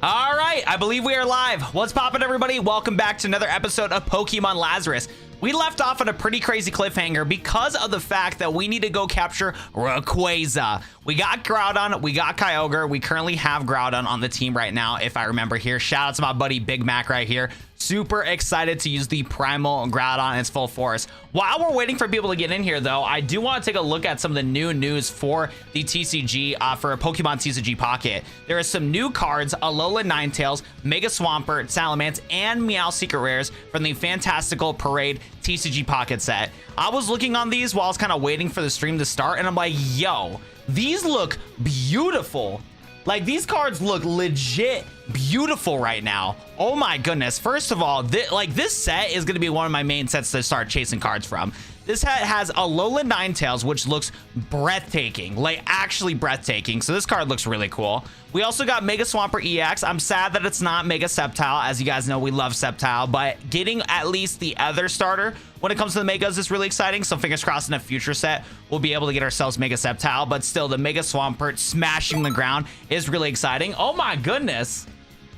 All right, I believe we are live. What's poppin', everybody? Welcome back to another episode of Pokemon Lazarus. We left off on a pretty crazy cliffhanger because of the fact that we need to go capture Rayquaza. We got Groudon, we got Kyogre. We currently have Groudon on the team right now, if I remember here. Shout out to my buddy Big Mac right here. Super excited to use the Primal Groudon in its full force. While we're waiting for people to get in here, though, I do want to take a look at some of the new news for the TCG, for Pokemon TCG Pocket. There are some new cards, Alolan Ninetales, Mega Swampert, Salamence, and Meow Secret Rares from the Fantastical Parade TCG Pocket set. I was looking on these while I was kind of waiting for the stream to start, and I'm like, yo, these look beautiful. Like, these cards look legit beautiful right now. Oh my goodness. First of all, this set is going to be one of my main sets to start chasing cards from. This set has Alolan Ninetales, which looks breathtaking, like actually breathtaking. So this card looks really cool. We also got Mega Swampert EX. I'm sad that it's not Mega Sceptile. As you guys know, we love Sceptile, but getting at least the other starter when it comes to the Megas is really exciting. So fingers crossed in a future set, we'll be able to get ourselves Mega Sceptile, but still the Mega Swampert smashing the ground is really exciting. Oh my goodness.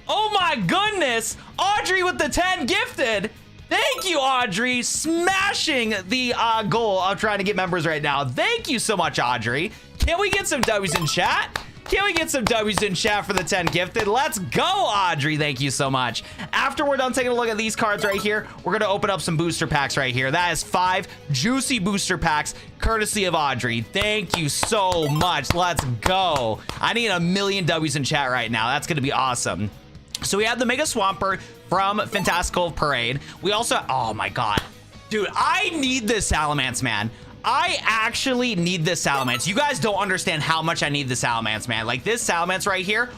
Oh my goodness. Audrey with the 10 gifted. Thank you, Audrey, smashing the goal of trying to get members right now. Thank you so much, Audrey. Can we get some W's in chat? Can we get some W's in chat for the 10 gifted? Let's go, Audrey. Thank you so much. After we're done taking a look at these cards right here, we're going to open up some booster packs right here. That is 5 juicy booster packs, courtesy of Audrey. Thank you so much. Let's go. I need a million W's in chat right now. That's going to be awesome. So we have the Mega Swampert from Fantastical Parade. We also, oh my god, dude, I need this Salamence, man. I actually need this Salamence. You guys don't understand how much I need this Salamence, man. Like, this Salamence right here,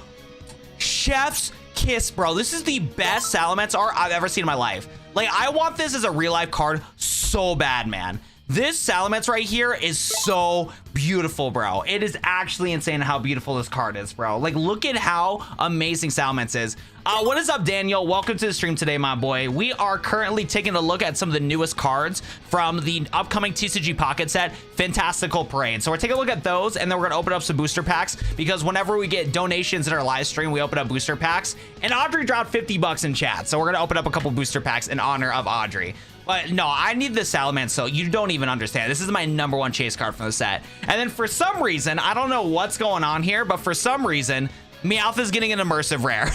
chef's kiss, bro. This is the best Salamence art I've ever seen in my life. Like, I want this as a real life card so bad, man. This Salamence right here is so beautiful, bro. It is actually insane how beautiful this card is, bro. Like, look at how amazing Salamence is. What is up, Daniel? Welcome to the stream today, my boy. We are currently taking a look at some of the newest cards from the upcoming TCG Pocket set, Fantastical Parade. So we're taking a look at those, and then we're going to open up some booster packs, because whenever we get donations in our live stream, we open up booster packs. And Audrey dropped 50 bucks in chat, so we're going to open up a couple booster packs in honor of Audrey. But no, I need the Salamence, so you don't even understand. This is my #1 chase card from the set. And then for some reason, I don't know what's going on here, but for some reason, Meowth is getting an immersive rare.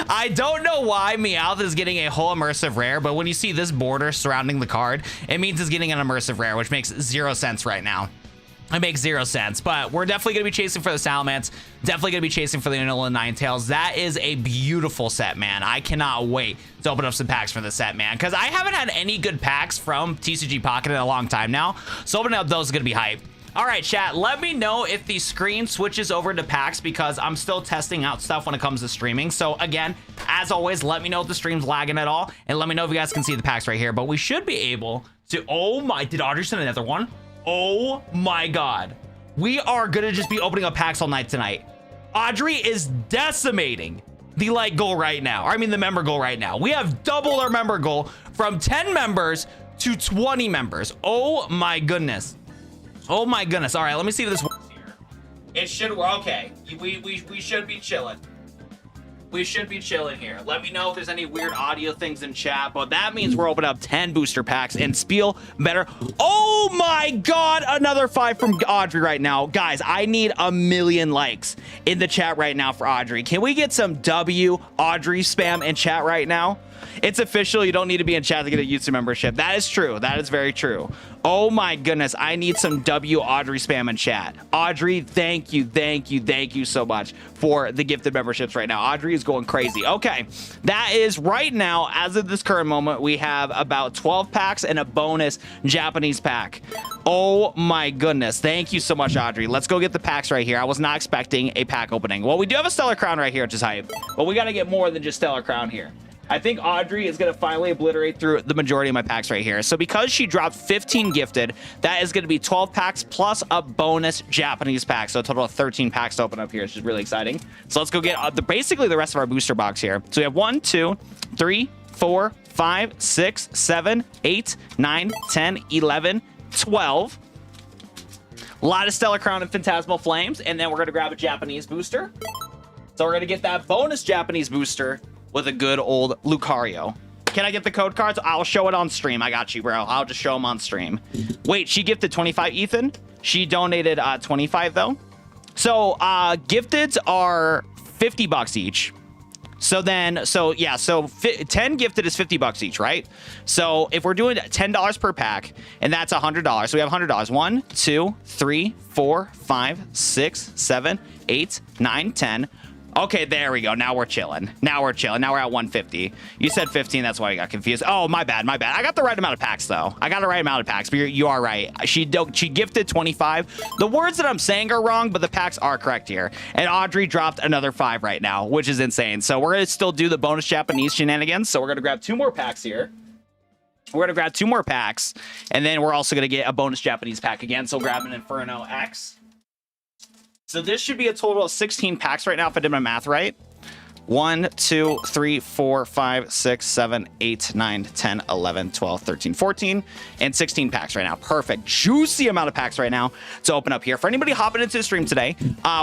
I don't know why Meowth is getting a whole immersive rare, but when you see this border surrounding the card, it means it's getting an immersive rare, which makes 0 sense right now. It makes 0 sense, but we're definitely going to be chasing for the Salamence. Definitely going to be chasing for the Alolan Ninetales. That is a beautiful set, man. I cannot wait to open up some packs for the set, man, because I haven't had any good packs from TCG Pocket in a long time now. So opening up those is going to be hype. All right, chat, let me know if the screen switches over to packs, because I'm still testing out stuff when it comes to streaming. So again, as always, let me know if the stream's lagging at all, and let me know if you guys can see the packs right here. But we should be able to, oh my, did Audrey send another one? Oh my god. We are gonna just be opening up packs all night tonight. Audrey is decimating the like goal right now. I mean, the member goal right now. We have doubled our member goal from 10 members to 20 members. Oh my goodness. Oh my goodness. All right, let me see if this works here. It should work. Okay, we should be chilling. We should be chilling here. Let me know if there's any weird audio things in chat, but that means we're opening up 10 booster packs and Spiel better. Oh my god, another 5 from Audrey right now. Guys, I need a million likes in the chat right now for Audrey. Can we get some W Audrey spam in chat right now? It's official. You don't need to be in chat to get a YouTube membership. That is true. That is very true. Oh my goodness. I need some W Audrey spam in chat. Audrey, thank you. Thank you. Thank you so much for the gifted memberships right now. Audrey is going crazy. Okay. That is right now, as of this current moment, we have about 12 packs and a bonus Japanese pack. Oh my goodness. Thank you so much, Audrey. Let's go get the packs right here. I was not expecting a pack opening. Well, we do have a Stellar Crown right here, which is hype, but we got to get more than just Stellar Crown here. I think Audrey is going to finally obliterate through the majority of my packs right here. So because she dropped 15 gifted, that is going to be 12 packs plus a bonus Japanese pack. So a total of 13 packs to open up here, which is really exciting. So let's go get basically the rest of our booster box here. So we have 1, 2, 3, 4, 5, 6, 7, 8, 9, 10, 11, 12. A lot of Stellar Crown and Fantasmal Flames. And then we're going to grab a Japanese booster. So we're gonna get that bonus Japanese booster with a good old Lucario. Can I get the code cards? I'll show it on stream. I got you, bro. I'll just show them on stream. Wait, she gifted 25, Ethan? She donated 25, though. So gifteds are 50 bucks each. So 10 gifted is 50 bucks each, right? So if we're doing $10 per pack, and that's $100, so we have $100. 1, 2, 3, 4, 5, 6, 7, 8, 9, 10. Okay, there we go. Now we're chilling. Now we're at 150. You said 15. That's why I got confused. Oh, my bad. I got the right amount of packs, though. I got the right amount of packs, but you are right. She gifted 25. The words that I'm saying are wrong, but the packs are correct here. And Audrey dropped another 5 right now, which is insane. So we're going to still do the bonus Japanese shenanigans. So we're going to grab 2 more packs here. We're going to grab 2 more packs. And then we're also going to get a bonus Japanese pack again. So grab an Inferno X. So this should be a total of 16 packs right now, if I did my math right. 1, 2, 3, 4, 5, 6, 7, 8, 9, 10, 11, 12, 13, 14, and 16 packs right now. Perfect. Juicy amount of packs right now to open up here. For anybody hopping into the stream today,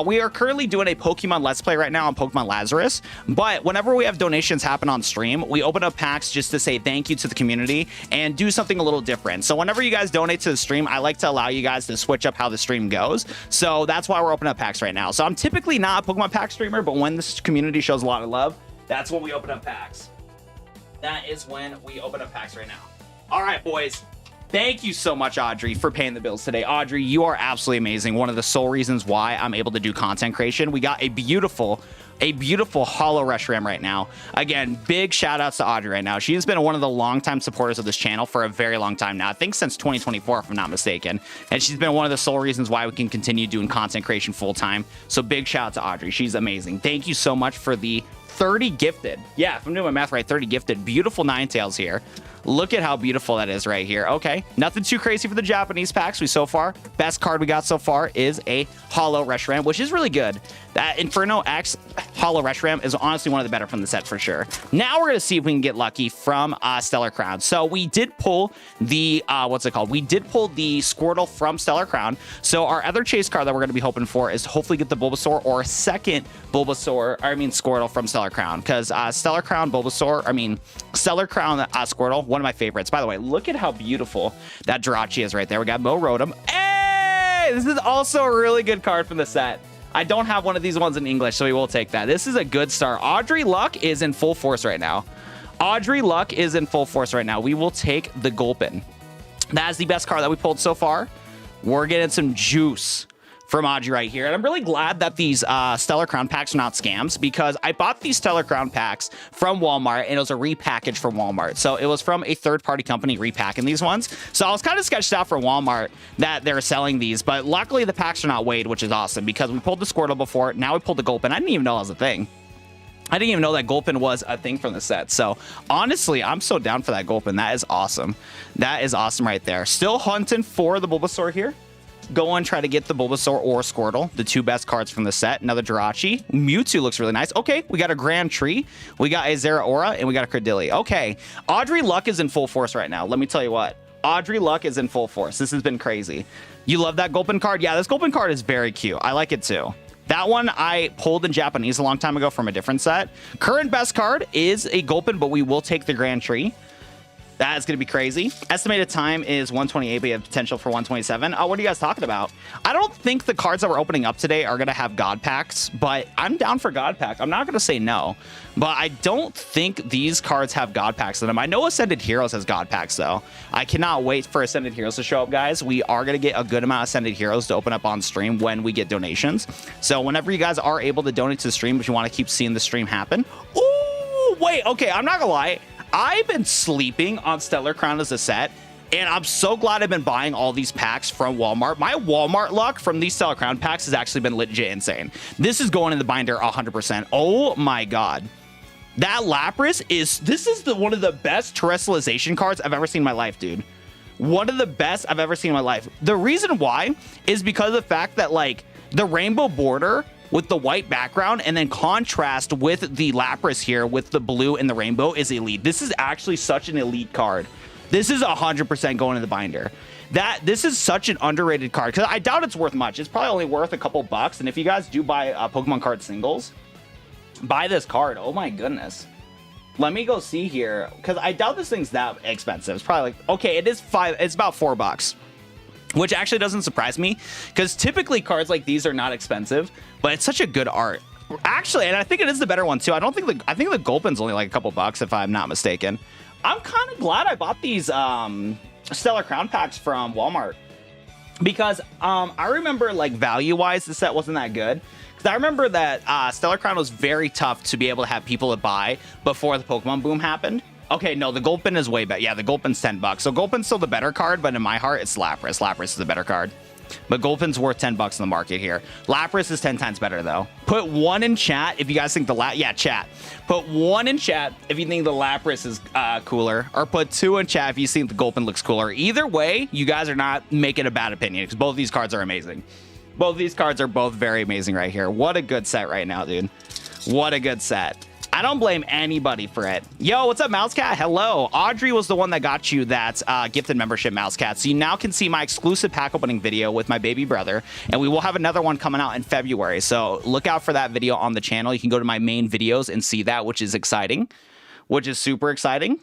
we are currently doing a Pokemon Let's Play right now on Pokemon Lazarus. But whenever we have donations happen on stream, we open up packs just to say thank you to the community and do something a little different. So whenever you guys donate to the stream, I like to allow you guys to switch up how the stream goes. So that's why we're opening up packs right now. So I'm typically not a Pokemon pack streamer, but when this community shows a lot of love, that's when we open up packs. That is when we open up packs right now. All right, boys. Thank you so much, Audrey, for paying the bills today. Audrey, you are absolutely amazing. One of the sole reasons why I'm able to do content creation. We got a beautiful Hollow Reshiram right now. Again, big shout outs to Audrey right now. She has been one of the longtime supporters of this channel for a very long time now. I think since 2024, if I'm not mistaken. And she's been one of the sole reasons why we can continue doing content creation full time. So big shout out to Audrey. She's amazing. Thank you so much for the 30 gifted. Yeah, if I'm doing my math right, 30 gifted. Beautiful Ninetales here. Look at how beautiful that is right here. Okay, nothing too crazy for the Japanese packs. Best card we got so far is a Hollow Reshiram, which is really good. That Inferno X Hollow Reshiram is honestly one of the better from the set for sure. Now we're going to see if we can get lucky from Stellar Crown. So we did pull the, We did pull the Squirtle from Stellar Crown. So our other chase card that we're going to be hoping for is to hopefully get the Bulbasaur or a second Squirtle from Stellar Crown. Because Stellar Crown Squirtle, one of my favorites. By the way, look at how beautiful that Jirachi is right there. We got Mo Rotom. Hey! This is also a really good card from the set. I don't have one of these ones in English, so we will take that. This is a good start. Audrey Luck is in full force right now. We will take the Gulpin. That is the best card that we pulled so far. We're getting some juice from Audrey right here. And I'm really glad that these Stellar Crown packs are not scams, because I bought these Stellar Crown packs from Walmart and it was a repackage from Walmart. So it was from a third-party company repacking these ones. So I was kind of sketched out for Walmart that they're selling these, but luckily the packs are not weighed, which is awesome, because we pulled the Squirtle before. Now we pulled the Gulpin. I didn't even know that was a thing. I didn't even know that Gulpin was a thing from the set. So honestly, I'm so down for that Gulpin. That is awesome. That is awesome right there. Still hunting for the Bulbasaur here. Go and try to get the Bulbasaur or Squirtle, the 2 best cards from the set. Another Jirachi. Mewtwo looks really nice. Okay, we got a Grand Tree. We got a Zeraora, and we got a Credilli. Okay, Audrey Luck is in full force right now. Let me tell you what. Audrey Luck is in full force. This has been crazy. You love that Gulpin card? Yeah, this Gulpin card is very cute. I like it too. That one I pulled in Japanese a long time ago from a different set. Current best card is a Gulpin, but we will take the Grand Tree. That is going to be crazy. Estimated time is 128, but you have potential for 127. Oh, what are you guys talking about? I don't think the cards that we're opening up today are going to have God Packs, but I'm down for God Pack. I'm not going to say no, but I don't think these cards have God Packs in them. I know Ascended Heroes has God Packs, though. I cannot wait for Ascended Heroes to show up, guys. We are going to get a good amount of Ascended Heroes to open up on stream when we get donations. So whenever you guys are able to donate to the stream, if you want to keep seeing the stream happen. Ooh, wait, okay, I'm not going to lie. I've been sleeping on Stellar Crown as a set, and I'm so glad I've been buying all these packs from Walmart. My Walmart luck from these Stellar Crown packs has actually been legit insane. This is going in the binder 100%. Oh my god. That Lapras is one of the best terrestrialization cards I've ever seen in my life, dude. One of the best I've ever seen in my life. The reason why is because of the fact that, like, the rainbow border with the white background and then contrast with the Lapras here with the blue and the rainbow is elite. This is actually such an elite card. This is 100% going in the binder. This is such an underrated card, because I doubt it's worth much. It's probably only worth a couple bucks. And if you guys do buy Pokemon card singles, buy this card. Oh my goodness. Let me go see here, because I doubt this thing's that expensive. It's probably like, okay, it's about $4, which actually doesn't surprise me, because typically cards like these are not expensive, but it's such a good art. Actually, and I think it is the better one too. I think the Gulpin's only like a couple bucks if I'm not mistaken. I'm kind of glad I bought these Stellar Crown packs from Walmart, because I remember, like, value-wise, the set wasn't that good. I remember that Stellar Crown was very tough to be able to have people to buy before the Pokemon boom happened. Okay, no, the Gulpin is way better. Yeah, the Gulpin's $10. So Gulpin's still the better card, but in my heart, it's Lapras. Lapras is the better card. But Gulpin's worth $10 in the market here. Lapras is 10 times better, though. Put 1 in chat if you guys think chat. Put 1 in chat if you think the Lapras is cooler, or put 2 in chat if you think the Gulpin looks cooler. Either way, you guys are not making a bad opinion, because both of these cards are amazing. Both of these cards are both very amazing right here. What a good set right now, dude. What a good set. I don't blame anybody for it. Yo, what's up, Mousecat? Hello. Audrey was the one that got you that gifted membership, Mousecat. So you now can see my exclusive pack opening video with my baby brother. And we will have another one coming out in February. So look out for that video on the channel. You can go to my main videos and see that, which is exciting. Which is super exciting.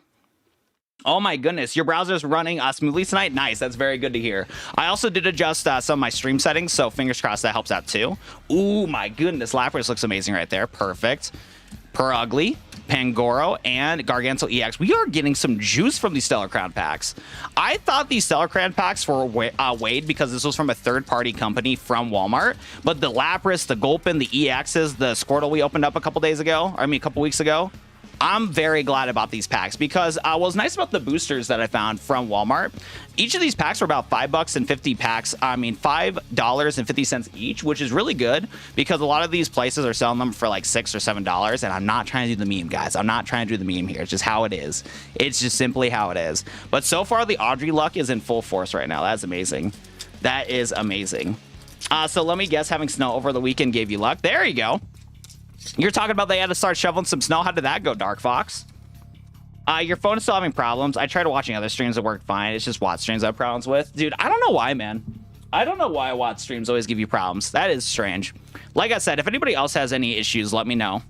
Oh my goodness, your browser's running smoothly tonight. Nice, that's very good to hear. I also did adjust some of my stream settings, so fingers crossed that helps out too. Ooh, my goodness, Lapras looks amazing right there. Perfect. Perugly, Pangoro, and Gargantuar EX. We are getting some juice from these Stellar Crown packs. I thought these Stellar Crown packs were weighed because this was from a third-party company from Walmart, but the Lapras, the Gulpin, the EXs, the Squirtle we opened up a couple weeks ago, I'm very glad about these packs, because what was nice about the boosters that I found from Walmart, each of these packs were about $5 and 50 packs. I mean, $5.50 each, which is really good, because a lot of these places are selling them for like $6 or $7. And I'm not trying to do the meme, guys. I'm not trying to do the meme here. It's just how it is. It's just simply how it is. But so far, the Audrey luck is in full force right now. That's amazing. That is amazing. So let me guess, having snow over the weekend gave you luck. There you go. You're talking about they had to start shoveling some snow. How did that go, Dark Fox? Your phone is still having problems. I tried watching other streams that worked fine. It's just Watt streams I have problems with. Dude, I don't know why, man. I don't know why Watt streams always give you problems. That is strange. Like I said, if anybody else has any issues, let me know.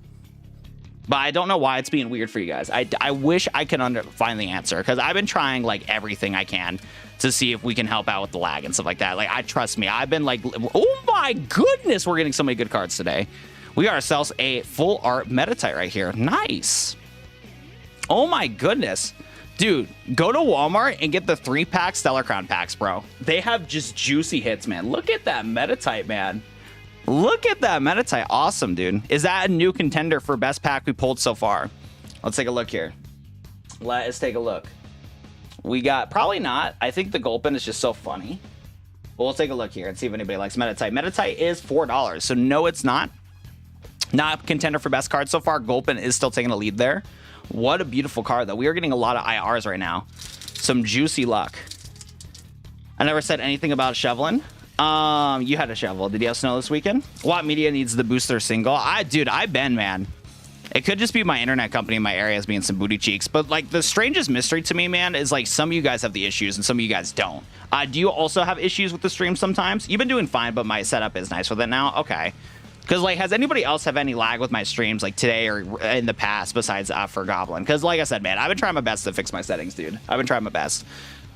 But I don't know why it's being weird for you guys. I wish I could find the answer, because I've been trying like everything I can to see if we can help out with the lag and stuff like that. Like, trust me, I've been like, oh my goodness, we're getting so many good cards today. We got ourselves a full art Meditite right here. Nice. Oh my goodness. Dude, go to Walmart and get the 3-pack Stellar Crown packs, bro. They have just juicy hits, man. Look at that Meditite, man. Look at that Meditite. Awesome, dude. Is that a new contender for best pack we pulled so far? Let's take a look here. Let's take a look. We got, probably not. I think the Gulpin is just so funny. But we'll take a look here and see if anybody likes Meditite. Meditite is $4, so no, it's not. Not a contender for best card so far. Gulpin is still taking a lead there. What a beautiful card, though. We are getting a lot of IRs right now. Some juicy luck. I never said anything about shoveling. You had a shovel. Did you have snow this weekend? Watt Media needs the booster single. Dude, I've been, man. It could just be my internet company in my area as being some booty cheeks. But, like, the strangest mystery to me, man, is, like, some of you guys have the issues and some of you guys don't. Do you also have issues with the stream sometimes? You've been doing fine, but my setup is nice with it now? Okay. Because, like, has anybody else have any lag with my streams, like, today or in the past besides for Goblin? Because, like I said, man, I've been trying my best to fix my settings, dude. I've been trying my best.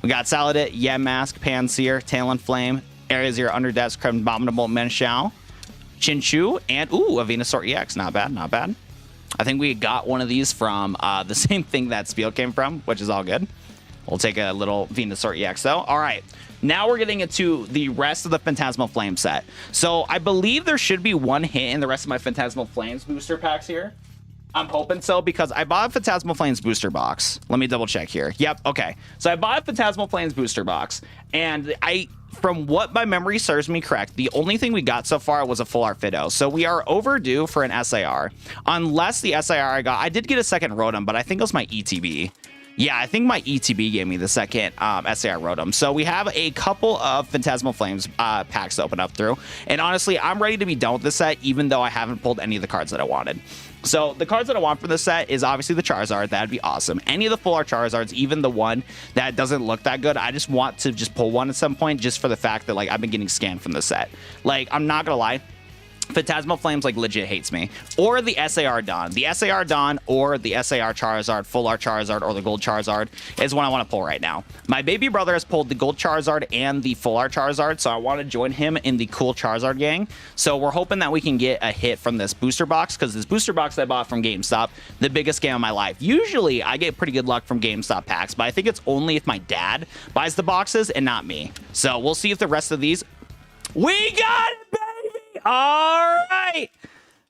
We got Saladit, Yem Mask, Panseer, Talon Flame, Area Zero, Underdesk, Abominable Menshao, Chinchu, and, ooh, a Venusaur EX. Not bad, not bad. I think we got one of these from the same thing that Spiel came from, which is all good. We'll take a little Venusaur EX, though. All right. Now we're getting into the rest of the Fantasmal Flames set. So I believe there should be one hit in the rest of my Fantasmal Flames booster packs here. I'm hoping so, because I bought a Fantasmal Flames booster box. Let me double check here. Yep, okay. So I bought a Fantasmal Flames booster box, and from what my memory serves me correct, the only thing we got so far was a full art Fido. So we are overdue for an SAR. Unless the SAR I did get a second Rotom, but I think it was my ETB. Yeah, I think my ETB gave me the second SAR Rotom. So we have a couple of Fantasmal Flames packs to open up through. And honestly, I'm ready to be done with this set, even though I haven't pulled any of the cards that I wanted. So the cards that I want for this set is obviously the Charizard. That'd be awesome. Any of the full art Charizards, even the one that doesn't look that good, I just want to just pull one at some point, just for the fact that, like, I've been getting scanned from the set. Like, I'm not gonna lie, Fantasmal Flames like legit hates me. Or the SAR Dawn. The SAR Dawn or the SAR Charizard, Full Art Charizard, or the Gold Charizard is what I want to pull right now. My baby brother has pulled the Gold Charizard and the Full Art Charizard, so I want to join him in the cool Charizard gang. So we're hoping that we can get a hit from this booster box, because this booster box I bought from GameStop, the biggest scam of my life. Usually I get pretty good luck from GameStop packs, but I think it's only if my dad buys the boxes and not me. So we'll see if the rest of these... We got it, baby! All right.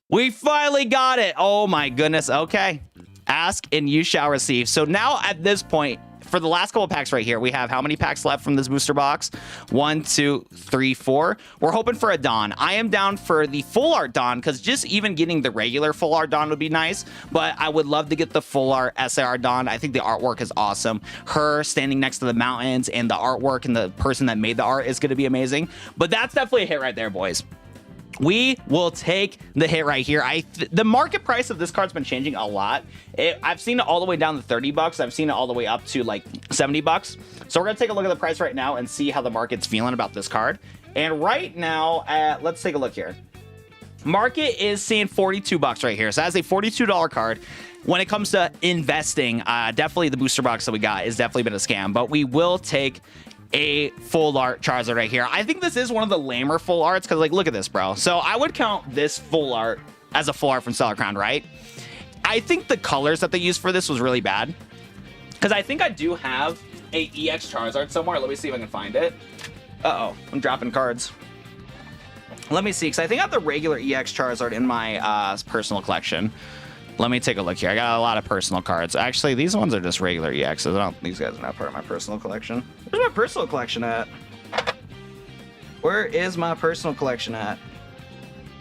We finally got it. Oh my goodness. Okay. Ask and you shall receive. So now at this point, for the last couple of packs right here, we have how many packs left from this booster box? 1, 2, 3, 4. We're hoping for a Dawn. I am down for the Full Art Dawn, because just even getting the regular Full Art Dawn would be nice, but I would love to get the Full Art SAR Dawn. I think the artwork is awesome. Her standing next to the mountains and the artwork and the person that made the art is going to be amazing. But that's definitely a hit right there, boys. We will take the hit right here. The market price of this card's been changing a lot. I've seen it all the way down to 30 bucks. I've seen it all the way up to like 70 bucks. So we're going to take a look at the price right now and see how the market's feeling about this card. And right now, let's take a look here. Market is seeing 42 bucks right here. So that's a $42 card. When it comes to investing, definitely the booster box that we got has definitely been a scam, but we will take a Full Art Charizard right here. I think this is one of the lamer full arts, because like, look at this, bro. So I would count this full art as a full art from Stellar Crown, right? I think the colors that they used for this was really bad, because I think I do have a EX Charizard somewhere. Let me see if I can find it. Uh-oh, I'm dropping cards. Let me see, because I think I have the regular EX Charizard in my personal collection. Let me take a look here. I got a lot of personal cards. Actually, these ones are just regular EXs. These guys are not part of my personal collection. Where's my personal collection at? Where is my personal collection at?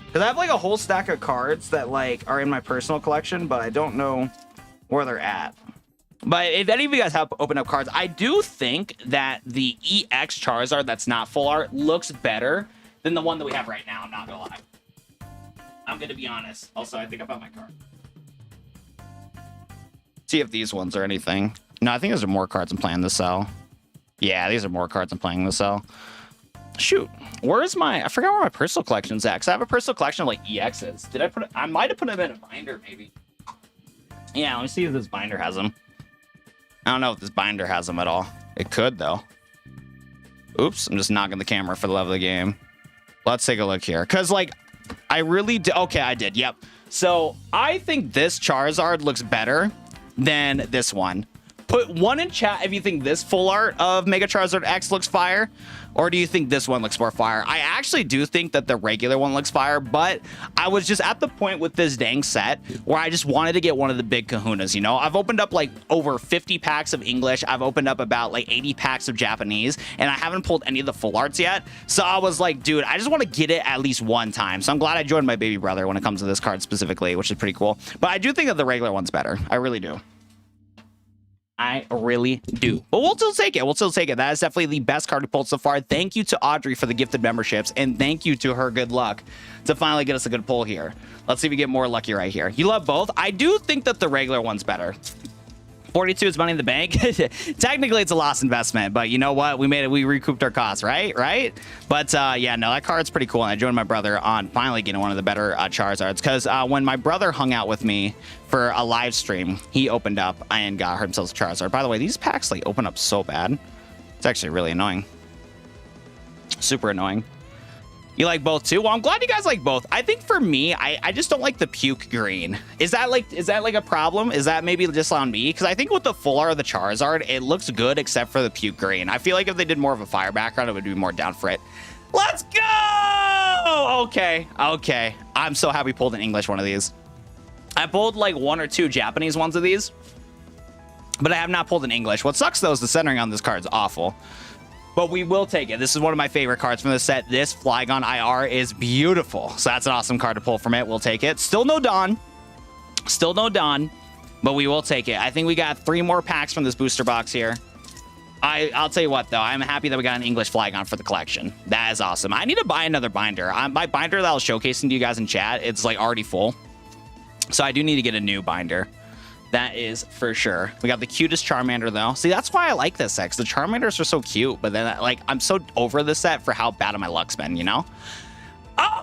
Because I have like a whole stack of cards that like are in my personal collection, but I don't know where they're at. But if any of you guys have opened up cards, I do think that the EX Charizard that's not full art looks better than the one that we have right now. I'm not gonna lie. I'm gonna be honest. Also, I think I found my card. See if these ones are anything. No, I think those are more cards I'm planning to sell. Yeah, these are more cards I'm planning to sell. Shoot, where's my... I forgot where my personal collection's at, because I have a personal collection of like EXs. Did I put it... I might have put them in a binder, maybe. Yeah, let me see if this binder has them. I don't know if this binder has them at all. It could, though. Oops, I'm just knocking the camera for the love of the game. Let's take a look here, because like, I really... Okay, I did, yep. So, I think this Charizard looks better than this one. Put one in chat if you think this full art of Mega Charizard X looks fire, or do you think this one looks more fire? I actually do think that the regular one looks fire, but I was just at the point with this dang set where I just wanted to get one of the big kahunas, you know? I've opened up like over 50 packs of English. I've opened up about like 80 packs of Japanese, and I haven't pulled any of the full arts yet. So I was like, dude, I just want to get it at least one time. So I'm glad I joined my baby brother when it comes to this card specifically, which is pretty cool. But I do think that the regular one's better. I really do. I really do. But we'll still take it. We'll still take it. That is definitely the best card we pulled so far. Thank you to Audrey for the gifted memberships, and thank you to her good luck to finally get us a good pull here. Let's see if we get more lucky right here. You love both? I do think that the regular one's better. 42 is money in the bank. Technically, it's a lost investment, but you know what? We made it. We recouped our costs, right? But yeah, no, that card's pretty cool. And I joined my brother on finally getting one of the better Charizards, because when my brother hung out with me for a live stream, he opened up and got himself a Charizard. By the way, these packs like open up so bad. It's actually really annoying. Super annoying. You like both too? Well, I'm glad you guys like both. I think for me, I just don't like the puke green. Is that like a problem? Is that maybe just on me? Because I think with the full art of the Charizard, it looks good except for the puke green. I feel like if they did more of a fire background, it would be more down for it. Let's go! Okay. I'm so happy we pulled an English one of these. I pulled like 1 or 2 Japanese ones of these, but I have not pulled an English. What sucks though is the centering on this card is awful. But we will take it. This is one of my favorite cards from the set. This Flygon IR is beautiful. So that's an awesome card to pull from it. We'll take it. Still no Dawn. But we will take it. I think we got 3 more packs from this booster box here. I'll tell you what, though. I'm happy that we got an English Flygon for the collection. That is awesome. I need to buy another binder. My binder that I was showcasing to you guys in chat, it's like already full. So I do need to get a new binder. That is for sure. We got the cutest Charmander, though. See, that's why I like this set, 'cause the Charmanders are so cute. But then, like, I'm so over this set for how bad my luck's been, you know?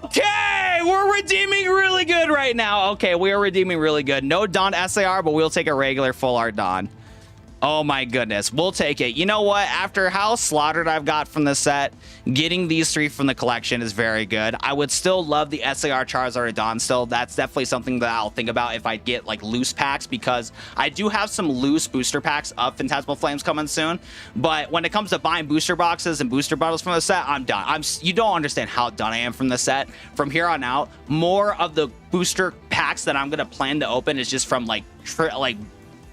Okay, we're redeeming really good right now. Okay, we are redeeming really good. No Dawn SAR, but we'll take a regular full art Dawn. Oh my goodness, we'll take it. You know what? After how slaughtered I've got from this set, getting these 3 from the collection is very good. I would still love the SAR Charizard Dawn still. That's definitely something that I'll think about if I get like loose packs, because I do have some loose booster packs of Fantasmal Flames coming soon. But when it comes to buying booster boxes and booster bottles from the set, I'm done. You don't understand how done I am from the set. From here on out, more of the booster packs that I'm gonna plan to open is just from like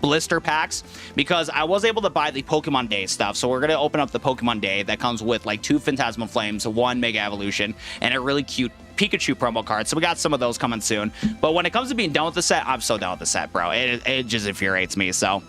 blister packs, because I was able to buy the Pokemon Day stuff. So we're going to open up the Pokemon Day that comes with like 2 Phantasmal Flames, 1 Mega Evolution, and a really cute Pikachu promo card. So we got some of those coming soon. But when it comes to being done with the set, I'm so done with the set, bro. It just infuriates me. So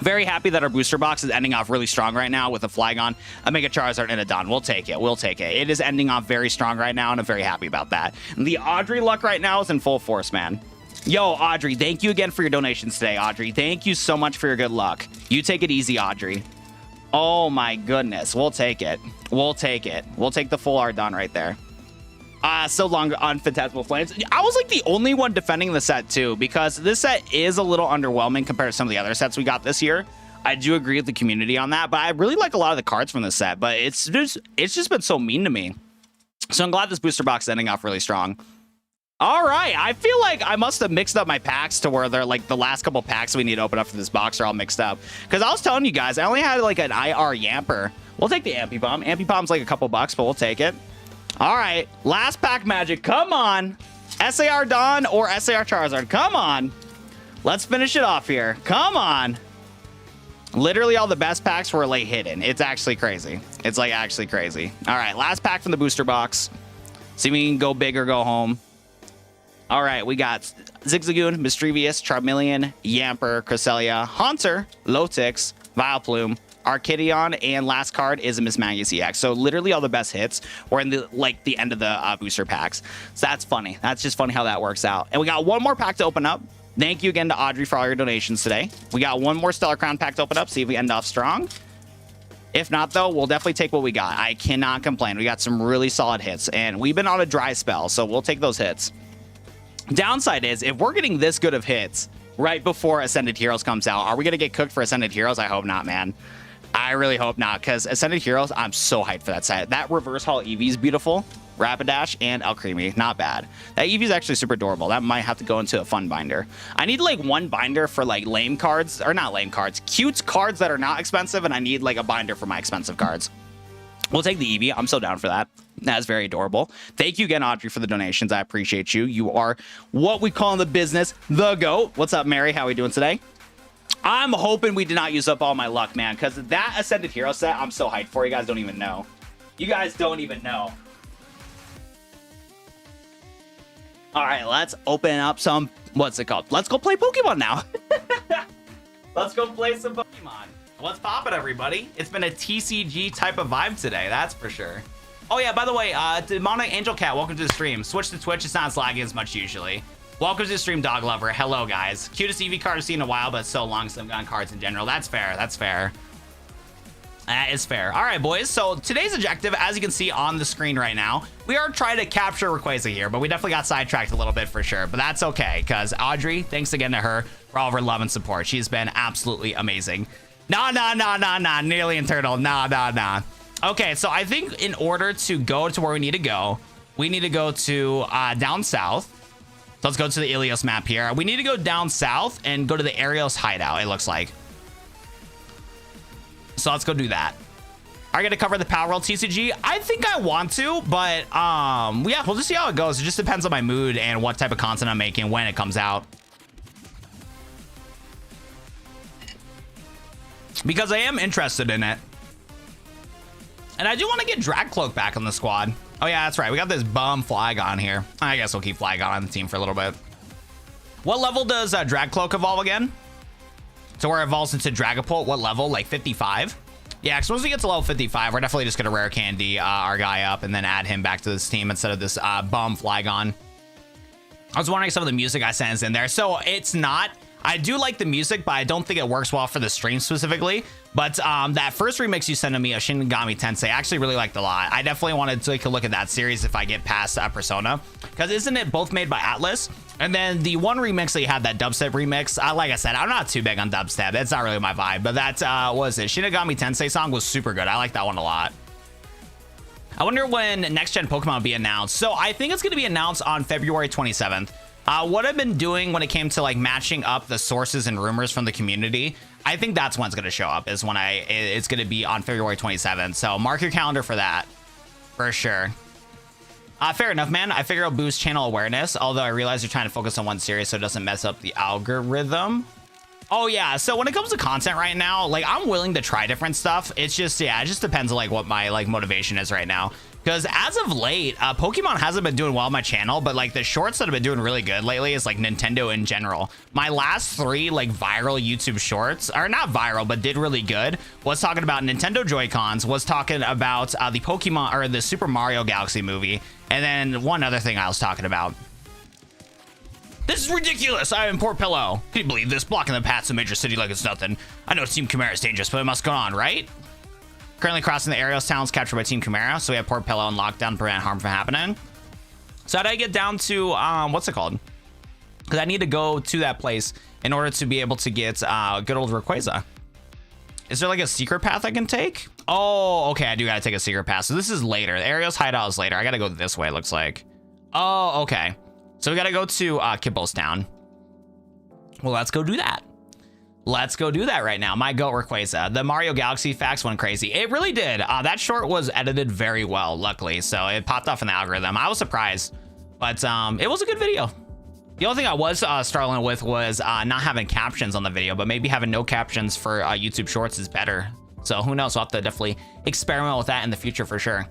very happy that our booster box is ending off really strong right now with a Flygon, a Mega Charizard, and a Dawn. We'll take it. We'll take it. It is ending off very strong right now, and I'm very happy about that. And the Audrey luck right now is in full force, man. Yo, Audrey, thank you again for your donations today, Audrey. Thank you so much for your good luck. You take it easy, Audrey. Oh my goodness. We'll take it. We'll take it. We'll take the full art done right there. So long on Phantasmal Flames. I was like the only one defending the set too, because this set is a little underwhelming compared to some of the other sets we got this year. I do agree with the community on that, but I really like a lot of the cards from this set, but it's just been so mean to me. So I'm glad this booster box is ending off really strong. All right, I feel like I must have mixed up my packs to where they're like the last couple packs we need to open up for this box are all mixed up. Because I was telling you guys, I only had like an IR Yamper. We'll take the Ampy-Bomb. Ampy-Bomb's like a couple bucks, but we'll take it. All right, last pack magic. Come on. SAR Dawn or SAR Charizard. Come on. Let's finish it off here. Come on. Literally all the best packs were like hidden. It's actually crazy. It's like actually crazy. All right, last pack from the booster box. See if we can go big or go home. All right, we got Zigzagoon, Mischievous, Charmeleon, Yamper, Cresselia, Haunter, Lotix, Vileplume, Archidion, and last card is a Mismagius EX. So literally all the best hits were in the end of the booster packs. So that's funny. That's just funny how that works out. And we got one more pack to open up. Thank you again to Audrey for all your donations today. We got one more Stellar Crown pack to open up. See if we end off strong. If not, though, we'll definitely take what we got. I cannot complain. We got some really solid hits, and we've been on a dry spell, so we'll take those hits. Downside is, if we're getting this good of hits right before Ascended Heroes comes out, are we going to get cooked for Ascended Heroes? I hope not, man. I really hope not, because Ascended Heroes, I'm so hyped for that set. That Reverse Hall Eevee is beautiful. Rapidash and Alcremie, not bad. That Eevee is actually super adorable. That might have to go into a fun binder. I need like one binder for like lame cards, or not lame cards, cute cards that are not expensive, and I need like a binder for my expensive cards. We'll take the Eevee. I'm so down for that. That's very adorable. Thank you again, Audrey, for the donations. I appreciate you. You are what we call in the business the GOAT. What's up, Mary? How are we doing today? I'm hoping we did not use up all my luck, man, because that Ascended Hero set, I'm so hyped for. You guys don't even know. You guys don't even know. All right, let's open up some, what's it called? Let's go play Pokemon now. Let's go play some Pokemon. What's poppin', everybody? It's been a TCG type of vibe today, that's for sure. Oh yeah, by the way, Demonic Angel Cat, welcome to the stream. Switch to Twitch, it's not as laggy as much usually. Welcome to the stream, Dog Lover. Hello, guys. Cutest Eevee card I've seen in a while, but it's so long since I've gotten cards in general. That's fair, that's fair. That is fair. All right, boys. So today's objective, as you can see on the screen right now, we are trying to capture Rayquaza here, but we definitely got sidetracked a little bit for sure. But that's okay, because Audrey, thanks again to her for all of her love and support. She's been absolutely amazing. Nah, nearly internal. Nah. Okay, so I think in order to go to where we need to go to down south. So let's go to the Ilios map here. We need to go down south and go to the Arios hideout, it looks like. So let's go do that. Are you gonna cover the Power World TCG? I think I want to, but yeah, we'll just see how it goes. It just depends on my mood and what type of content I'm making when it comes out. Because I am interested in it. And I do want to get Drag Cloak back on the squad. Oh yeah, that's right. We got this bum Flygon here. I guess we'll keep Flygon on the team for a little bit. What level does Drag Cloak evolve again? So where it evolves into Dragapult, what level? Like 55? Yeah, because once we get to level 55, we're definitely just going to rare candy our guy up and then add him back to this team instead of this bum Flygon. I was wondering some of the music I sent is in there. So it's not... I do like the music, but I don't think it works well for the stream specifically. But that first remix you sent to me of Shin Megami Tensei, I actually really liked a lot. I definitely want to take a look at that series if I get past Persona, because isn't it both made by Atlas? And then the one remix that you had, that dubstep remix, like I said, I'm not too big on dubstep. It's not really my vibe, but that what was it? Shin Megami Tensei song was super good. I like that one a lot. I wonder when next gen Pokemon will be announced. So I think it's going to be announced on February 27th. What I've been doing when it came to like matching up the sources and rumors from the community, I think that's when it's going to show up, is when it's going to be on February 27th. So mark your calendar for that, for sure. Fair enough, man. I figure it'll boost channel awareness, although I realize you're trying to focus on one series so it doesn't mess up the algorithm. Oh yeah, so when it comes to content right now, like I'm willing to try different stuff. It's just, yeah, it just depends on like what my like motivation is right now. Because as of late, Pokemon hasn't been doing well on my channel, but like the shorts that have been doing really good lately is like Nintendo in general. My last 3 like viral YouTube shorts, or not viral, but did really good, was talking about Nintendo Joy-Cons, was talking about the Pokemon or the Super Mario Galaxy movie, and then one other thing I was talking about. This is ridiculous. I am poor Pillow. Can you believe this? Blocking the paths of major city like it's nothing. I know Team Chimera is dangerous, but it must go on, right? Currently crossing the Arios towns captured by Team Chimera, so we have poor Pillow on lockdown to prevent harm from happening. So how do I get down to, what's it called? Because I need to go to that place in order to be able to get good old Rayquaza. Is there like a secret path I can take? Oh, okay, I do gotta take a secret path. So this is later. The Arios hideout is later. I gotta go this way, it looks like. Oh, okay. So we got to go to Kibbletown. Well, let's go do that. Let's go do that right now. My goat Rayquaza. The Mario Galaxy facts went crazy. It really did. That short was edited very well, luckily. So it popped off in the algorithm. I was surprised, but it was a good video. The only thing I was struggling with was not having captions on the video, but maybe having no captions for YouTube Shorts is better. So who knows? We'll have to definitely experiment with that in the future for sure.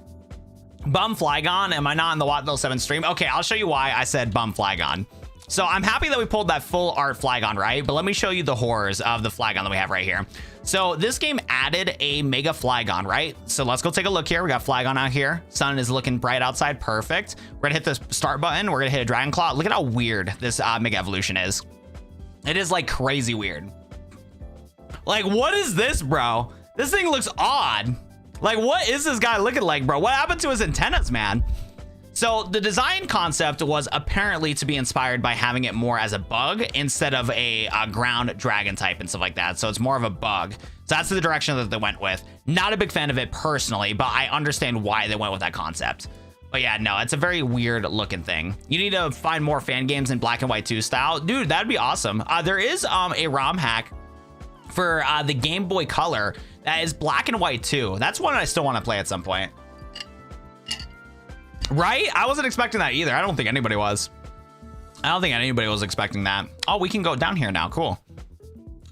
Bum Flygon, am I not in the Wattville 7 stream? Okay, I'll show you why I said Bum Flygon. So I'm happy that we pulled that full art Flygon, right? But let me show you the horrors of the Flygon that we have right here. So this game added a Mega Flygon, right? So let's go take a look here. We got Flygon out here. Sun is looking bright outside. Perfect. We're gonna hit the start button. We're gonna hit a Dragon Claw. Look at how weird this Mega Evolution is. It is like crazy weird. Like, what is this, bro? This thing looks odd. Like, what is this guy looking like, bro? What happened to his antennas, man? So the design concept was apparently to be inspired by having it more as a bug instead of a ground dragon type and stuff like that. So it's more of a bug. So that's the direction that they went with. Not a big fan of it personally, but I understand why they went with that concept. But yeah, no, it's a very weird looking thing. You need to find more fan games in Black and White 2 style. Dude, that'd be awesome. There is a ROM hack for the Game Boy Color that is Black and White 2. That's one I still want to play at some point. Right? I wasn't expecting that either. I don't think anybody was. I don't think anybody was expecting that. Oh, we can go down here now. Cool.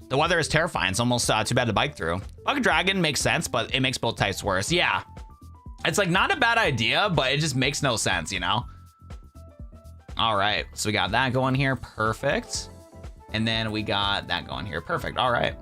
The weather is terrifying. It's almost too bad to bike through. Bug Dragon makes sense, but it makes both types worse. Yeah. It's like not a bad idea, but it just makes no sense, you know? All right. So we got that going here. Perfect. And then we got that going here. Perfect. All right.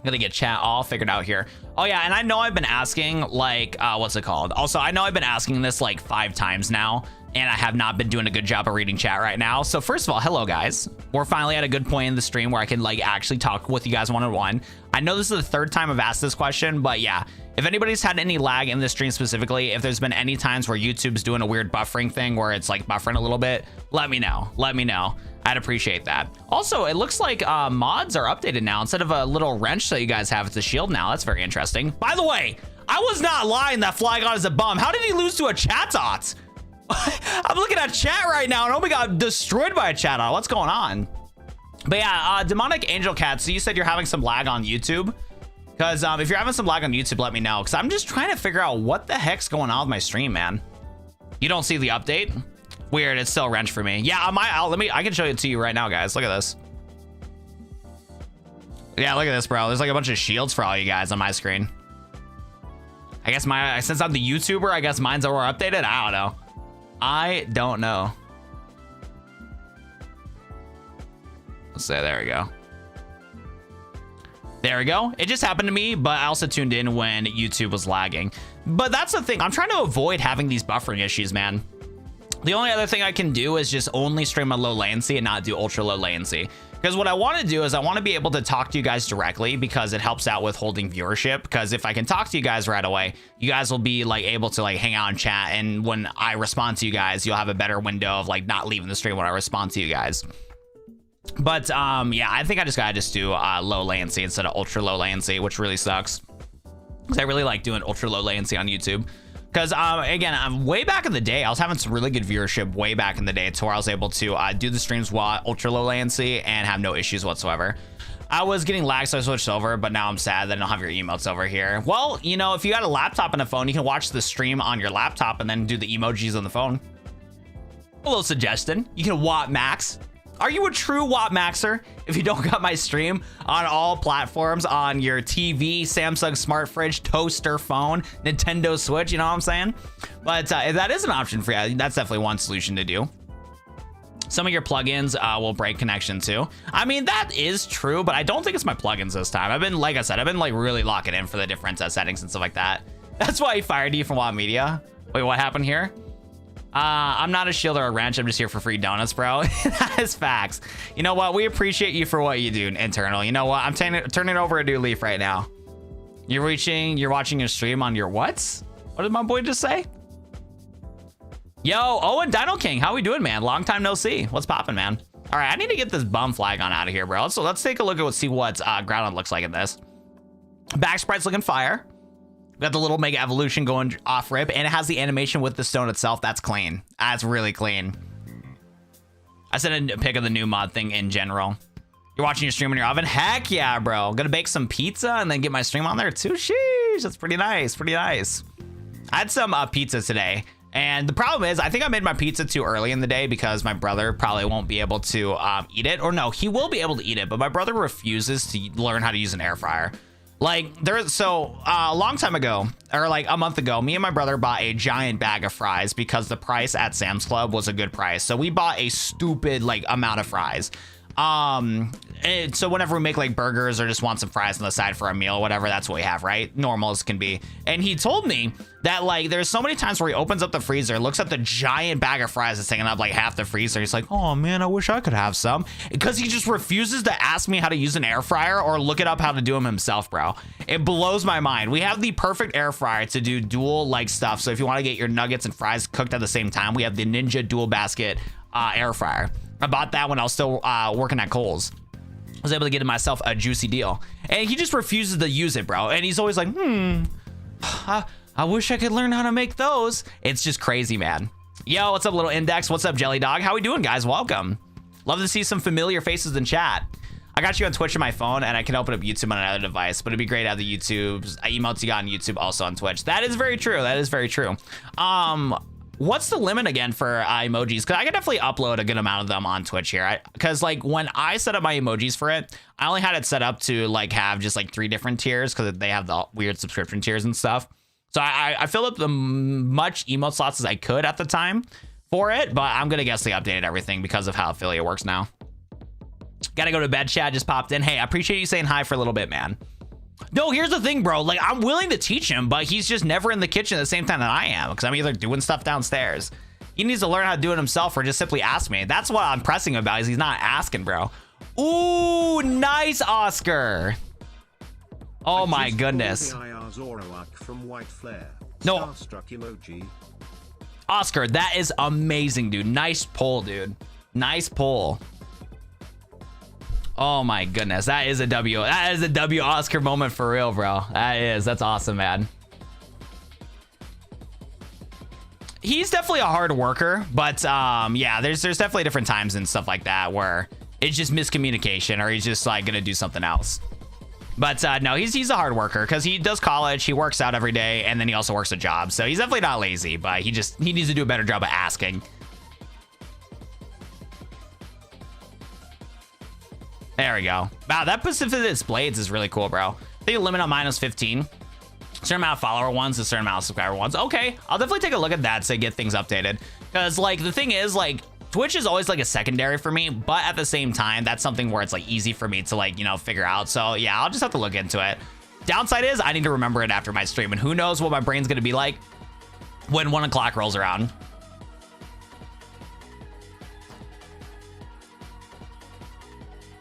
Gonna get chat all figured out here. Oh yeah, and I know I've been asking like what's it called? Also, I know I've been asking this like 5 times now, and I have not been doing a good job of reading chat right now. So first of all, hello guys. We're finally at a good point in the stream where I can like actually talk with you guys one-on-one. I know this is the 3rd time I've asked this question, but yeah, if anybody's had any lag in this stream specifically, if there's been any times where YouTube's doing a weird buffering thing where it's like buffering a little bit, let me know. Let me know. I'd appreciate that. Also, it looks like mods are updated now. Instead of a little wrench that you guys have, it's a shield now. That's very interesting. By the way, I was not lying that Flygon is a bum. How did he lose to a Chatot? I'm looking at chat right now and Omi got destroyed by a Chatot. What's going on? But yeah, Demonic Angel Cat, so you said you're having some lag on YouTube? Because if you're having some lag on YouTube, let me know. Because I'm just trying to figure out what the heck's going on with my stream, man. You don't see the update? Weird, it's still a wrench for me. Yeah, I can show it to you right now, guys. Look at this. Yeah, look at this, bro. There's like a bunch of shields for all you guys on my screen. I guess since I'm the YouTuber, I guess mine's over updated. I don't know. I don't know. Let's say, there we go. There we go. It just happened to me, but I also tuned in when YouTube was lagging. But that's the thing. I'm trying to avoid having these buffering issues, man. The only other thing I can do is just only stream on low latency and not do ultra low latency. Because what I want to do is I want to be able to talk to you guys directly, because it helps out with holding viewership. Because if I can talk to you guys right away, you guys will be like able to like hang out and chat. And when I respond to you guys, you'll have a better window of like not leaving the stream when I respond to you guys. But yeah, I think I just gotta do low latency instead of ultra low latency, which really sucks. Because I really like doing ultra low latency on YouTube. Because again, I'm way back in the day, I was having some really good viewership way back in the day, to where I was able to do the streams while ultra low latency and have no issues whatsoever. I was getting lag, so I switched over, but now I'm sad that I don't have your emotes over here. Well, you know, if you got a laptop and a phone, you can watch the stream on your laptop and then do the emojis on the phone. A little suggestion: you can watt max. Are you a true watt maxer if you don't got my stream on all platforms, on your TV, Samsung smart fridge, toaster, phone, Nintendo Switch? You know what I'm saying? But if that is an option for you, that's definitely one solution to do. Some of your plugins will break connection too. I mean, that is true, but I don't think it's my plugins this time. I've been, like I said, I've been like really locking in for the different settings and stuff like that. That's why he fired you from Watt Media. Wait, what happened here? I'm not a shield or a wrench. I'm just here for free donuts, bro. That is facts. You know what? We appreciate you for what you do, internal. You know what? I'm turning over a new leaf right now. You're watching your stream on your what? What did my boy just say? Yo, Owen Dino King, how we doing, man? Long time no see. What's poppin', man? All right, I need to get this bum flag on out of here, bro. So let's take a look at see what Groudon looks like in this. Back sprite's looking fire. We got the little Mega Evolution going off rip, and it has the animation with the stone itself. That's clean. That's really clean. I sent a pic of the new mod thing in general. You're watching your stream in your oven? Heck yeah, bro. I'm gonna bake some pizza and then get my stream on there too. Sheesh, that's pretty nice, pretty nice. I had some pizza today, and the problem is I think I made my pizza too early in the day because my brother probably won't be able to eat it. Or no, he will be able to eat it, but my brother refuses to learn how to use an air fryer. Like a long time ago, or like a month ago, me and my brother bought a giant bag of fries because the price at Sam's Club was a good price. So we bought a stupid like amount of fries. And so whenever we make like burgers or just want some fries on the side for a meal, whatever, that's what we have, right? Normal as can be. And he told me that like there's so many times where he opens up the freezer, looks at the giant bag of fries that's taking up like half the freezer. He's like, oh man, I wish I could have some, because he just refuses to ask me how to use an air fryer or look it up how to do them himself, bro. It blows my mind. We have the perfect air fryer to do dual like stuff. So if you want to get your nuggets and fries cooked at the same time, we have the Ninja dual basket air fryer. I bought that when I was still working at Kohl's. I was able to get myself a juicy deal, and he just refuses to use it, bro. And he's always like, I wish I could learn how to make those. It's just crazy, man. Yo, what's up, Little Index? What's up, Jelly Dog? How we doing, guys? Welcome. Love to see some familiar faces in chat. I got you on Twitch on my phone, and I can open up YouTube on another device, but it'd be great to have the YouTube's emotes you got on YouTube also on Twitch. That is very true. That is very true. What's the limit again for emojis? Because I can definitely upload a good amount of them on Twitch here. Because like when I set up my emojis for it, I only had it set up to like have just like 3 different tiers, because they have the weird subscription tiers and stuff. So I filled up the much emote slots as I could at the time for it, but I'm gonna guess they updated everything because of how affiliate works now. Gotta go to bed. Chad just popped in. Hey, I appreciate you saying hi for a little bit, man. No, here's the thing, bro. Like, I'm willing to teach him, but he's just never in the kitchen at the same time that I am, because I'm either doing stuff downstairs. He needs to learn how to do it himself, or just simply ask me. That's what I'm pressing about, is he's not asking, bro. Ooh, nice, Oscar. Oh my goodness. No. Oscar, that is amazing, dude. Nice pull, dude. Nice pull. Oh my goodness, that is a W. That is a W Oscar moment for real, bro. That's awesome, man. He's definitely a hard worker, but yeah, there's definitely different times and stuff like that where it's just miscommunication, or he's just like gonna do something else. But no, he's a hard worker, because he does college, he works out every day, and then he also works a job. So he's definitely not lazy, but he needs to do a better job of asking. There we go. Wow, that Pacificus Blades is really cool, bro. I think a limit on mine is 15. Certain amount of follower ones, a certain amount of subscriber ones. Okay, I'll definitely take a look at that to get things updated. Because like the thing is, like, Twitch is always like a secondary for me, but at the same time, that's something where it's like easy for me to like, you know, figure out. So yeah, I'll just have to look into it. Downside is I need to remember it after my stream, and who knows what my brain's gonna be like when 1 o'clock rolls around.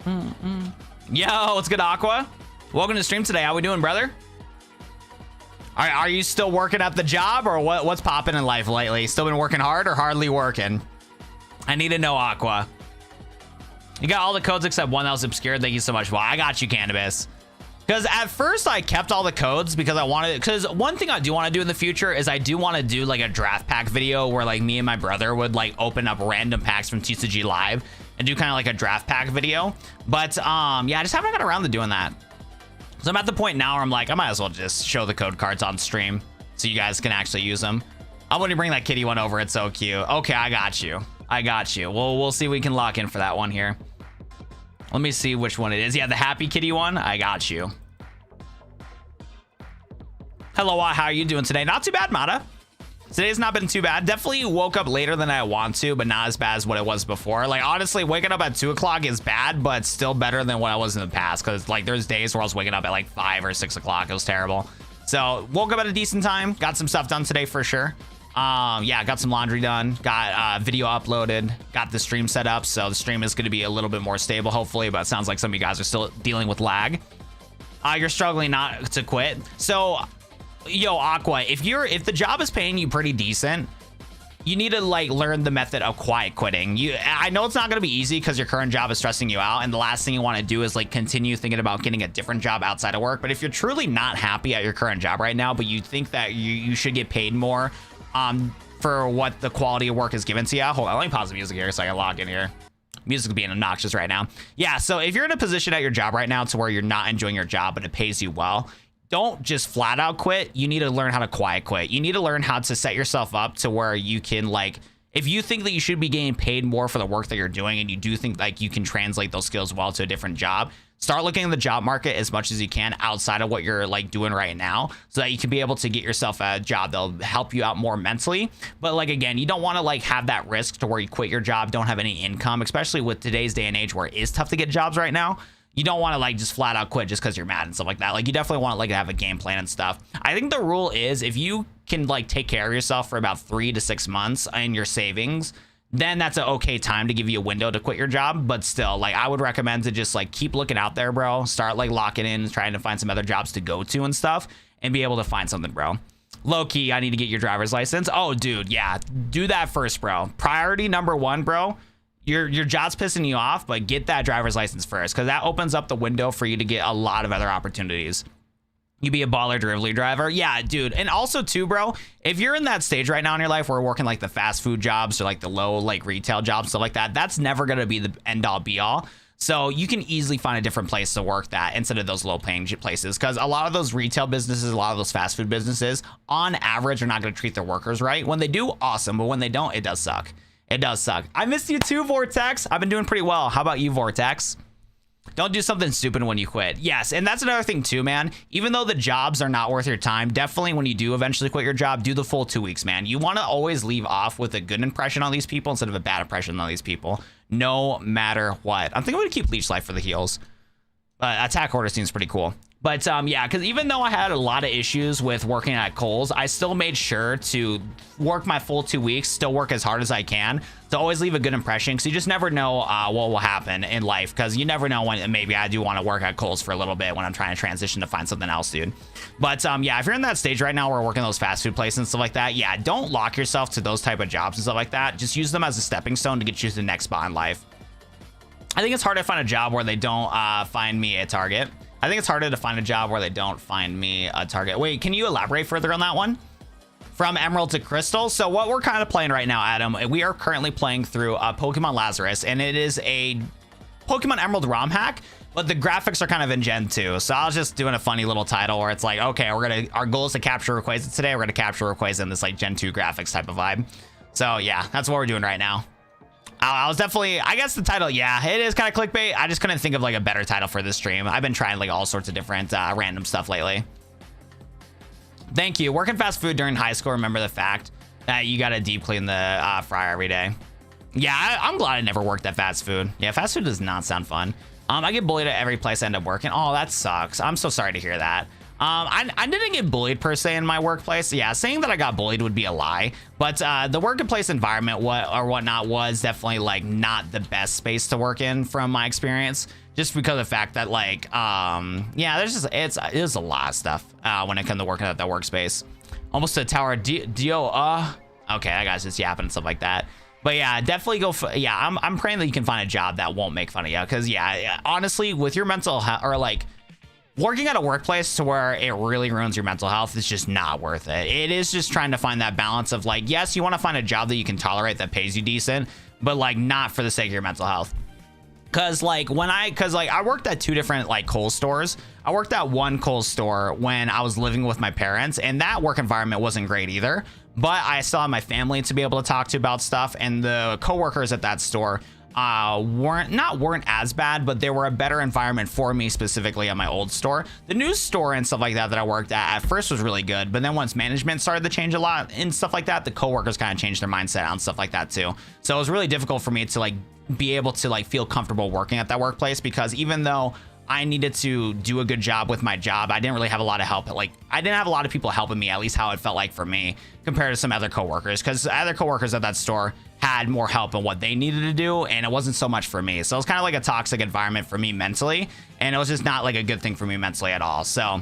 Yo, what's good, Aqua? Welcome to the stream today. How we doing, brother? Are you still working at the job, or what's popping in life lately? Still been working hard or hardly working? I need to know, Aqua. You got all the codes except one that was obscured. Thank you so much. Well, I got you, Cannabis. Because at first I kept all the codes because I wanted, because one thing I do want to do in the future is I do want to do like a draft pack video where like me and my brother would like open up random packs from TCG Live and do kind of like a draft pack video. But yeah, I just haven't got around to doing that. So I'm at the point now where I'm like, I might as well just show the code cards on stream so you guys can actually use them. I'm going to bring that kitty one over. It's so cute. Okay, I got you. I got you. We'll see if we can lock in for that one here. Let me see which one it is. Yeah, the happy kitty one. I got you. Hello, how are you doing today? Not too bad, Mata. Today's not been too bad. Definitely woke up later than I want to, but not as bad as what it was before. Like, honestly, waking up at 2 o'clock is bad, but still better than what I was in the past. Because, like, there's days where I was waking up at, like, 5 or 6 o'clock. It was terrible. So, woke up at a decent time. Got some stuff done today for sure. Yeah, got some laundry done. Got video uploaded. Got the stream set up. So, the stream is going to be a little bit more stable, hopefully. But it sounds like some of you guys are still dealing with lag. You're struggling not to quit. So... Yo, Aqua, if the job is paying you pretty decent, you need to like learn the method of quiet quitting. I know it's not going to be easy because your current job is stressing you out, and the last thing you want to do is like continue thinking about getting a different job outside of work. But if you're truly not happy at your current job right now, but you think that you should get paid more for what the quality of work is given to you, hold on, let me pause the music here so I can log in here. Music is being obnoxious right now. Yeah, so if you're in a position at your job right now to where you're not enjoying your job but it pays you well, don't just flat out quit. You need to learn how to quiet quit. You need to learn how to set yourself up to where you can, like, if you think that you should be getting paid more for the work that you're doing and you do think like you can translate those skills well to a different job, start looking at the job market as much as you can outside of what you're like doing right now so that you can be able to get yourself a job that'll help you out more mentally. But like, again, you don't want to like have that risk to where you quit your job, don't have any income, especially with today's day and age where it is tough to get jobs right now. You don't want to like just flat out quit just because you're mad and stuff like that. Like, you definitely want to like have a game plan and stuff. I think the rule is if you can like take care of yourself for about 3 to 6 months in your savings, then that's an okay time to give you a window to quit your job. But still, like, I would recommend to just like keep looking out there, bro. Start like locking in, trying to find some other jobs to go to and stuff and be able to find something, bro. Low key, I need to get your driver's license. Oh, dude, yeah, do that first, bro. Priority number 1, bro. Your job's pissing you off, but get that driver's license first, because that opens up the window for you to get a lot of other opportunities. You be a baller delivery driver. Yeah, dude. And also too, bro, if you're in that stage right now in your life where you're working like the fast food jobs or like the low like retail jobs, stuff like that, that's never going to be the end all be all. So you can easily find a different place to work that instead of those low paying places, because a lot of those retail businesses, a lot of those fast food businesses on average are not going to treat their workers right. When they do, awesome. But when they don't, it does suck. It does suck. I missed you too, Vortex. I've been doing pretty well. How about you, Vortex? Don't do something stupid when you quit. Yes, and that's another thing too, man. Even though the jobs are not worth your time, definitely when you do eventually quit your job, do the full 2 weeks, man. You want to always leave off with a good impression on these people instead of a bad impression on these people, no matter what. I'm thinking I'm going to keep Leech Life for the heals. Attack Order seems pretty cool. But yeah, because even though I had a lot of issues with working at Kohl's, I still made sure to work my full 2 weeks, still work as hard as I can to always leave a good impression, because you just never know what will happen in life, because you never know when maybe I do want to work at Kohl's for a little bit when I'm trying to transition to find something else, dude. But yeah, if you're in that stage right now where we're working those fast food places and stuff like that, yeah, don't lock yourself to those type of jobs and stuff like that. Just use them as a stepping stone to get you to the next spot in life. I think it's hard to find a job where they don't find me a target. I think it's harder to find a job where they don't find me a target. Wait, can you elaborate further on that one? From Emerald to Crystal. So what we're kind of playing right now, Adam, we are currently playing through Pokemon Lazarus, and it is a Pokemon Emerald ROM hack, but the graphics are kind of in Gen 2. So I was just doing a funny little title where it's like, okay, our goal is to capture Rayquaza today. We're gonna capture Rayquaza in this like Gen 2 graphics type of vibe. So yeah, that's what we're doing right now. I was definitely, I guess the title, yeah, it is kind of clickbait. I just couldn't think of like a better title for this stream. I've been trying like all sorts of different random stuff lately. Thank you. Working fast food during high school, remember the fact that you got to deep clean the fryer every day. Yeah, I'm glad I never worked at fast food. Yeah, fast food does not sound fun. I get bullied at every place I end up working. Oh, that sucks. I'm so sorry to hear that. I didn't get bullied per se in my workplace. Yeah, saying that I got bullied would be a lie. But the workplace environment or whatnot was definitely like not the best space to work in from my experience. just because of the fact that like, yeah, there's just, it's a lot of stuff when it comes to working at that workspace. Almost a tower, okay, that guy's just yapping and stuff like that. But yeah, definitely go for, yeah, I'm praying that you can find a job that won't make fun of you. Because yeah, honestly, with your mental health, or like working at a workplace to where it really ruins your mental health, is just not worth it. It is just trying to find that balance of like, yes, you want to find a job that you can tolerate, that pays you decent, but like not for the sake of your mental health. Cause like I worked at 2 different like Kohl's stores. I worked at one Kohl's store when I was living with my parents, and that work environment wasn't great either. But I still had my family to be able to talk to about stuff, and the coworkers at that store weren't as bad, but they were a better environment for me, specifically at my old store. The new store and stuff like that I worked at first was really good, but then once management started to change a lot and stuff like that, the coworkers kind of changed their mindset on stuff like that too. So it was really difficult for me to like be able to like feel comfortable working at that workplace, because even though I needed to do a good job with my job, I didn't really have a lot of help. Like, I didn't have a lot of people helping me, at least how it felt like for me, compared to some other coworkers, because other coworkers at that store had more help in what they needed to do, and it wasn't so much for me. So it was kind of like a toxic environment for me mentally, and it was just not like a good thing for me mentally at all. So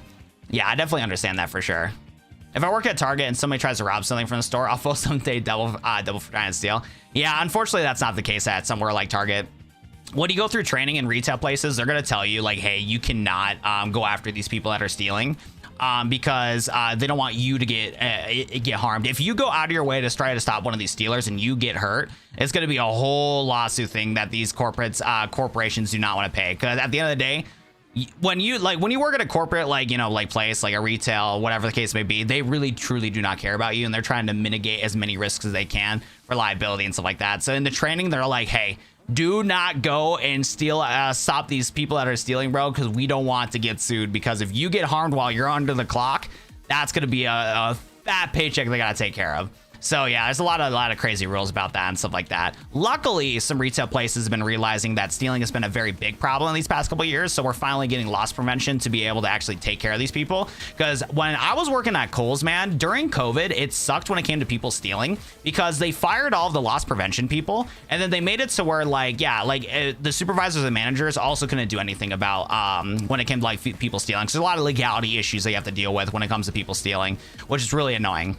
yeah, I definitely understand that for sure. If I work at Target and somebody tries to rob something from the store, I'll force them to double for trying to steal. Yeah, unfortunately, that's not the case at somewhere like Target. When you go through training in retail places, they're going to tell you like, hey, you cannot go after these people that are stealing, because they don't want you to get harmed. If you go out of your way to try to stop one of these stealers and you get hurt, it's going to be a whole lawsuit thing that these corporations do not want to pay. Because at the end of the day, when you work at a corporate, like, you know, like place, like a retail, whatever the case may be, they really truly do not care about you, and they're trying to mitigate as many risks as they can for liability and stuff like that. So in the training, they're like, hey, do not go and stop these people that are stealing, bro, because we don't want to get sued, because if you get harmed while you're under the clock, that's going to be a fat paycheck they got to take care of. So yeah, there's a lot of crazy rules about that and stuff like that. Luckily, some retail places have been realizing that stealing has been a very big problem in these past couple of years. So we're finally getting loss prevention to be able to actually take care of these people. Because when I was working at Kohl's, man, during COVID, it sucked when it came to people stealing, because they fired all of the loss prevention people, and then they made it so where like, yeah, like the supervisors and managers also couldn't do anything about when it came to like people stealing. So there's a lot of legality issues that you have to deal with when it comes to people stealing, which is really annoying.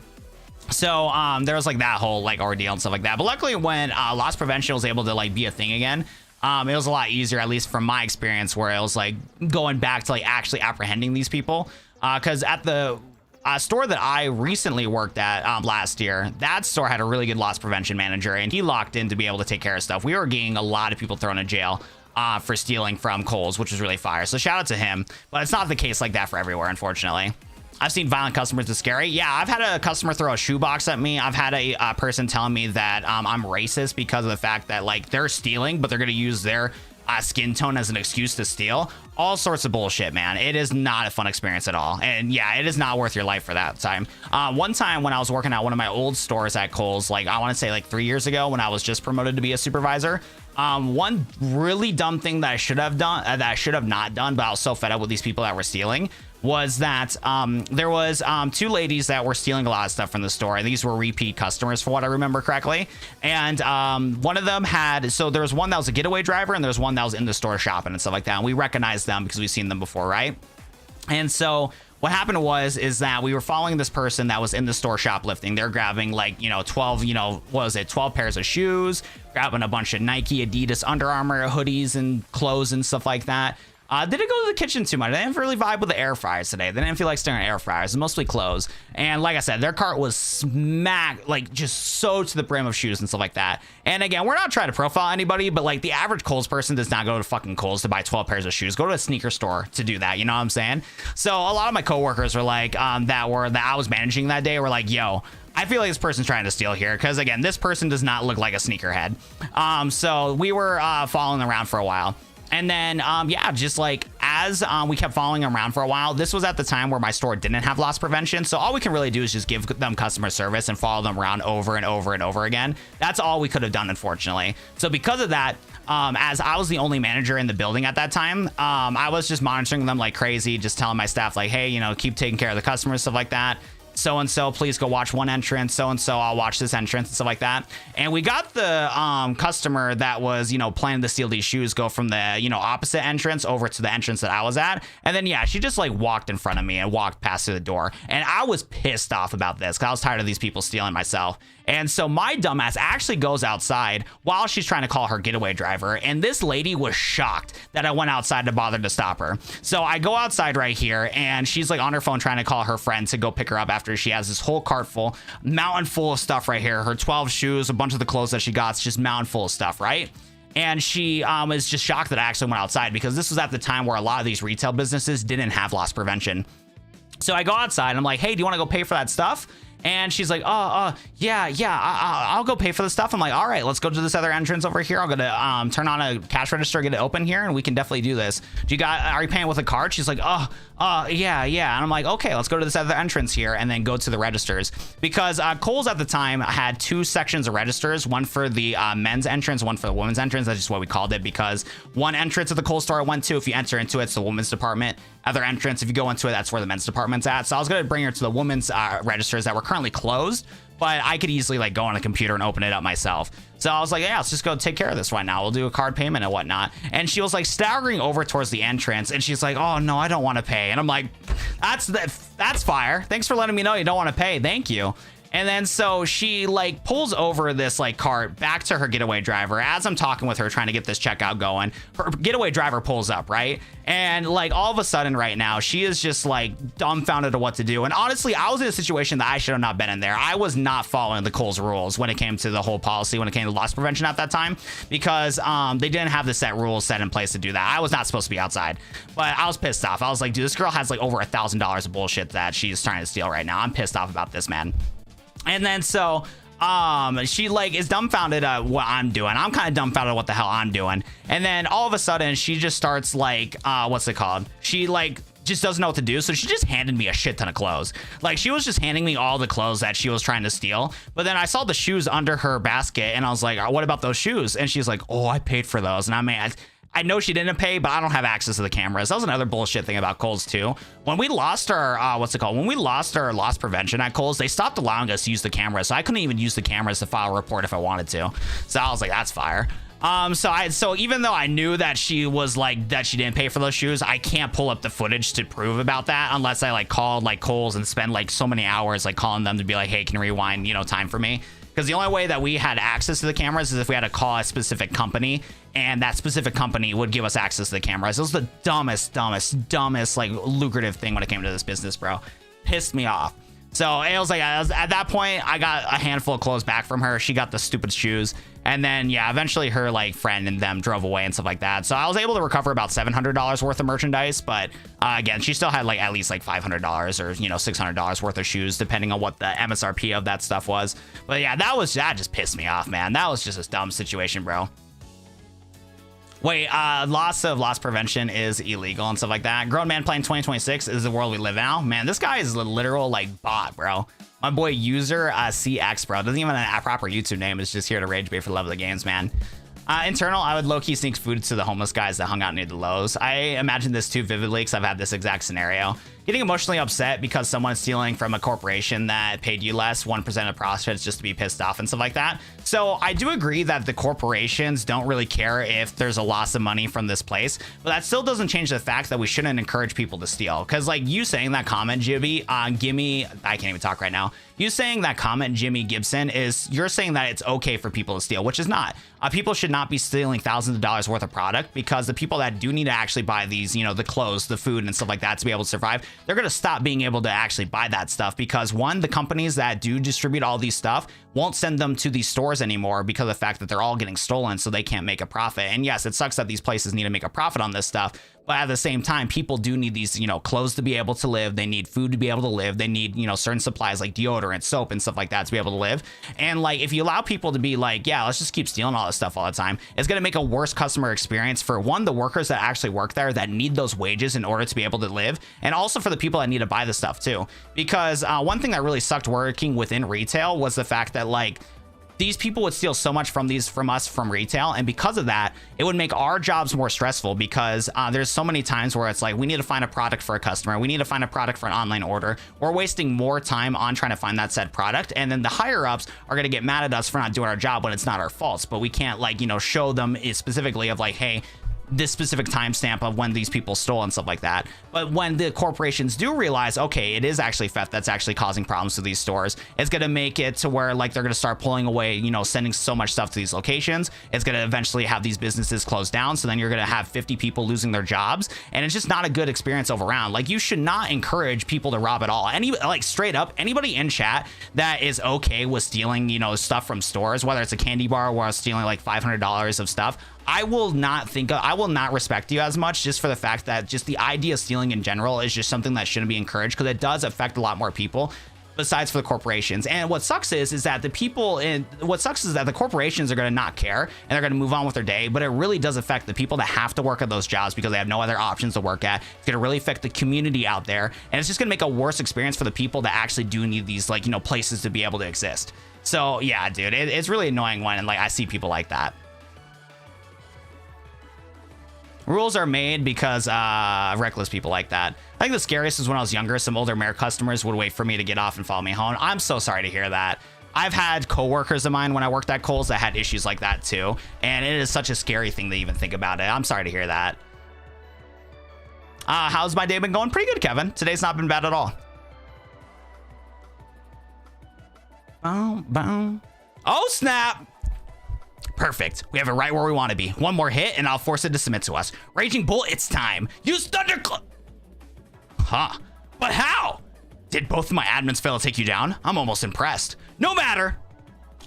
So there was like that whole like ordeal and stuff like that. But luckily, when loss prevention was able to like be a thing again, it was a lot easier, at least from my experience, where it was like going back to like actually apprehending these people. Because at the store that I recently worked at last year, that store had a really good loss prevention manager, and he locked in to be able to take care of stuff. We were getting a lot of people thrown in jail for stealing from Kohl's, which was really fire. So shout out to him. But it's not the case like that for everywhere, unfortunately. I've seen violent customers that's scary. Yeah, I've had a customer throw a shoebox at me. I've had a person telling me that I'm racist because of the fact that like they're stealing, but they're going to use their skin tone as an excuse to steal. All sorts of bullshit, man. It is not a fun experience at all. And yeah, it is not worth your life for that time. One time when I was working at one of my old stores at Kohl's, like I want to say like 3 years ago, when I was just promoted to be a supervisor, one really dumb thing that I should have done, that I should have not done, but I was so fed up with these people that were stealing, was that there was 2 ladies that were stealing a lot of stuff from the store. These were repeat customers, for what I remember correctly. And one of them had, so there was one that was a getaway driver, and there was one that was in the store shopping and stuff like that. And we recognized them because we've seen them before, right? And so what happened is that we were following this person that was in the store shoplifting. They're grabbing like, 12, what was it, 12 pairs of shoes, grabbing a bunch of Nike, Adidas, Under Armour hoodies and clothes and stuff like that. Didn't go to the kitchen too much. They didn't really vibe with the air fryers today. They didn't feel like staring at air fryers. It's mostly clothes. And like I said, their cart was smacked, like just so to the brim of shoes and stuff like that. And again, we're not trying to profile anybody, but like the average Kohl's person does not go to fucking Kohl's to buy 12 pairs of shoes. Go to a sneaker store to do that. You know what I'm saying? So a lot of my coworkers were like, that I was managing that day, were like, yo, I feel like this person's trying to steal here, because again, this person does not look like a sneakerhead. So we were following around for a while. And then, yeah, just like as we kept following them around for a while, this was at the time where my store didn't have loss prevention. So all we can really do is just give them customer service and follow them around over and over and over again. That's all we could have done, unfortunately. So because of that, as I was the only manager in the building at that time, I was just monitoring them like crazy, just telling my staff like, hey, keep taking care of the customers, stuff like that. so-and-so, please go watch one entrance, so-and-so, I'll watch this entrance and stuff like that. And we got the customer that was, you know, planning to steal these shoes go from the, you know, opposite entrance over to the entrance that I was at. And then, yeah, she just like walked in front of me and walked past through the door. And I was pissed off about this because I was tired of these people stealing myself. And so my dumbass actually goes outside while she's trying to call her getaway driver. And this lady was shocked that I went outside to bother to stop her. So I go outside right here and she's like on her phone trying to call her friend to go pick her up after she has this whole cart full, mountain full of stuff right here. Her 12 shoes, a bunch of the clothes that she got, it's just mountain full of stuff, right? And she is just shocked that I actually went outside because this was at the time where a lot of these retail businesses didn't have loss prevention. So I go outside and I'm like, hey, do you want to go pay for that stuff? And she's like, yeah, I'll go pay for the stuff. I'm like, all right, let's go to this other entrance over here. I'm gonna turn on a cash register, get it open here, and we can definitely do this. Are you paying with a card? She's like, yeah. And I'm like, okay, let's go to this other entrance here and then go to the registers. Because Kohl's at the time had two sections of registers, one for the men's entrance, one for the women's entrance. That's just what we called it because one entrance of the Kohl's store I went to, if you enter into it, it's the women's department. Other entrance, if you go into it, that's where the men's department's at. So I was gonna bring her to the women's registers that were currently closed, but I could easily like go on a computer and open it up myself. So I was like, yeah, let's just go take care of this right now. We'll do a card payment and whatnot. And she was like staggering over towards the entrance and she's like, oh no, I don't want to pay. And I'm like, that's fire. Thanks for letting me know you don't want to pay. Thank you. And then so she like pulls over this like cart back to her getaway driver. As I'm talking with her trying to get this checkout going, her getaway driver pulls up, right? And like all of a sudden right now, she is just like dumbfounded of what to do. And honestly, I was in a situation that I should have not been in there. I was not following the Kohl's rules when it came to the whole policy, when it came to loss prevention at that time, because they didn't have the set rules set in place to do that. I was not supposed to be outside, but I was pissed off. I was like, dude, this girl has like over $1,000 of bullshit that she's trying to steal right now. I'm pissed off about this, man. And then so she like is dumbfounded at what I'm doing. I'm kind of dumbfounded at what the hell I'm doing. And then all of a sudden she just starts like what's it called? She like just doesn't know what to do. So she just handed me a shit ton of clothes. Like she was just handing me all the clothes that she was trying to steal. But then I saw the shoes under her basket and I was like, what about those shoes? And she's like, oh, I paid for those. And I know she didn't pay, but I don't have access to the cameras. That was another bullshit thing about Kohl's too. When we lost our, when we lost our loss prevention at Kohl's, they stopped allowing us to use the cameras. So I couldn't even use the cameras to file a report if I wanted to. So I was like, that's fire. So even though I knew that she was like, that she didn't pay for those shoes, I can't pull up the footage to prove about that unless I like called like Kohl's and spend like so many hours like calling them to be like, hey, can you rewind, you know, time for me? Because the only way that we had access to the cameras is if we had to call a specific company and that specific company would give us access to the cameras. It was the dumbest, like lucrative thing when it came to this business, bro. Pissed me off. So it was like, at that point, I got a handful of clothes back from her. She got the stupid shoes. And then, yeah, eventually her like friend and them drove away and stuff like that. So I was able to recover about $700 worth of merchandise. But again, she still had like at least like $500 or, you know, $600 worth of shoes, depending on what the MSRP of that stuff was. But yeah, that just pissed me off, man. That was just a dumb situation, bro. Wait, loss prevention is illegal and stuff like that. Grown man playing 2026 is the world we live in now. Man, this guy is a literal like bot, bro. My boy user CX, bro, doesn't even have a proper YouTube name. It's just here to rage bait for the love of the games, man. Internal, I would low-key sneak food to the homeless guys that hung out near the Lowe's. I imagine this too vividly because I've had this exact scenario. Getting emotionally upset because someone's stealing from a corporation that paid you less 1% of profits just to be pissed off and stuff like that. So I do agree that the corporations don't really care if there's a loss of money from this place, but that still doesn't change the fact that we shouldn't encourage people to steal. Because like you saying that comment, Jimmy, I can't even talk right now. You saying that comment, Jimmy Gibson, is you're saying that it's okay for people to steal, which is not. People should not be stealing thousands of dollars worth of product, because the people that do need to actually buy these, you know, the clothes, the food and stuff like that to be able to survive, they're going to stop being able to actually buy that stuff, because one, the companies that do distribute all these stuff won't send them to these stores anymore because of the fact that they're all getting stolen, so they can't make a profit. And yes, it sucks that these places need to make a profit on this stuff, but at the same time, people do need these, you know, clothes to be able to live. They need food to be able to live. They need, you know, certain supplies like deodorant, soap and stuff like that to be able to live. And like, if you allow people to be like, yeah, let's just keep stealing all this stuff all the time, it's going to make a worse customer experience for one, the workers that actually work there that need those wages in order to be able to live, and also for the people that need to buy the stuff too. Because one thing that really sucked working within retail was the fact that like, these people would steal so much from us from retail, and because of that, it would make our jobs more stressful because there's so many times where it's like we need to find a product for a customer, we need to find a product for an online order. We're wasting more time on trying to find that said product, and then the higher ups are going to get mad at us for not doing our job when it's not our faults. But we can't, like, you know, show them specifically of like, hey, this specific timestamp of when these people stole and stuff like that. But when the corporations do realize, okay, it is actually theft that's actually causing problems to these stores, it's going to make it to where like they're going to start pulling away, you know, sending so much stuff to these locations. It's going to eventually have these businesses closed down. So then you're going to have 50 people losing their jobs, and it's just not a good experience over around. Like, you should not encourage people to rob at all. Like, straight up, anybody in chat that is okay with stealing, you know, stuff from stores, whether it's a candy bar or stealing like $500 of stuff, I will not respect you as much, just for the fact that just the idea of stealing in general is just something that shouldn't be encouraged, because it does affect a lot more people besides for the corporations. And what sucks is that the corporations are going to not care and they're going to move on with their day, but it really does affect the people that have to work at those jobs because they have no other options to work at. It's going to really affect the community out there, and it's just going to make a worse experience for the people that actually do need these, like, you know, places to be able to exist. So yeah, dude, it's really annoying when like I see people like that. Rules are made because reckless people like that. I think the scariest is when I was younger, some older American customers would wait for me to get off and follow me home. I'm so sorry to hear that. I've had coworkers of mine when I worked at Kohl's that had issues like that too, and it is such a scary thing to even think about it. I'm sorry to hear that. How's my day been going? Pretty good, Kevin. Today's not been bad at all. Oh, snap. Perfect. We have it right where we want to be. One more hit and I'll force it to submit to us. Raging Bull, it's time. Use Thunderclap. Huh. But how? Did both of my admins fail to take you down? I'm almost impressed. No matter.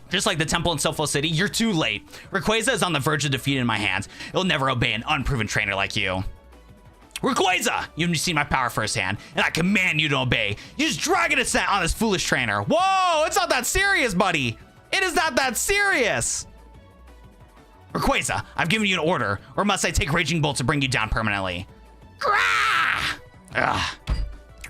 Just like the temple in Sofo City, you're too late. Rayquaza is on the verge of defeat in my hands. It'll never obey an unproven trainer like you. Rayquaza, you've seen my power firsthand, and I command you to obey. Use Dragon Ascent on this foolish trainer. Whoa, it's not that serious, buddy. It is not that serious. Rayquaza, I've given you an order, or must I take Raging Bolt to bring you down permanently?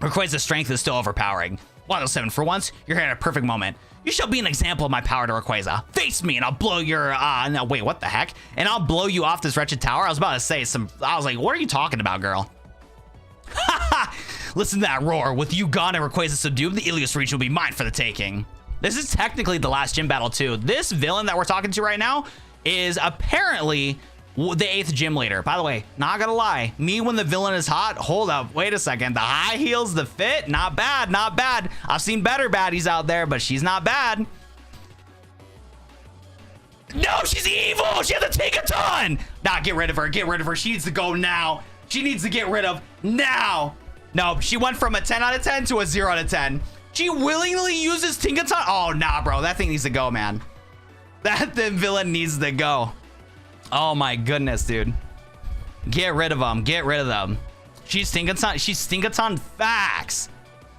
Rayquaza's strength is still overpowering. 107 for once, you're here at a perfect moment. You shall be an example of my power to Rayquaza. Face me and I'll blow your, no, wait, what the heck? And I'll blow you off this wretched tower? I was about to say I was like, what are you talking about, girl? Listen to that roar. With you gone and Rayquaza subdued, the Ilios region will be mine for the taking. This is technically the last gym battle too. This villain that we're talking to right now is apparently the 8th gym leader. By the way, not gonna lie, me when the villain is hot, hold up, wait a second. The high heels, the fit, not bad, not bad. I've seen better baddies out there, but she's not bad. No, she's evil. She has to take a ton. Nah, get rid of her, get rid of her. She needs to go now. She needs to get rid of now. No, she went from a 10 out of 10 to a 0 out of 10. She willingly uses Tinkaton. Oh, nah, bro, that thing needs to go, man. The villain needs to go. Oh my goodness, dude. Get rid of them. Get rid of them. She's Tinkaton facts.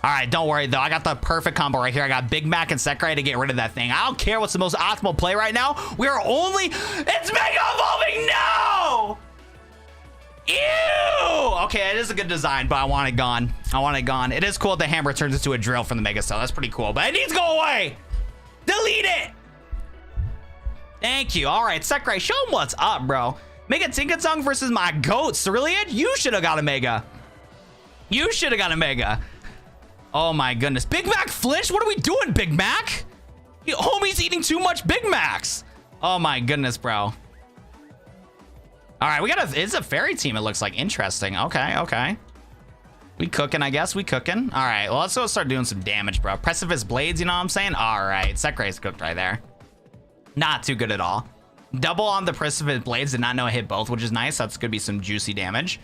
All right, don't worry though. I got the perfect combo right here. I got Big Mac and Sekrai to get rid of that thing. I don't care what's the most optimal play right now. It's Mega Evolving. No! Ew! Okay, it is a good design, but I want it gone. I want it gone. It is cool that the hammer turns into a drill from the Mega Cell. That's pretty cool, but it needs to go away. Delete it. Thank you. All right, Sekrai, show him what's up, bro. Mega Tinkaton versus my goat, Cerulean. You should have got a Mega. You should have got a Mega. Oh my goodness. Big Mac flinch? What are we doing, Big Mac? Homie's eating too much Big Macs. Oh my goodness, bro. All right, it's a fairy team, it looks like. Interesting. Okay, okay. We cooking, I guess. We cooking. All right, well, let's go start doing some damage, bro. Precipice Blades, you know what I'm saying? All right, Sekrai's cooked right there. Not too good at all. Double on the Precipice Blades. Did not know it hit both, which is nice. That's going to be some juicy damage.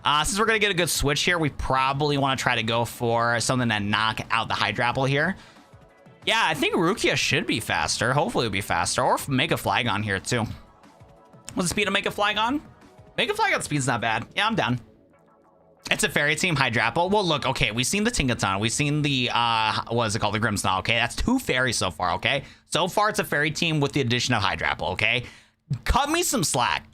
Since we're going to get a good switch here, we probably want to try to go for something to knock out the Hydrapple here. Yeah, I think Rukia should be faster. Hopefully it'll be faster. Or make a Flygon here, too. What's the speed of Make a Flygon? Make a Flygon speed's not bad. Yeah, I'm down. It's a fairy team Hydrapple. Well, look, okay, we've seen the Tinkaton. We've seen the, what is it called? The Grimmsnarl, okay? That's 2 fairies so far, okay? So far, it's a fairy team with the addition of Hydrapple, okay? Cut me some slack.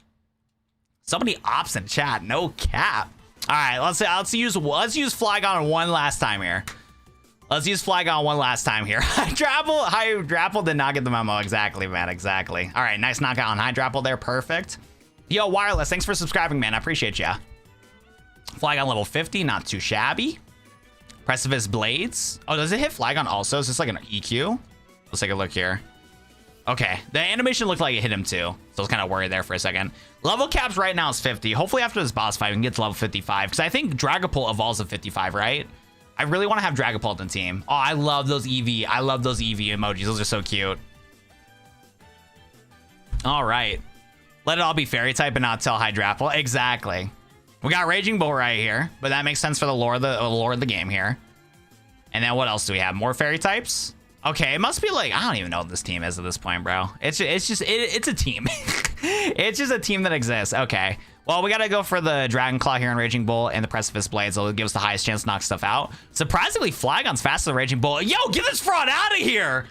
Somebody opts in chat. No cap. All right, let's use Flygon one last time here. Let's use Flygon one last time here. Hydrapple did not get the memo. Exactly, man. Exactly. All right, nice knockout on Hydrapple there. Perfect. Yo, Wireless, thanks for subscribing, man. I appreciate ya. Flygon level 50, not too shabby. Precipice Blades. Oh, does it hit Flygon also? Is this like an EQ? Let's take a look here. Okay, the animation looked like it hit him too. So I was kind of worried there for a second. Level caps right now is 50. Hopefully after this boss fight, we can get to level 55. Because I think Dragapult evolves at 55, right? I really want to have Dragapult in team. Oh, I love those EV. I love those EV emojis. Those are so cute. All right. Let it all be fairy type and not tell Hydrapple. Exactly. We got Raging Bull right here, but that makes sense for the lore of the game here. And then what else do we have? More fairy types? Okay, it must be like, I don't even know what this team is at this point, bro. It's a team. It's just a team that exists. Okay. Well, we got to go for the Dragon Claw here in Raging Bull and the Precipice Blades. It'll give us the highest chance to knock stuff out. Surprisingly, Flygon's faster than Raging Bull. Yo, get this fraud out of here.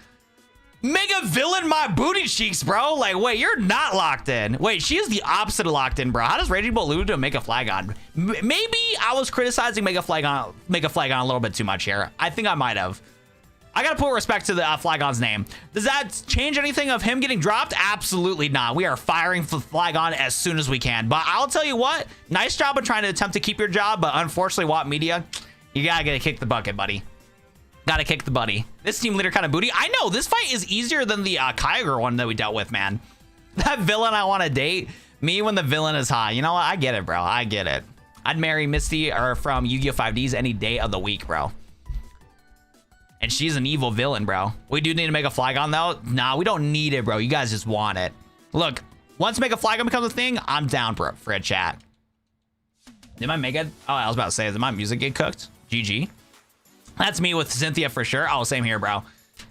Mega villain my booty cheeks, bro. Like, wait, you're not locked in. Wait, she is the opposite of locked in, bro. How does Raging Bull lose to Mega Flygon? Maybe I was criticizing Mega Flygon a little bit too much here. I think I might have. I gotta put respect to the Flygon's name. Does that change anything of him getting dropped? Absolutely not. We are firing for Flygon as soon as we can. But I'll tell you what, nice job of trying to attempt to keep your job. But unfortunately, Watt Media, you gotta get to kick the bucket, buddy. Gotta kick the buddy. This team leader kind of booty. I know this fight is easier than the Kyogre one that we dealt with, man. That villain I want to date. Me when the villain is high. You know what? I get it, bro. I get it. I'd marry Misty or from Yu-Gi-Oh! 5Ds any day of the week, bro. And she's an evil villain, bro. We do need to make a Flygon, though. Nah, we don't need it, bro. You guys just want it. Look, once Mega Flygon becomes a thing, I'm down for a chat. Did my Mega... Oh, I was about to say, did my music get cooked? GG. That's me with Cynthia for sure. Oh, same here, bro.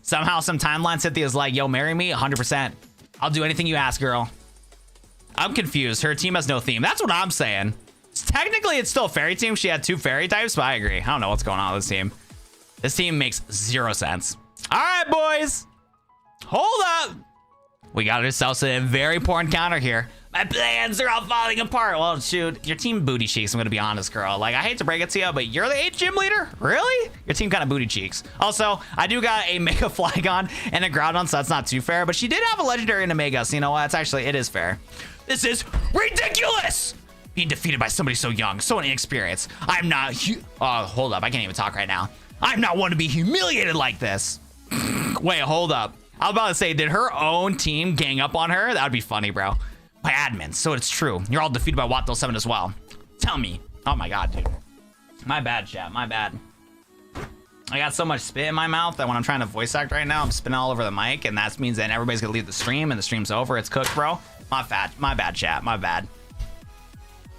Somehow, some timeline, Cynthia's like, yo, marry me? 100%. I'll do anything you ask, girl. I'm confused. Her team has no theme. That's what I'm saying. Technically, it's still a fairy team. She had 2 fairy types, but I agree. I don't know what's going on with this team. This team makes 0 sense. All right, boys. Hold up. We got ourselves a very important counter here. My plans are all falling apart. Well, shoot, your team booty cheeks. I'm going to be honest, girl. Like, I hate to break it to you, but you're the 8th gym leader? Really? Your team kind of booty cheeks. Also, I do got a Mega Flygon and a Groudon, so that's not too fair. But she did have a Legendary and a Mega, so you know what? It is fair. This is ridiculous. Being defeated by somebody so young, so inexperienced. I'm not... Oh, hold up. I can't even talk right now. I'm not one to be humiliated like this. Wait, hold up. I was about to say, did her own team gang up on her? That would be funny, bro. By admins, so it's true. You're all defeated by Watto 7 as well. Tell me. Oh my god, dude. My bad, chat. My bad. I got so much spit in my mouth that when I'm trying to voice act right now, I'm spitting all over the mic, and that means that everybody's gonna leave the stream, and the stream's over. It's cooked, bro. My bad, chat. My bad.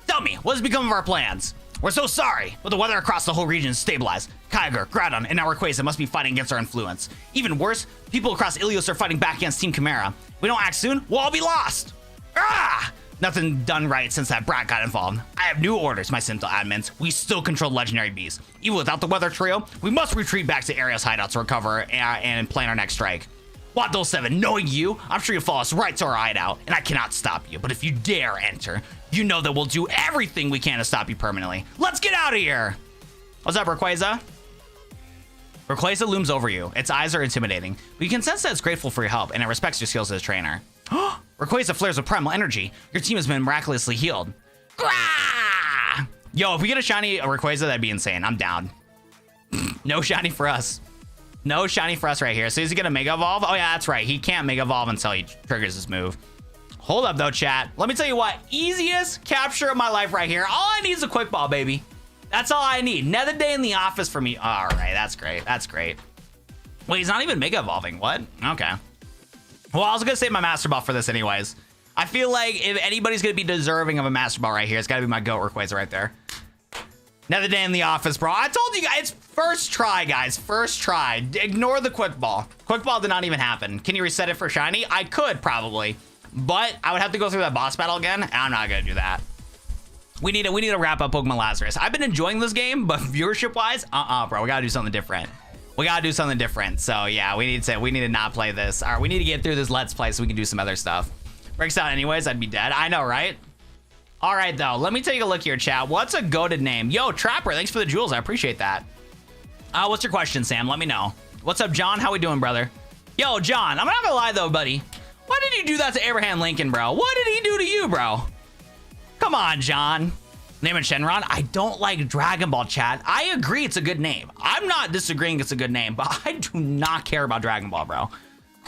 Tell me, what has become of our plans? We're so sorry, but the weather across the whole region is stabilized. Kyogre, Groudon, and now Rayquaza must be fighting against our influence. Even worse, people across Ilios are fighting back against Team Chimera. If we don't act soon, we'll all be lost. Ah! Nothing done right since that brat got involved. I have new orders, my simple admins. We still control legendary beasts. Even without the weather trio, we must retreat back to Area's hideout to recover and plan our next strike. Watto 7, knowing you, I'm sure you'll follow us right to our hideout, and I cannot stop you. But if you dare enter, you know that we'll do everything we can to stop you permanently. Let's get out of here! What's up, Rayquaza? Rayquaza looms over you. Its eyes are intimidating, but you can sense that it's grateful for your help, and it respects your skills as a trainer. Rayquaza flares with primal energy. Your team has been miraculously healed. Grah! Yo, if we get a shiny Rayquaza, that'd be insane. I'm down. No shiny for us. No shiny for us right here. So is he gonna Mega Evolve? Oh yeah, that's right. He can't Mega Evolve until he triggers his move. Hold up though, chat. Let me tell you what. Easiest capture of my life right here. All I need is a quick ball, baby. That's all I need. Another day in the office for me. All right, that's great. That's great. Wait, he's not even Mega Evolving. What? Okay. Well, I was gonna save my Master Ball for this anyways. I feel like if anybody's gonna be deserving of a Master Ball right here, it's gotta be my GOAT Rayquaza right there. Another day in the office, bro. I told you guys, it's first try, guys. First try. Ignore the quick ball. Quick ball did not even happen. Can you reset it for shiny? I could probably, but I would have to go through that boss battle again, and I'm not gonna do that. We need to wrap up Pokemon Lazarus. I've been enjoying this game, but viewership-wise, bro, we gotta do something different. We gotta do something different. So yeah, we need to not play this. All right, we need to get through this Let's Play so we can do some other stuff. Breaks out anyways, I'd be dead. I know, right? All right, though, let me take a look here, chat. What's a goated name? Yo, Trapper, thanks for the jewels. I appreciate that. What's your question, Sam? Let me know. What's up, John? How we doing, brother? Yo, John, I'm not gonna lie though, buddy. Why did you do that to Abraham Lincoln, bro? What did he do to you, bro? Come on, John. Name it Shenron. I don't like Dragon Ball, chat. I agree it's a good name. I'm not disagreeing it's a good name, but I do not care about Dragon Ball, bro.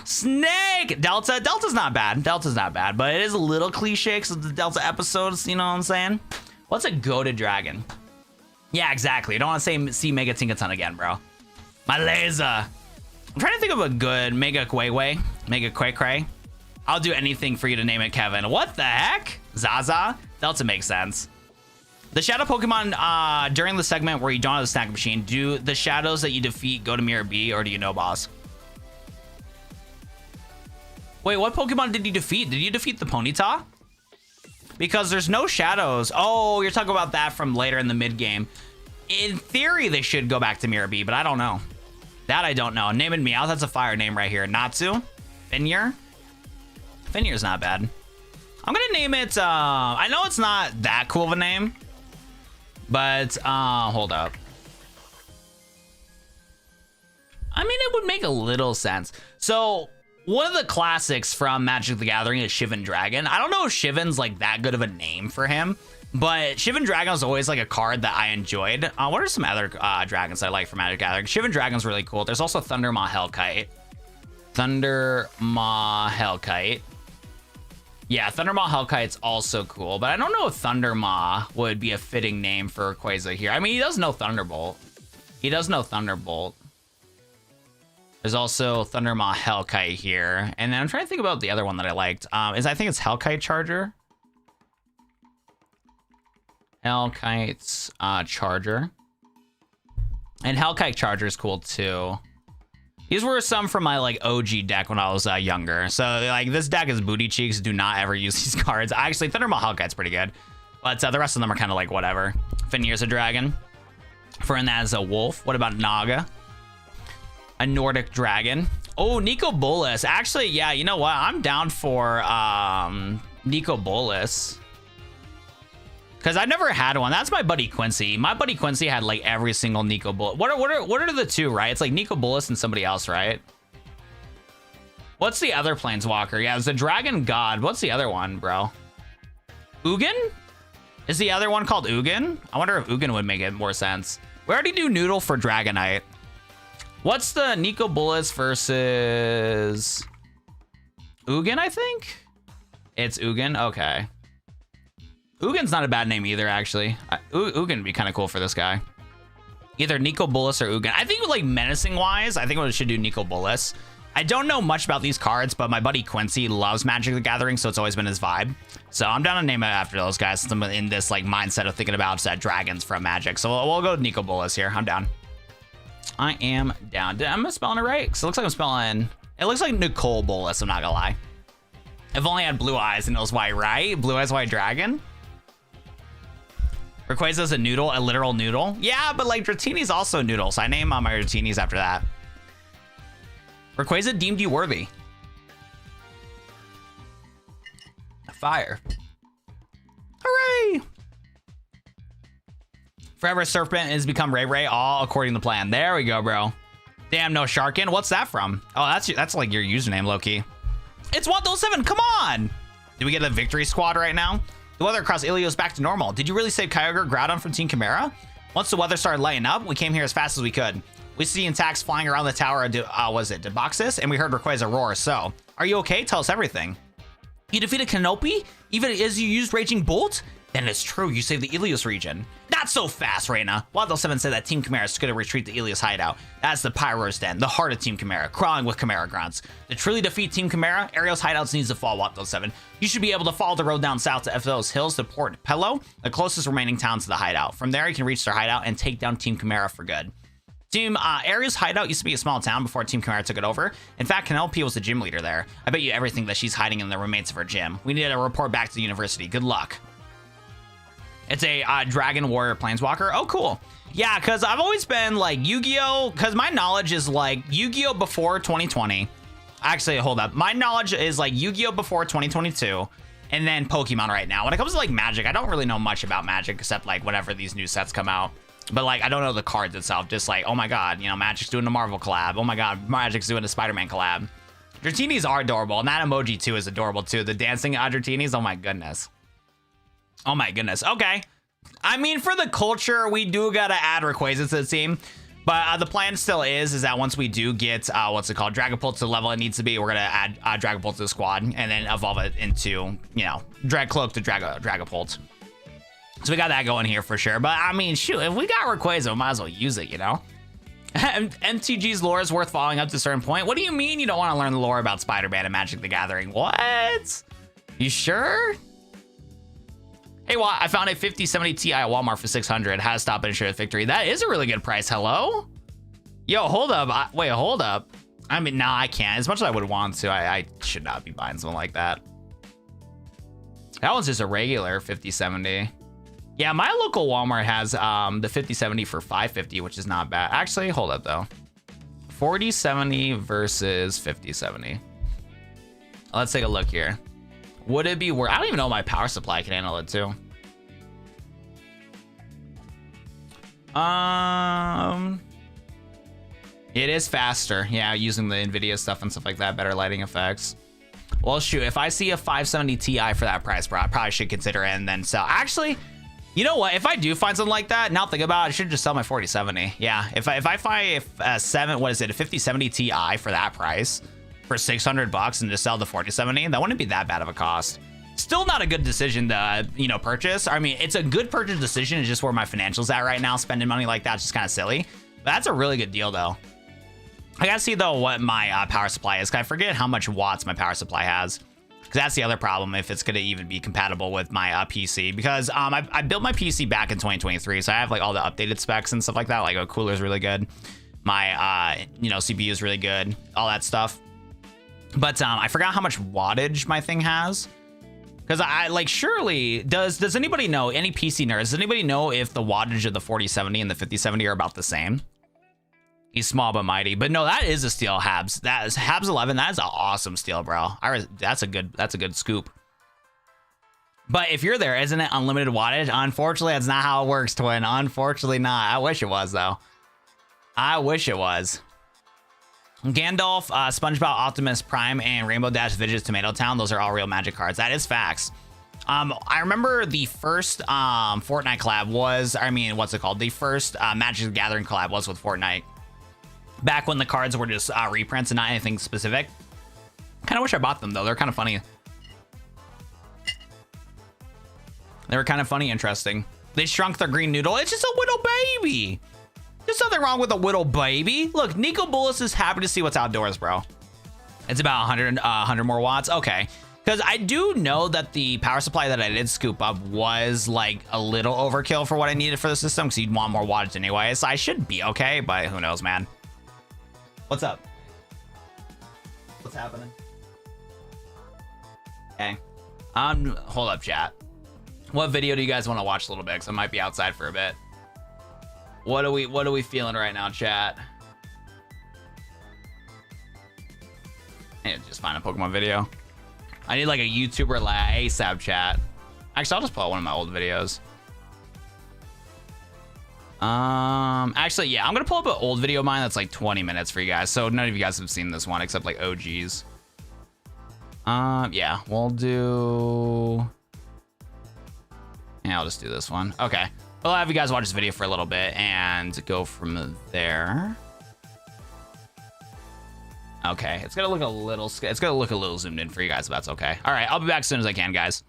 Snake! Delta. Delta's not bad. Delta's not bad, but it is a little cliche because of the Delta episodes, you know what I'm saying? What's a goated dragon? Yeah, exactly. I don't want to see Mega Tinkaton again, bro. My laser. I'm trying to think of a good Mega Quayway. Mega Quay. I'll do anything for you to name it, Kevin. What the heck? Zaza? Delta makes sense. The shadow Pokemon, during the segment where you don't have the snack machine, do the shadows that you defeat go to Mirror B, or do you know, boss? Wait, what Pokemon did you defeat? Did you defeat the Ponyta? Because there's no shadows. Oh, you're talking about that from later in the mid-game. In theory, they should go back to Mirror B, but I don't know. That I don't know. Name it Meowth. That's a fire name right here. Natsu? Finir? Finir's not bad. I'm gonna name it, I know it's not that cool of a name, but, hold up. I mean, it would make a little sense. So, one of the classics from Magic the Gathering is Shivan Dragon. I don't know if Shivan's like that good of a name for him, but Shivan Dragon is always like a card that I enjoyed. What are some other dragons I like from Magic the Gathering? Shivan Dragon's really cool. There's also Thundermaw Hellkite. Thundermaw Hellkite. Yeah, Thundermaw Hellkite's also cool, but I don't know if Thundermaw would be a fitting name for Rayquaza here. I mean, he does know Thunderbolt. He does know Thunderbolt. There's also Thundermaw Hellkite here. And then I'm trying to think about the other one that I liked. I think it's Hellkite Charger. Hellkite's Charger. And Hellkite Charger is cool too. These were some from my like OG deck when I was younger. So like this deck is booty cheeks. Do not ever use these cards. Actually, Thundermaw Hellkite's pretty good. But the rest of them are kind of like whatever. Finir's a dragon. Fernan is a wolf. What about Naga? A Nordic dragon. Oh, Nico Bolas. Actually, yeah, you know what? I'm down for Nico Bolas. Because I've never had one. That's my buddy Quincy. My buddy Quincy had like every single Nico Bolas. What are the two, right? It's like Nico Bolas and somebody else, right? What's the other Planeswalker? Yeah, it's the Dragon God. What's the other one, bro? Ugin? Is the other one called Ugin? I wonder if Ugin would make it more sense. We already do Noodle for Dragonite. What's the Nico Bolas versus Ugin, I think? It's Ugin? Okay. Ugin's not a bad name either, actually. Ugin would be kind of cool for this guy. Either Nico Bolas or Ugin. I think like menacing-wise, I think we should do Nico Bolas. I don't know much about these cards, but my buddy Quincy loves Magic the Gathering, so it's always been his vibe. So I'm down to name it after those guys since I'm in this like mindset of thinking about dragons from Magic. So we'll go with Nico Bolas here. I'm down. I am down. Am I spelling it right? Because it looks like I'm spelling... It looks like Nicole Bolas, I'm not gonna lie. If only I had blue eyes and knows why, right? Blue eyes, white dragon? Rayquaza's a noodle, a literal noodle. Yeah, but like Dratini's also a noodle, so I name my Dratinis after that. Rayquaza deemed you worthy. Fire. Hooray! Forever Serpent has become Ray Ray, all according to plan. There we go, bro. Damn, no Sharkin. What's that from? Oh, that's like your username, Loki. It's 107. Come on. Did we get a victory squad right now? The weather across Ilios back to normal. Did you really save Kyogre Groudon from Team Chimera? Once the weather started lighting up, we came here as fast as we could. We see attacks flying around the tower of Deboxys, and we heard Rayquaza roar. So, are you okay? Tell us everything. You defeated Canopi, even as you used Raging Bolt? Then it's true, you saved the Ilios region. Not so fast, Reina. Wild7 said that Team Chimera is going to retreat the Ilios hideout. That's the Pyro's Den, the heart of Team Chimera, crawling with Chimera grunts. To truly defeat Team Chimera, Ariel's hideouts needs to fall, Wild7. You should be able to follow the road down south to Ephelos Hills to Port Pello, the closest remaining town to the hideout. From there, you can reach their hideout and take down Team Chimera for good. Team Ariel's hideout used to be a small town before Team Chimera took it over. In fact, Penelope was the gym leader there. I bet you everything that she's hiding in the remains of her gym. We need to report back to the university. Good luck. It's a Dragon Warrior Planeswalker. Oh, cool. Yeah, because I've always been like Yu-Gi-Oh! Because my knowledge is like Yu-Gi-Oh! Before 2020. Actually, hold up. My knowledge is like Yu-Gi-Oh! Before 2022. And then Pokemon right now. When it comes to like Magic, I don't really know much about Magic except like whenever these new sets come out. But like, I don't know the cards itself. Just like, oh my god, you know, Magic's doing a Marvel collab. Oh my god, Magic's doing a Spider-Man collab. Dratini's are adorable, and that emoji too is adorable too. The dancing Dratini's, oh my goodness. Oh my goodness. Okay. I mean, for the culture, we do gotta add Rayquaza to the team. But the plan still is that once we do get, what's it called, Dragapult to the level it needs to be, we're going to add Dragapult to the squad and then evolve it into, you know, Dragcloak to Dragapult. So we got that going here for sure. But, I mean, shoot, if we got Rayquaza, we might as well use it, you know? MTG's lore is worth following up to a certain point. What do you mean you don't want to learn the lore about Spider-Man and Magic the Gathering? What? You sure? Hey, well, I found a 5070 Ti at Walmart for $600. How to stop and ensure victory. That is a really good price. Hello? Yo, hold up. Wait, hold up. I mean, nah, I can't. As much as I would want to, I should not be buying something like that. That one's just a regular 5070. Yeah, my local Walmart has the 5070 for $550, which is not bad. Actually, hold up, though. 4070 versus 5070. Let's take a look here. Would it be worth? I don't even know if my power supply can handle it too. It is faster. Yeah, using the NVIDIA stuff and stuff like that, better lighting effects. Well, shoot, if I see a 570 Ti for that price, bro, I probably should consider it and then sell. Actually, you know what? If I do find something like that, now think about it, I should just sell my 4070. Yeah, if I find a 5070 Ti for that price, for $600 and just sell the 4070, that wouldn't be that bad of a cost. Still not a good decision to, you know, purchase. I mean, it's a good purchase decision. It's just where my financials at right now. Spending money like that's just kind of silly. But that's a really good deal, though. I gotta see, though, what my power supply is. 'Cause I forget how much watts my power supply has. Because that's the other problem, if it's going to even be compatible with my PC. Because I built my PC back in 2023, so I have, like, all the updated specs and stuff like that. Like, a cooler's really good. My, you know, CPU is really good. All that stuff. But I forgot how much wattage my thing has. Because I like, surely, does anybody know, any PC nerds, does anybody know if the wattage of the 4070 and the 5070 are about the same? He's small but mighty. But no, that is a steal, Habs. That is Habs 11. That is an awesome steal, bro. That's a good scoop. But if you're there, isn't it unlimited wattage? Unfortunately, that's not how it works, twin. Unfortunately not. I wish it was, though. I wish it was. Gandalf, SpongeBob, Optimus Prime, and Rainbow Dash Vidget's Tomato Town. Those are all real Magic cards. That is facts. I remember the first Fortnite collab was, I mean, what's it called? The first Magic the Gathering collab was with Fortnite. Back when the cards were just reprints and not anything specific. Kind of wish I bought them, though. They're kind of funny. They were kind of funny, interesting. They shrunk their green noodle. It's just a little baby. There's nothing wrong with a little baby. Look, Nico Bullis is happy to see what's outdoors, bro. It's about 100 more watts. Okay. Because I do know that the power supply that I did scoop up was like a little overkill for what I needed for the system, because you'd want more wattage anyway. So I should be okay, but who knows, man. What's up? What's happening? Okay. Hold up, chat. What video do you guys want to watch a little bit? Because I might be outside for a bit. What are we feeling right now, chat? I need to just find a Pokemon video. I need like a YouTuber like ASAP, chat. Actually, I'll just pull out one of my old videos. Actually, yeah, I'm gonna pull up an old video of mine that's like 20 minutes for you guys. So none of you guys have seen this one except like OGs. Yeah, we'll do. Yeah, I'll just do this one. Okay. I'll have you guys watch this video for a little bit and go from there. Okay, it's gonna look a little zoomed in for you guys, if that's okay. All right, I'll be back as soon as I can, guys.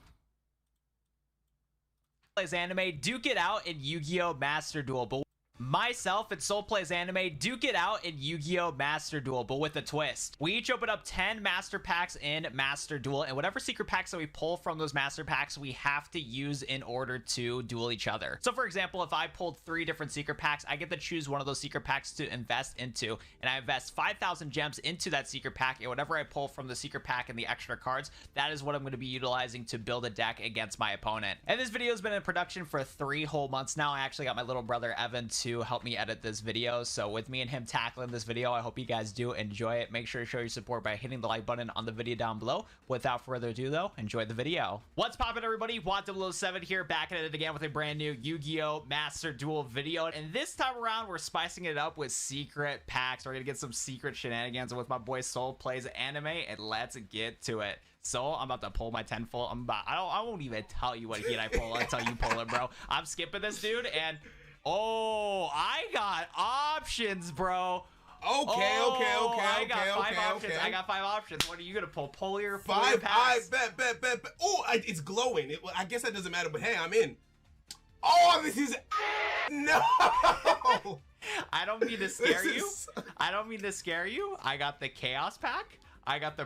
Plays anime, duke it out in Yu-Gi-Oh! Master Duel, but myself and Soul Plays Anime duke it out in Yu-Gi-Oh! Master Duel, but with a twist. We each open up 10 master packs in Master Duel, and whatever secret packs that we pull from those master packs, we have to use in order to duel each other. So for example, if I pulled 3 different secret packs, I get to choose one of those secret packs to invest into, and I invest 5,000 gems into that secret pack, and whatever I pull from the secret pack and the extra cards, that is what I'm going to be utilizing to build a deck against my opponent. And this video has been in production for 3 whole months now. I actually got my little brother Evan to to help me edit this video. So with me and him tackling this video, I hope you guys do enjoy it. Make sure to show your support by hitting the like button on the video down below. Without further ado though, enjoy the video. What's poppin', everybody? Want007 here, back at it again with a brand new Yu-Gi-Oh! Master Duel video. And this time around, we're spicing it up with secret packs. We're gonna get some secret shenanigans with my boy Soul Plays Anime, and let's get to it. So I'm about to pull my tenfold. I won't even tell you what heat I pull until you pull it, bro. I'm skipping this dude, and oh, I got options, bro. Okay. I got five options. What are you gonna pull? Pull your pass. I bet. Oh, it's glowing. I guess that doesn't matter, but hey, I'm in. Oh, this is no. I don't mean to scare you. I don't mean to scare you. I got the Chaos pack. I got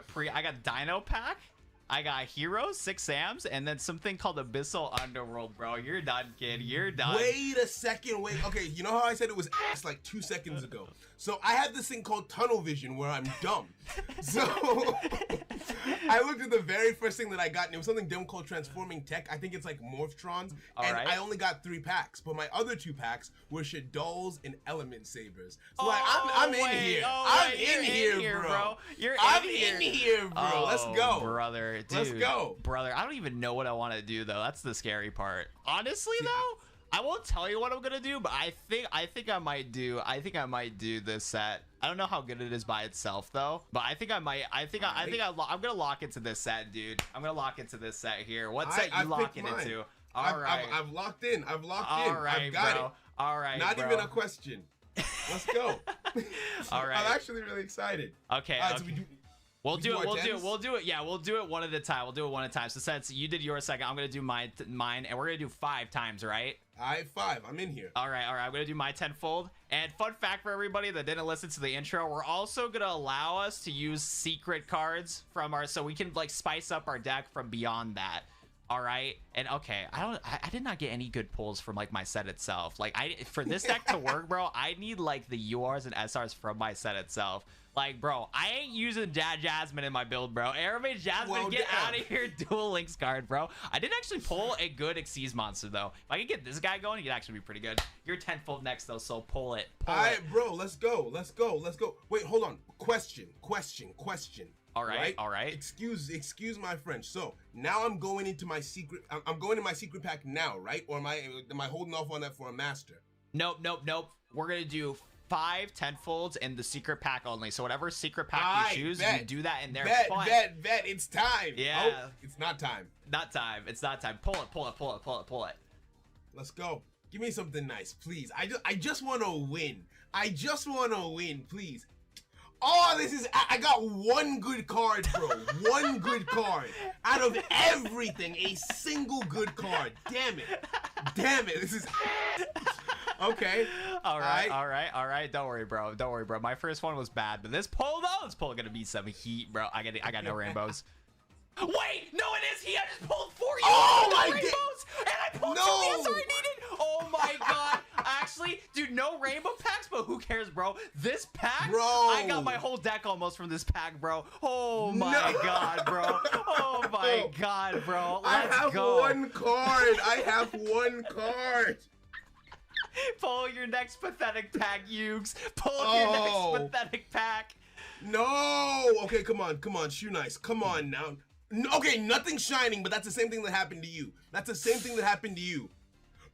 Dino pack. I got Heroes, 6 Sams, and then something called Abyssal Underworld, bro. You're done, kid. You're done. Wait a second. Wait. Okay, you know how I said it was ass like 2 seconds ago? So I had this thing called tunnel vision where I'm dumb. So I looked at the very first thing that I got, and it was something dumb called Transforming Tech. I think it's like Morphtrons. And I only got 3 packs, but my other 2 packs were Shadows and Element Sabers. So like, I'm in here. I'm in here, bro. I'm in here, bro. Let's go. Brother. Dude, let's go, brother. I don't even know what I want to do though. That's the scary part. Honestly, though, I won't tell you what I'm gonna do, but I think I might do this set. I don't know how good it is by itself though, but I think I might. I'm gonna lock into this set, dude. I'm gonna lock into this set here. What set you locking into? All right, I've locked in. I've got it. All right, not even a question. Let's go. All right, I'm actually really excited. Okay. So We'll do it. Yeah, we'll do it one at a time. So since you did your second, I'm gonna do mine, and we're gonna do 5 times, right? All right, 5. I'm in here. All right. I'm gonna do my tenfold. And fun fact for everybody that didn't listen to the intro, we're also gonna allow us to use secret cards from so we can like spice up our deck from beyond that. All right, and okay, I did not get any good pulls from like my set itself. Like for this deck to work, bro, I need like the URs and SRs from my set itself. Like, bro, I ain't using Jasmine in my build, bro. Aeromage Jasmine, get out of here. Dual Links card, bro. I did actually pull a good Xyz monster, though. If I could get this guy going, he'd actually be pretty good. You're tenfold next, though, so pull it. All right, bro, let's go. Wait, hold on. Question. All right. Excuse my French. So now I'm going into my secret. I'm going to my secret pack now, right? Or am I holding off on that for a master? Nope. We're gonna do 5 tenfolds in the secret pack only. So whatever secret pack you choose, you do that in there. Bet. It's time. Yeah. Oh, it's not time. It's not time. Pull it. Let's go. Give me something nice, please. I just want to win. Please. Oh, I got 1 good card, bro. 1 good card. Out of everything, a single good card. Damn it. This is... Okay. All right. Don't worry, bro. My first one was bad, but this pull gonna be some heat, bro. I got no rainbows. Wait, no, it is. I just pulled 4 rainbows, and I pulled 2 the answer I needed. Oh my god. Actually, dude, no rainbow packs, but who cares, bro? This pack, bro. I got my whole deck almost from this pack, bro. Oh my god, bro. Oh my god, bro. Let's go. I have 1 card. Pull your next pathetic pack, Yugs. Pull your next pathetic pack. No. Okay, come on. Shoe nice. Come on now. Okay, nothing's shining, but that's the same thing that happened to you.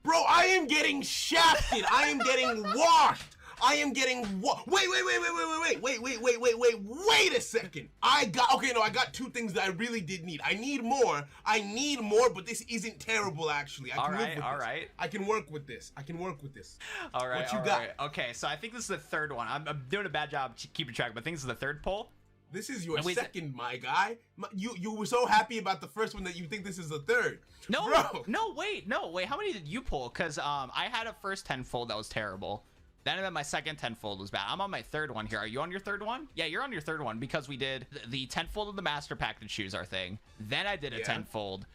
Bro, I am getting shafted. I am getting washed. Wait a second. I got 2 things that I really did need. I need more, but this isn't terrible, actually. All right. I can work with this. All right. What you got? Okay, so I think this is the 3rd one. I'm doing a bad job keeping track, but I think this is the 3rd pull. This is your second, my guy. You were so happy about the first one that you think this is the 3rd. No, wait. How many did you pull? Because I had a first tenfold that was terrible. Then my second tenfold was bad. I'm on my 3rd one here. Are you on your 3rd one? Yeah, you're on your 3rd one because we did the tenfold of the master pack to choose our thing. Then I did a tenfold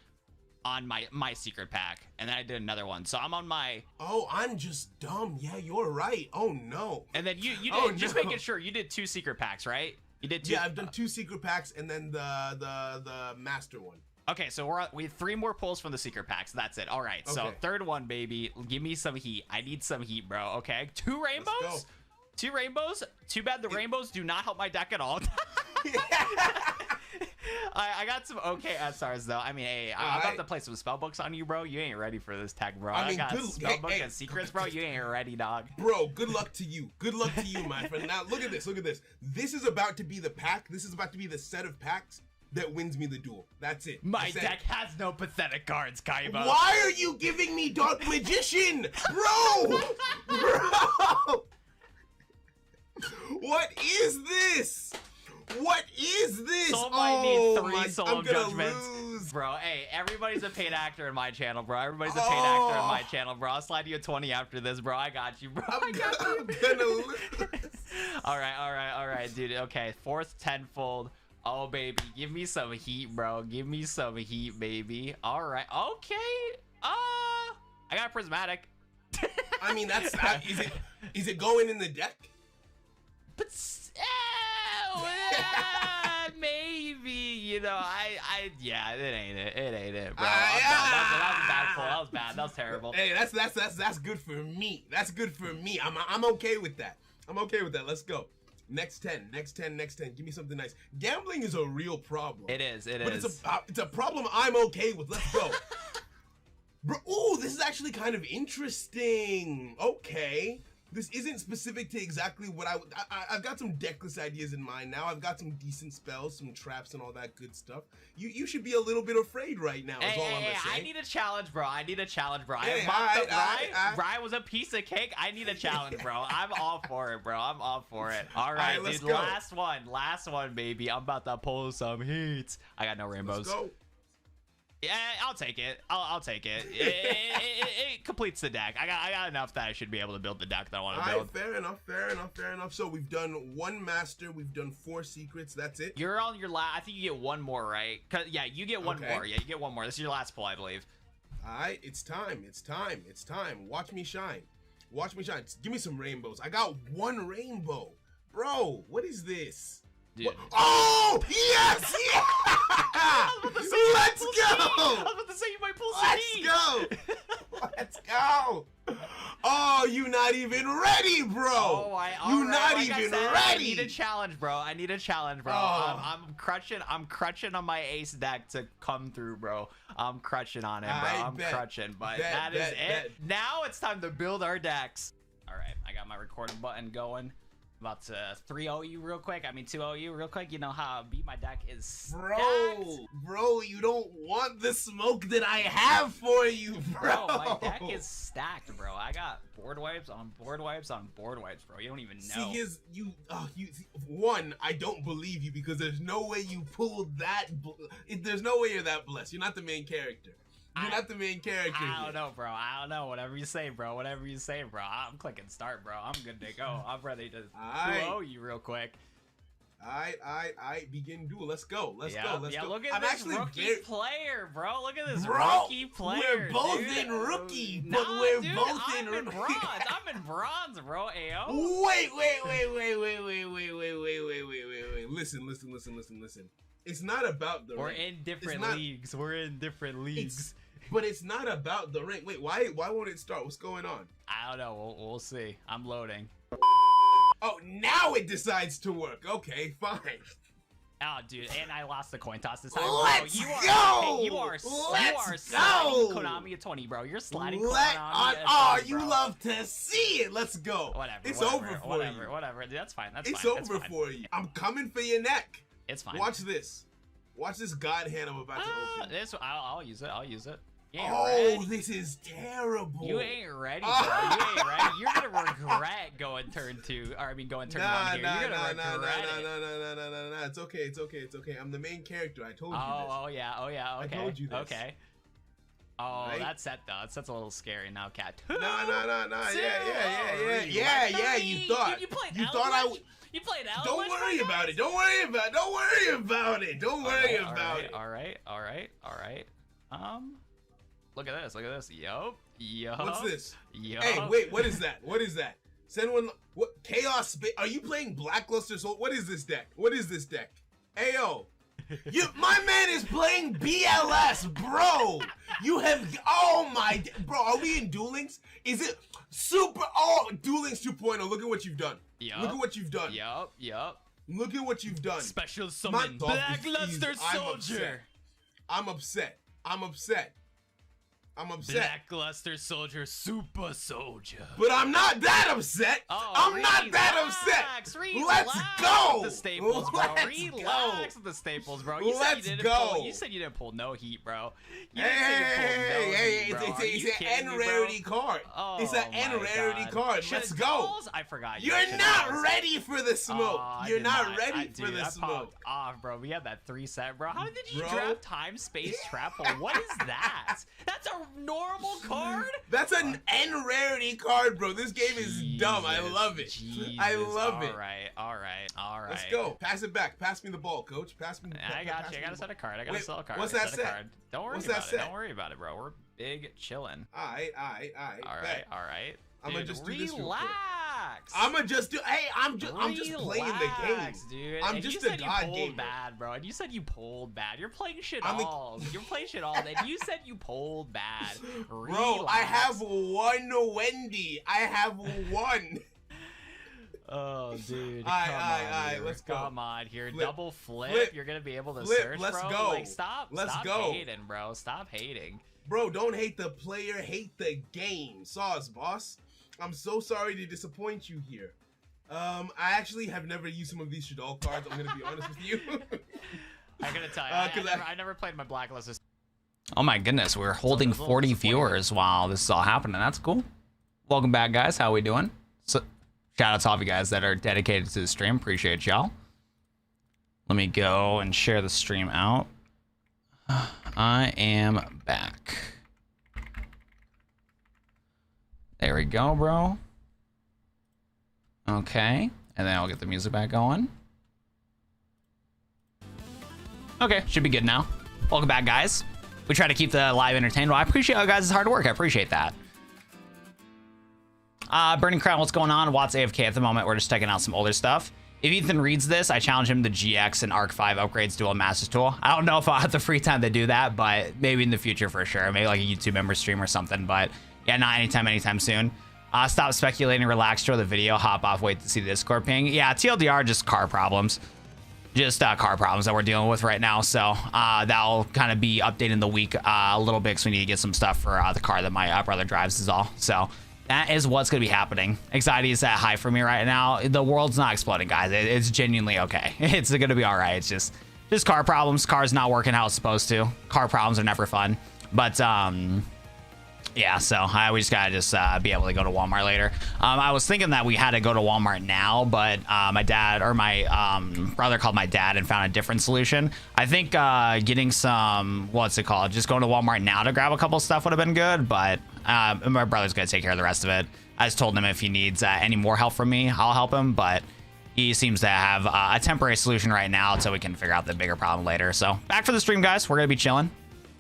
on my secret pack, and then I did another one. So I'm on my... Oh, I'm just dumb. Yeah, you're right. Oh, no. And then you did, just making sure, you did 2 secret packs, right? You did 2? Yeah, I've done 2 secret packs and then the master one. Okay, so we have 3 more pulls from the secret packs. That's it. All right, so Okay. third one, baby. Give me some heat. I need some heat, bro. Okay, 2 rainbows. Let's go. 2 rainbows. Too bad the rainbows do not help my deck at all. I got some okay SRs though. I mean, hey, I'm about to play some spell books on you, bro. You ain't ready for this tech, bro. I got spell book and secrets, bro. You ain't ready, dog. Bro, good luck to you. Good luck to you, my friend. Now, look at this. Look at this. This is about to be the pack. This is about to be the set of packs that wins me the duel. That's it. My deck has no pathetic cards, Kaiba. Why are you giving me Dark Magician? Bro! Bro! What is this? What is this? Soul might need 3 my, soul I'm gonna judgments. lose. Bro, hey, everybody's a paid actor in my channel, bro. Everybody's a paid actor in my channel, bro. I'll slide you a 20 after this, bro. I got you, bro. I'm gonna lose. All right, dude. Okay, 4th tenfold. Oh, baby, give me some heat, bro. Give me some heat, baby. All right, okay. I got a prismatic. I mean, is it going in the deck? But maybe, you know, yeah, it ain't it, bro. That was a bad pull. That was bad. That was terrible. Hey, that's good for me. That's good for me. I'm okay with that. I'm okay with that. Let's go. Next 10. Give me something nice. Gambling is a real problem. It is. But it's a problem I'm okay with. Let's go. Bro, ooh, this is actually kind of interesting. Okay. This isn't specific to exactly what I've got some deckless ideas in mind now. I've got some decent spells, some traps, and all that good stuff. You should be a little bit afraid right now. Is all I'm gonna say. I need a challenge, bro. I need a challenge, bro. Hey, Rye was a piece of cake. I need a challenge, bro. I'm all for it, bro. I'm all for it. All right, let's dude. go. Last one, baby. I'm about to pull some heat. I got no rainbows. Let's go. Yeah, I'll take it. I'll take it. It completes the deck. I got enough that I should be able to build the deck that I want to build. Fair enough. So we've done 1 master. We've done 4 secrets. That's it. You're on your last. I think you get 1 more, right? Yeah, you get 1 more. Yeah, you get 1 more. This is your last pull, I believe. All right, it's time. Watch me shine. Give me some rainbows. I got 1 rainbow. Bro, what is this? Dude. Oh, yes! Let's go! I was about to say you might pull some heat. Let's go! Oh, you not even ready, bro! You not even ready! I need a challenge, bro. Oh. I'm crutching on my ace deck to come through, bro. I'm crutching on it, bro. I'm crutching, but that is it. Now it's time to build our decks. All right, I got my recording button going. About to 3-0 you real quick. I mean 2-0 you real quick. You know how my deck is stacked. Bro, you don't want the smoke that I have for you, bro. My deck is stacked, bro. I got board wipes on board wipes on board wipes, bro. You don't even know. One, I don't believe you because there's no way you pulled that. There's no way you're that blessed. You're not the main character. You're not the main character. I don't know, bro. I don't know. Whatever you say, bro. I'm clicking start, bro. I'm good to go. I'm ready to 2-0 you real quick. I begin duel. Let's go. Let's go. Look at this rookie player, bro. Look at this bro, rookie player. We're both in rookie, but we're both in bronze. I'm in bronze, bro. Ayo. Wait. Listen. It's not about the rank. We're in different leagues. But it's not about the rank. Wait, why won't it start? What's going on? I don't know. We'll see. I'm loading. Oh, now it decides to work. Okay, fine. Oh, dude, and I lost the coin toss this time. Let's bro, go! You are Let's sliding go! Konami a 20, bro. You're sliding Konami a 20, you bro. love to see it. Let's go. Whatever. It's over for you. Whatever. Dude, that's fine. It's over for you. I'm coming for your neck. It's fine. Watch this. Watch this God hand I'm about to open. I'll use it. This is terrible. You ain't ready, bro. You ain't ready. You're gonna regret going turn 2. Or I mean, going turn 1 here. You're gonna regret it. No. It's okay. I'm the main character. I told you this. Oh yeah. Okay. I told you this. Okay. Oh, Right? that set though. That set's a little scary now, cat. No. Yeah. You thought. You played You thought I would. You played Eldritch. Don't worry about it. Don't worry about it. All right. Look at this. Yup. What's this? Yup. Hey, wait. What is that? Send one. What? Chaos. Are you playing Blackluster Soul? What is this deck? Ayo. My man is playing BLS, bro. You have, oh my, bro, are we in Duel Links? Is it super, oh, Duel Links 2.0, look at what you've done. Yep. Look at what you've done. Yep. Look at what you've done. Special summon, Blackluster Soldier. I'm upset. Lackluster Soldier, Super Soldier. But I'm not that upset. Oh, I'm not that upset. Let's go. With the staples, bro. Relax with the staples, bro. You said you didn't pull no heat, bro. Hey, it's an N rarity card. Oh, it's an N rarity card. Let's go. I forgot. You're not ready for the smoke. You're not ready for the smoke. Off, bro. We had that 3 set, bro. How did you draft time, space, travel? What is that? That's a normal card? That's an N rarity card, bro. This game is dumb. I love it. I love it. All right. Let's go. Pass it back. Pass me the ball, coach. Pass me. I got you. I gotta set a card. I gotta sell a card. What's that set? Don't worry about it. Don't worry about it, bro. We're big chilling. All right. All right. I'm gonna just do this. Relax. I'm gonna just do. Hey, I'm just playing the game, dude. I'm just a god gamer. Bad, bro. And you said you pulled bad. You're playing shit all. You're playing shit all. And you said you pulled bad. Bro, I have one Wendy. I have one. Oh, dude. All right, let's go. Come on here. Double flip. You're gonna be able to search, let's bro. go. Like, stop hating, bro. Stop hating. Bro, don't hate the player, hate the game. Sauce, boss. I'm so sorry to disappoint you here. I actually have never used some of these Shadol cards. I'm gonna be honest with you. I'm gonna tell you, I never played my Blacklist. Oh my goodness, we're holding 40 viewers while this is all happening. That's cool. Welcome back, guys. How we doing? So, shout out to all of you guys that are dedicated to the stream. Appreciate y'all. Let me go and share the stream out. I am back. There we go, bro. Okay, and then I'll get the music back going. Okay, should be good now. Welcome back, guys. We try to keep the live entertained. Well, I appreciate you guys' hard work. I appreciate that. Burning Crown, what's going on? Watt's AFK at the moment. We're just checking out some older stuff. If Ethan reads this, I challenge him to GX and Arc 5 upgrades Dual Masters Tool. I don't know if I'll have the free time to do that, but maybe in the future for sure. Maybe like a YouTube member stream or something, but yeah, not anytime soon. Stop speculating, relax, show the video, hop off, wait to see the Discord ping. Yeah, TLDR, just car problems. Just car problems that we're dealing with right now. So that'll kind of be updating the week a little bit because we need to get some stuff for the car that my brother drives is all. So that is what's going to be happening. Anxiety is that high for me right now. The world's not exploding, guys. It's genuinely okay. It's going to be all right. It's just car problems. Car's not working how it's supposed to. Car problems are never fun. But yeah, so we just gotta be able to go to Walmart later. I was thinking that we had to go to Walmart now, but my brother called my dad and found a different solution. I think getting some, what's it called? Just going to Walmart now to grab a couple stuff would have been good, but my brother's gonna take care of the rest of it. I just told him if he needs any more help from me, I'll help him, but he seems to have a temporary solution right now until we can figure out the bigger problem later. So back for the stream, guys. We're gonna be chilling.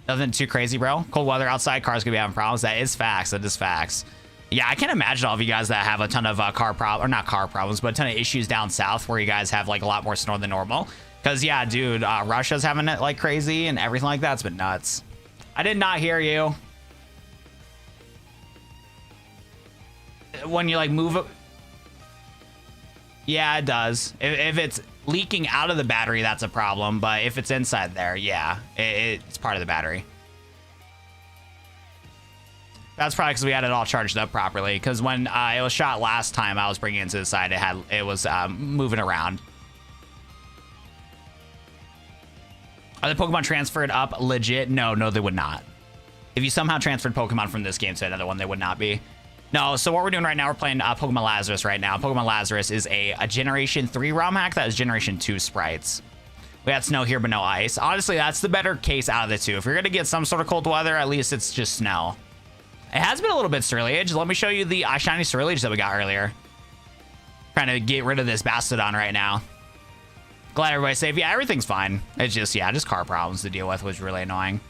Nothing too crazy, bro. Cold weather outside, cars gonna be having problems. That is facts. That is facts. Yeah, I can't imagine all of you guys that have a ton of not car problems, but a ton of issues down south where you guys have like a lot more snow than normal. Because yeah, dude, Russia's having it like crazy and everything like that's been nuts. I did not hear you. When you like move it. Yeah, it does. If it's leaking out of the battery, that's a problem. But if it's inside there, yeah, it's part of the battery. That's probably because we had it all charged up properly. Because when it was shot last time, I was bringing it to the side. It was moving around. Are the Pokemon transferred up legit? No, they would not. If you somehow transferred Pokemon from this game to another one, they would not be. No, so what we're doing right now, we're playing Pokemon Lazarus right now. Pokemon Lazarus is a Generation 3 ROM hack that is Generation 2 sprites. We had snow here, but no ice. Honestly, that's the better case out of the two. If you're going to get some sort of cold weather, at least it's just snow. It has been a little bit Sterilage. Let me show you the shiny Sterilage that we got earlier. Trying to get rid of this Bastodon right now. Glad everybody's safe. Yeah, everything's fine. It's just, yeah, just car problems to deal with, which is really annoying.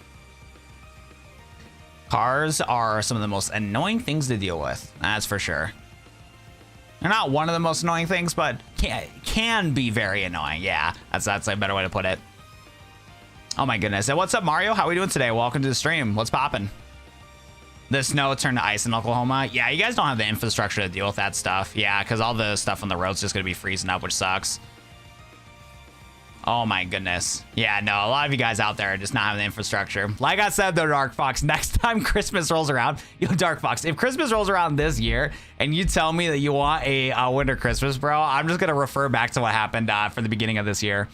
Cars are some of the most annoying things to deal with, that's for sure. They're not one of the most annoying things, but can be very annoying. Yeah, that's a better way to put it. Oh my goodness. And what's up, Mario? How are we doing today? Welcome to the stream. What's poppin'? The snow turned to ice in Oklahoma. Yeah, you guys don't have the infrastructure to deal with that stuff. Yeah, because all the stuff on the road's just going to be freezing up, which sucks. Oh my goodness. Yeah, no, a lot of you guys out there are just not having the infrastructure. Like I said, though, Dark Fox, next time Christmas rolls around, Dark Fox, if Christmas rolls around this year and you tell me that you want a winter Christmas, bro, I'm just going to refer back to what happened for the beginning of this year.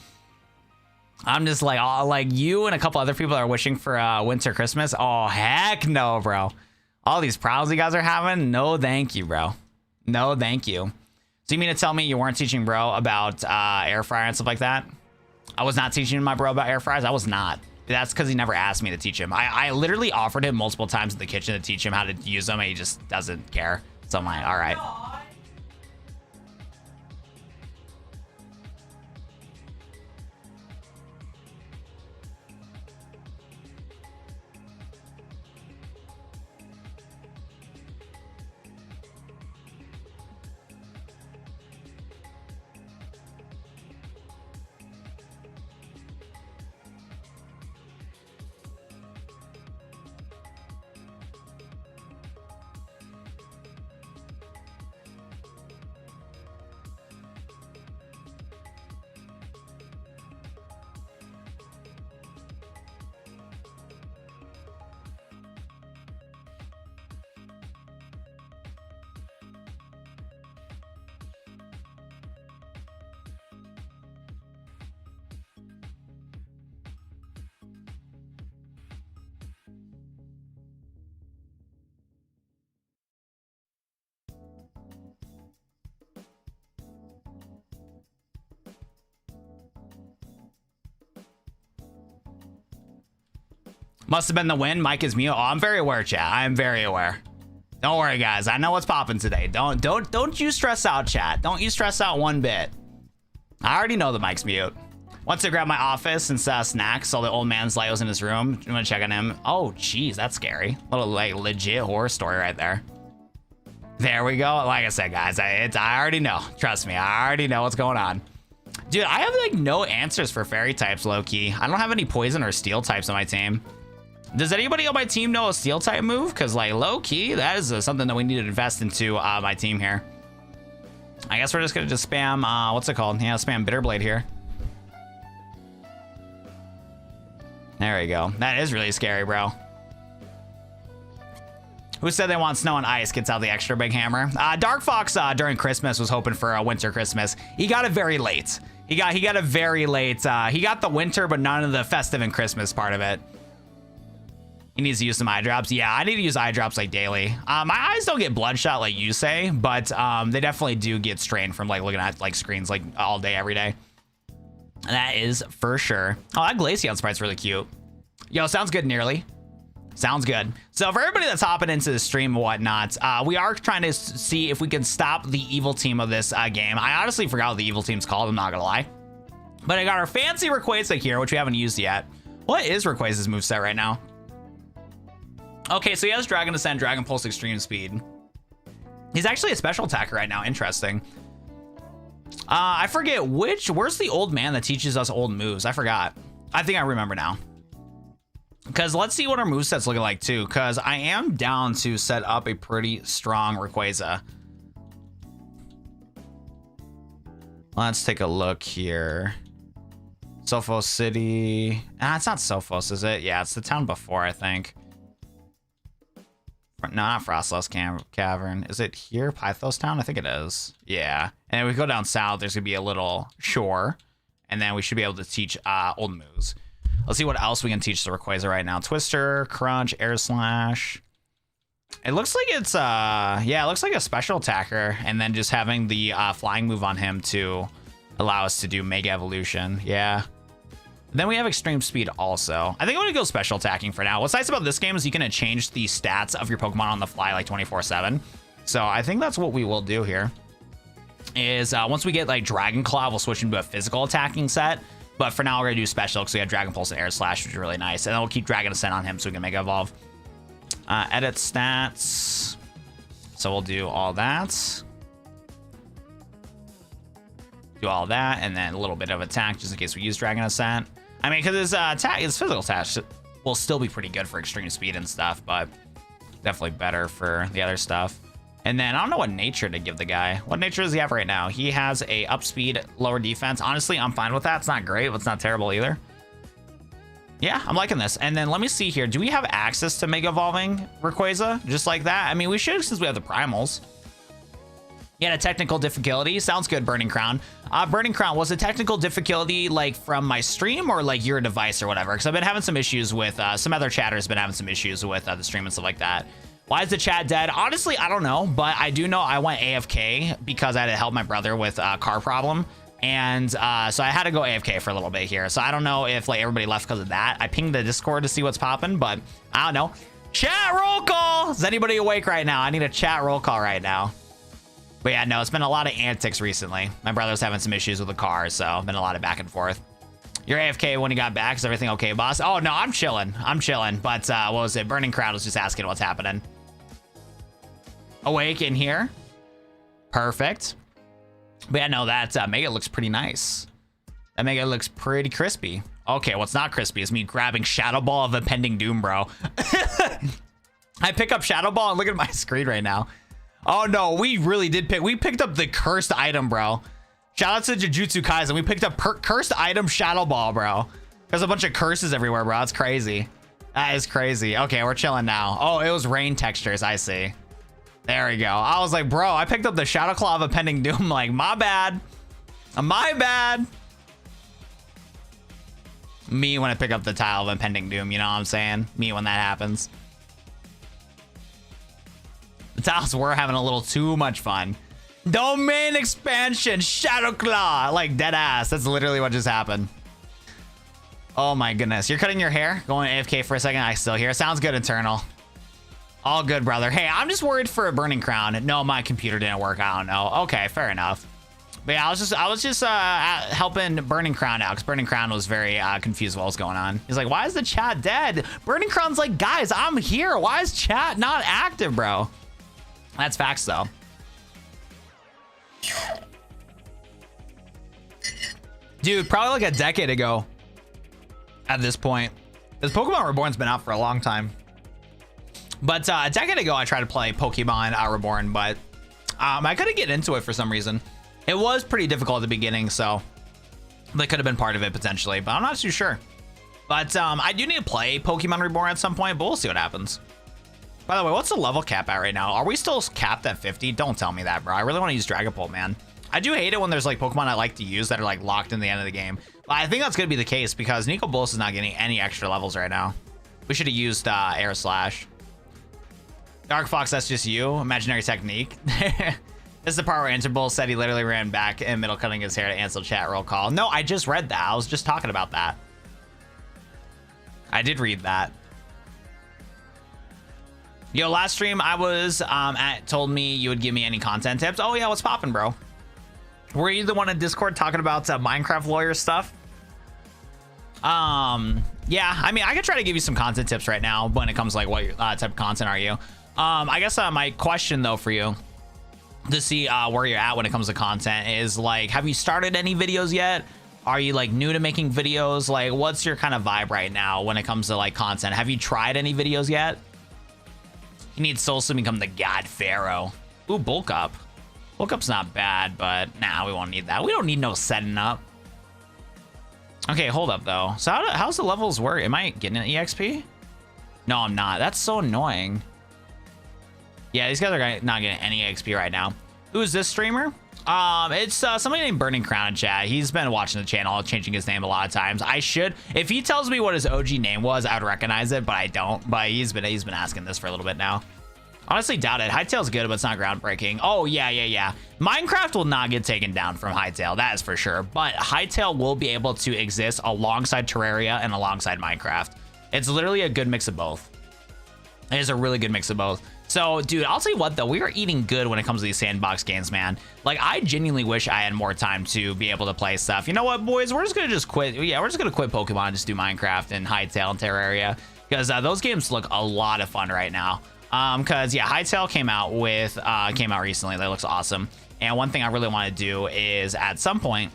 I'm just like, oh, like you and a couple other people are wishing for winter Christmas. Oh, heck no, bro. All these problems you guys are having, no thank you, bro. No thank you. So you mean to tell me you weren't teaching bro about air fryer and stuff like that? I was not teaching my bro about air fryers. I was not. That's because he never asked me to teach him. I literally offered him multiple times in the kitchen to teach him how to use them, and he just doesn't care. So I'm like, all right. Must have been the win. Mike is mute. Oh, I'm very aware, chat. I'm very aware. Don't worry, guys. I know what's popping today. Don't you stress out, chat. Don't you stress out one bit. I already know the mic's mute. Wants to grab my office and snacks. So the old man's light was in his room. I'm gonna check on him. Oh, geez, that's scary. Little like legit horror story right there. There we go. Like I said, guys, I already know. Trust me, I already know what's going on. Dude, I have like no answers for fairy types, low key. I don't have any poison or steel types on my team. Does anybody on my team know a steel type move? Because like low key, that is something that we need to invest into my team here. I guess we're just gonna spam, what's it called? Yeah, spam Bitterblade here. There we go. That is really scary, bro. Who said they want snow and ice gets out the extra big hammer? Dark Fox during Christmas was hoping for a winter Christmas. He got it very late. He got it very late. He got the winter, but none of the festive and Christmas part of it. He needs to use some eye drops. Yeah, I need to use eye drops like daily. My eyes don't get bloodshot like you say, but they definitely do get strained from like looking at like screens like all day, every day. That is for sure. Oh, that Glaceon sprite's really cute. Yo, sounds good, nearly. Sounds good. So for everybody that's hopping into the stream and whatnot, we are trying to see if we can stop the evil team of this game. I honestly forgot what the evil team's called, I'm not gonna lie. But I got our fancy Rayquaza here, which we haven't used yet. What is Rayquaza's moveset right now? Okay, so he has Dragon Ascent, Dragon Pulse, Extreme Speed. He's actually a special attacker right now. Interesting. I forget where's the old man that teaches us old moves? I forgot. I think I remember now. Because let's see what our moveset's looking like too. Because I am down to set up a pretty strong Rayquaza. Let's take a look here. Sophos City. It's not Sophos, is it? Yeah, it's the town before, I think. No, not Frostless Cavern. Is it here? Pythos Town? I think it is. Yeah. And if we go down south, there's going to be a little shore. And then we should be able to teach old moves. Let's see what else we can teach the Rayquaza right now. Twister, Crunch, Air Slash. It looks like it's, yeah, it looks like a special attacker. And then just having the flying move on him to allow us to do Mega Evolution. Yeah. Then we have Extreme Speed also. I think I'm going to go special attacking for now. What's nice about this game is you can change the stats of your Pokemon on the fly like 24/7. So I think that's what we will do here. Is once we get like Dragon Claw, we'll switch into a physical attacking set. But for now, we're going to do special because we have Dragon Pulse and Air Slash, which is really nice. And then we'll keep Dragon Ascent on him so we can Mega Evolve. Edit stats. So we'll do all that. Do all that, and then a little bit of attack just in case we use Dragon Ascent. I mean, because his attack, his physical attack will still be pretty good for extreme speed and stuff, but definitely better for the other stuff. And then I don't know what nature to give the guy. What nature does he have right now? He has a up speed, lower defense. Honestly, I'm fine with that. It's not great, but it's not terrible either. Yeah, I'm liking this. And then let me see here. Do we have access to Mega Evolving Rayquaza? Just like that? I mean, we should since we have the primals. Yeah, a technical difficulty. Sounds good, Burning Crown. Burning Crown, was the technical difficulty like from my stream or like your device or whatever? Because I've been having some issues with, some other chatters been having some issues with the stream and stuff like that. Why is the chat dead? Honestly, I don't know, but I do know I went AFK because I had to help my brother with a car problem. And so I had to go AFK for a little bit here. So I don't know if like everybody left because of that. I pinged the Discord to see what's popping, but I don't know. Chat roll call. Is anybody awake right now? I need a chat roll call right now. But yeah, no, it's been a lot of antics recently. My brother's having some issues with the car, so been a lot of back and forth. You're AFK when you got back. Is everything okay, boss? Oh, no, I'm chilling. I'm chilling. But what was it? Burning Crowd was just asking what's happening. Awake in here. Perfect. But yeah, no, that Mega looks pretty nice. That Mega looks pretty crispy. Okay, what's not crispy is me grabbing Shadow Ball of Impending Doom, bro. I pick up Shadow Ball and look at my screen right now. Oh no, we really did we picked up the cursed item, bro. Shout out to Jujutsu Kaisen. We picked up cursed item Shadow Ball, bro. There's a bunch of curses everywhere, bro. That's crazy. That is crazy. Okay, we're chilling now. Oh, it was rain textures. I see. There we go. I was like, bro, I picked up the Shadow Claw of Impending Doom. Like, my bad. My bad. Me when I pick up the tile of Impending Doom, you know what I'm saying? Me when that happens. The tiles were having a little too much fun. Domain expansion, Shadow Claw. Like, dead ass. That's literally what just happened. Oh my goodness. You're cutting your hair? Going AFK for a second? I still hear. Sounds good, Eternal. All good, brother. Hey, I'm just worried for a Burning Crown. No, my computer didn't work. I don't know. Okay, fair enough. But yeah, I was just helping Burning Crown out because Burning Crown was very confused what was going on. He's like, why is the chat dead? Burning Crown's like, guys, I'm here. Why is chat not active, bro? That's facts, though. Dude, probably like a decade ago at this point. This Pokemon Reborn's been out for a long time. But a decade ago, I tried to play Pokemon Reborn, but I couldn't get into it for some reason. It was pretty difficult at the beginning, so that could have been part of it potentially, but I'm not too sure. But I do need to play Pokemon Reborn at some point, but we'll see what happens. By the way, what's the level cap at right now? Are we still capped at 50? Don't tell me that, bro. I really want to use Dragapult, man. I do hate it when there's like Pokemon I like to use that are like locked in the end of the game. But I think that's going to be the case because Nico Bolas is not getting any extra levels right now. We should have used Air Slash. Dark Fox, that's just you. Imaginary technique. This is the part where Interbull said he literally ran back in middle cutting his hair to answer chat roll call. No, I just read that. I was just talking about that. I did read that. Yo, last stream I was told me you would give me any content tips. Oh yeah, what's popping, bro? Were you the one in Discord talking about Minecraft lawyer stuff? Yeah, I mean, I could try to give you some content tips right now when it comes to like what type of content are you? I guess my question though for you to see where you're at when it comes to content is like, have you started any videos yet? Are you like new to making videos? Like, what's your kind of vibe right now when it comes to like content? Have you tried any videos yet? You need souls to become the God Pharaoh. Ooh, bulk up. Bulk up's not bad, but nah, we won't need that. We don't need no setting up. Okay, hold up though. So how's the levels work? Am I getting an EXP? No, I'm not. That's so annoying. Yeah, these guys are not getting any XP right now. Who's this streamer? It's somebody named Burning Crown in chat. He's been watching the channel, changing his name a lot of times. I should, if he tells me what his OG name was, I would recognize it, but I don't. But he's been asking this for a little bit now. Honestly, doubt it. Hytail's good, but it's not groundbreaking. Oh yeah. Minecraft will not get taken down from Hytail, that is for sure. But Hytail will be able to exist alongside Terraria and alongside Minecraft. It's literally a good mix of both. It is a really good mix of both. So, dude, I'll tell you what, though. We are eating good when it comes to these sandbox games, man. Like, I genuinely wish I had more time to be able to play stuff. You know what, boys? We're just going to quit. Yeah, we're just going to quit Pokemon and just do Minecraft and Hytale and Terraria. Because those games look a lot of fun right now. Because, yeah, Hytale came out recently. That looks awesome. And one thing I really want to do is, at some point,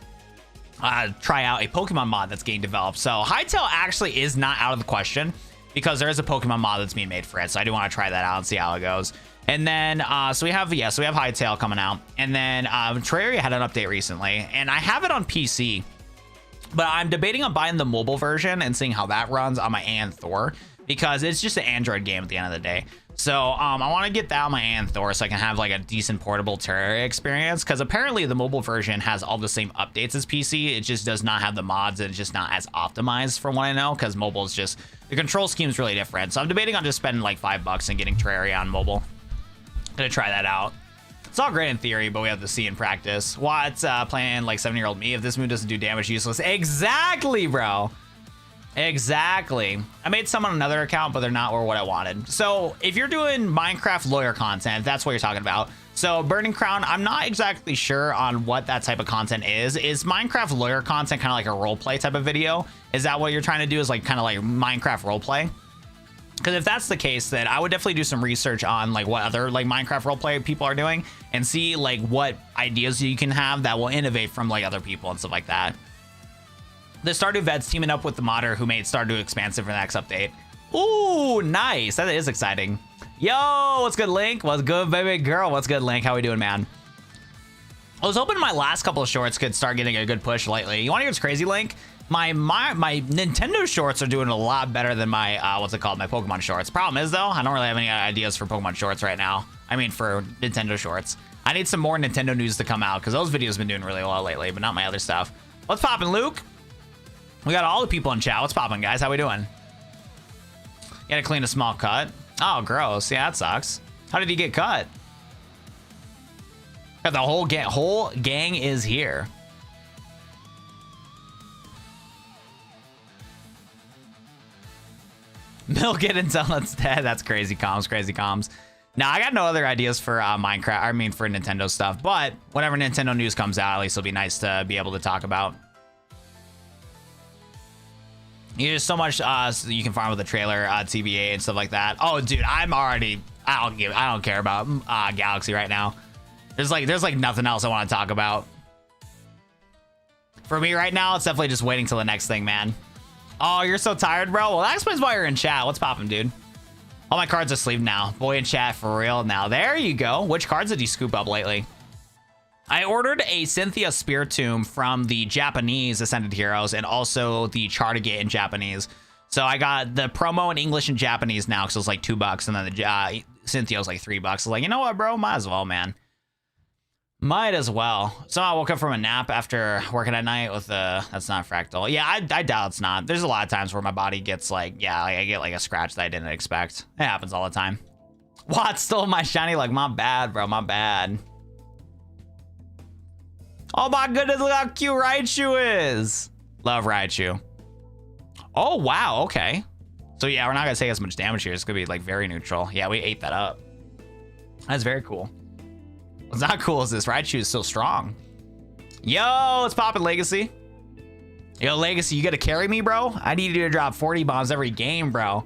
try out a Pokemon mod that's getting developed. So Hytale actually is not out of the question because there is a Pokemon mod that's being made for it. So I do want to try that out and see how it goes. And then, so we have Hytale coming out. And then Terraria had an update recently, and I have it on PC, but I'm debating on buying the mobile version and seeing how that runs on my Thor, because it's just an Android game at the end of the day. So I want to get that on my Thor so I can have like a decent portable Terraria experience, because apparently the mobile version has all the same updates as PC. It just does not have the mods, and it's just not as optimized from what I know, because mobile is just, the control scheme is really different. So I'm debating on just spending like $5 and getting Terraria on mobile. Gonna try that out. It's all great in theory, but we have to see in practice. What's playing like 7-year-old me? If this move doesn't do damage, useless. Exactly, bro. Exactly. I made some on another account, but they're not what I wanted. So if you're doing Minecraft lawyer content, that's what you're talking about. So Burning Crown, I'm not exactly sure on what that type of content is. Is Minecraft lawyer content kind of like a roleplay type of video? Is that what you're trying to do, is like kind of like Minecraft roleplay? Because if that's the case, then I would definitely do some research on like what other like Minecraft roleplay people are doing and see like what ideas you can have that will innovate from like other people and stuff like that. The Stardew Vets teaming up with the modder who made Stardew expansive for the next update. Ooh, nice. That is exciting. Yo, what's good, Link? What's good, baby girl? What's good, Link? How we doing, man? I was hoping my last couple of shorts could start getting a good push lately. You want to hear what's crazy, Link? My Nintendo shorts are doing a lot better than my, what's it called? My Pokemon shorts. Problem is, though, I don't really have any ideas for Pokemon shorts right now. I mean, for Nintendo shorts. I need some more Nintendo news to come out, because those videos have been doing really well lately, but not my other stuff. What's poppin', Luke? We got all the people in chat. What's poppin', guys? How we doing? You gotta clean a small cut. Oh, gross. Yeah, that sucks. How did he get cut? The whole gang is here. Milk it until it's dead. That's crazy comms, crazy comms. Now, I got no other ideas for Minecraft, I mean for Nintendo stuff, but whenever Nintendo news comes out, at least it'll be nice to be able to talk about. There's so much you can find with the trailer, TBA and stuff like that. Oh, dude, I don't care about Galaxy right now. There's like nothing else I want to talk about. For me right now, it's definitely just waiting till the next thing, man. Oh, you're so tired, bro? Well, that explains why you're in chat. What's poppin', dude? All my cards are sleeved now. Boy in chat for real now. There you go. Which cards did you scoop up lately? I ordered a Cynthia Spiritomb from the Japanese Ascended Heroes and also the Chartigate in Japanese. So I got the promo in English and Japanese now because it was like $2, and then the Cynthia was like $3. I was like, you know what, bro? Might as well, man. Might as well. So I woke up from a nap after working at night with that's not Fractal. Yeah, I doubt it's not. There's a lot of times where my body gets like, yeah, I get like a scratch that I didn't expect. It happens all the time. What? Stole my shiny? Like, my bad, bro. My bad. Oh my goodness, look how cute Raichu is. Love Raichu. Oh, wow, okay. So yeah, we're not gonna take as much damage here. It's gonna be like very neutral. Yeah, we ate that up. That's very cool. What's not cool is this Raichu is so strong. Yo, it's poppin' Legacy. Yo, Legacy, you gotta carry me, bro? I need you to drop 40 bombs every game, bro.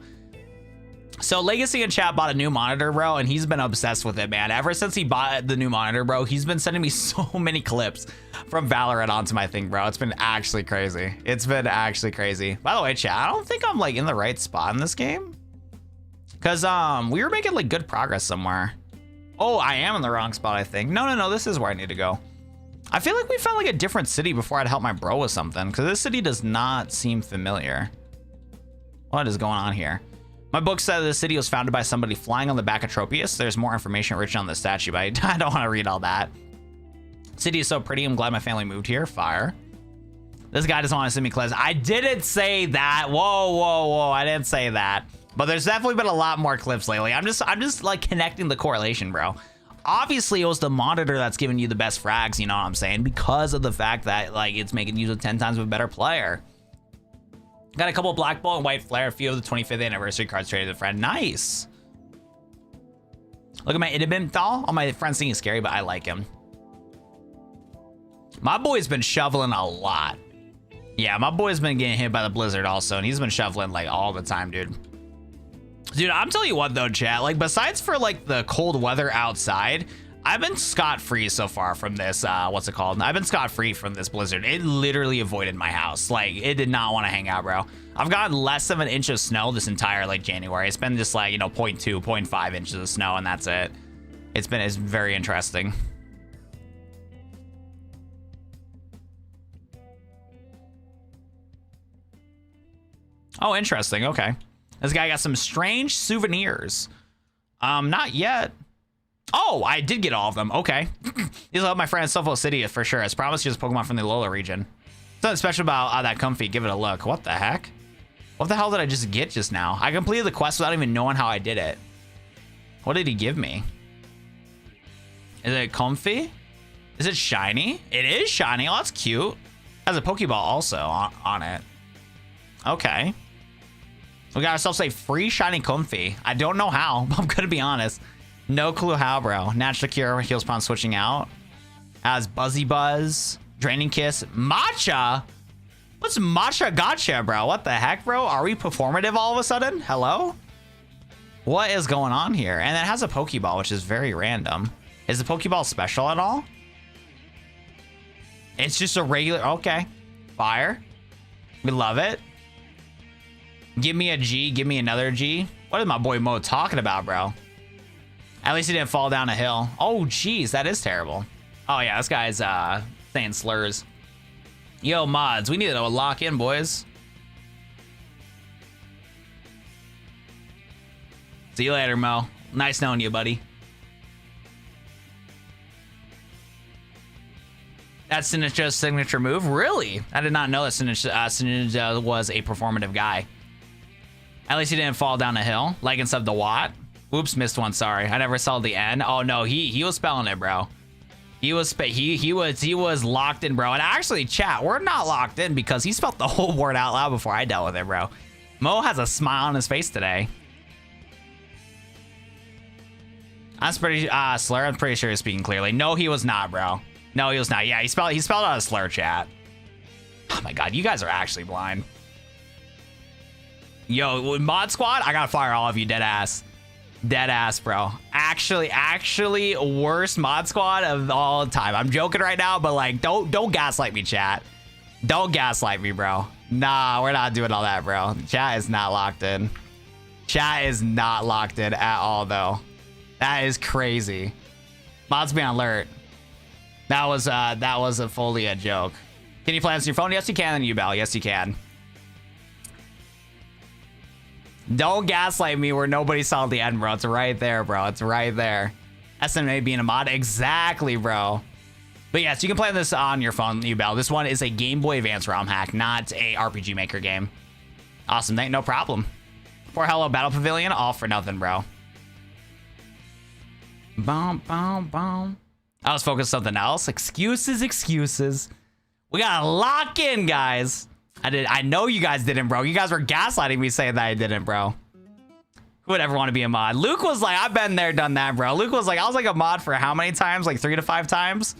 So Legacy in chat bought a new monitor, bro, and he's been obsessed with it, man. Ever since he bought the new monitor, bro, he's been sending me so many clips from Valorant onto my thing, bro. It's been actually crazy. It's been actually crazy. By the way, chat, I don't think I'm like in the right spot in this game. Cause we were making like good progress somewhere. Oh, I am in the wrong spot, I think. No, this is where I need to go. I feel like we found like a different city before I'd help my bro with something, because this city does not seem familiar. What is going on here? My book said the city was founded by somebody flying on the back of Tropius. There's more information written on the statue, but I don't want to read all that. City is so pretty. I'm glad my family moved here. Fire. This guy doesn't want to send me clips. I didn't say that. Whoa. I didn't say that. But there's definitely been a lot more clips lately. I'm just like connecting the correlation, bro. Obviously, it was the monitor that's giving you the best frags, you know what I'm saying? Because of the fact that like it's making you 10 times of a better player. Got a couple Black Ball and White Flare, a few of the 25th anniversary cards traded to a friend. Nice. Look at my Idabim doll. All my friends think he's scary, but I like him. My boy's been shoveling a lot. Yeah, my boy's been getting hit by the blizzard also, and he's been shoveling like all the time, dude. Dude, I'm telling you what though, chat, like besides for like the cold weather outside, I've been scot-free so far from this, what's it called? I've been scot-free from this blizzard. It literally avoided my house. Like, it did not want to hang out, bro. I've gotten less of an inch of snow this entire, like, January. It's been just, like, you know, 0.2, 0.5 inches of snow, and that's it. It's very interesting. Oh, interesting. Okay. This guy got some strange souvenirs. Not yet. Oh, I did get all of them. Okay. These will help my friend Sofo City for sure. As promised, just Pokemon from the Alola region. Something special about that Comfy. Give it a look. What the heck? What the hell did I just get just now? I completed the quest without even knowing how I did it. What did he give me? Is it Comfy? Is it shiny? It is shiny. Oh, that's cute. Has a Pokeball also on it. Okay. We got ourselves a free shiny Comfy. I don't know how, but I'm gonna be honest. No clue how, bro. Natural Cure, heals upon switching out. Has Buzzy Buzz, Draining Kiss, Matcha. What's Matcha Gotcha, bro? What the heck, bro? Are we performative all of a sudden? Hello? What is going on here? And it has a Pokeball, which is very random. Is the Pokeball special at all? It's just a regular, okay. Fire. We love it. Give me a G, give me another G. What is my boy Mo talking about, bro? At least he didn't fall down a hill. Oh, geez, that is terrible. Oh, yeah, this guy's saying slurs. Yo, mods, we need to lock in, boys. See you later, Mo. Nice knowing you, buddy. That's Sinistra's signature move? Really? I did not know that Sinistra was a performative guy. At least he didn't fall down a hill. Like and sub the Watt. Oops, missed one. Sorry, I never saw the end. Oh no, he was spelling it, bro. He was locked in, bro. And actually, chat, we're not locked in because he spelled the whole word out loud before I dealt with it, bro. Mo has a smile on his face today. I'm pretty slur. I'm pretty sure he's speaking clearly. No, he was not, bro. No, he was not. Yeah, he spelled out a slur, chat. Oh my god, you guys are actually blind. Yo, mod squad, I gotta fire all of you, dead ass. Dead ass, bro. Actually, worst mod squad of all time. I'm joking right now, but like, don't gaslight me, chat. Don't gaslight me, bro. Nah, we're not doing all that, bro. Chat is not locked in. Chat is not locked in at all, though. That is crazy. Mods be on alert. That was a fully a joke. Can you play on your phone? Yes, you can. Ubel. Yes, you can. Don't gaslight me where nobody saw the end, bro. It's right there, bro. It's right there. SMA being a mod. Exactly, bro. But yes, you can play this on your phone, Ubel. This one is a Game Boy Advance ROM hack, not a RPG Maker game. Awesome. No problem. For Hello Battle Pavilion, all for nothing, bro. Boom, boom, boom. I was focused on something else. Excuses. We gotta lock in, guys. I know you guys didn't, bro. You guys were gaslighting me saying that I didn't, bro. Who would ever want to be a mod? Luke was like, I've been there, done that, bro. Luke was like, I was like a mod for how many times? Like 3 to 5 times?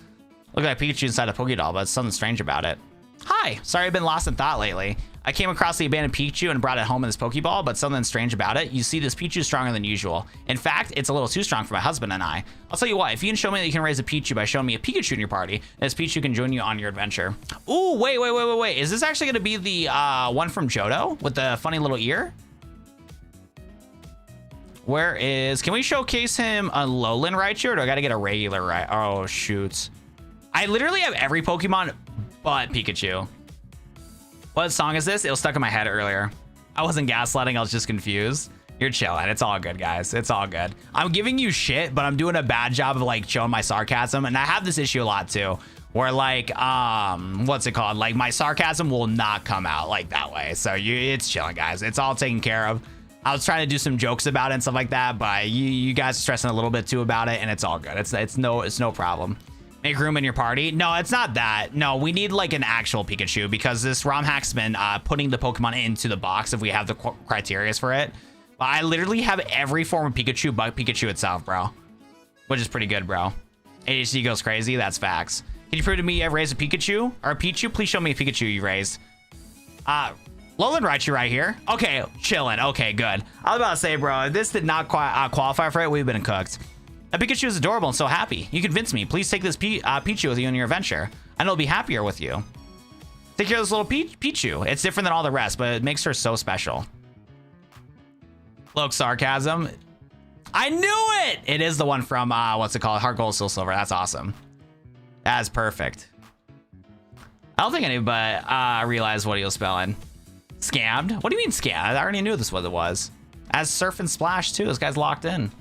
Look like Pikachu inside a Pokédoll, but it's something strange about it. Hi, sorry I've been lost in thought lately. I came across the abandoned Pikachu and brought it home in this Pokeball, but something strange about it. You see, this Pikachu is stronger than usual. In fact, it's a little too strong for my husband and I. I'll tell you what, if you can show me that you can raise a Pikachu by showing me a Pikachu in your party, this Pikachu can join you on your adventure. Ooh, wait. Is this actually gonna be the one from Johto with the funny little ear? Can we showcase him a Lowland Raichu, or do I gotta get a regular Raichu? Oh, shoot. I literally have every Pokemon but Pikachu. What song is this? It was stuck in my head earlier. I wasn't gaslighting, I was just confused. You're chilling. It's all good, guys. It's all good. I'm giving you shit, but I'm doing a bad job of like showing my sarcasm. And I have this issue a lot too, where like, what's it called? Like my sarcasm will not come out like that way. So it's chilling, guys. It's all taken care of. I was trying to do some jokes about it and stuff like that, but you guys are stressing a little bit too about it, and it's all good. It's no problem. Make room in your party? No, it's not that. No, we need like an actual Pikachu because this ROM hack's been putting the Pokemon into the box if we have the criteria for it. But I literally have every form of Pikachu but Pikachu itself, bro. Which is pretty good, bro. ADHD goes crazy. That's facts. Can you prove to me you've raised a Pikachu? Or a Pichu? Please show me a Pikachu you raised. Lowland Raichu right here. Okay, chilling. Okay, good. I was about to say, bro, if this did not qualify for it, we've been cooked. That Pikachu is adorable and so happy. You convinced me. Please take this Pichu with you on your adventure. I know it'll be happier with you. Take care of this little Pichu. It's different than all the rest, but it makes her so special. Look, sarcasm. I knew it! It is the one from, what's it called? Heart Gold, Soul Silver. That's awesome. That is perfect. I don't think anybody realized what he was spelling. Scammed? What do you mean scammed? I already knew this was what it was. As Surf and Splash, too. This guy's locked in.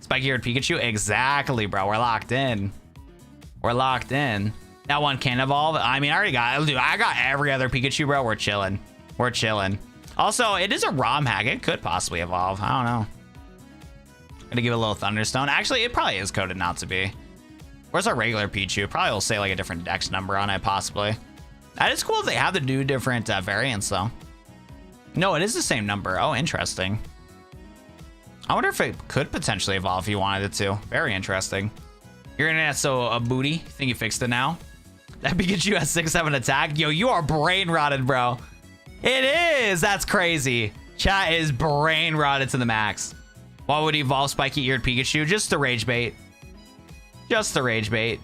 Spiky-eared Pikachu? Exactly, bro. We're locked in. We're locked in. That one can evolve. I mean, I already got... Dude, I got every other Pikachu, bro. We're chilling. We're chilling. Also, it is a ROM hack. It could possibly evolve. I don't know. Gonna give it a little Thunderstone. Actually, it probably is coded not to be. Where's our regular Pichu? Probably will say like a different dex number on it, possibly. That is cool if they have to do different variants, though. No, it is the same number. Oh, interesting. I wonder if it could potentially evolve if you wanted it to. Very interesting. Your internet's so a booty. Think you fixed it now? That Pikachu has 6-7 attack. Yo, you are brain rotted, bro. It is. That's crazy. Chat is brain rotted to the max. Why would he evolve spiky-eared Pikachu? Just the rage bait. Just the rage bait.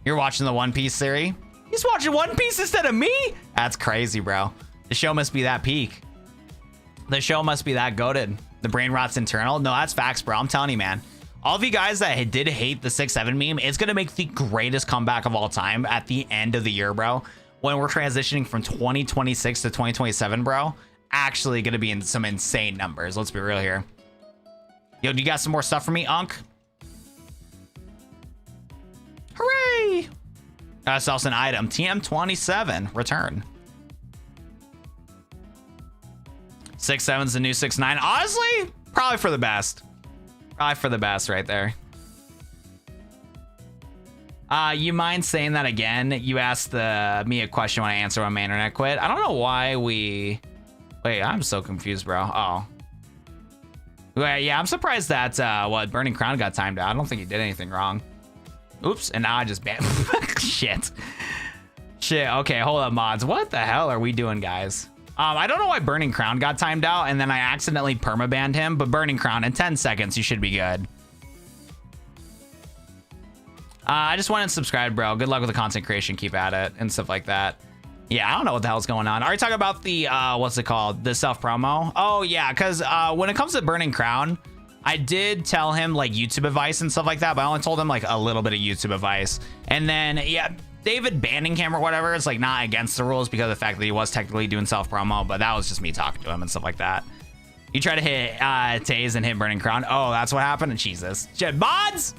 You're watching the One Piece series? He's watching One Piece instead of me? That's crazy, bro. The show must be that peak. The show must be that goated. The brain rot's internal. No, that's facts, bro. I'm telling you, man. All of you guys that did hate the 6-7 meme, it's going to make the greatest comeback of all time at the end of the year, bro. When we're transitioning from 2026 to 2027, bro. Actually going to be in some insane numbers. Let's be real here. Yo, do you got some more stuff for me, Unk? Hooray! Sells an item. TM27. Return. 6-7's the new 6-9. Honestly, probably for the best. Probably for the best right there. You mind saying that again? You asked me a question when I answered when my internet quit. I don't know why we... Wait, I'm so confused, bro. Oh. Wait, yeah, I'm surprised that, Burning Crown got timed out. I don't think he did anything wrong. Oops, and now I just banned... Shit. Shit, okay, hold up, mods. What the hell are we doing, guys? I don't know why Burning Crown got timed out, and then I accidentally permabanned him, but Burning Crown, in 10 seconds, you should be good. I just went and subscribed, bro. Good luck with the content creation. Keep at it and stuff like that. Yeah, I don't know what the hell's going on. Are you talking about the, what's it called? The self-promo? Oh, yeah, because when it comes to Burning Crown, I did tell him, like, YouTube advice and stuff like that, but I only told him, like, a little bit of YouTube advice. And then, yeah, David banning him or whatever is, like, not against the rules because of the fact that he was technically doing self-promo, but that was just me talking to him and stuff like that. You try to hit Taze and hit Burning Crown. Oh, that's what happened? Jesus. Shit, mods!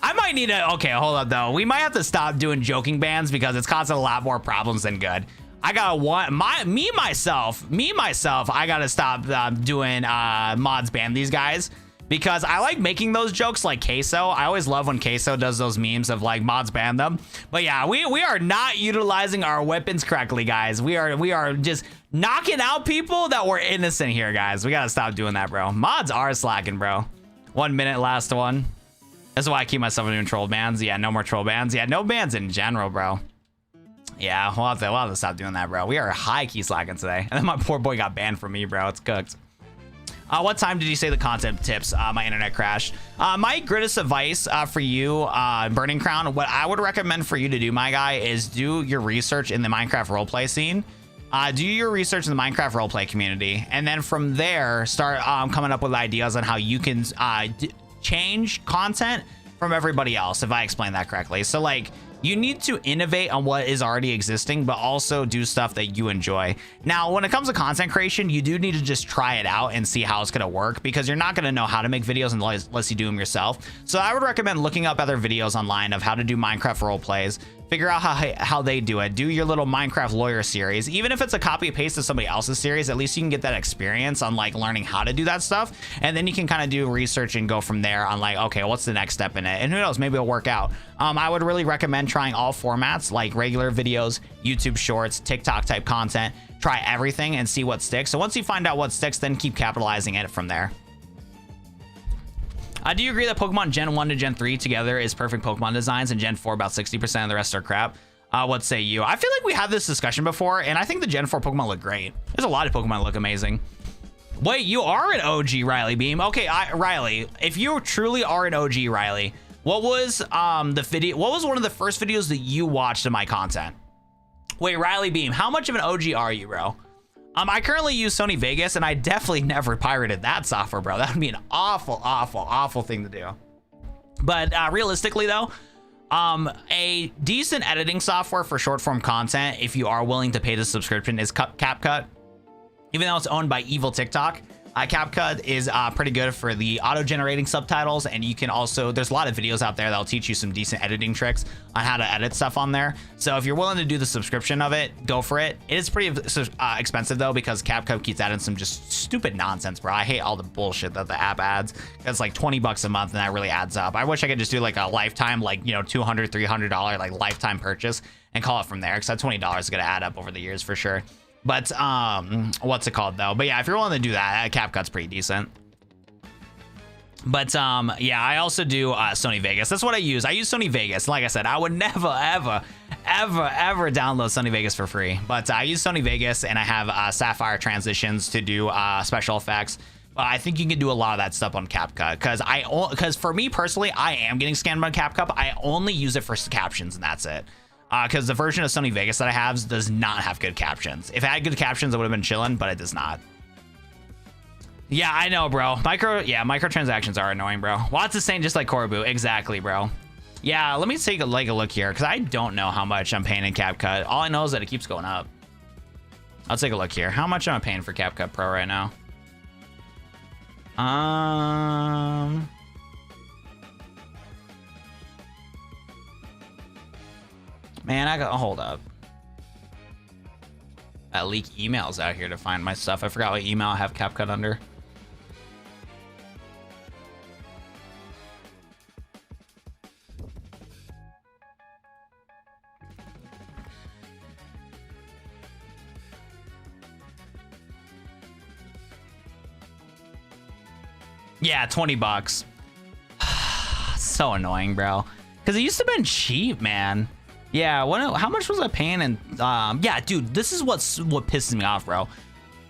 I might need to... Okay, hold up, though. We might have to stop doing joking bans because it's causing a lot more problems than good. I gotta want... Me, myself, I gotta stop doing mods ban these guys because I like making those jokes like Queso. I always love when Queso does those memes of, like, mods ban them. But, yeah, we are not utilizing our weapons correctly, guys. We are just knocking out people that were innocent here, guys. We gotta stop doing that, bro. Mods are slacking, bro. 1 minute, last one. That's why I keep myself doing troll bans. Yeah, no more troll bans. Yeah, no bans in general, bro. Yeah, we'll have to stop doing that, bro. We are high-key slacking today. And then my poor boy got banned from me, bro. It's cooked. What time did you say the content tips? My internet crashed. My greatest advice for you, Burning Crown, what I would recommend for you to do, my guy, is do your research in the Minecraft roleplay scene. Do your research in the Minecraft roleplay community. And then from there, start coming up with ideas on how you can... change content from everybody else, if I explain that correctly. So, like, you need to innovate on what is already existing, but also do stuff that you enjoy. Now, when it comes to content creation, you do need to just try it out and see how it's gonna work because you're not gonna know how to make videos unless you do them yourself. So I would recommend looking up other videos online of how to do Minecraft role plays. Figure out how they do it. Do your little Minecraft lawyer series. Even if it's a copy and paste of somebody else's series, at least you can get that experience on, like, learning how to do that stuff. And then you can kind of do research and go from there on, like, okay, what's the next step in it? And who knows, maybe it'll work out. I would really recommend trying all formats, like regular videos, YouTube shorts, TikTok type content. Try everything and see what sticks. So once you find out what sticks, then keep capitalizing it from there. Do you agree that Pokemon Gen 1 to Gen 3 together is perfect Pokemon designs and Gen 4 about 60% of the rest are crap? What say you? I feel like we had this discussion before, and I think the Gen 4 Pokemon look great. There's a lot of Pokemon that look amazing. Wait, you are an OG, Riley Beam. Okay, Riley, if you truly are an OG, Riley, what was the video? What was one of the first videos that you watched of my content? Wait, Riley Beam, how much of an OG are you, bro? I currently use Sony Vegas, and I definitely never pirated that software, bro. That would be an awful, awful, awful thing to do. But realistically, though, a decent editing software for short form content, if you are willing to pay the subscription, is CapCut. Even though it's owned by Evil TikTok, CapCut is pretty good for the auto-generating subtitles, and you can also, there's a lot of videos out there that'll teach you some decent editing tricks on how to edit stuff on there. So if you're willing to do the subscription of it, go for it. It is pretty expensive though, because CapCut keeps adding some just stupid nonsense, bro. I hate all the bullshit that the app adds. It's like 20 bucks a month, and that really adds up. I wish I could just do like a lifetime, like, you know, $200, $300 like lifetime purchase and call it from there, because that $20 is gonna add up over the years for sure. But what's it called though? But yeah, if you're willing to do that, CapCut's pretty decent. But yeah, I also do Sony Vegas. That's what I use. I use Sony Vegas. Like I said, I would never, ever download Sony Vegas for free. But I use Sony Vegas, and I have Sapphire transitions to do special effects. I think you can do a lot of that stuff on CapCut, because for me personally, I am getting scanned by CapCut. But I only use it for captions, and that's it. Because the version of Sony Vegas that I have does not have good captions. If it had good captions, I would have been chilling, but it does not. Yeah, I know, bro. Microtransactions are annoying, bro. Watts is saying just like Corbu. Exactly, bro. Yeah, let me take a look here, because I don't know how much I'm paying in CapCut. All I know is that it keeps going up. I'll take a look here. How much am I paying for CapCut Pro right now? Man, I gotta hold up. I leak emails out here to find my stuff. I forgot what email I have CapCut under. Yeah, 20 bucks. So annoying, bro. Because it used to have been cheap, man. Yeah, how much was I paying? And yeah, dude, this is what pisses me off, bro.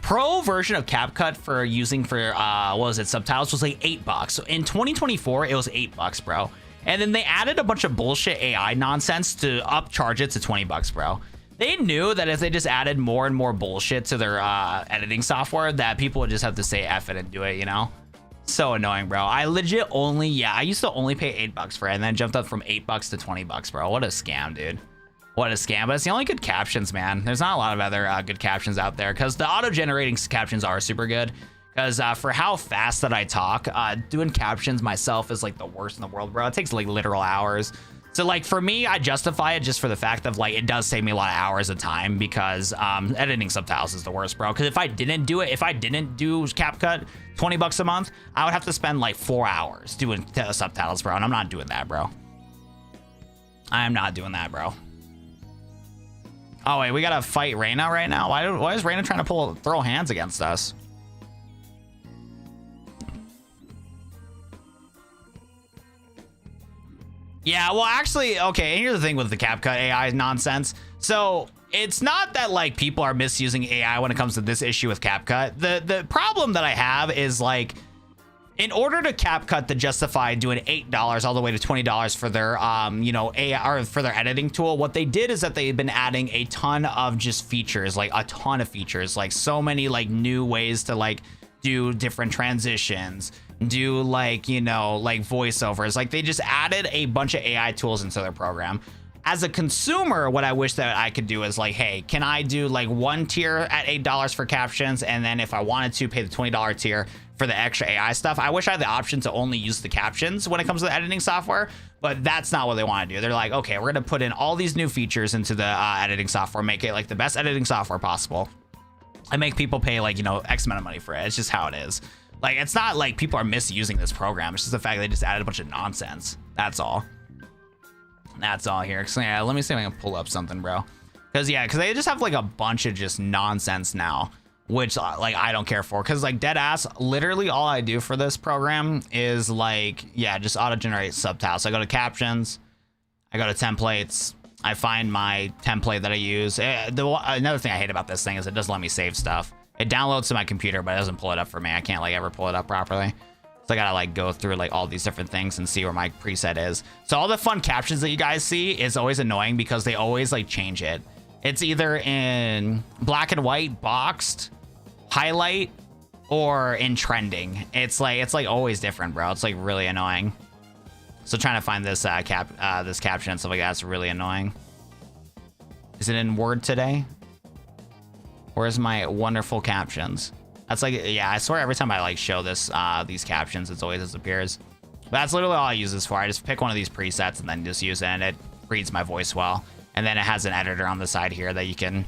Pro version of CapCut for using for what was it, subtitles, was like $8. So in 2024, it was $8, bro. And then they added a bunch of bullshit AI nonsense to upcharge it to 20 bucks, bro. They knew that if they just added more and more bullshit to their editing software, that people would just have to say F it and do it, you know? So annoying, bro. I legit only, I used to only pay $8 for it, and then jumped up from $8 to 20 bucks, bro. What a scam, dude. What a scam. But it's the only good captions, man. There's not a lot of other good captions out there, because the auto-generating captions are super good. Because for how fast that I talk, doing captions myself is like the worst in the world, bro. It takes like literal hours. So like for me, I justify it just for the fact of like it does save me a lot of hours of time, because editing subtitles is the worst, bro. Because if I didn't do it, if I didn't do CapCut 20 bucks a month, I would have to spend like 4 hours doing subtitles, bro. And I'm not doing that, bro. I am not doing that, bro. Oh wait, we gotta fight Reyna right now. Why is Reyna trying to throw hands against us? Yeah, well, actually, okay, here's the thing with the CapCut AI nonsense. So it's not that like people are misusing AI when it comes to this issue with CapCut. The problem that I have is like, in order to CapCut to justify doing $8 all the way to $20 for their you know, AI or for their editing tool, what they did is that they've been adding a ton of just features, like a ton of features, like so many like new ways to like do different transitions, do like, you know, like voiceovers. Like they just added a bunch of AI tools into their program. As a consumer, what I wish that I could do is like, hey, can I do like one tier at $8 for captions, and then if I wanted to pay the $20 tier for the extra AI stuff? I wish I had the option to only use the captions when it comes to the editing software, but that's not what they want to do. They're like, okay, we're gonna put in all these new features into the editing software, make it like the best editing software possible, and make people pay like, you know, X amount of money for it. It's just how it is. Like, it's not like people are misusing this program. It's just the fact they just added a bunch of nonsense. That's all. That's all here. So yeah, let me see if I can pull up something, bro. Because yeah, because they just have like a bunch of just nonsense now, which like I don't care for. Because like dead ass, literally all I do for this program is like, yeah, just auto generate subtitles. So I go to captions, I go to templates, I find my template that I use. Another thing I hate about this thing is it doesn't let me save stuff. It downloads to my computer, but it doesn't pull it up for me. I can't like ever pull it up properly. So I gotta like go through like all these different things and see where my preset is. So all the fun captions that you guys see is always annoying because they always like change it. It's either in black and white, boxed, highlight, or in trending. It's like always different, bro. It's like really annoying. So trying to find this this caption and stuff like that's really annoying. Is it in Word today? Where's my wonderful captions? That's like, yeah, I swear every time I like show this these captions, it's always disappears. But that's literally all I use this for. I just pick one of these presets and then just use it, and it reads my voice well. And then it has an editor on the side here that you can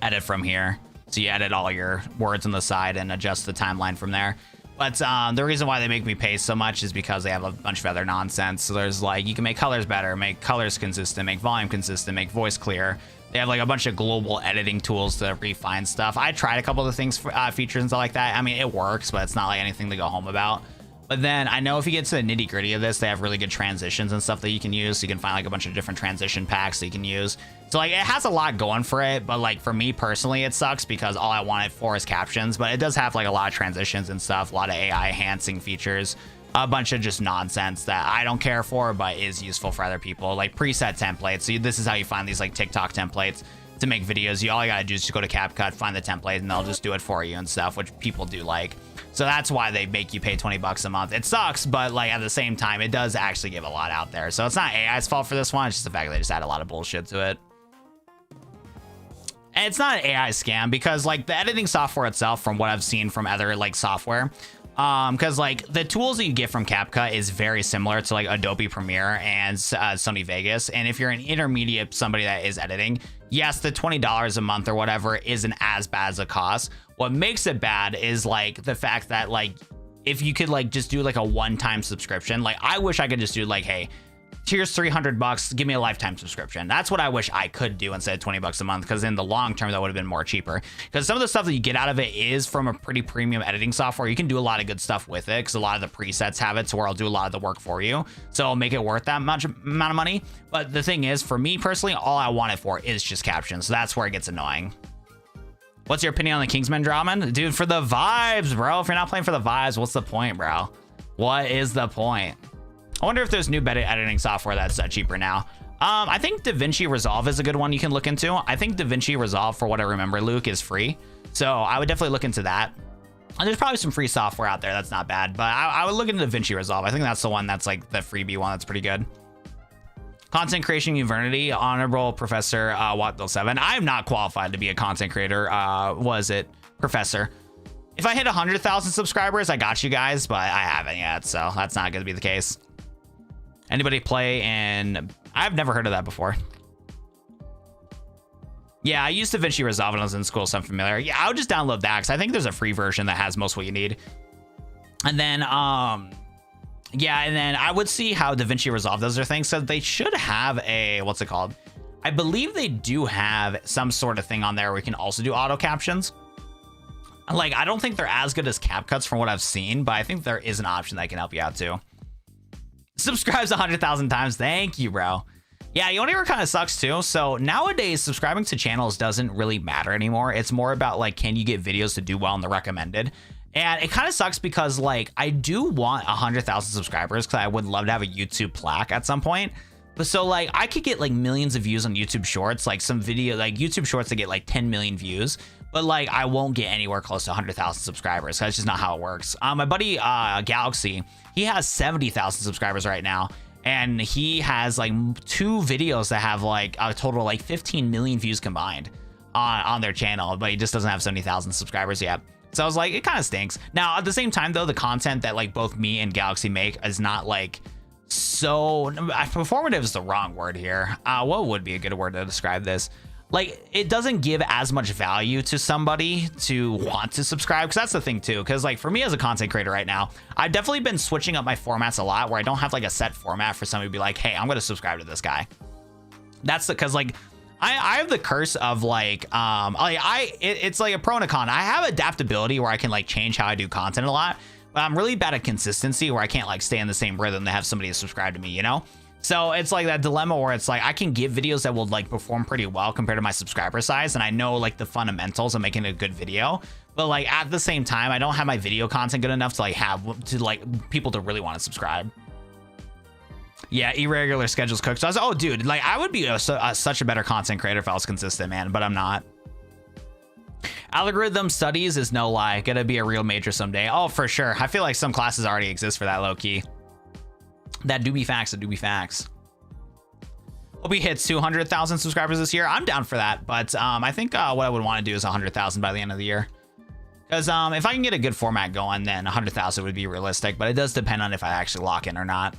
edit from here. So you edit all your words on the side and adjust the timeline from there. But the reason why they make me pay so much is because they have a bunch of other nonsense. So there's like, you can make colors better, make colors consistent, make volume consistent, make voice clear. They have like a bunch of global editing tools to refine stuff. I tried a couple of the things, features and stuff like that. I mean, it works, but it's not like anything to go home about. But then I know if you get to the nitty gritty of this, they have really good transitions and stuff that you can use. So you can find like a bunch of different transition packs that you can use. So like it has a lot going for it, but like for me personally, it sucks because all I want it for is captions, but it does have like a lot of transitions and stuff, a lot of AI enhancing features, a bunch of just nonsense that I don't care for, but is useful for other people, like preset templates. So this is how you find these like TikTok templates to make videos. All you gotta do is just go to CapCut, find the template, and they'll just do it for you and stuff, which people do like. So that's why they make you pay 20 bucks a month. It sucks, but like at the same time, it does actually give a lot out there. So it's not AI's fault for this one. It's just the fact that they just add a lot of bullshit to it. And it's not an AI scam because like the editing software itself, from what I've seen from other like software, because like the tools that you get from CapCut is very similar to like Adobe Premiere and Sony Vegas. And if you're an intermediate, somebody that is editing, yes, the $20 a month or whatever isn't as bad as a cost. What makes it bad is like the fact that like if you could like just do like a one-time subscription, like I wish I could just do like, hey, here's 300 bucks, give me a lifetime subscription. That's what I wish I could do instead of 20 bucks a month, because in the long term that would have been more cheaper, because some of the stuff that you get out of it is from a pretty premium editing software. You can do a lot of good stuff with it because a lot of the presets have it, so where I'll do a lot of the work for you, so I'll make it worth that much amount of money. But the thing is, for me personally, all I want it for is just captions, so that's where it gets annoying. What's your opinion on the Kingsman Drawman? Dude, for the vibes, bro. If you're not playing for the vibes, what's the point, bro? What is the point? I wonder if there's new better editing software that's cheaper now. I think DaVinci Resolve is a good one you can look into. I think DaVinci Resolve, for what I remember, Luke, is free. So I would definitely look into that. And there's probably some free software out there that's not bad, but I would look into DaVinci Resolve. I think that's the one that's like the freebie one that's pretty good. Content creation Unity, Honorable Professor Wattbill7. I'm not qualified to be a content creator. Was it Professor? If I hit 100,000 subscribers, I got you guys, but I haven't yet, so that's not going to be the case. Anybody play in... I've never heard of that before. Yeah, I used DaVinci Resolve when I was in school, so I'm familiar. Yeah, I would just download that because I think there's a free version that has most of what you need. And then, yeah, and then I would see how DaVinci Resolve does their thing. So they should have a, what's it called? I believe they do have some sort of thing on there where you can also do auto captions. Like, I don't think they're as good as CapCuts from what I've seen, but I think there is an option that can help you out too. Subscribes 100,000 times. Thank you, bro. Yeah, Yonier kind of sucks too. So nowadays, subscribing to channels doesn't really matter anymore. It's more about like, can you get videos to do well in the recommended? And it kind of sucks because like, I do want 100,000 subscribers because I would love to have a YouTube plaque at some point. But so like, I could get like millions of views on YouTube Shorts, like some video, like YouTube Shorts to get like 10 million views. But like, I won't get anywhere close to 100,000 subscribers. That's just not how it works. My buddy Galaxy, he has 70,000 subscribers right now. And he has like 2 videos that have like a total of like 15 million views combined on their channel. But he just doesn't have 70,000 subscribers yet. So I was like, it kind of stinks. Now, at the same time, though, the content that like both me and Galaxy make is not like so performative is the wrong word here. What would be a good word to describe this? Like, it doesn't give as much value to somebody to want to subscribe, because that's the thing too, because like for me as a content creator right now, I've definitely been switching up my formats a lot where I don't have like a set format for somebody to be like, hey, I'm going to subscribe to this guy. That's because like I have the curse of like it's like a pro and a con. I have adaptability where I can like change how I do content a lot, but I'm really bad at consistency where I can't like stay in the same rhythm to have somebody subscribe to me, you know? So it's like that dilemma where it's like I can give videos that will like perform pretty well compared to my subscriber size, and I know like the fundamentals of making a good video, but like at the same time I don't have my video content good enough to like have to like people to really want to subscribe. Yeah, irregular schedules cooked. So I was, oh dude, like I would be such a better content creator if I was consistent, man, but I'm not. Algorithm studies is no lie, gonna be a real major someday. Oh, for sure. I feel like some classes already exist for that, low key. That do be facts. That do be facts. Hope we hit 200,000 subscribers this year. I'm down for that, but I think what I would want to do is 100,000 by the end of the year. Because if I can get a good format going, then 100,000 would be realistic, but it does depend on if I actually lock in or not.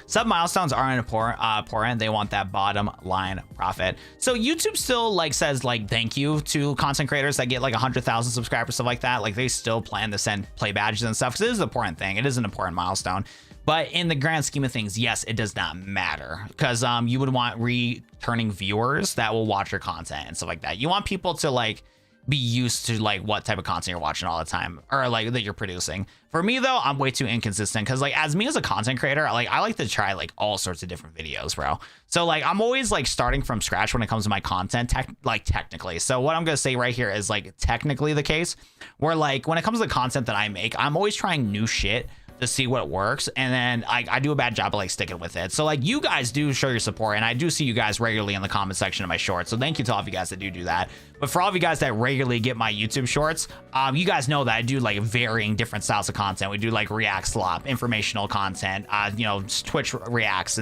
Sub milestones aren't important. They want that bottom line profit. So YouTube still like says like thank you to content creators that get like 100,000 subscribers, stuff like that. Like they still plan to send play badges and stuff because it is an important thing. It is an important milestone. But in the grand scheme of things, yes, it does not matter because you would want returning viewers that will watch your content and stuff like that. You want people to like be used to like what type of content you're watching all the time or like that you're producing. For me though, I'm way too inconsistent because like as me as a content creator, like I like to try like all sorts of different videos, bro. So like I'm always like starting from scratch when it comes to my content, technically. So what I'm gonna say right here is like technically the case where like when it comes to the content that I make, I'm always trying new shit to see what works, and then I do a bad job of like sticking with it. So like you guys do show your support, and I do see you guys regularly in the comment section of my shorts, so thank you to all of you guys that do that. But for all of you guys that regularly get my YouTube shorts, you guys know that I do like varying different styles of content. We do like react slop, informational content, you know, Twitch reacts,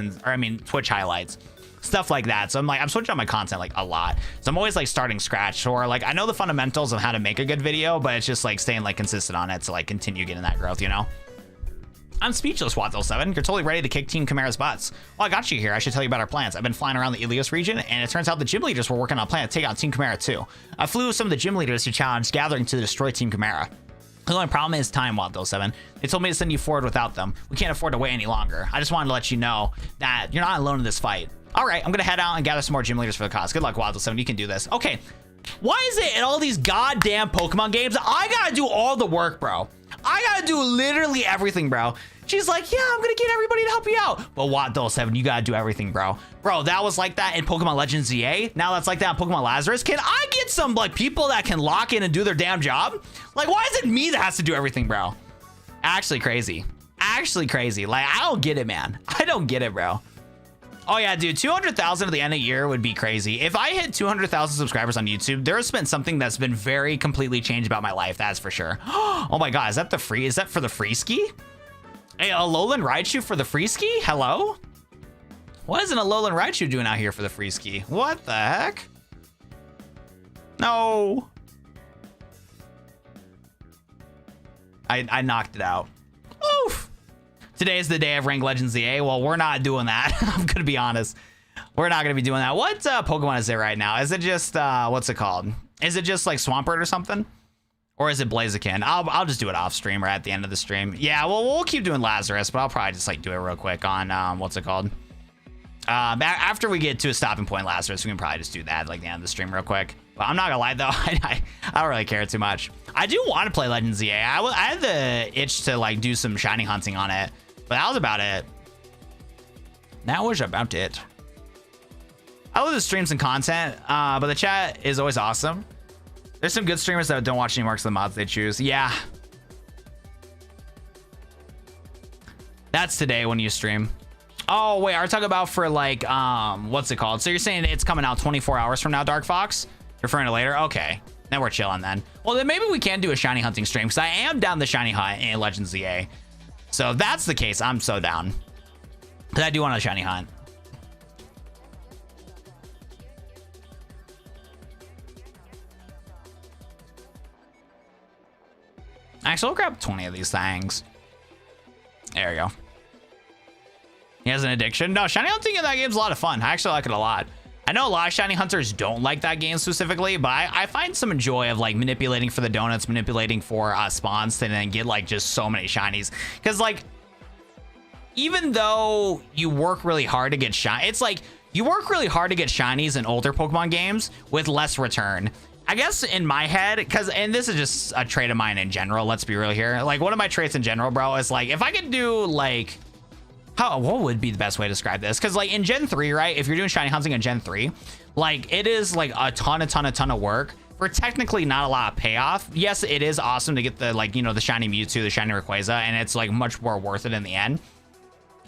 Twitch highlights, stuff like that. So I'm switching on my content like a lot. So I'm always like starting scratch, or like I know the fundamentals of how to make a good video, but it's just like staying like consistent on it to like continue getting that growth, you know? I'm speechless, Watt07. You're totally ready to kick Team Chimera's butts. Well, I got you here. I should tell you about our plans. I've been flying around the Ilios region, and it turns out the gym leaders were working on a plan to take out Team Chimera too. I flew with some of the gym leaders to challenge gathering to destroy Team Chimera. The only problem is time, Watt07. They told me to send you forward without them. We can't afford to wait any longer. I just wanted to let you know that you're not alone in this fight. All right, I'm going to head out and gather some more gym leaders for the cause. Good luck, Watt07. You can do this. Okay. Why is it in all these goddamn Pokemon games, I got to do all the work, bro? I got to do literally everything, bro. She's like, yeah, I'm gonna get everybody to help you out. But Watt07, you gotta do everything, bro. Bro, that was like that in Pokemon Legends ZA. Now that's like that in Pokemon Lazarus. Can I get some like people that can lock in and do their damn job? Like, why is it me that has to do everything, bro? Actually crazy. Actually crazy. Like, I don't get it, man. I don't get it, bro. Oh yeah, dude, 200,000 at the end of the year would be crazy. If I hit 200,000 subscribers on YouTube, there has been something that's been very completely changed about my life. That's for sure. Oh my God, is that for the free ski? Hey, Alolan Raichu for the free ski? Hello? What is an Alolan Raichu doing out here for the free ski? What the heck? No. I knocked it out. Oof. Today is the day of Ranked Legends ZA. Well, we're not doing that. I'm gonna be honest. We're not gonna be doing that. What Pokemon is it right now? Is it just, what's it called? Is it just like Swampert or something? Or is it Blaziken? I'll just do it off stream or at the end of the stream. Yeah, well, we'll keep doing Lazarus, but I'll probably just like do it real quick on, what's it called? After we get to a stopping point Lazarus, we can probably just do that like the end of the stream real quick. But I'm not gonna lie though, I don't really care too much. I do want to play Legends ZA. I had the itch to like do some shiny hunting on it, but that was about it. That was about it. I love the streams and content, but the chat is always awesome. There's some good streamers that don't watch anymore because of the mods they choose. Yeah. That's today when you stream. Oh, wait, are we talking about for like, what's it called? So you're saying it's coming out 24 hours from now, Dark Fox? Referring to later? Okay. Then we're chilling then. Well, then maybe we can do a shiny hunting stream because I am down the shiny hunt in Legends ZA. So if that's the case, I'm so down. Because I do want a shiny hunt. Actually, we'll grab 20 of these things. There we go. He has an addiction. No, shiny hunting in that game's a lot of fun. I actually like it a lot. I know a lot of shiny hunters don't like that game specifically, but I find some joy of like manipulating for the donuts, manipulating for spawns to then get like just so many shinies. Because like, even though you work really hard to get shiny, it's like you work really hard to get shinies in older Pokemon games with less return. I guess in my head, and this is just a trait of mine in general, let's be real here. Like one of my traits in general, bro, is like if I could do like what would be the best way to describe this? Because like in Gen 3, right, if you're doing shiny hunting in Gen 3, like it is like a ton of work for technically not a lot of payoff. Yes, it is awesome to get the, like, you know, the shiny Mewtwo, the shiny Rayquaza, and it's like much more worth it in the end.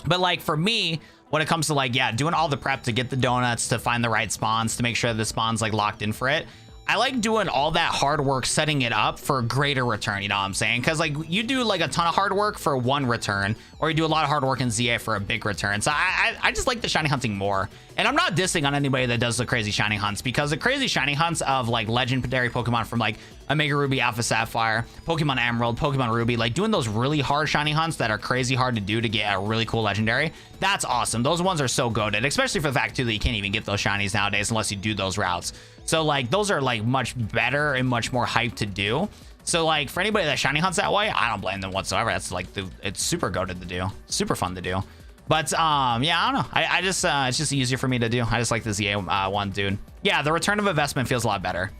But like for me, when it comes to like, yeah, doing all the prep to get the donuts, to find the right spawns, to make sure the spawn's like locked in for it, I like doing all that hard work setting it up for greater return, you know what I'm saying? Because like you do like a ton of hard work for one return, or you do a lot of hard work in ZA for a big return. So I just like the shiny hunting more. And I'm not dissing on anybody that does the crazy shiny hunts, because the crazy shiny hunts of like legendary Pokemon from like Omega Ruby, Alpha Sapphire, Pokemon Emerald, Pokemon Ruby, like doing those really hard shiny hunts that are crazy hard to do to get a really cool legendary, that's awesome. Those ones are so goated, especially for the fact too that you can't even get those shinies nowadays unless you do those routes. So like those are like much better and much more hype to do. So like for anybody that shiny hunts that way, I don't blame them whatsoever. That's like it's super goated to do, super fun to do. But yeah, I don't know. I just it's just easier for me to do. I just like the ZA one, dude. Yeah, the return of investment feels a lot better.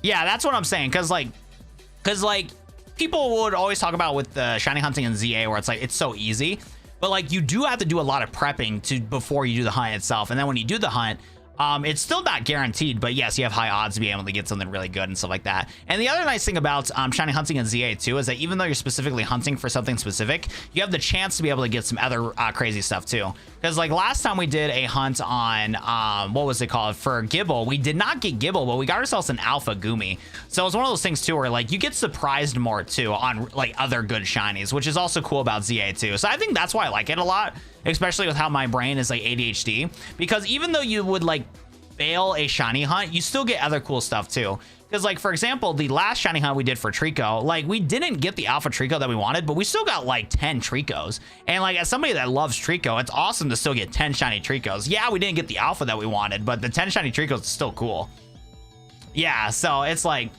Yeah, that's what I'm saying. Cause like people would always talk about with the shiny hunting in ZA where it's like it's so easy, but like you do have to do a lot of prepping before you do the hunt itself. And then when you do the hunt, it's still not guaranteed, but yes, you have high odds to be able to get something really good and stuff like that. And the other nice thing about shiny hunting in ZA too is that even though you're specifically hunting for something specific, you have the chance to be able to get some other crazy stuff too. Because like last time we did a hunt on what was it called, for Gibble, we did not get Gibble, but we got ourselves an Alpha Gumi. So it's one of those things too where like you get surprised more too on like other good shinies, which is also cool about ZA too. So I think that's why I like it a lot, especially with how my brain is like ADHD, because even though you would like fail a shiny hunt, you still get other cool stuff too. Because like for example, the last shiny hunt we did for Trico, like we didn't get the alpha Trico that we wanted, but we still got like 10 Tricos. And like as somebody that loves Trico, it's awesome to still get 10 shiny Tricos. Yeah, we didn't get the alpha that we wanted, but the 10 shiny Tricos is still cool. Yeah, so it's like,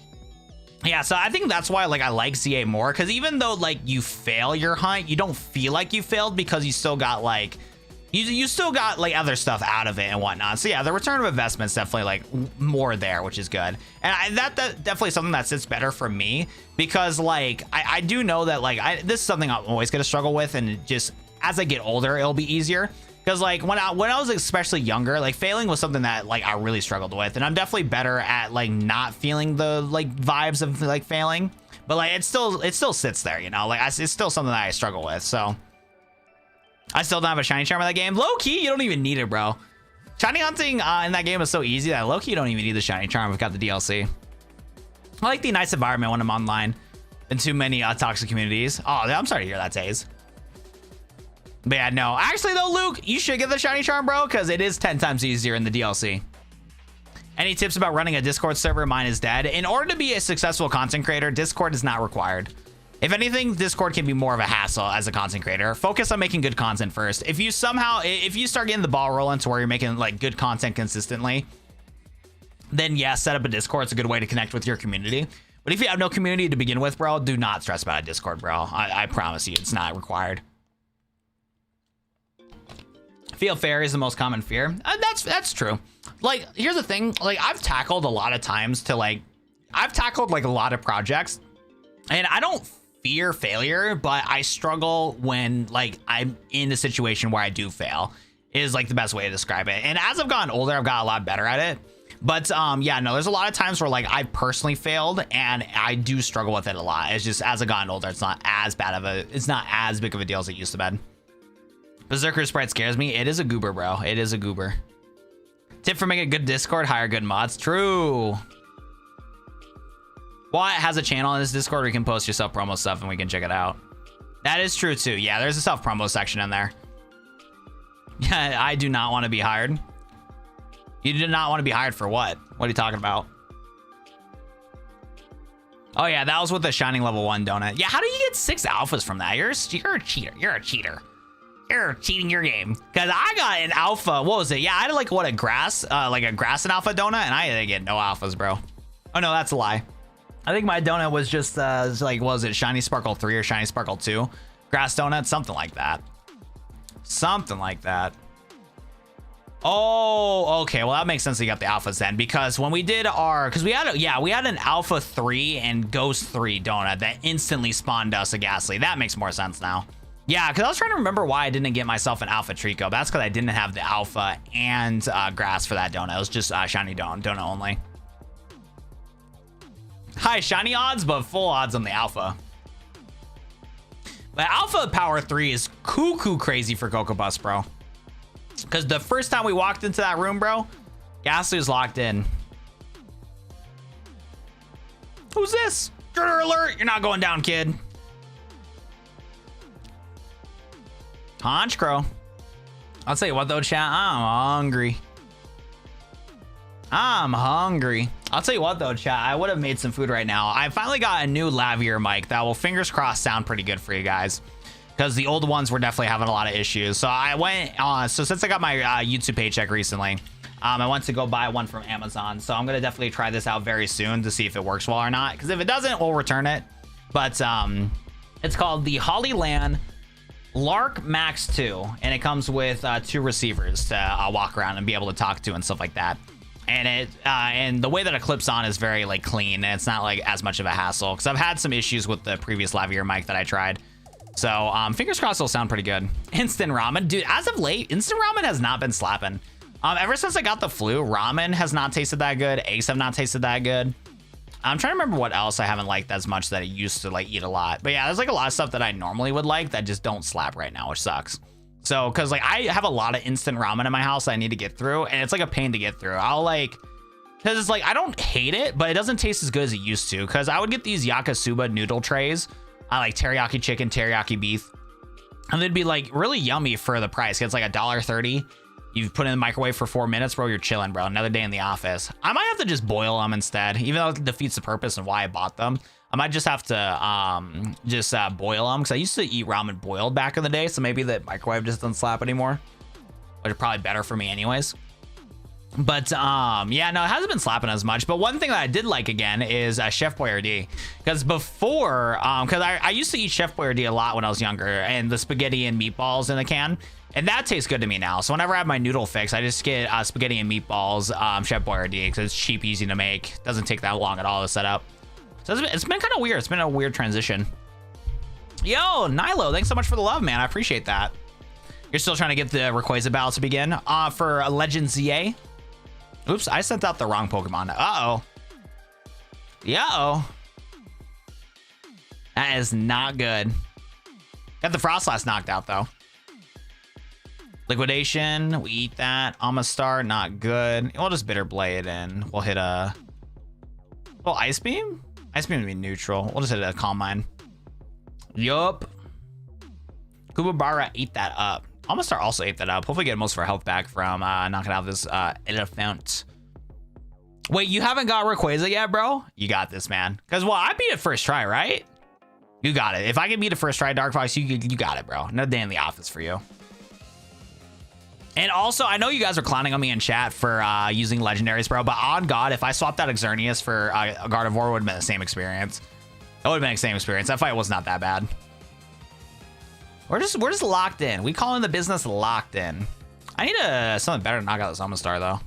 yeah, so I think that's why like I like ZA more, because even though like you fail your hunt, you don't feel like you failed, because you still got like you still got like other stuff out of it and whatnot. So yeah, the return of investment is definitely like more there, which is good. And that definitely something that sits better for me, because like I do know that like this is something I'm always gonna struggle with, and just as I get older it'll be easier. Because like when I was especially younger, like failing was something that like I really struggled with, and I'm definitely better at like not feeling the like vibes of like failing, but like it still sits there, you know, like it's still something that I struggle with. So I still don't have a shiny charm in that game. Low key, you don't even need it, bro. Shiny hunting in that game is so easy that low key you don't even need the shiny charm. We've got the DLC. I like the nice environment when I'm online and too many toxic communities. Oh, I'm sorry to hear that, Taze. But yeah, no. Actually, though, Luke, you should get the shiny charm, bro, because it is 10 times easier in the DLC. Any tips about running a Discord server? Mine is dead. In order to be a successful content creator, Discord is not required. If anything, Discord can be more of a hassle as a content creator. Focus on making good content first. If you start getting the ball rolling to where you're making like good content consistently, then yeah, set up a Discord. It's a good way to connect with your community. But if you have no community to begin with, bro, do not stress about a Discord, bro. I promise you, it's not required. Feel fair is the most common fear. That's true. Like, here's the thing. Like, I've tackled a lot of times to like, I've tackled like a lot of projects, and I don't fear failure, but I struggle when like I'm in a situation where I do fail, is like the best way to describe it. And as I've gotten older, I've got a lot better at it. But yeah, no, there's a lot of times where like I personally failed, and I do struggle with it a lot. It's just as I've gotten older, it's not as big of a deal as it used to be. Berserker Sprite scares me. It is a goober, bro. It is a goober. Tip for making a good Discord: hire good mods. True. Wyatt has a channel in this Discord where you can post your self-promo stuff and we can check it out. That is true too. Yeah, there's a self-promo section in there. Yeah, I do not want to be hired. You do not want to be hired for what? What are you talking about? Oh yeah, that was with the Shining level 1 donut. Yeah, how do you get 6 alphas from that? You're a cheater. You're a cheater. You're cheating your game. Because I got an alpha. What was it? Yeah, I had like what, a grass and alpha donut, and I didn't get no alphas, bro. Oh no, that's a lie. I think my donut was just like, what was it, Shiny Sparkle 3 or Shiny Sparkle 2? Grass donut, something like that. Something like that. Oh, okay. Well, that makes sense that you got the alphas then, because when we did we had an alpha 3 and ghost 3 donut that instantly spawned us a Ghastly. That makes more sense now. Yeah, because I was trying to remember why I didn't get myself an Alpha Trico. That's because I didn't have the Alpha and Grass for that donut. It was just Shiny donut only. High Shiny odds, but full odds on the Alpha. But Alpha Power 3 is cuckoo crazy for Cocoa Bus, bro. Because the first time we walked into that room, bro, Ghastly's locked in. Who's this? Girder alert! You're not going down, kid. Honchcrow. I'll tell you what though, chat. I'm hungry. I'm hungry. I'll tell you what though, chat. I would have made some food right now. I finally got a new lavalier mic that will, fingers crossed, sound pretty good for you guys. Because the old ones were definitely having a lot of issues. So I went on. So since I got my YouTube paycheck recently, I went to go buy one from Amazon. So I'm gonna definitely try this out very soon to see if it works well or not. Because if it doesn't, we'll return it. But it's called the Hollyland Lark Max 2, and it comes with 2 receivers to walk around and be able to talk to and stuff like that. And it and the way that it clips on is very like clean, and it's not like as much of a hassle. Because I've had some issues with the previous lavalier mic that I tried. So fingers crossed it'll sound pretty good. Instant ramen, dude. As of late, instant ramen has not been slapping. Ever since I got the flu, ramen has not tasted that good. Eggs have not tasted that good. I'm trying to remember what else I haven't liked as much that I used to like eat a lot. But yeah, there's like a lot of stuff that I normally would like that just don't slap right now, which sucks. So, cause like I have a lot of instant ramen in my house that I need to get through, and it's like a pain to get through. I'll like, cause it's like, I don't hate it, but it doesn't taste as good as it used to. Cause I would get these yakisoba noodle trays. I like teriyaki chicken, teriyaki beef, and they'd be like really yummy for the price. It's like $1.30. You put it in the microwave for 4 minutes, bro. You're chilling, bro. Another day in the office. I might have to just boil them instead, even though it defeats the purpose and why I bought them. I might just have to boil them, because I used to eat ramen boiled back in the day. So maybe the microwave just doesn't slap anymore, which is probably better for me anyways. But yeah, no, it hasn't been slapping as much. But one thing that I did like again is Chef Boyardee, because before, because I used to eat Chef Boyardee a lot when I was younger, and the spaghetti and meatballs in a can, and that tastes good to me now. So whenever I have my noodle fix, I just get spaghetti and meatballs, Chef Boyardee, because it's cheap, easy to make, doesn't take that long at all to set up. So it's been kind of weird. It's been a weird transition. Yo, Nilo, thanks so much for the love, man. I appreciate that. You're still trying to get the Rayquaza battle to begin for Legend ZA. Oops, I sent out the wrong Pokemon. Uh-oh. Yeah-oh. That is not good. Got the Frostlass knocked out, though. Liquidation, we eat that. Amistar, not good. We'll just Bitter Blade, and we'll hit a... Well, Ice Beam? Ice Beam would be neutral. We'll just hit a Calm Mind. Yup. Kubabara ate that up. Amistar also ate that up. Hopefully get most of our health back from knocking out this elephant. Wait, you haven't got Rayquaza yet, bro? You got this, man. Because, well, I beat it first try, right? You got it. If I can beat it first try, Dark Fox, you got it, bro. No day in the office for you. And also, I know you guys are clowning on me in chat for using legendaries, bro. But on God, if I swapped out Xerneas for a Gardevoir, it would have been the same experience. It would have been the same experience. That fight was not that bad. We're just locked in. We call in the business locked in. I need something better to knock out this Amistar, though.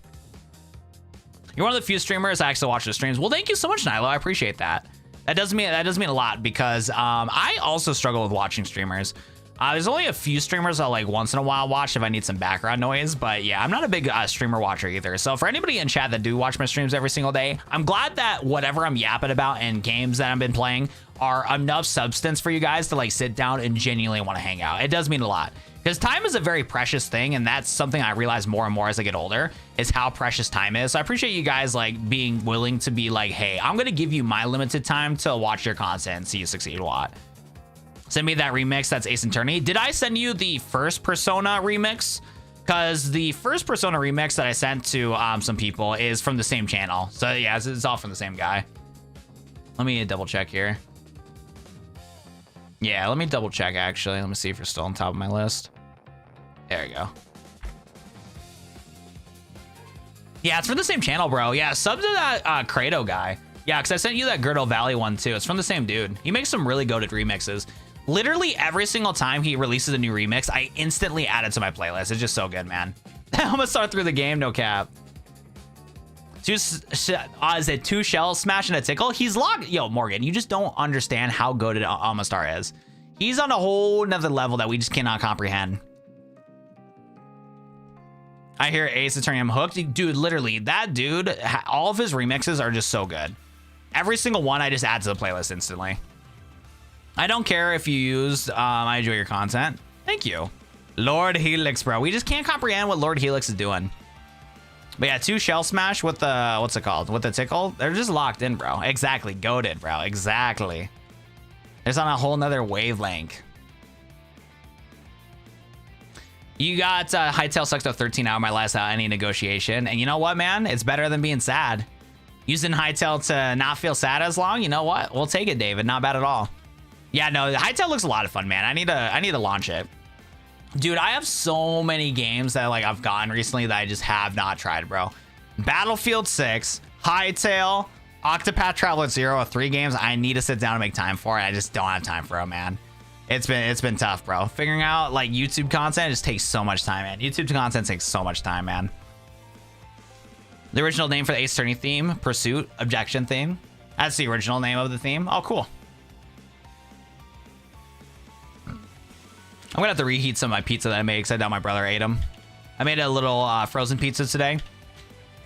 You're one of the few streamers I actually watch the streams. Well, thank you so much, Nilo. I appreciate that. That does mean a lot, because I also struggle with watching streamers. There's only a few streamers I'll like once in a while watch if I need some background noise, but yeah, I'm not a big streamer watcher either. So for anybody in chat that do watch my streams every single day, I'm glad that whatever I'm yapping about and games that I've been playing are enough substance for you guys to like sit down and genuinely want to hang out. It does mean a lot, because time is a very precious thing, and that's something I realize more and more as I get older, is how precious time is. So I appreciate you guys like being willing to be like, hey, I'm gonna give you my limited time to watch your content and see you succeed a lot. Send me that remix. That's Ace Attorney. Did I send you the first Persona remix? Because the first Persona remix that I sent to some people is from the same channel. So yeah, it's all from the same guy. Let me double check here. Yeah, let me double check actually. Let me see if you're still on top of my list. There you go. Yeah, it's from the same channel, bro. Yeah, sub to that Credo guy. Yeah, because I sent you that Girdle Valley one too. It's from the same dude. He makes some really goated remixes. Literally every single time he releases a new remix, I instantly add it to my playlist. It's just so good, man. I'm gonna start through the game, no cap. Is it 2 shells, smash and a tickle? He's locked. Yo, Morgan, you just don't understand how goated Amistar is. He's on a whole nother level that we just cannot comprehend. I hear Ace Attorney, I'm hooked. Dude, literally, that dude, all of his remixes are just so good. Every single one I just add to the playlist instantly. I don't care if you used, I enjoy your content. Thank you. Lord Helix, bro. We just can't comprehend what Lord Helix is doing. But yeah, 2 Shell Smash with the, what's it called? With the tickle. They're just locked in, bro. Exactly. Goated, bro. Exactly. It's on a whole nother wavelength. You got Hytale sucked up 13 out of my last any negotiation. And you know what, man? It's better than being sad. Using Hytale to not feel sad as long. You know what? We'll take it, David. Not bad at all. Yeah, no, Hytale looks a lot of fun, man. I need to launch it. Dude, I have so many games that like I've gotten recently that I just have not tried, bro. Battlefield 6, Hytale, Octopath Traveler 0 are 3 games I need to sit down and make time for. I just don't have time for it, man. It's been tough, bro. Figuring out like YouTube content just takes so much time, man. YouTube content takes so much time, man. The original name for the Ace Attorney theme, Pursuit, Objection theme. That's the original name of the theme. Oh, cool. I'm gonna have to reheat some of my pizza that I made because I doubt my brother ate them. I made a little frozen pizza today.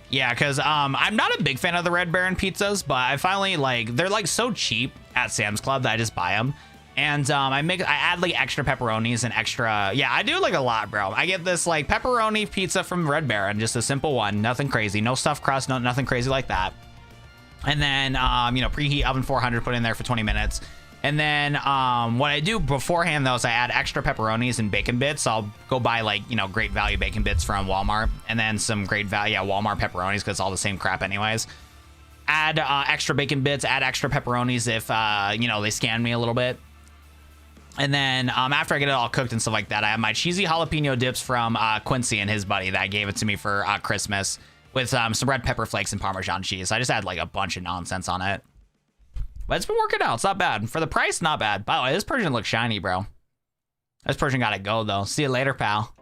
Yeah, because I'm not a big fan of the Red Baron pizzas, but I finally like, they're like so cheap at Sam's Club that I just buy them. And I add like extra pepperonis and extra, yeah, I do like a lot, bro. I get this like pepperoni pizza from Red Baron, just a simple one, nothing crazy, no stuffed crust, nothing crazy like that. And then, you know, preheat oven 400, put in there for 20 minutes. And then what I do beforehand, though, is I add extra pepperonis and bacon bits. So I'll go buy, like, you know, great value bacon bits from Walmart. And then some great value, yeah, Walmart pepperonis, because it's all the same crap anyways. Add extra bacon bits, add extra pepperonis if, you know, they scan me a little bit. And then after I get it all cooked and stuff like that, I have my cheesy jalapeno dips from Quincy and his buddy that gave it to me for Christmas with some red pepper flakes and Parmesan cheese. I just add, like, a bunch of nonsense on it. But it's been working out. It's not bad. For the price, not bad. By the way, this Persian looks shiny, bro. This Persian gotta go, though. See you later, pal.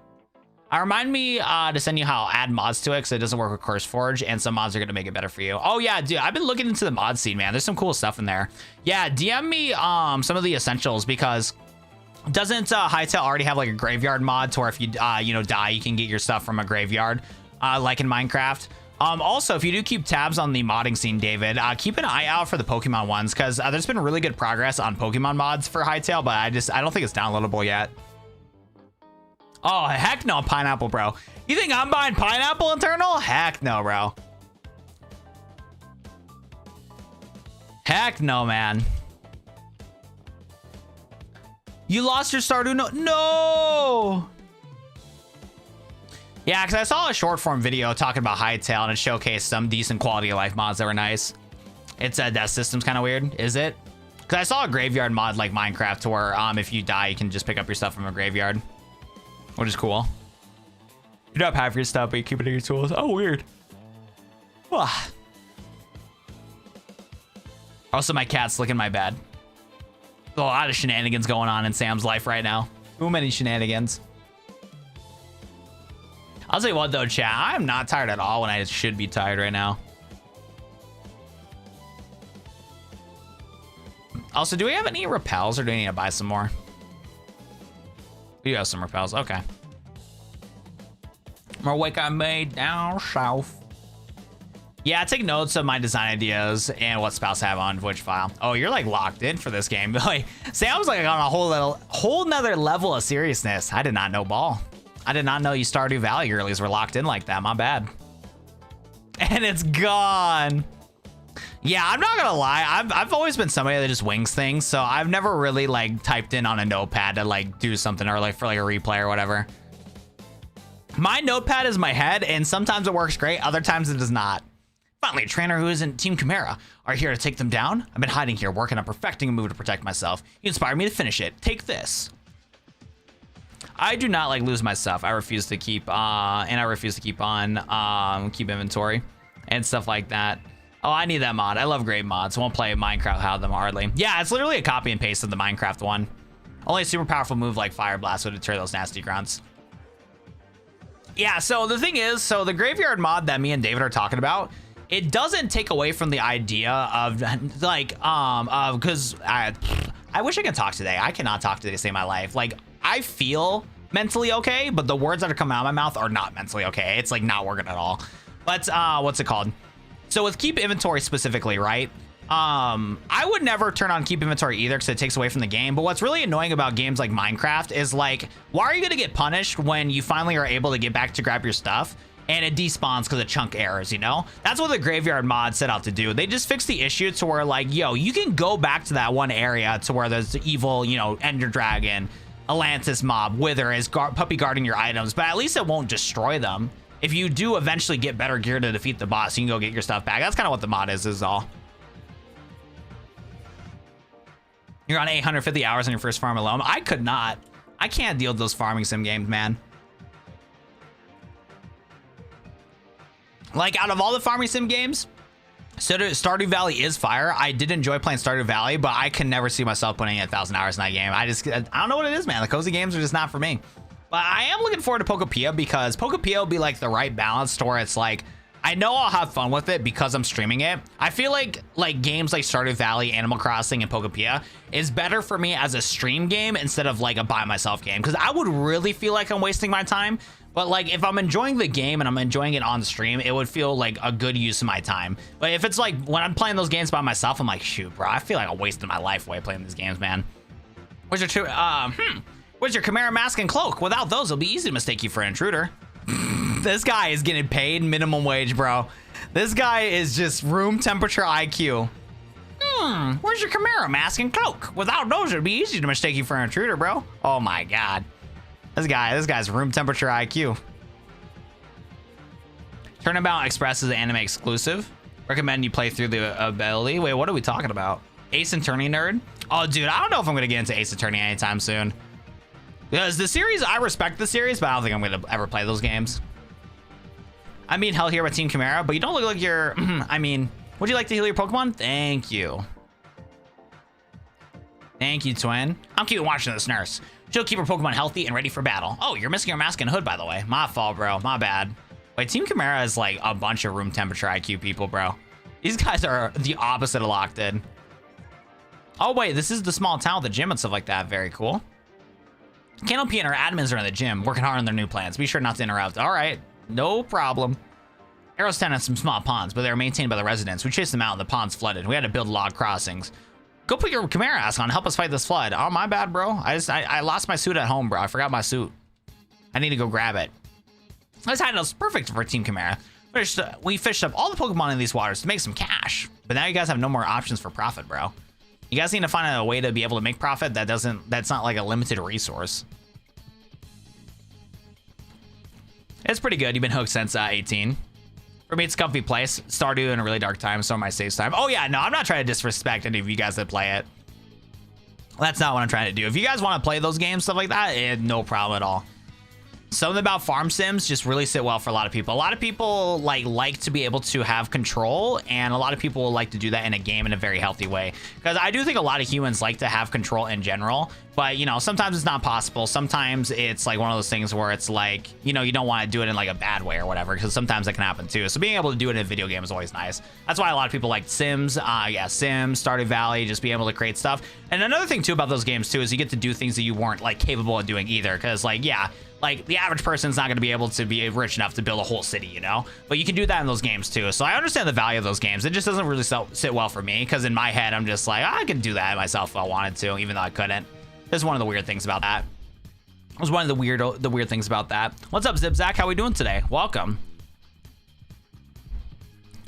Remind me to send you how I'll add mods to it, because it doesn't work with CurseForge, and some mods are going to make it better for you. Oh, yeah, dude. I've been looking into the mod scene, man. There's some cool stuff in there. Yeah, DM me some of the essentials, because doesn't Hytale already have, like, a graveyard mod to where if you, you know, die, you can get your stuff from a graveyard, like in Minecraft? Also, if you do keep tabs on the modding scene, David, keep an eye out for the Pokemon ones, because there's been really good progress on Pokemon mods for Hytale, but I don't think it's downloadable yet. Oh, heck no, Pineapple, bro. You think I'm buying Pineapple Eternal? Heck no, bro. Heck no, man. You lost your Stardew? No! Yeah, because I saw a short form video talking about Hytale and it showcased some decent quality of life mods that were nice. It's that system's kind of weird, is it? Because I saw a graveyard mod like Minecraft to where if you die, you can just pick up your stuff from a graveyard, which is cool. You don't have your stuff, but you keep it in your tools. Oh, weird. Also, my cat's licking my bed. There's a lot of shenanigans going on in Sam's life right now. Too many shenanigans. I'll tell you what, though, chat. I'm not tired at all when I should be tired right now. Also, do we have any repels or do we need to buy some more? We do have some repels. Okay. More wake I made down south. Yeah, take notes of my design ideas and what spouse I have on which file. Oh, you're like locked in for this game. Like, Sam's like on a whole nother level of seriousness. I did not know ball. I did not know you Stardew Valley girlies were locked in like that. My bad. And it's gone. Yeah, I'm not gonna lie. I've always been somebody that just wings things, so I've never really like typed in on a notepad to like do something or like for like a replay or whatever. My notepad is my head, and sometimes it works great, other times it does not. Finally, a trainer who isn't Team Chimera are here to take them down. I've been hiding here, working on perfecting a move to protect myself. You inspired me to finish it. Take this. I do not like lose my stuff. I refuse to keep and I refuse to keep on keep inventory and stuff like that. Oh, I need that mod. I love great mods. I won't play Minecraft without them hardly. Yeah, it's literally a copy and paste of the Minecraft one. Only a super powerful move like Fire Blast would deter those nasty grunts. Yeah, so the thing is, so the graveyard mod that me and David are talking about, it doesn't take away from the idea of like because I wish I could talk today. I cannot talk today to save my life. Like, I feel mentally okay, but the words that are coming out of my mouth are not mentally okay. It's like not working at all. But what's it called? So with keep inventory specifically, right? I would never turn on keep inventory either because it takes away from the game. But what's really annoying about games like Minecraft is like, why are you going to get punished when you finally are able to get back to grab your stuff and it despawns because of chunk errors, you know? That's what the graveyard mod set out to do. They just fixed the issue to where like, yo, you can go back to that one area to where there's the evil, you know, Ender Dragon, Atlantis mob, Wither is puppy guarding your items, but at least it won't destroy them. If you do eventually get better gear to defeat the boss, you can go get your stuff back. That's kind of what the mod is all. You're on 850 hours on your first farm alone. I could not. I can't deal with those farming sim games, man. Like, out of all the farming sim games, Stardew Valley is fire. I did enjoy playing Stardew Valley, but I can never see myself putting in 1,000 hours in that game. I don't know what it is, man. The cozy games are just not for me. But I am looking forward to Pokopia because Pokopia will be like the right balance to where it's like, I know I'll have fun with it because I'm streaming it. I feel like games like Stardew Valley, Animal Crossing, and Pokopia is better for me as a stream game instead of like a by myself game, because I would really feel like I'm wasting my time. But like if I'm enjoying the game and I'm enjoying it on stream, it would feel like a good use of my time. But if it's like when I'm playing those games by myself, I'm like, shoot, bro, I feel like I'm wasting my life away playing these games, man. Where's your Chimera mask and cloak? Without those, it'll be easy to mistake you for an intruder. This guy is getting paid minimum wage, bro. This guy is just room temperature IQ. Where's your Chimera mask and cloak? Without those, it'd be easy to mistake you for an intruder, bro. Oh my god. This guy's room temperature IQ. Turnabout Express is an anime exclusive. Recommend you play through the ability. Wait, what are we talking about? Ace Attorney nerd? Oh, dude, I don't know if I'm gonna get into Ace Attorney anytime soon. Because the series, I respect the series, but I don't think I'm gonna ever play those games. I mean, hell here with Team Chimera, but you don't look like you're, I mean, would you like to heal your Pokemon? Thank you. Thank you, twin. I'm keeping watching this nurse. She'll keep her Pokemon healthy and ready for battle. Oh, you're missing your mask and hood, by the way. My fault, bro. My bad. Wait, Team Chimera is like a bunch of room temperature IQ people, bro. These guys are the opposite of locked in. Oh, wait, this is the small town with the gym and stuff like that. Very cool. Canopy and our admins are in the gym, working hard on their new plans. Be sure not to interrupt. All right. No problem. Arrows stand on some small ponds, but they're maintained by the residents. We chased them out and the ponds flooded. We had to build log crossings. Go put your Chimera mask on and help us fight this flood. Oh, my bad, bro. I lost my suit at home, bro. I forgot my suit. I need to go grab it. This hideout's perfect for Team Chimera. We fished up all the Pokemon in these waters to make some cash. But now you guys have no more options for profit, bro. You guys need to find a way to be able to make profit that's not like a limited resource. It's pretty good. You've been hooked since 18. For me, it's a comfy place. Stardew in a really dark time, so my saves time. Oh yeah, no, I'm not trying to disrespect any of you guys that play it. That's not what I'm trying to do. If you guys want to play those games, stuff like that, no problem at all. Something about farm sims just really sit well for a lot of people. A lot of people like to be able to have control, and a lot of people will like to do that in a game in a very healthy way. Because I do think a lot of humans like to have control in general, but you know, sometimes it's not possible. Sometimes it's like one of those things where it's like, you know, you don't want to do it in like a bad way or whatever, because sometimes that can happen too. So being able to do it in a video game is always nice. That's why a lot of people like Sims. Sims, Stardew Valley, just being able to create stuff. And another thing too about those games too is you get to do things that you weren't like capable of doing either. Because like, yeah, like the average person's not going to be able to be rich enough to build a whole city, you know, but you can do that in those games too. So I understand the value of those games. It just doesn't really sit well for me, because in my head I'm just like, I could do that myself if I wanted to, even though I couldn't. That's one of the weird things about that. It was one of the weird things about that. What's up, Zibzak? How we doing today? Welcome.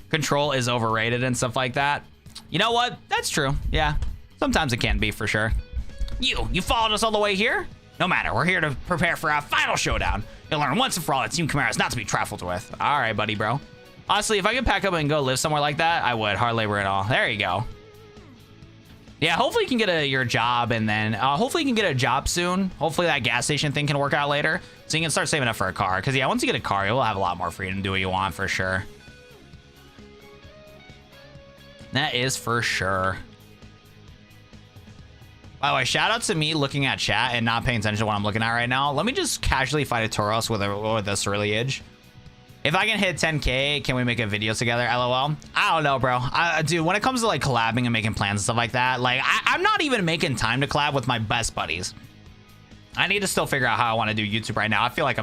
Control is overrated and stuff like that. You know what? That's true. Yeah, sometimes it can be, for sure. You followed us all the way here? No matter, we're here to prepare for our final showdown. You'll learn once and for all that Team Chimera is not to be trifled with. All right, buddy, bro. Honestly, if I could pack up and go live somewhere like that, I would. Hard labor and all. There you go. Yeah, hopefully you can get your job, and then hopefully you can get a job soon. Hopefully that gas station thing can work out later, so you can start saving up for a car. Because yeah, once you get a car, you'll have a lot more freedom to do what you want, for sure. That is for sure. By the way, shout out to me looking at chat and not paying attention to what I'm looking at right now. Let me just casually fight a Tauros with a Cerulean. If I can hit 10K, can we make a video together? LOL. I don't know, bro. Dude, when it comes to like collabing and making plans and stuff like that, like I'm not even making time to collab with my best buddies. I need to still figure out how I want to do YouTube right now. I feel like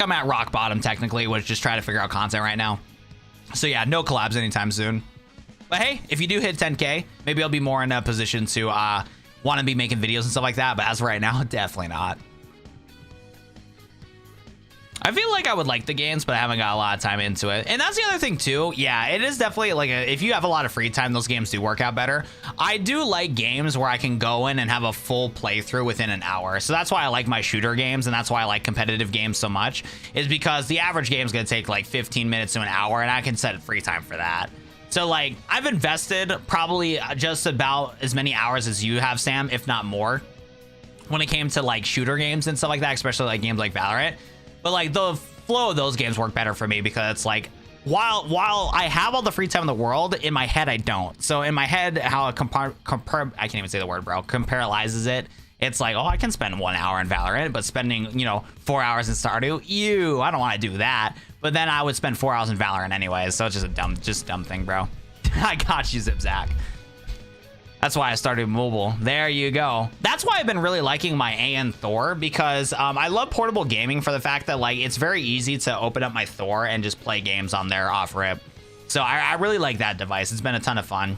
I'm at rock bottom technically, which just trying to figure out content right now. So yeah, no collabs anytime soon. But hey, if you do hit 10K, maybe I'll be more in a position to want to be making videos and stuff like that. But as of right now, definitely not. I feel like I would like the games, but I haven't got a lot of time into it. And that's the other thing too. Yeah, it is definitely like if you have a lot of free time, those games do work out better. I do like games where I can go in and have a full playthrough within an hour. So that's why I like my shooter games, and that's why I like competitive games so much, is because the average game is going to take like 15 minutes to an hour, and I can set free time for that. So like I've invested probably just about as many hours as you have, Sam, if not more, when it came to like shooter games and stuff like that, especially like games like Valorant. But like the flow of those games work better for me because it's like while I have all the free time in the world, in my head I don't. So in my head, how it I can't even say the word, bro, comparalizes it. It's like, oh, I can spend 1 hour in Valorant, but spending, 4 hours in Stardew, I don't want to do that. But then I would spend 4 hours in Valorant anyways. So it's just a dumb thing, bro. I got you, Zipzak. That's why I started mobile. There you go. That's why I've been really liking my AN Thor, because I love portable gaming for the fact that like it's very easy to open up my Thor and just play games on there off rip. So I really like that device. It's been a ton of fun.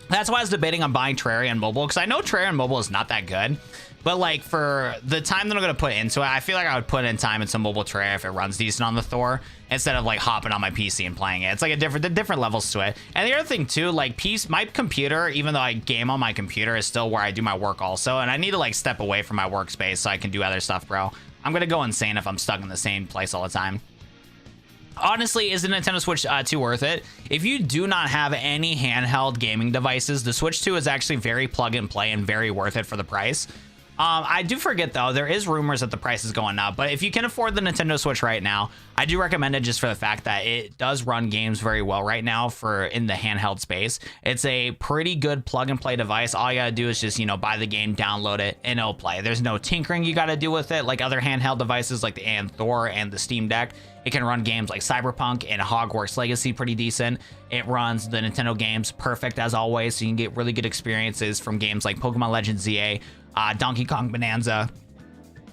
That's why I was debating on buying Terraria on mobile, because I know Terraria on mobile is not that good. But like for the time that I'm going to put into it, I feel like I would put in time into mobile Terraria if it runs decent on the Thor, instead of like hopping on my PC and playing it. It's like different levels to it. And the other thing too, like my computer, even though I game on my computer, is still where I do my work also. And I need to like step away from my workspace so I can do other stuff, bro. I'm going to go insane if I'm stuck in the same place all the time. Honestly, is the Nintendo Switch 2 worth it? If you do not have any handheld gaming devices, the Switch 2 is actually very plug and play and very worth it for the price. I do forget though, there is rumors that the price is going up, but if you can afford the Nintendo Switch right now, I do recommend it just for the fact that it does run games very well right now for in the handheld space. It's a pretty good plug and play device. All you gotta do is just, buy the game, download it, and it'll play. There's no tinkering you gotta do with it like other handheld devices like the AN Thor and the Steam Deck. It can run games like Cyberpunk and Hogwarts Legacy pretty decent. It runs the Nintendo games perfect as always, so you can get really good experiences from games like Pokemon Legends ZA, Donkey Kong Bonanza.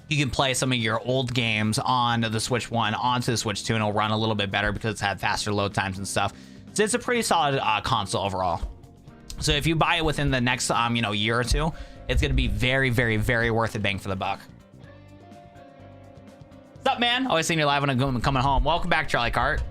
You can play some of your old games on the Switch 1 onto the Switch 2, and it'll run a little bit better because it's had faster load times and stuff. So it's a pretty solid console overall. So if you buy it within the next year or two, it's going to be very, very, very worth it, bang for the buck. What's up, man? Always seeing you live when I'm coming home. Welcome back, Charlie Cart.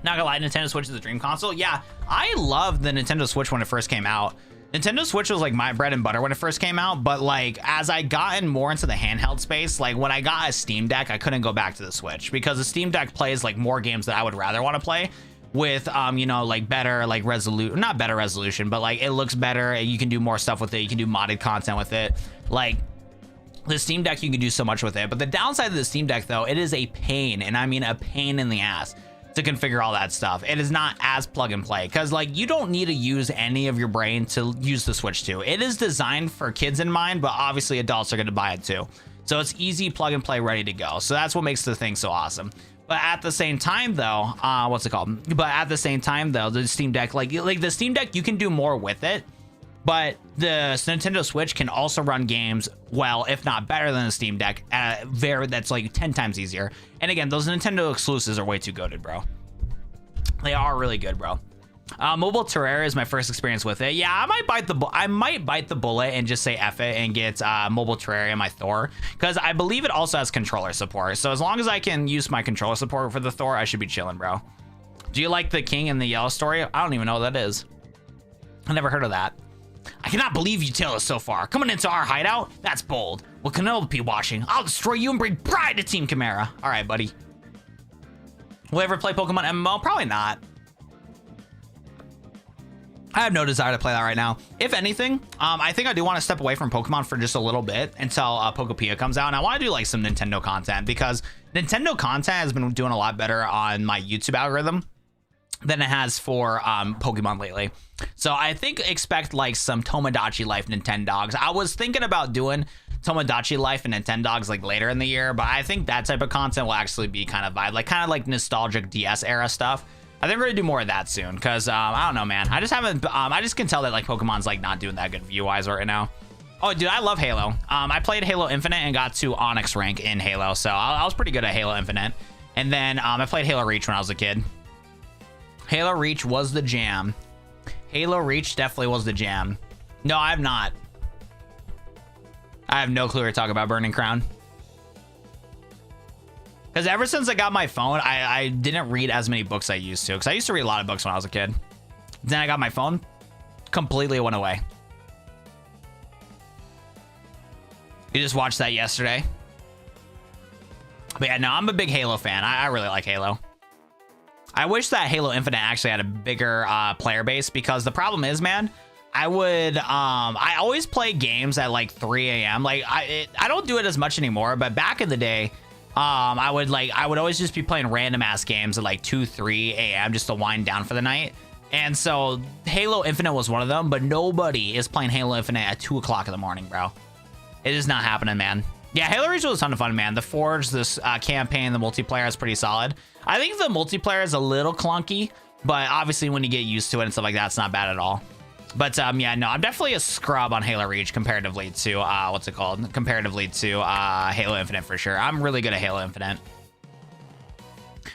Not gonna lie, Nintendo Switch is a dream console. Yeah, I loved the Nintendo Switch when it first came out. Nintendo Switch was like my bread and butter when it first came out, but like as I gotten more into the handheld space, like when I got a Steam Deck, I couldn't go back to the Switch because the Steam Deck plays like more games that I would rather want to play with like better like resolution, not better resolution, but like it looks better. You can do more stuff with it. You can do modded content with it. Like the Steam Deck, you can do so much with it. But the downside of the Steam Deck though, it is a pain, and I mean a pain in the ass to configure all that stuff. It is not as plug and play because like you don't need to use any of your brain to use the Switch 2. It is designed for kids in mind, but obviously adults are going to buy it too. So it's easy, plug and play, ready to go. So that's what makes the thing so awesome. But at the same time though, the Steam Deck, like the Steam Deck, you can do more with it. But the Nintendo Switch can also run games well, if not better than the Steam Deck. That's like 10 times easier. And again, those Nintendo exclusives are way too goated, bro. They are really good, bro. Mobile Terraria is my first experience with it. Yeah, I might bite the bullet and just say F it and get Mobile Terraria my Thor, because I believe it also has controller support. So as long as I can use my controller support for the Thor, I should be chilling, bro. Do you like the King and the Yellow story? I don't even know what that is. I never heard of that. I cannot believe you tell us so far. Coming into our hideout? That's bold. With Penelope watching, I'll destroy you and bring pride to Team Chimera. All right, buddy. Will I ever play Pokemon MMO? Probably not. I have no desire to play that right now. If anything, I think I do want to step away from Pokemon for just a little bit until Pokopia comes out. And I want to do like some Nintendo content, because Nintendo content has been doing a lot better on my YouTube algorithm than it has for Pokemon lately. So I think expect like some Tomodachi Life Nintendogs. I was thinking about doing Tomodachi Life and Nintendogs like later in the year, but I think that type of content will actually be kind of like nostalgic DS era stuff. I think we're gonna do more of that soon, because I don't know, man. I just haven't I just can tell that like Pokemon's like not doing that good view wise right now. Oh dude, I love Halo. I played Halo Infinite and got to Onyx rank in Halo, so I was pretty good at Halo Infinite. And then I played Halo Reach when I was a kid. Halo Reach was the jam. Halo Reach definitely was the jam. No, I have not. I have no clue what you're talking about, Burning Crown. Because ever since I got my phone, I didn't read as many books I used to. Because I used to read a lot of books when I was a kid. Then I got my phone, completely went away. You just watched that yesterday. But yeah, no, I'm a big Halo fan. I really like Halo. I wish that Halo Infinite actually had a bigger player base, because the problem is, man, I always play games at like 3 a.m. Like I don't do it as much anymore, but back in the day, I would always just be playing random ass games at like 2, 3 a.m. just to wind down for the night. And so Halo Infinite was one of them, but nobody is playing Halo Infinite at 2 o'clock in the morning, bro. It is not happening, man. Yeah, Halo Reach was a ton of fun, man. The Forge, this campaign, the multiplayer is pretty solid. I think the multiplayer is a little clunky, but obviously when you get used to it and stuff like that, it's not bad at all. But yeah, no, I'm definitely a scrub on Halo Reach comparatively to what's it called? Comparatively to Halo Infinite for sure. I'm really good at Halo Infinite.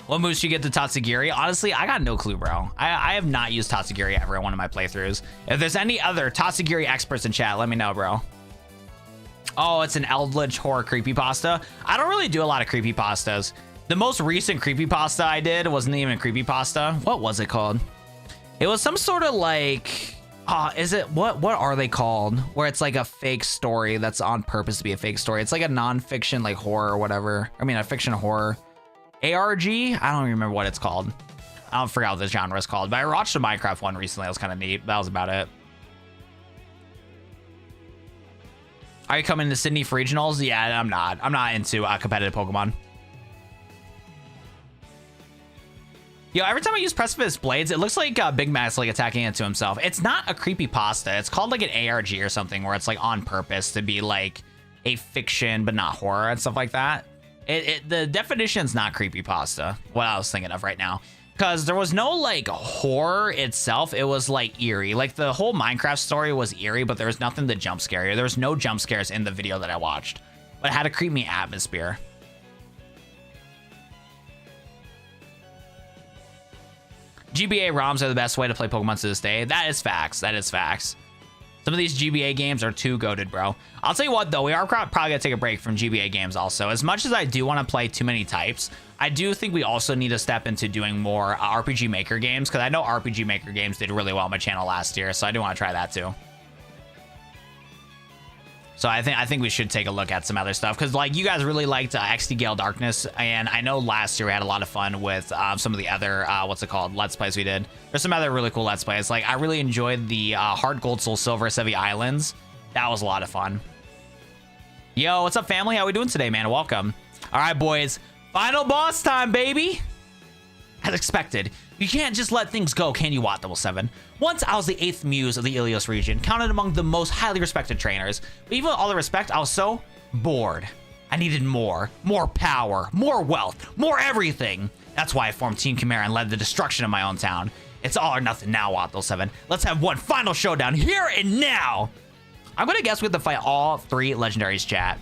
What moves do you get to Tatsugiri? Honestly, I got no clue, bro. I have not used Tatsugiri ever in one of my playthroughs. If there's any other Tatsugiri experts in chat, let me know, bro. Oh, it's an Eldritch horror creepypasta. I don't really do a lot of creepypastas. The most recent creepypasta I did wasn't even a creepypasta. What was it called? It was some sort of like, what are they called? Where it's like a fake story that's on purpose to be a fake story. It's like a non-fiction like horror or whatever. I mean, a fiction horror. ARG? I don't remember what it's called. I don't forget what the genre is called, but I watched a Minecraft one recently. It was kind of neat. That was about it. Are you coming to Sydney for regionals? Yeah, I'm not. I'm not into competitive Pokemon. Yo, every time I use Precipice Blades, it looks like Big Mac's like attacking into himself. It's not a creepypasta. It's called like an ARG or something, where it's like on purpose to be like a fiction, but not horror and stuff like that. The definition's not creepypasta, what I was thinking of right now. Because there was no like horror itself. It was like eerie. Like the whole Minecraft story was eerie, but there was nothing to jump scare you. There was no jump scares in the video that I watched, but it had a creepy atmosphere. GBA ROMs are the best way to play Pokemon to this day. That is facts. That is facts. Some of these GBA games are too goated, bro. I'll tell you what, though. We are probably going to take a break from GBA games also. As much as I do want to play too many types, I do think we also need to step into doing more RPG Maker games, because I know RPG Maker games did really well on my channel last year, so I do want to try that too. So I think we should take a look at some other stuff, because like you guys really liked XD Gale Darkness, and I know last year we had a lot of fun with some of the other Let's Plays we did. There's some other really cool Let's Plays. Like I really enjoyed the Hard Gold Soul Silver Sevi Islands. That was a lot of fun. Yo, what's up, family? How we doing today, man? Welcome. All right, boys. Final boss time, baby. As expected, you can't just let things go, can you, Watt 7? Once I was the 8th muse of the Ilios region, counted among the most highly respected trainers. But even with all the respect, I was so bored. I needed more power, more wealth, more everything. That's why I formed Team Chimera and led the destruction of my own town. It's all or nothing now, Watt 7. Let's have one final showdown here and now. I'm gonna guess we have to fight all 3 legendaries, chat.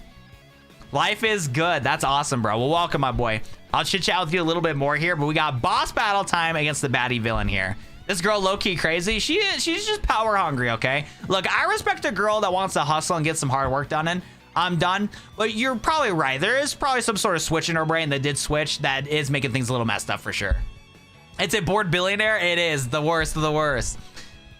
Life is good. That's awesome, bro. Well, welcome, my boy. I'll chit chat with you a little bit more here, but we got boss battle time against the baddie villain here. This girl low-key crazy. She's just power hungry, okay? Look, I respect a girl that wants to hustle and get some hard work done, and I'm done. But you're probably right. There is probably some sort of switch in her brain that did switch that is making things a little messed up for sure. It's a bored billionaire. It is the worst of the worst.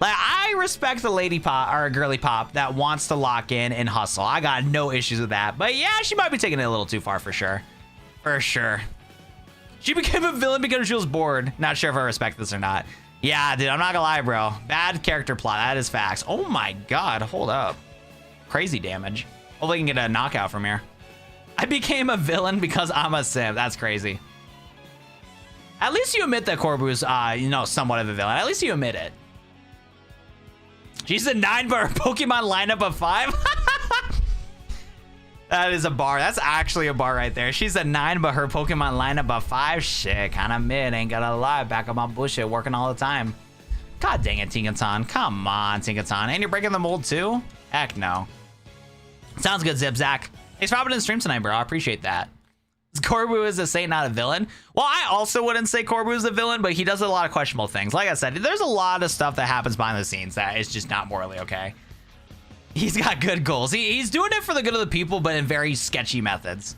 Like, I respect the lady pop or girly pop that wants to lock in and hustle. I got no issues with that. But yeah, she might be taking it a little too far for sure. For sure. She became a villain because she was bored. Not sure if I respect this or not. Yeah, dude, I'm not gonna lie, bro. Bad character plot. That is facts. Oh my God, hold up. Crazy damage. Hopefully I can get a knockout from here. I became a villain because I'm a sim. That's crazy. At least you admit that Corbu's, you know, somewhat of a villain. At least you admit it. She's a 9 for her Pokemon lineup of 5. That is a bar. That's actually a bar right there. She's a 9, but her Pokemon lineup a 5. Shit, kind of mid. Ain't gonna lie. Back up my bullshit, working all the time. God dang it, Tinkaton. Come on, Tinkaton. And you're breaking the mold too? Heck no. Sounds good, Zipzak. Thanks for hopping in the stream tonight, bro. I appreciate that. Corbu is a saint, not a villain. Well, I also wouldn't say Corbu is a villain, but he does a lot of questionable things. Like I said, there's a lot of stuff that happens behind the scenes that is just not morally okay. He's got good goals. He's doing it for the good of the people, but in very sketchy methods.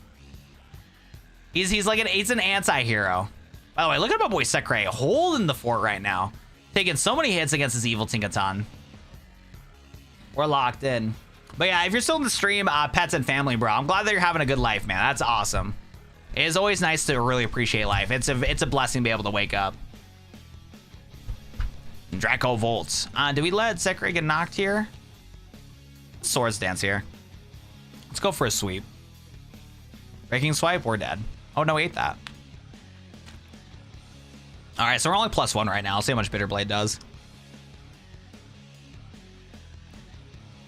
He's like he's an anti-hero. By the way, look at my boy Sekray holding the fort right now. Taking so many hits against his evil Tinkaton. We're locked in. But yeah, if you're still in the stream, pets and family, bro, I'm glad that you're having a good life, man. That's awesome. It is always nice to really appreciate life. It's a blessing to be able to wake up. Draco Volts. Did we let Sekray get knocked here? Swords Dance here. Let's go for a sweep. Breaking Swipe, we're dead. Oh no, we ate that. All right, so we're only +1 right now. Let's see how much Bitter Blade does.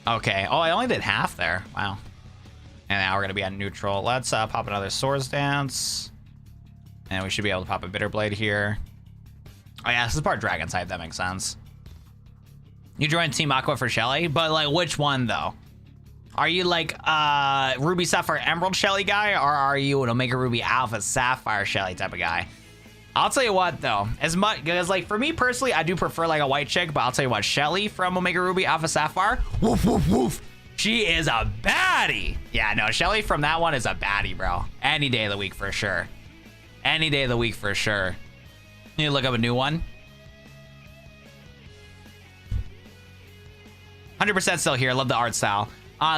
Okay. Oh, I only did half there. Wow. And now we're going to be on neutral. Let's pop another Swords Dance. And we should be able to pop a Bitter Blade here. Oh, yeah, this is part Dragon type. That makes sense. You joined Team Aqua for Shelly, but, like, which one, though? Are you, like, Ruby Sapphire Emerald Shelly guy, or are you an Omega Ruby Alpha Sapphire Shelly type of guy? I'll tell you what, though. As much, because, like, for me personally, I do prefer, like, a white chick, but I'll tell you what, Shelly from Omega Ruby Alpha Sapphire, woof, woof, woof. She is a baddie. Yeah, no, Shelly from that one is a baddie, bro. Any day of the week for sure. Any day of the week for sure. Need to look up a new one. 100% still here. Love the art style.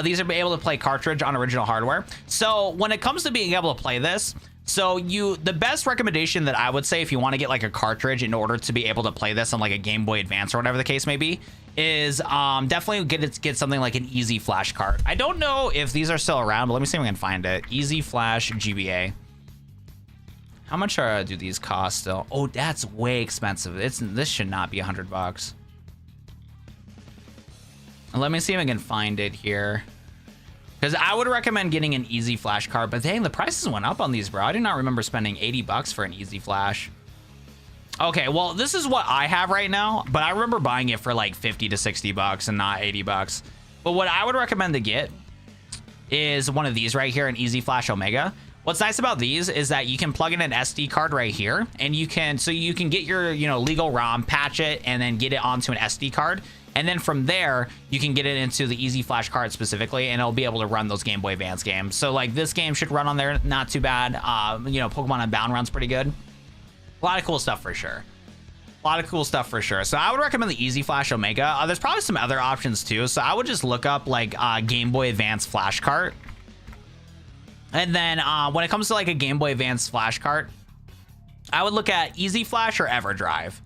These are able to play cartridge on original hardware. So when it comes to being able to play this, so the best recommendation that I would say if you want to get like a cartridge in order to be able to play this on like a Game Boy Advance or whatever the case may be, is definitely get something like an Easy Flash card. I don't know if these are still around, but let me see if we can find it. Easy Flash GBA. How much do these cost still? Oh, that's way expensive. This should not be $100. Let me see if I can find it here. Because I would recommend getting an Easy Flash card, but dang, the prices went up on these, bro. I do not remember spending $80 for an Easy Flash. Okay, well, this is what I have right now, but I remember buying it for like 50 to 60 bucks and not 80 bucks. But what I would recommend to get is one of these right here, an Easy Flash Omega. What's nice about these is that you can plug in an SD card right here, and you can get your, legal ROM, patch it, and then get it onto an SD card. And then from there, you can get it into the Easy Flash card specifically, and it'll be able to run those Game Boy Advance games. So like this game should run on there, not too bad. Pokemon Unbound runs pretty good. A lot of cool stuff for sure. So I would recommend the Easy Flash Omega. There's probably some other options too. So I would just look up like Game Boy Advance Flash cart. And then when it comes to like a Game Boy Advance Flash cart, I would look at Easy Flash or EverDrive.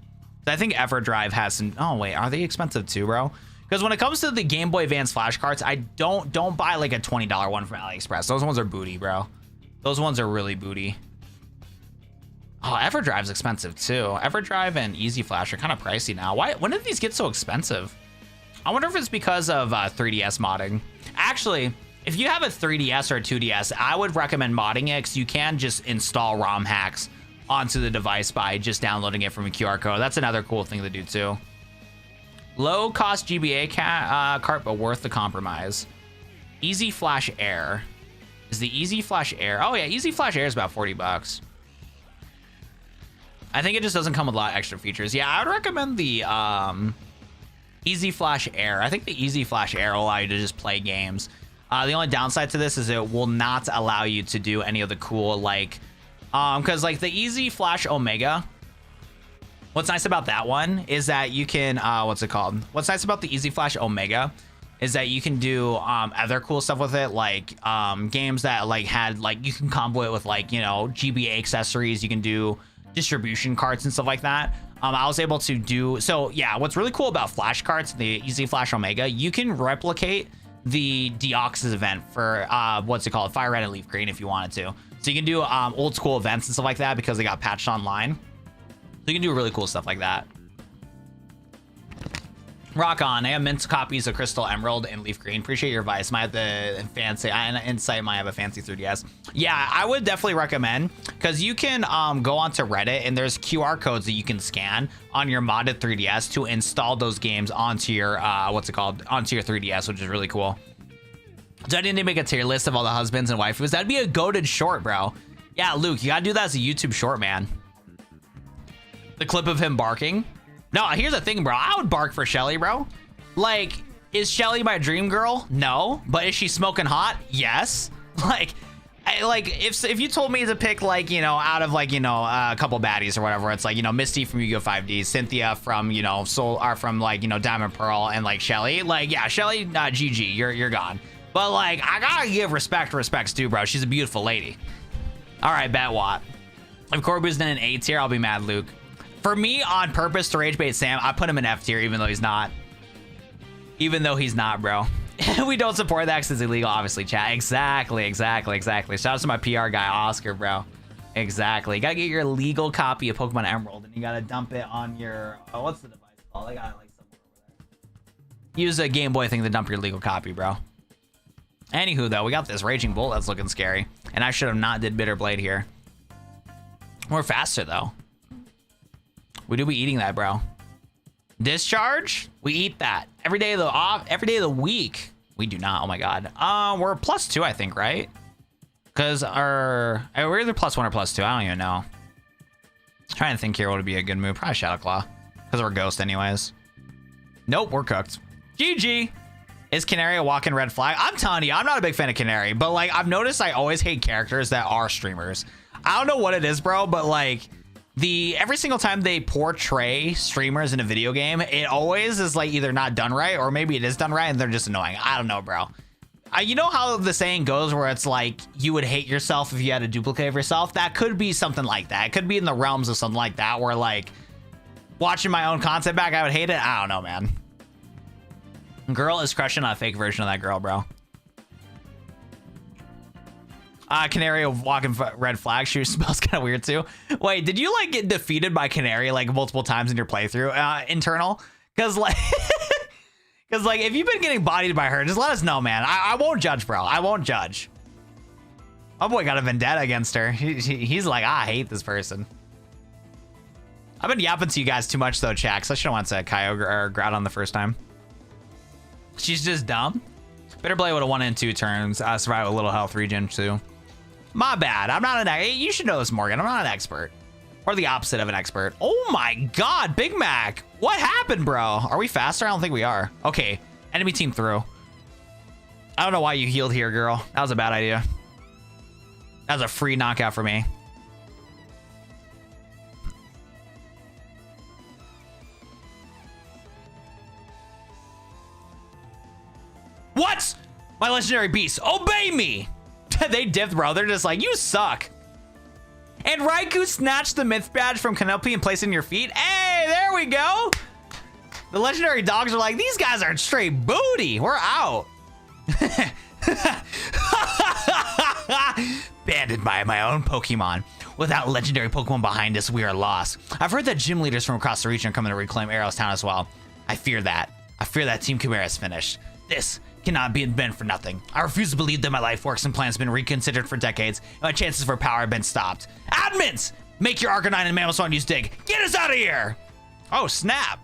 I think EverDrive has some. Oh wait, are they expensive too, bro? Because when it comes to the Game Boy Advance Flash carts, I don't buy like a $20 one from AliExpress. Those ones are booty, bro. Those ones are really booty. Oh, EverDrive's expensive too. EverDrive and Easy Flash are kind of pricey now. When did these get so expensive? I wonder if it's because of 3DS modding. Actually, if you have a 3DS or a 2DS, I would recommend modding it because you can just install ROM hacks onto the device by just downloading it from a QR code. That's another cool thing to do too. Low cost GBA cart, but worth the compromise. Easy Flash Air. Is the Easy Flash Air? Oh yeah, Easy Flash Air is about 40 bucks. I think it just doesn't come with a lot of extra features. Yeah, I would recommend the Easy Flash Air. I think the Easy Flash Air will allow you to just play games. The only downside to this is it will not allow you to do any of the cool like because like the Easy Flash Omega, what's nice about that one is that you can what's nice about the Easy Flash Omega is that you can do other cool stuff with it, like games that like had like you can combo it with like GBA accessories. You can do distribution carts and stuff like that. I was able to do so. Yeah, what's really cool about Flash carts, the Easy Flash Omega, you can replicate the Deoxys event for Fire Red and Leaf Green if you wanted to. So you can do old school events and stuff like that because they got patched online. So you can do really cool stuff like that. Rock on. I have mint copies of Crystal Emerald and Leaf Green. Appreciate your advice. Might have the fancy Insight might have a fancy 3DS. Yeah, I would definitely recommend, because you can go onto Reddit and there's QR codes that you can scan on your modded 3DS to install those games onto your onto your 3DS, which is really cool. So I need to make a tier list of all the husbands and waifus. That'd be a goated short, bro. Yeah, Luke, you gotta do that as a YouTube short, man. The clip of him barking. No, here's the thing, bro. I would bark for Shelly, bro. Like, is Shelly my dream girl? No. But is she smoking hot? Yes. Like, if you told me to pick, like, you know, out of, like, you know, a couple baddies or whatever, it's like, you know, Misty from Yu-Gi-Oh! 5D, Cynthia from, you know, Soul, or from, like, you know, Diamond Pearl, and, like, Shelly. Like, yeah, Shelly, GG, you're gone. But, like, I gotta give respects due, bro. She's a beautiful lady. All right, Batwat. If Corbu's in an A tier, I'll be mad, Luke. For me, on purpose to rage bait Sam, I put him in F tier, even though he's not. Even though he's not, bro. We don't support that because it's illegal, obviously, chat. Exactly. Shout out to my PR guy, Oscar, bro. Exactly. You gotta get your legal copy of Pokemon Emerald, and you gotta dump it on your... Oh, what's the device called? I got it, like, somewhere over there. Use a Game Boy thing to dump your legal copy, bro. Anywho, though, we got this Raging Bolt that's looking scary. And I should have not did Bitter Blade here. We're faster, though. We do be eating that, bro. Discharge? We eat that. Every day of the week. We do not. Oh, my God. We're +2, I think, right? Because we're either +1 or +2. I don't even know. I'm trying to think here what would be a good move. Probably Shadow Claw. Because we're Ghost anyways. Nope, we're cooked. GG. Is Canary a walking red flag? I'm telling you, I'm not a big fan of Canary, but like I've noticed I always hate characters that are streamers. I don't know what it is, bro, but like every single time they portray streamers in a video game, it always is like either not done right, or maybe it is done right and they're just annoying. I don't know, bro. You know how the saying goes where it's like you would hate yourself if you had a duplicate of yourself? That could be something like that. It could be in the realms of something like that where like watching my own content back, I would hate it. I don't know, man. Girl is crushing on a fake version of that girl, bro. Canary walking red flag. She smells kind of weird too. Wait, did you like get defeated by Canary like multiple times in your playthrough, internal? Because like, if you've been getting bodied by her, just let us know, man. I won't judge, bro. I won't judge. My boy got a vendetta against her. He's like, I hate this person. I've been yapping to you guys too much though, Chax. I should have went to Kyogre or Groudon the first time. She's just dumb. Bitter Blade would have 1 and 2 turns. Survive a little health regen too. My bad. I'm not you should know this, Morgan. I'm not an expert. Or the opposite of an expert. Oh my God, Big Mac. What happened, bro? Are we faster? I don't think we are. Okay, enemy team through. I don't know why you healed here, girl. That was a bad idea. That was a free knockout for me. What? My legendary beast, obey me! They dipped, bro. They're just like, you suck. And Raikou snatched the myth badge from Canopi and placed it in your feet. Hey, there we go. The legendary dogs are like, these guys are straight booty. We're out. Banded by my own Pokemon. Without legendary Pokemon behind us, we are lost. I've heard that gym leaders from across the region are coming to reclaim Arrow's Town as well. I fear that. Team Chimera is finished. This cannot be bent for nothing. I refuse to believe that my life works and plans have been reconsidered for decades, and my chances for power have been stopped. Admins! Make your Arcanine and Mamoswine use dig. Get us out of here! Oh, snap.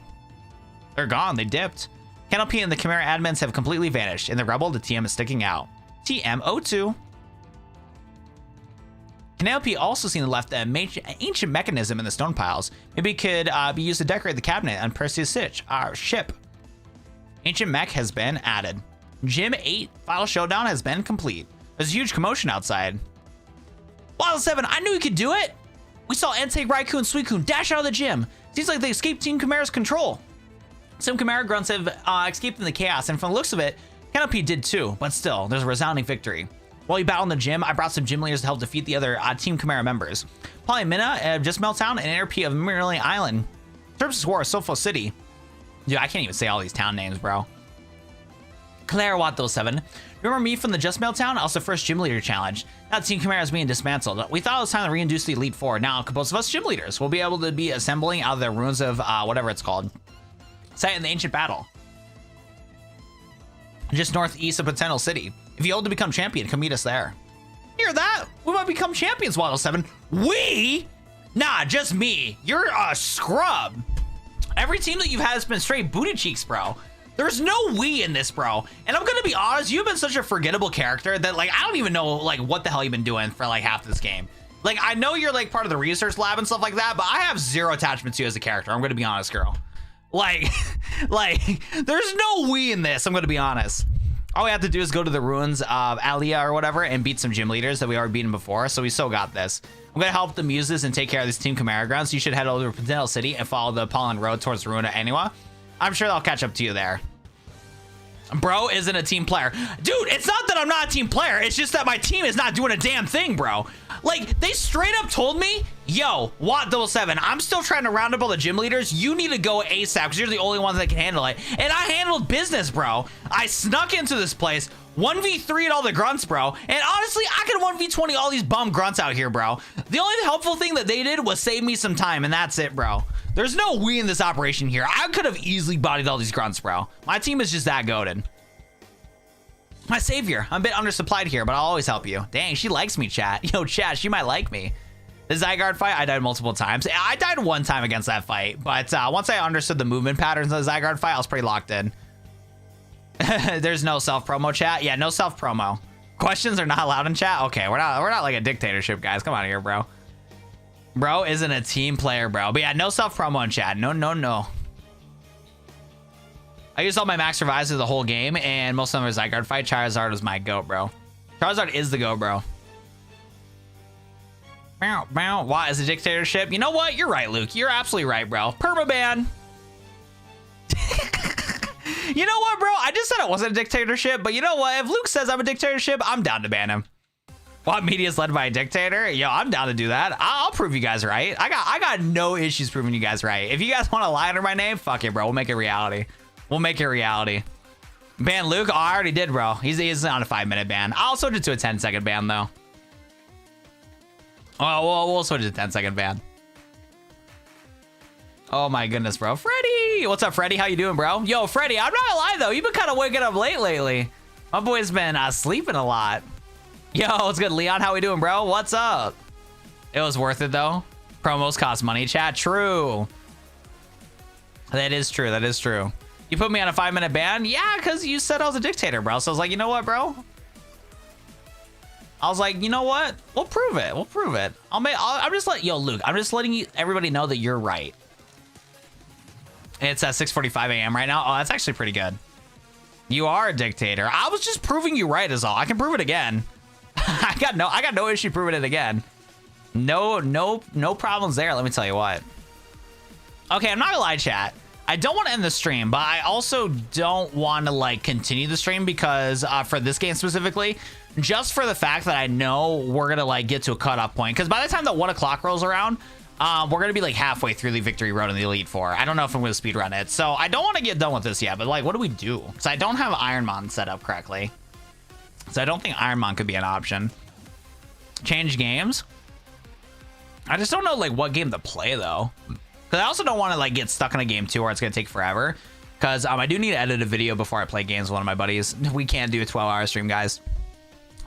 They're gone. They dipped. Canopy and the Chimera admins have completely vanished. In the Rebel, the TM is sticking out. TM02. Canopy also seen left an ancient mechanism in the stone piles. Maybe it could be used to decorate the cabinet on Perseus Sitch, our ship. Ancient mech has been added. Gym 8 Final Showdown has been complete. There's a huge commotion outside. Wild 7, I knew you could do it! We saw Entei, Raikou, and Suicune dash out of the gym. Seems like they escaped Team Chimera's control. Some Chimera grunts have escaped in the chaos, and from the looks of it, Canopy did too, but still, there's a resounding victory. While you battle in the gym, I brought some gym leaders to help defeat the other Team Chimera members. Polymina of Just Meltdown and NRP of Mirrorly Island. Terps War, Sofo City. Dude, I can't even say all these town names, bro. Claire Watto 7. Remember me from the Just Mail Town? I was the first gym leader challenge. Now Team Chimera is being dismantled. We thought it was time to reintroduce the Elite Four. Now, composed of us gym leaders, we'll be able to be assembling out of the ruins of whatever it's called. Set in the ancient battle. just northeast of Fantasmal City. If you hold to become champion, come meet us there. Hear that? We might become champions, Waddle 7. We? Nah, just me. You're a scrub. Every team that you've had has been straight booty cheeks, bro. There's no we in this, bro. And I'm gonna be honest, you've been such a forgettable character that like I don't even know like what the hell you've been doing for like half this game. Like I know you're like part of the research lab and stuff like that, but I have zero attachment to you as a character. I'm gonna be honest, girl. Like there's no we in this. I'm gonna be honest. All we have to do is go to the ruins of Alia or whatever and beat some gym leaders that we already beaten before. So we still got this. I'm gonna help the muses and take care of this Team Chimera ground. So you should head over to Fantasmal City and follow the Pollen Road towards the ruin of Eniwa. I'm sure they'll catch up to you there. Bro isn't a team player. Dude, it's not that I'm not a team player. It's just that my team is not doing a damn thing, bro. Like, they straight up told me, yo, Watt 7, I'm still trying to round up all the gym leaders. You need to go ASAP because you're the only ones that can handle it. And I handled business, bro. I snuck into this place, 1v3'd all the grunts, bro. And honestly, I could 1v20 all these bum grunts out here, bro. The only helpful thing that they did was save me some time, and that's it, bro. There's no we in this operation here. I could have easily bodied all these grunts, bro. My team is just that goated. My savior. I'm a bit undersupplied here, but I'll always help you. Dang, she likes me, chat. Yo, chat, she might like me. The Zygarde fight, I died multiple times. I died one time against that fight, but once I understood the movement patterns of the Zygarde fight, I was pretty locked in. There's no self-promo, chat. Yeah, no self-promo. Questions are not allowed in chat? Okay, we're not like a dictatorship, guys. Come on here, bro. Bro isn't a team player, bro. But yeah, no self-promo in chat. No, no, no. I used all my max revives through the whole game, and most of them are Zygarde fight. Charizard was my goat, bro. Charizard is the goat, bro. Bow, bow. Why is a dictatorship? You know what? You're right, Luke. You're absolutely right, bro. Permaban. You know what, bro? I just said it wasn't a dictatorship, but you know what? If Luke says I'm a dictatorship, I'm down to ban him. What media is led by a dictator? Yo, I'm down to do that. I'll prove you guys right. I got no issues proving you guys right. If you guys want to lie under my name, fuck it, bro. We'll make it reality. We'll make it reality. Ban Luke? Oh, I already did, bro. He's on a 5-minute ban. I'll switch it to a 10-second ban, though. Oh, we'll switch it to a 10-second ban. Oh, my goodness, bro. Freddy! What's up, Freddy? How you doing, bro? Yo, Freddy, I'm not gonna lie, though. You've been kind of waking up late lately. My boy's been sleeping a lot. Yo, what's good, Leon? How we doing, bro? What's up? It was worth it, though. Promos cost money, chat. True. That is true. That is true. You put me on a 5-minute ban? Yeah, because you said I was a dictator, bro. So I was like, you know what, bro? I was like, you know what? We'll prove it. We'll prove it. I'm just letting, yo, Luke, I'm just letting everybody know that you're right. It's at 6:45 a.m. right now. Oh, that's actually pretty good. You are a dictator. I was just proving you right is all. I can prove it again. I got no issue proving it again. No problems there. Let me tell you what. Okay, I'm not gonna lie, chat. I don't want to end the stream, but I also don't want to like continue the stream because for this game specifically, just for the fact that I know we're gonna like get to a cutoff point. Because by the time that 1 o'clock rolls around, we're gonna be like halfway through the victory road in the Elite Four. I don't know if I'm gonna speedrun it, so I don't want to get done with this yet. But like, what do we do? Because I don't have Ironmon set up correctly, so I don't think Ironmon could be an option. Change games. I just don't know like what game to play though. Because I also don't want to like get stuck in a game too where it's gonna take forever. Because I do need to edit a video before I play games with one of my buddies. We can't do a 12-hour stream, guys.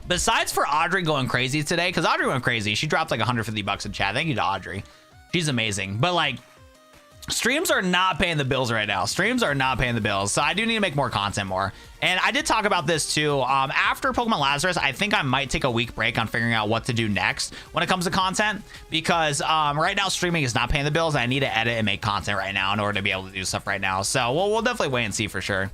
Besides for Audrey going crazy today, because Audrey went crazy. She dropped like $150 in chat. Thank you to Audrey. She's amazing. But like, streams are not paying the bills right now. Streams are not paying the bills. So I do need to make more content more. And I did talk about this too. After Pokemon Lazarus, I think I might take a week break on figuring out what to do next when it comes to content. Because right now streaming is not paying the bills. I need to edit and make content right now in order to be able to do stuff right now. So we'll definitely wait and see for sure.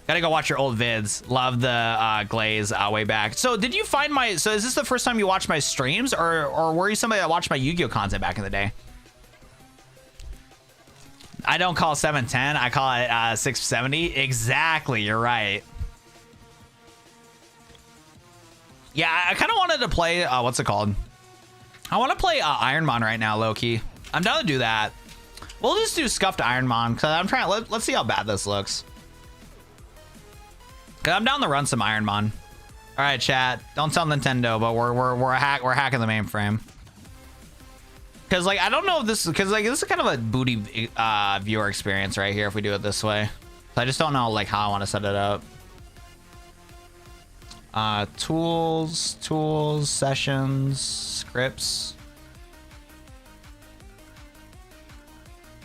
Gotta go watch your old vids. Love the glaze way back. So did you find my... So is this the first time you watched my streams? Or were you somebody that watched my Yu-Gi-Oh content back in the day? I don't call it 710. I call it 670. Exactly. You're right. Yeah, I kind of wanted to play... what's it called? I want to play Ironmon right now, low-key. I'm down to do that. We'll just do Scuffed Ironmon. Because I'm trying... Let's see how bad this looks. Because I'm down to run some Ironmon. All right, chat. Don't tell Nintendo, but we're hacking the mainframe. Because like I don't know if this because like this is kind of a booty viewer experience right here if we do it this way. So I just don't know like how I want to set it up. Tools, sessions, scripts.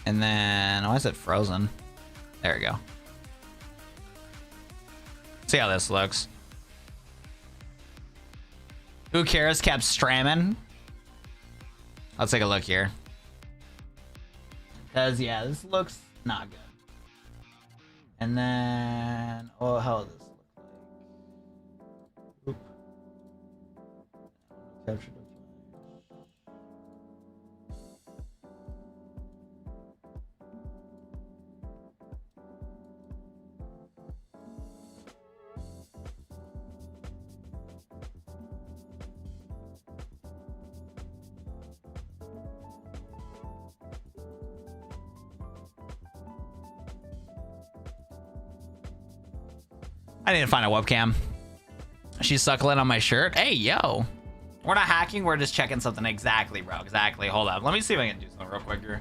And then, why is it frozen? There we go. See how this looks. Who cares? Kept stramming. Let's take a look here. Because, yeah, this looks not good. And then, oh, how does this look like? Oop. Capture the I need to find a webcam. She's suckling on my shirt. Hey, yo. We're not hacking. We're just checking something. Exactly, bro. Exactly. Hold up. Let me see if I can do something real quick here.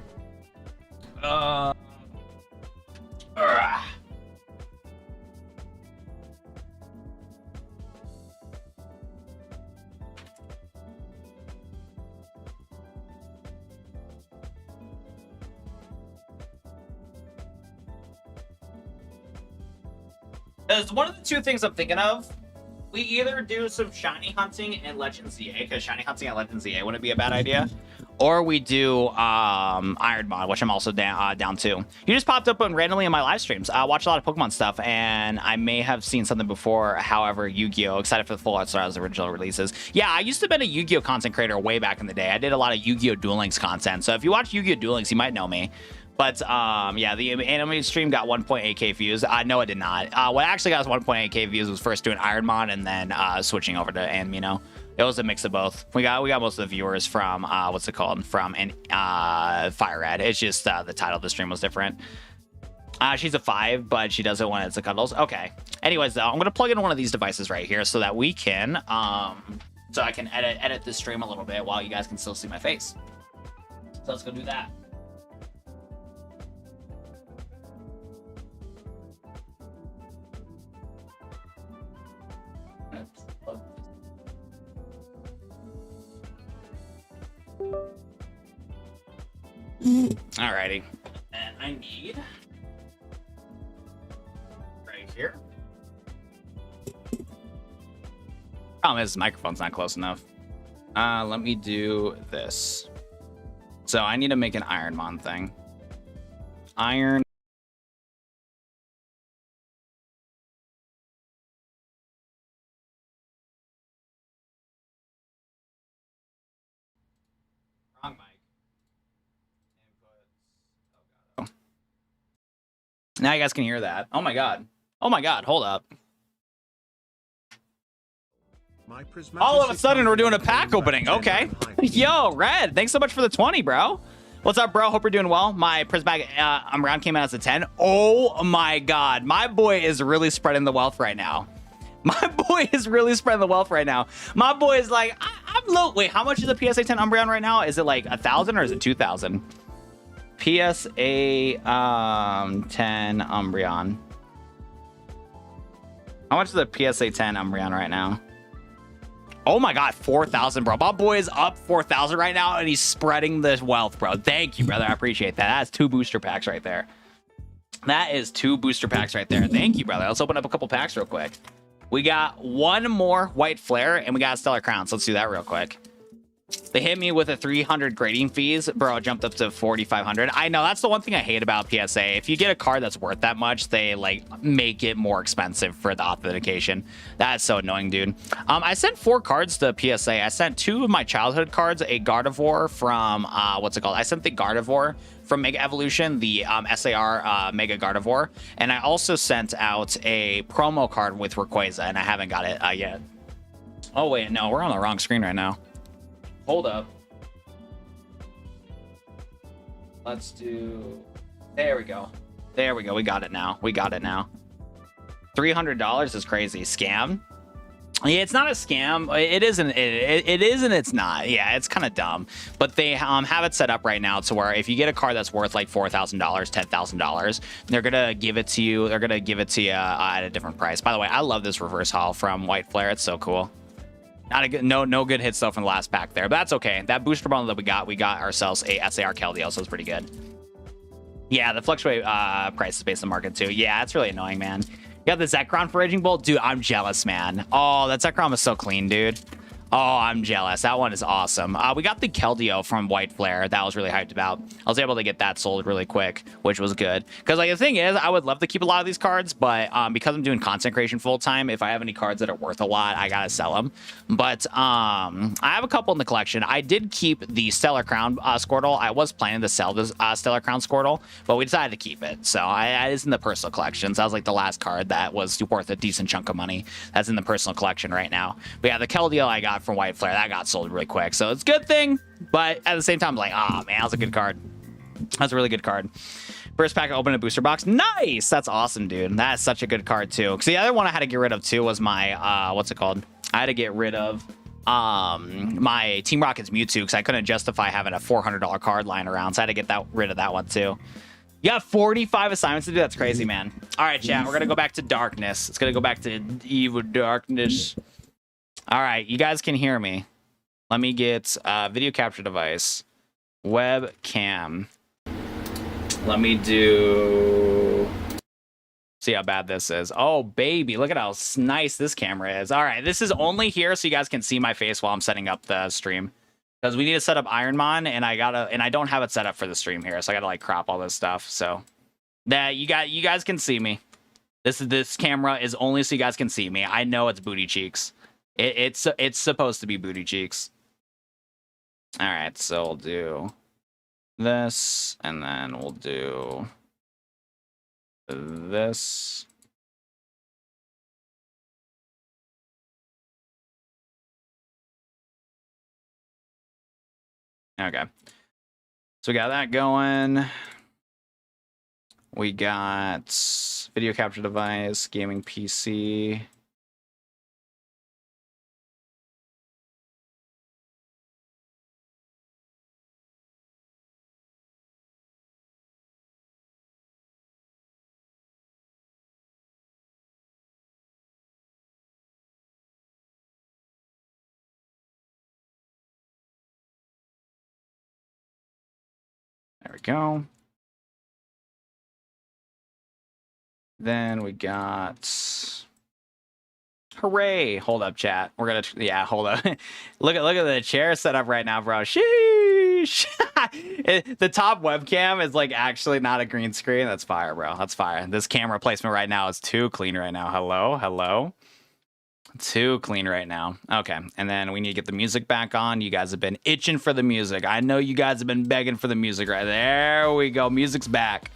There's one of the two things I'm thinking of. We either do some shiny hunting in Legends ZA, because shiny hunting at Legends ZA wouldn't be a bad idea, or we do Iron Mod, which I'm also down to. You just popped up randomly in my live streams. I watch a lot of Pokemon stuff, and I may have seen something before. However, Yu-Gi-Oh! Excited for the Full Art Stars original releases. Yeah, I used to be a Yu-Gi-Oh! Content creator way back in the day. I did a lot of Yu-Gi-Oh! Duel Links content, so if you watch Yu-Gi-Oh! Duel Links, you might know me. But yeah, the anime stream got 1.8k views. No, it did not. What actually got us 1.8k views was first doing Iron Mon and then switching over to Anime. It was a mix of both. We got most of the viewers from what's it called? From Fire Red. It's just the title of the stream was different. She's a 5, but she does it when it's a cuddles. Okay. Anyways, though, I'm gonna plug in one of these devices right here so that we can so I can edit the stream a little bit while you guys can still see my face. So let's go do that. Alrighty, and I need right here. Problem is, this microphone's not close enough. Let me do this. So I need to make an Ironmon thing. Iron. Wrong mic. Now you guys can hear that. Oh my god. Oh my god, hold up. All of a sudden we're doing a pack opening. Okay. Yo, Red, thanks so much for the 20, bro. What's up, bro? Hope you're doing well. My Prismatic Umbreon came out as a 10. Oh my god. My boy is really spreading the wealth right now. My boy is really spreading the wealth right now. My boy is like, I'm low. Wait, how much is a PSA 10 Umbreon right now? Is it like 1,000 or is it 2,000? PSA 10 Umbreon. How much is the PSA 10 Umbreon right now? Oh my god, 4,000, bro. My boy is up 4,000 right now, and he's spreading this wealth, bro. Thank you, brother. I appreciate that. That's 2 booster packs right there. That is 2 booster packs right there. Thank you, brother. Let's open up a couple packs real quick. We got 1 more White Flare, and we got a Stellar Crown. So let's do that real quick. They hit me with a 300 grading fees. Bro, it jumped up to 4,500. I know, that's the one thing I hate about PSA. If you get a card that's worth that much, they like make it more expensive for the authentication. That's so annoying, dude. I sent 4 cards to PSA. I sent 2 of my childhood cards, a Gardevoir from, what's it called? I sent the Gardevoir from Mega Evolution, the SAR Mega Gardevoir. And I also sent out a promo card with Rayquaza, and I haven't got it yet. Oh, wait, no, we're on the wrong screen right now. Hold up. Let's do... There we go. There we go. We got it now. We got it now. $300 is crazy. Scam? Yeah, it's not a scam. It isn't. It is and it's not. Yeah, it's kind of dumb. But they have it set up right now to where if you get a card that's worth like $4,000, $10,000, they're gonna give it to you. They're gonna give it to you at a different price. By the way, I love this reverse haul from White Flare. It's so cool. Not a good, no good hits though from the last pack there, but that's okay. That booster bundle that we got ourselves a SAR Keldeo, so it's pretty good. Yeah, the fluctuate price is based on market too. Yeah, it's really annoying, man. You got the Zekrom for Raging Bolt? Dude, I'm jealous, man. Oh, that Zekrom is so clean, dude. Oh, I'm jealous. That one is awesome. We got the Keldeo from White Flare. That was really hyped about. I was able to get that sold really quick, which was good. Because like the thing is, I would love to keep a lot of these cards, but because I'm doing content creation full time, if I have any cards that are worth a lot, I gotta sell them. But I have a couple in the collection. I did keep the Stellar Crown Squirtle. I was planning to sell this Stellar Crown Squirtle, but we decided to keep it. So it's in the personal collection. So that was like the last card that was worth a decent chunk of money. That's in the personal collection right now. But yeah, the Keldeo I got from White Flare, that got sold really quick, so it's a good thing, but at the same time, I'm like, oh man, that's a good card. That's a really good card. First pack, I opened a booster box. Nice. That's awesome, dude. That's such a good card too, because the other one I had to get rid of too was my what's it called, I had to get rid of my Team Rocket's Mewtwo because I couldn't justify having a $400 card lying around, so I had to get rid of that one too. You got 45 assignments to do. That's crazy, man. All right, chat, we're gonna go back to darkness. It's gonna go back to evil darkness. All right, you guys can hear me. Let me get video capture device, webcam. Let me do. See how bad this is. Oh baby, look at how nice this camera is. All right, this is only here so you guys can see my face while I'm setting up the stream, because we need to set up Ironmon, and I don't have it set up for the stream here, so I gotta like crop all this stuff. So that you guys can see me. This camera is only so you guys can see me. I know it's booty cheeks. It's supposed to be booty cheeks. All right, so we'll do this, and then we'll do this. Okay, so we got that going. We got video capture device, gaming PC. There we go. Then we got, hooray! Hold up, chat. We're gonna, yeah, hold up. look at the chair set up right now, bro. Sheesh. The top webcam is like actually not a green screen. That's fire, bro. That's fire. This camera placement right now is too clean right now. Hello. Too clean right now. Okay, and then we need to get the music back on. You guys have been itching for the music. I know you guys have been begging for the music right there. We go. Music's back.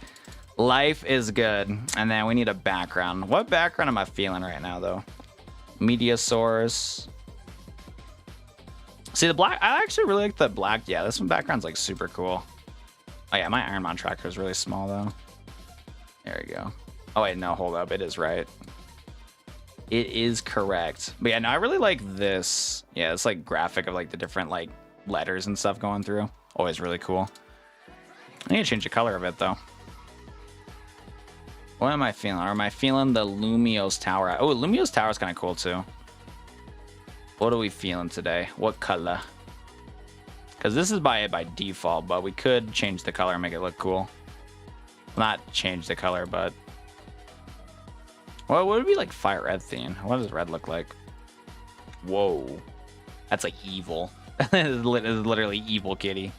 Life is good. And then we need a background. What background am I feeling right now, though? Media source. See, the black. I actually really like the black. Yeah, this one background's like super cool. Oh yeah, my Ironmon tracker is really small though. There we go. Oh wait, no, hold up. It is right. It is correct. But yeah, no, I really like this. Yeah, it's like graphic of like the different like letters and stuff going through. Always really cool. I need to change the color of it though. What am I feeling? Or am I feeling the Lumiose Tower? Oh, Lumiose Tower is kind of cool too. What are we feeling today? What color? Because this is by default, but we could change the color and make it look cool. Not change the color, but... Well, what would be like fire red theme? What does red look like? Whoa. That's like evil. It's literally evil kitty.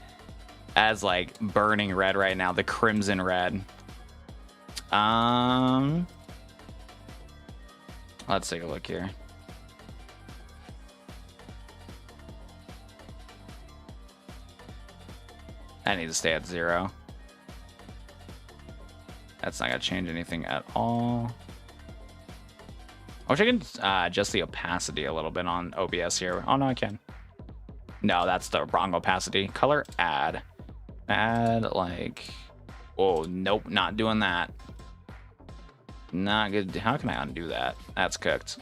As like burning red right now. The crimson red. Let's take a look here. I need to stay at 0. That's not gonna change anything at all. I wish I could adjust the opacity a little bit on OBS here. Oh no, I can. No, that's the wrong opacity. Color add. Add like, oh nope, not doing that. Not good. How can I undo that? That's cooked.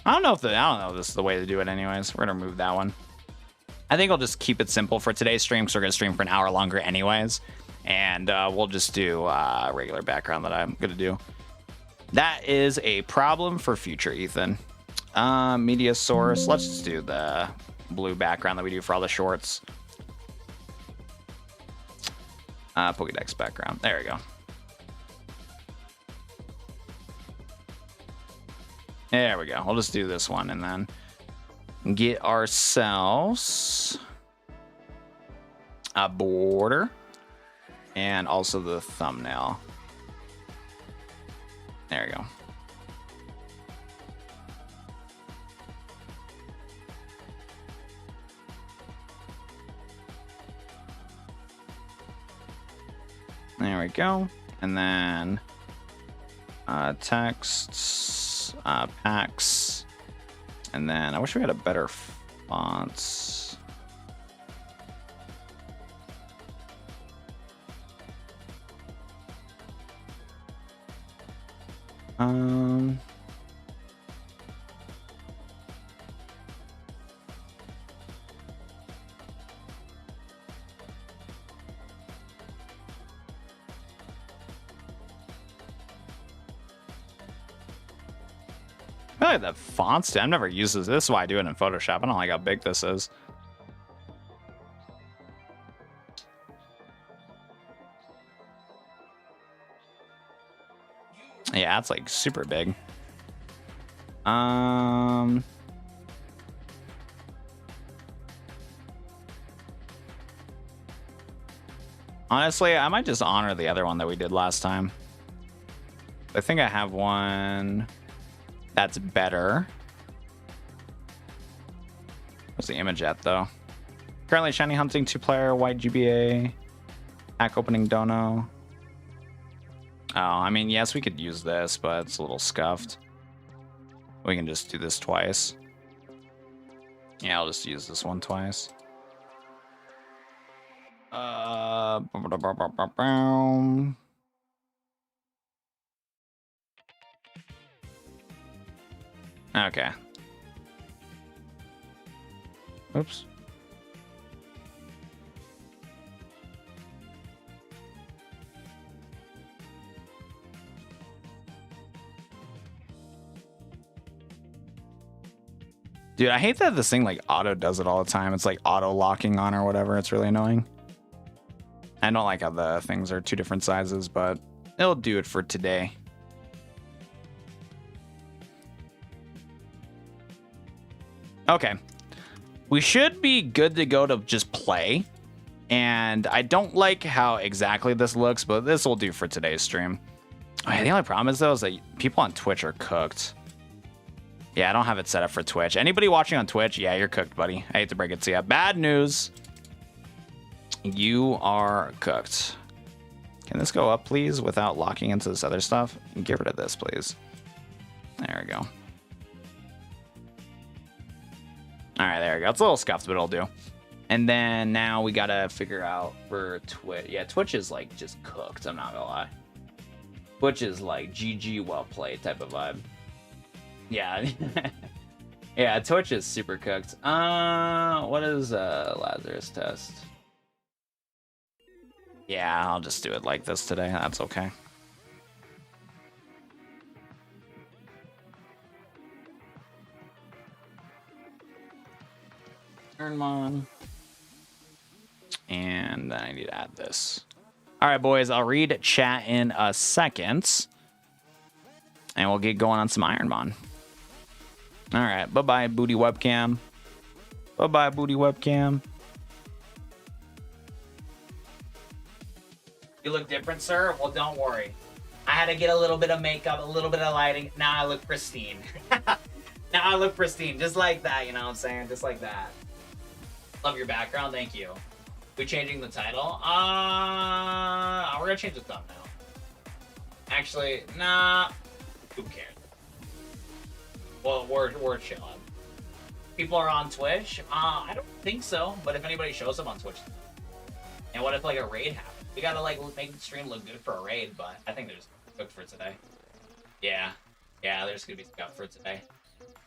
I don't know if this is the way to do it anyways. We're gonna remove that one. I think I'll just keep it simple for today's stream, because we're gonna stream for an hour longer anyways. And we'll just do regular background that I'm gonna do. That is a problem for future Ethan. Media source. Let's just do the blue background that we do for all the shorts. Pokédex background. There we go. There we go. We'll just do this one and then get ourselves a border and also the thumbnail. There we go. There we go. And then texts, packs, and then I wish we had a better fonts. I feel like the fonts, I've never used this. This is why I do it in Photoshop. I don't like how big this is. Yeah, it's like super big. Honestly, I might just honor the other one that we did last time. I think I have one that's better. What's the image at though? Currently shiny hunting 2-player white GBA. Pack opening dono. Oh, I mean, yes, we could use this, but it's a little scuffed. We can just do this twice. Yeah, I'll just use this one twice. Okay. Oops. Dude, I hate that this thing like auto does it all the time. It's like auto locking on or whatever. It's really annoying. I don't like how the things are two different sizes, but it'll do it for today. Okay. We should be good to go to just play. And I don't like how exactly this looks, but this will do for today's stream. The only problem is, though, is that people on Twitch are cooked. Yeah, I don't have it set up for Twitch. Anybody watching on Twitch, yeah, you're cooked, buddy. I hate to break it to you. Bad news. You are cooked. Can this go up, please, without locking into this other stuff? Get rid of this, please. There we go. All right, there we go. It's a little scuffed, but it'll do. And then now we got to figure out for Twitch. Yeah, Twitch is like just cooked. I'm not going to lie. Twitch is like GG, well played type of vibe. Yeah. Yeah, Twitch is super cooked. What is Lazarus test? Yeah, I'll just do it like this today. That's okay. Turn them on. And then I need to add this. All right, boys, I'll read chat in a second. And we'll get going on some Ironmon. All right, bye-bye, booty webcam. Bye-bye, booty webcam. You look different, sir? Well, don't worry. I had to get a little bit of makeup, a little bit of lighting. Now I look pristine. Now I look pristine, just like that, you know what I'm saying? Just like that. Love your background, thank you. We changing the title? We're gonna change the thumbnail. Actually, nah. Who cares? Well, we're chilling. People are on Twitch? I don't think so, but if anybody shows up on Twitch. And what if like a raid happens? We gotta like make the stream look good for a raid, but I think they're just cooked for today. Yeah. Yeah, there's gonna be stuff for today.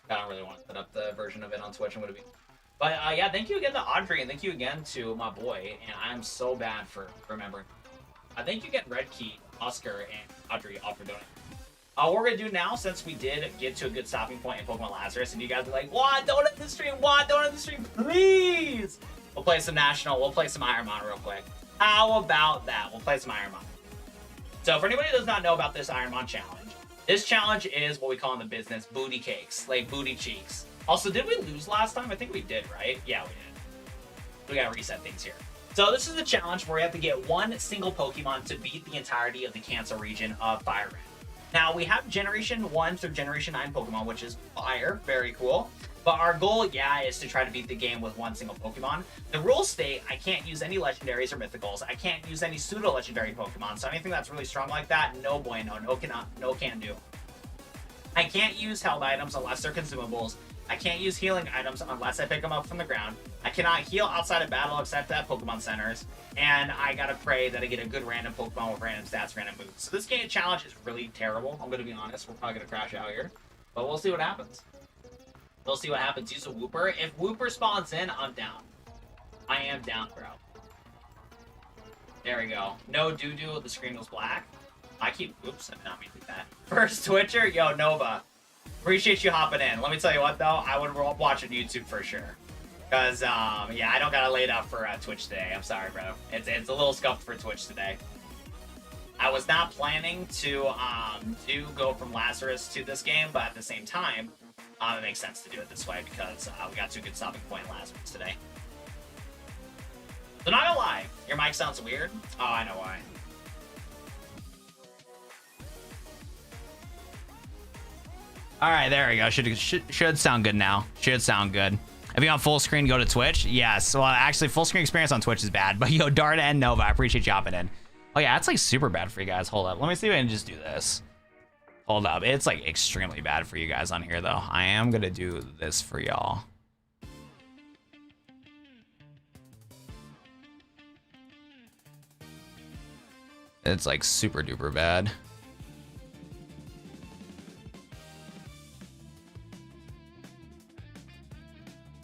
I don't really want to set up the version of it on Twitch. I'm gonna be. But yeah, thank you again to Audrey, and thank you again to my boy. And I'm so bad for remembering. Thank you again, Red Key, Oscar, and Audrey, all for donating. What we're gonna do now, since we did get to a good stopping point in Pokemon Lazarus, and you guys are like, "What? Don't end the stream! What? Don't end the stream, please!" We'll play some National. We'll play some Ironmon real quick. How about that? We'll play some Ironmon. So for anybody who does not know about this Ironmon challenge, this challenge is what we call in the business booty cakes, like booty cheeks. Also, did we lose last time? I think we did, right? Yeah, we did. We gotta reset things here. So this is the challenge where we have to get one single Pokemon to beat the entirety of the Kanto region of Fire Red. Now, we have Generation 1 through Generation 9 Pokemon, which is Fire. Very cool. But our goal, yeah, is to try to beat the game with one single Pokemon. The rules state I can't use any Legendaries or Mythicals. I can't use any Pseudo-Legendary Pokemon. So anything that's really strong like that, no bueno, no can do. I can't use held items unless they're consumables. I can't use healing items unless I pick them up from the ground. I cannot heal outside of battle except at Pokemon Centers. And I gotta pray that I get a good random Pokemon with random stats, random moves. So this game challenge is really terrible. I'm gonna be honest. We're probably gonna crash out here. But we'll see what happens. We'll see what happens. Use a Wooper. If Wooper spawns in, I'm down. I am down, bro. There we go. No doo-doo. The screen was black. I keep... Oops, I did not mean to do that. First Twitcher? Yo, Nova. Appreciate you hopping in. Let me tell you what, though. I would watch on YouTube for sure. Because, yeah, I don't got it laid up for Twitch today. I'm sorry, bro. It's a little scuffed for Twitch today. I was not planning to go from Lazarus to this game, but at the same time, it makes sense to do it this way because we got to a good stopping point in Lazarus today. So not gonna lie, your mic sounds weird. Oh, I know why. All right, there we go. Should sound good now. Should sound good. If you're on full screen, go to Twitch. Yes. Well, actually, full screen experience on Twitch is bad. But yo, Darta and Nova, I appreciate you hopping in. Oh yeah, that's like super bad for you guys. Hold up. Let me see if I can just do this. Hold up. It's like extremely bad for you guys on here, though. I am gonna do this for y'all. It's like super duper bad.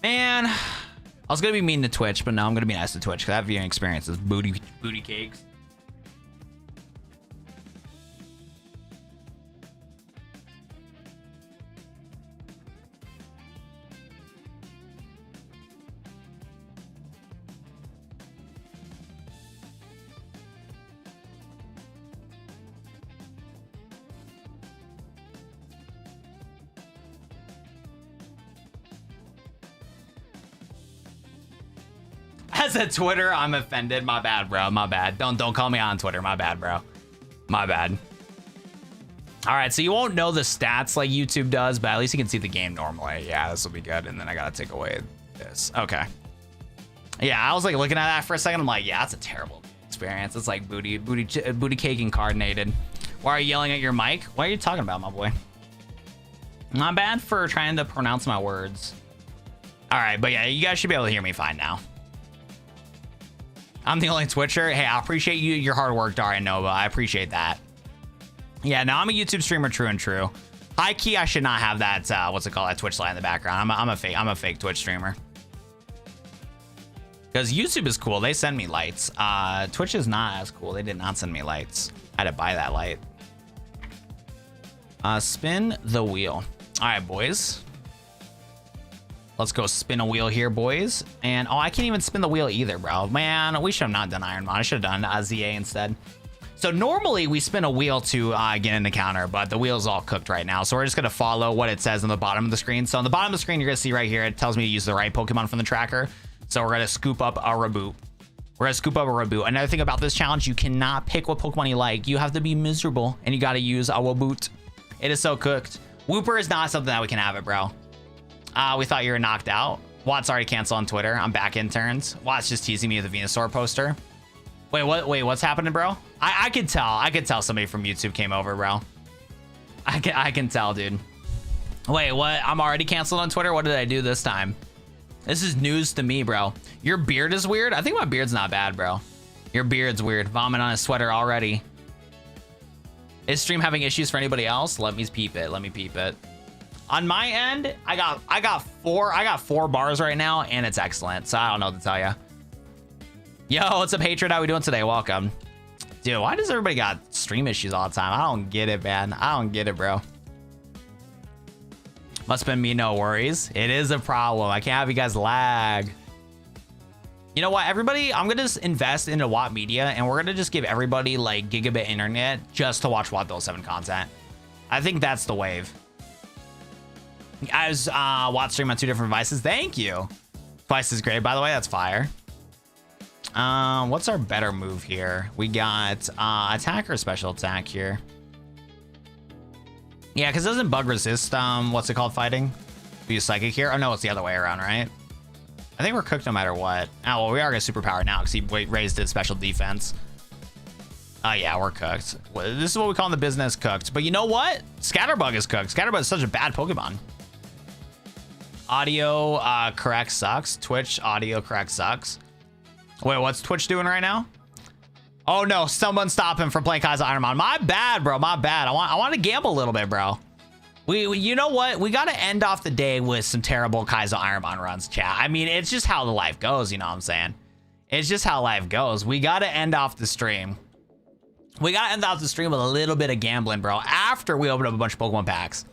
Man, I was gonna be mean to Twitch, but no, I'm gonna be nice to Twitch because that viewing experience is booty cakes. As a Twitter, I'm offended. My bad, bro. My bad. Don't call me on Twitter. My bad, bro. My bad. All right, so you won't know the stats like YouTube does, but at least you can see the game normally. Yeah, this will be good. And then I gotta take away this. Okay. Yeah, I was like looking at that for a second. I'm like, yeah, that's a terrible experience. It's like booty cake incarnated. Why are you yelling at your mic? What are you talking about, my boy? Not bad for trying to pronounce my words. All right, but yeah, you guys should be able to hear me fine now. I'm the only Twitcher. Hey, I appreciate your hard work, Daria Nova. I appreciate that. Yeah, no, I'm a YouTube streamer, true and true. High key, I should not have that. What's it called? That Twitch light in the background. I'm a fake Twitch streamer. Because YouTube is cool. They send me lights. Twitch is not as cool. They did not send me lights. I had to buy that light. Spin the wheel. All right, boys. Let's go spin a wheel here, boys. And, oh, I can't even spin the wheel either, bro. Man, we should have not done Ironmon. I should have done ZA instead. So normally we spin a wheel to get in the counter, but the wheel's all cooked right now. So we're just going to follow what it says on the bottom of the screen. So on the bottom of the screen, you're going to see right here, it tells me to use the right Pokemon from the tracker. So we're going to scoop up a Reboot. We're going to scoop up a Reboot. Another thing about this challenge, you cannot pick what Pokemon you like. You have to be miserable, and you got to use a Reboot. It is so cooked. Wooper is not something that we can have it, bro. We thought you were knocked out. Watt's already canceled on Twitter. I'm back in turns. Watt's just teasing me with the Venusaur poster. Wait, what? Wait, what's happening, bro? I could tell. I could tell somebody from YouTube came over, bro. I can tell, dude. Wait, what? I'm already canceled on Twitter? What did I do this time? This is news to me, bro. Your beard is weird? I think my beard's not bad, bro. Your beard's weird. Vomit on his sweater already. Is stream having issues for anybody else? Let me peep it. Let me peep it. On my end, I got four bars right now, and it's excellent. So I don't know what to tell you. Yo, what's up, Hatred? How we doing today? Welcome. Dude, why does everybody got stream issues all the time? I don't get it, man. I don't get it, bro. Must have been me, no worries. It is a problem. I can't have you guys lag. You know what, everybody, I'm gonna just invest into Watt Media, and we're gonna just give everybody like gigabit internet just to watch Watt 07 content. I think that's the wave. As Watt stream on 2 different devices. Thank you. Device is great, by the way. That's fire. What's our better move here? We got attack or special attack here. Yeah, because it doesn't bug resist. What's it called? Fighting. We use psychic here. Oh no, it's the other way around, right? I think we're cooked no matter what. Oh, well, we are gonna superpower now because he raised his special defense. Oh yeah, we're cooked. This is what we call in the business cooked. But you know what? Scatterbug is cooked. Scatterbug is such a bad Pokemon. Audio correct sucks. Twitch audio correct sucks. Wait, what's Twitch doing right now? Oh no, someone stop him from playing Kaiser Ironmon. My bad, bro. My bad. I want to gamble a little bit, bro. You know what? We got to end off the day with some terrible Kaiser Ironmon runs, chat. I mean, it's just how the life goes, you know what I'm saying? It's just how life goes. We got to end off the stream. We got to end off the stream with a little bit of gambling, bro, after we open up a bunch of Pokemon packs.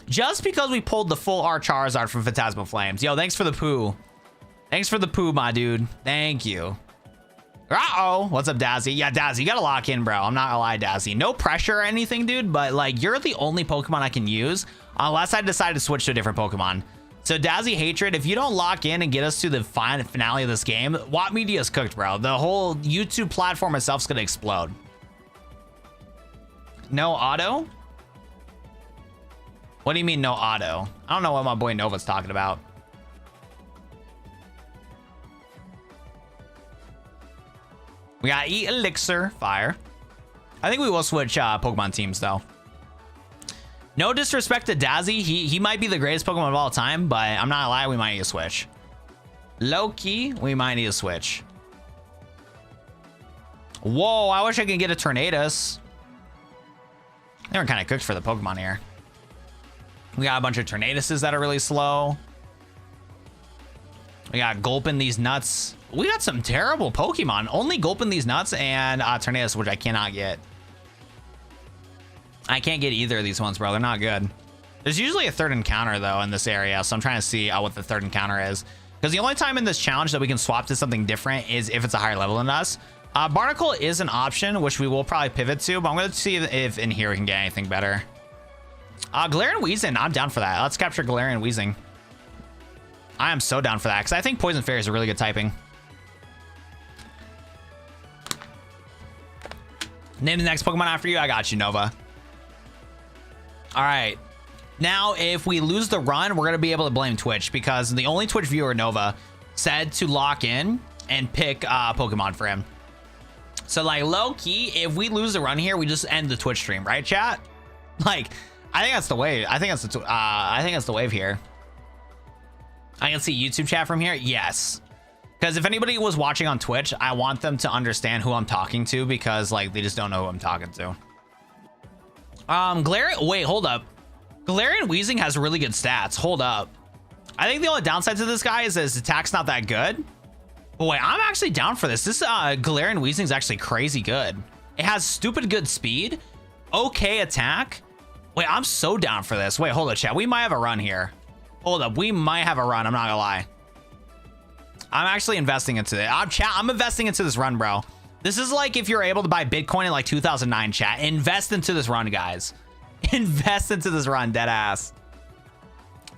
Just because we pulled the full art Charizard from Fantasmal Flames. Yo, thanks for the poo. Thanks for the poo, my dude. Thank you. Uh-oh. What's up, Dazzy? Yeah, Dazzy, you gotta lock in, bro. I'm not gonna lie, Dazzy. No pressure or anything, dude, but like, you're the only Pokemon I can use unless I decide to switch to a different Pokemon. So Dazzy Hatred, if you don't lock in and get us to the finale of this game, Watt Media is cooked, bro. The whole YouTube platform itself is gonna explode. No auto? What do you mean no auto? I don't know what my boy Nova's talking about. We got Eat Elixir, fire. I think we will switch Pokemon teams, though. No disrespect to Dazzy. He might be the greatest Pokemon of all time, but I'm not gonna lie, we might need a switch. Low-key, we might need a switch. Whoa, I wish I could get a Tornadus. They were kind of cooked for the Pokemon here. We got a bunch of Tornaduses that are really slow. We got Gulpin these nuts. We got some terrible Pokemon. Only Gulpin these nuts and Tornadus, which I cannot get. I can't get either of these ones, bro. They're not good. There's usually a third encounter, though, in this area. So I'm trying to see what the third encounter is. Because the only time in this challenge that we can swap to something different is if it's a higher level than us. Barnacle is an option, which we will probably pivot to. But I'm going to see if in here we can get anything better. Galarian Weezing. I'm down for that. Let's capture Galarian Weezing. I am so down for that because I think Poison Fairy is a really good typing. Name the next Pokemon after you. I got you, Nova. All right. Now, if we lose the run, we're going to be able to blame Twitch because the only Twitch viewer, Nova, said to lock in and pick Pokemon for him. So, like, low-key, if we lose the run here, we just end the Twitch stream, right, chat? Like, I think that's the wave. I think that's the wave here. I can see YouTube chat from here. Yes. Because if anybody was watching on Twitch, I want them to understand who I'm talking to because, like, they just don't know who I'm talking to. Galarian... Wait, hold up. Galarian Weezing has really good stats. Hold up. I think the only downside to this guy is that his attack's not that good. But wait, I'm actually down for this. This Galarian Weezing is actually crazy good. It has stupid good speed. Okay attack. Wait, I'm so down for this. Wait, hold up, chat. We might have a run here. Hold up. We might have a run. I'm not gonna lie. I'm actually investing into it. I'm investing into this run, bro. This is like if you're able to buy Bitcoin in like 2009, chat. Invest into this run, guys. Invest into this run, dead ass.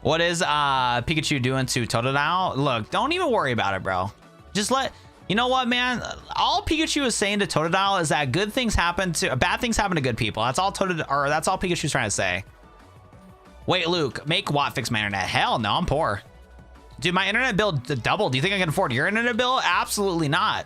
What is Pikachu doing to Totodile? Look, don't even worry about it, bro. Just you know what, man? All Pikachu is saying to Totodile is that bad things happen to good people. That's all that's all Pikachu's trying to say. Wait, Luke, make Watt fix my internet. Hell no, I'm poor. Dude, my internet bill doubled. Do you think I can afford your internet bill? Absolutely not.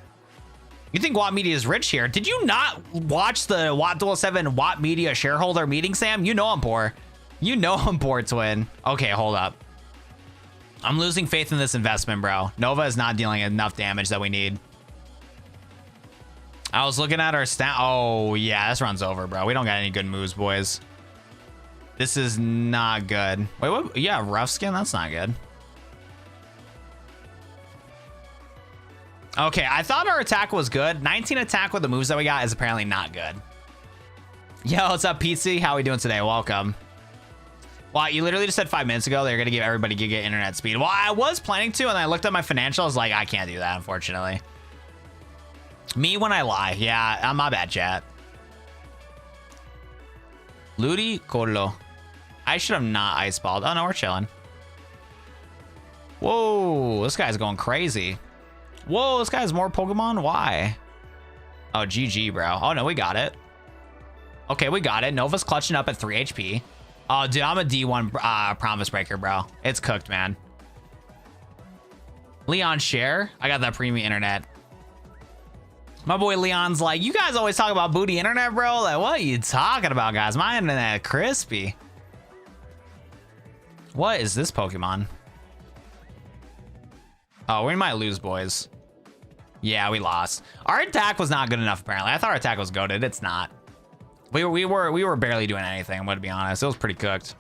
You think Watt Media is rich here? Did you not watch the Watt 07 Watt Media shareholder meeting, Sam? You know I'm poor. You know I'm poor, twin. Okay, hold up. I'm losing faith in this investment, bro. Nova is not dealing enough damage that we need. I was looking at our stat. Oh, yeah, this run's over, bro. We don't got any good moves, boys. This is not good. Wait, what? Yeah, rough skin? That's not good. Okay, I thought our attack was good. 19 attack with the moves that we got is apparently not good. Yo, what's up, Pizzy? How are we doing today? Welcome. Wow, you literally just said 5 minutes ago they're going to give everybody giga internet speed. Well, I was planning to, and I looked at my financials, like, I can't do that, unfortunately. Me when I lie. Yeah, my bad, chat. Ludi Colo. I should have not ice balled. Oh, no, we're chilling. Whoa, this guy's going crazy. Whoa, this guy has more Pokemon? Why? Oh, GG, bro. Oh, no, we got it. Okay, we got it. Nova's clutching up at 3 HP. Oh, dude, I'm a D1 promise breaker, bro. It's cooked, man. Leon share. I got that premium internet. My boy Leon's like, you guys always talk about booty internet, bro. Like, what are you talking about, guys? My internet crispy. What is this Pokemon? Oh, we might lose, boys. Yeah, we lost. Our attack was not good enough, apparently. I thought our attack was goated. It's not. We were barely doing anything, I'm gonna be honest. It was pretty cooked.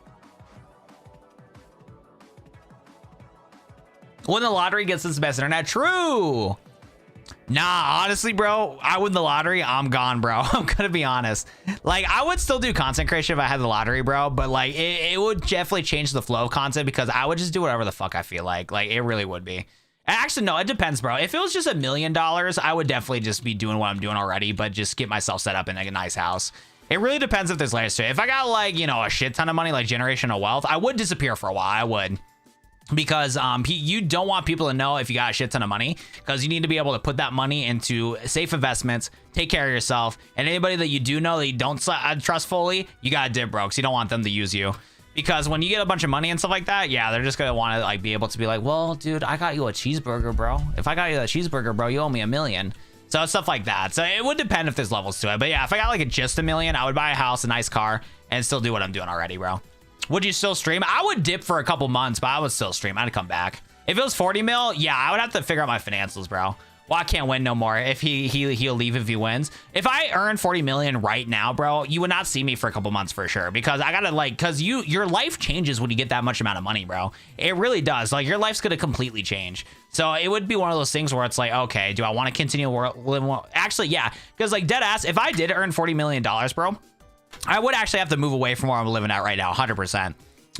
When the lottery gets us the best internet, true. Nah, honestly, bro, I win the lottery, I'm gone, bro. I'm gonna be honest. Like, I would still do content creation if I had the lottery, bro, but like, it would definitely change the flow of content because I would just do whatever the fuck I feel like. Like, it really would be. Actually, no, it depends, bro. If it was just $1 million, I would definitely just be doing what I'm doing already, but just get myself set up in like a nice house. It really depends if there's layers to it. If I got like, you know, a shit ton of money, like generational wealth, I would disappear for a while. I would. Because you don't want people to know if you got a shit ton of money, because you need to be able to put that money into safe investments, take care of yourself, and anybody that you do know that you don't trust fully, you got to dip, bro, because you don't want them to use you. Because when you get a bunch of money and stuff like that, yeah, they're just gonna want to like be able to be like, well, dude, I got you a cheeseburger, bro. If I got you that cheeseburger, bro, you owe me $1 million. So stuff like that. So it would depend if there's levels to it. But yeah, if I got like just $1 million, I would buy a house, a nice car, and still do what I'm doing already, bro. Would you still stream? I would dip for a couple months, but I would still stream. I'd come back. If it was 40 mil, yeah, I would have to figure out my financials, bro. Well, I can't win no more. If he'll leave if he wins. If I earn 40 million right now, bro, you would not see me for a couple months for sure, because I gotta like, cause your life changes when you get that much amount of money, bro. It really does. Like, your life's gonna completely change. So it would be one of those things where it's like, okay, do I want to continue living? Actually, yeah, because like dead ass, if I did earn $40 million, bro, I would actually have to move away from where I'm living at right now, 100%.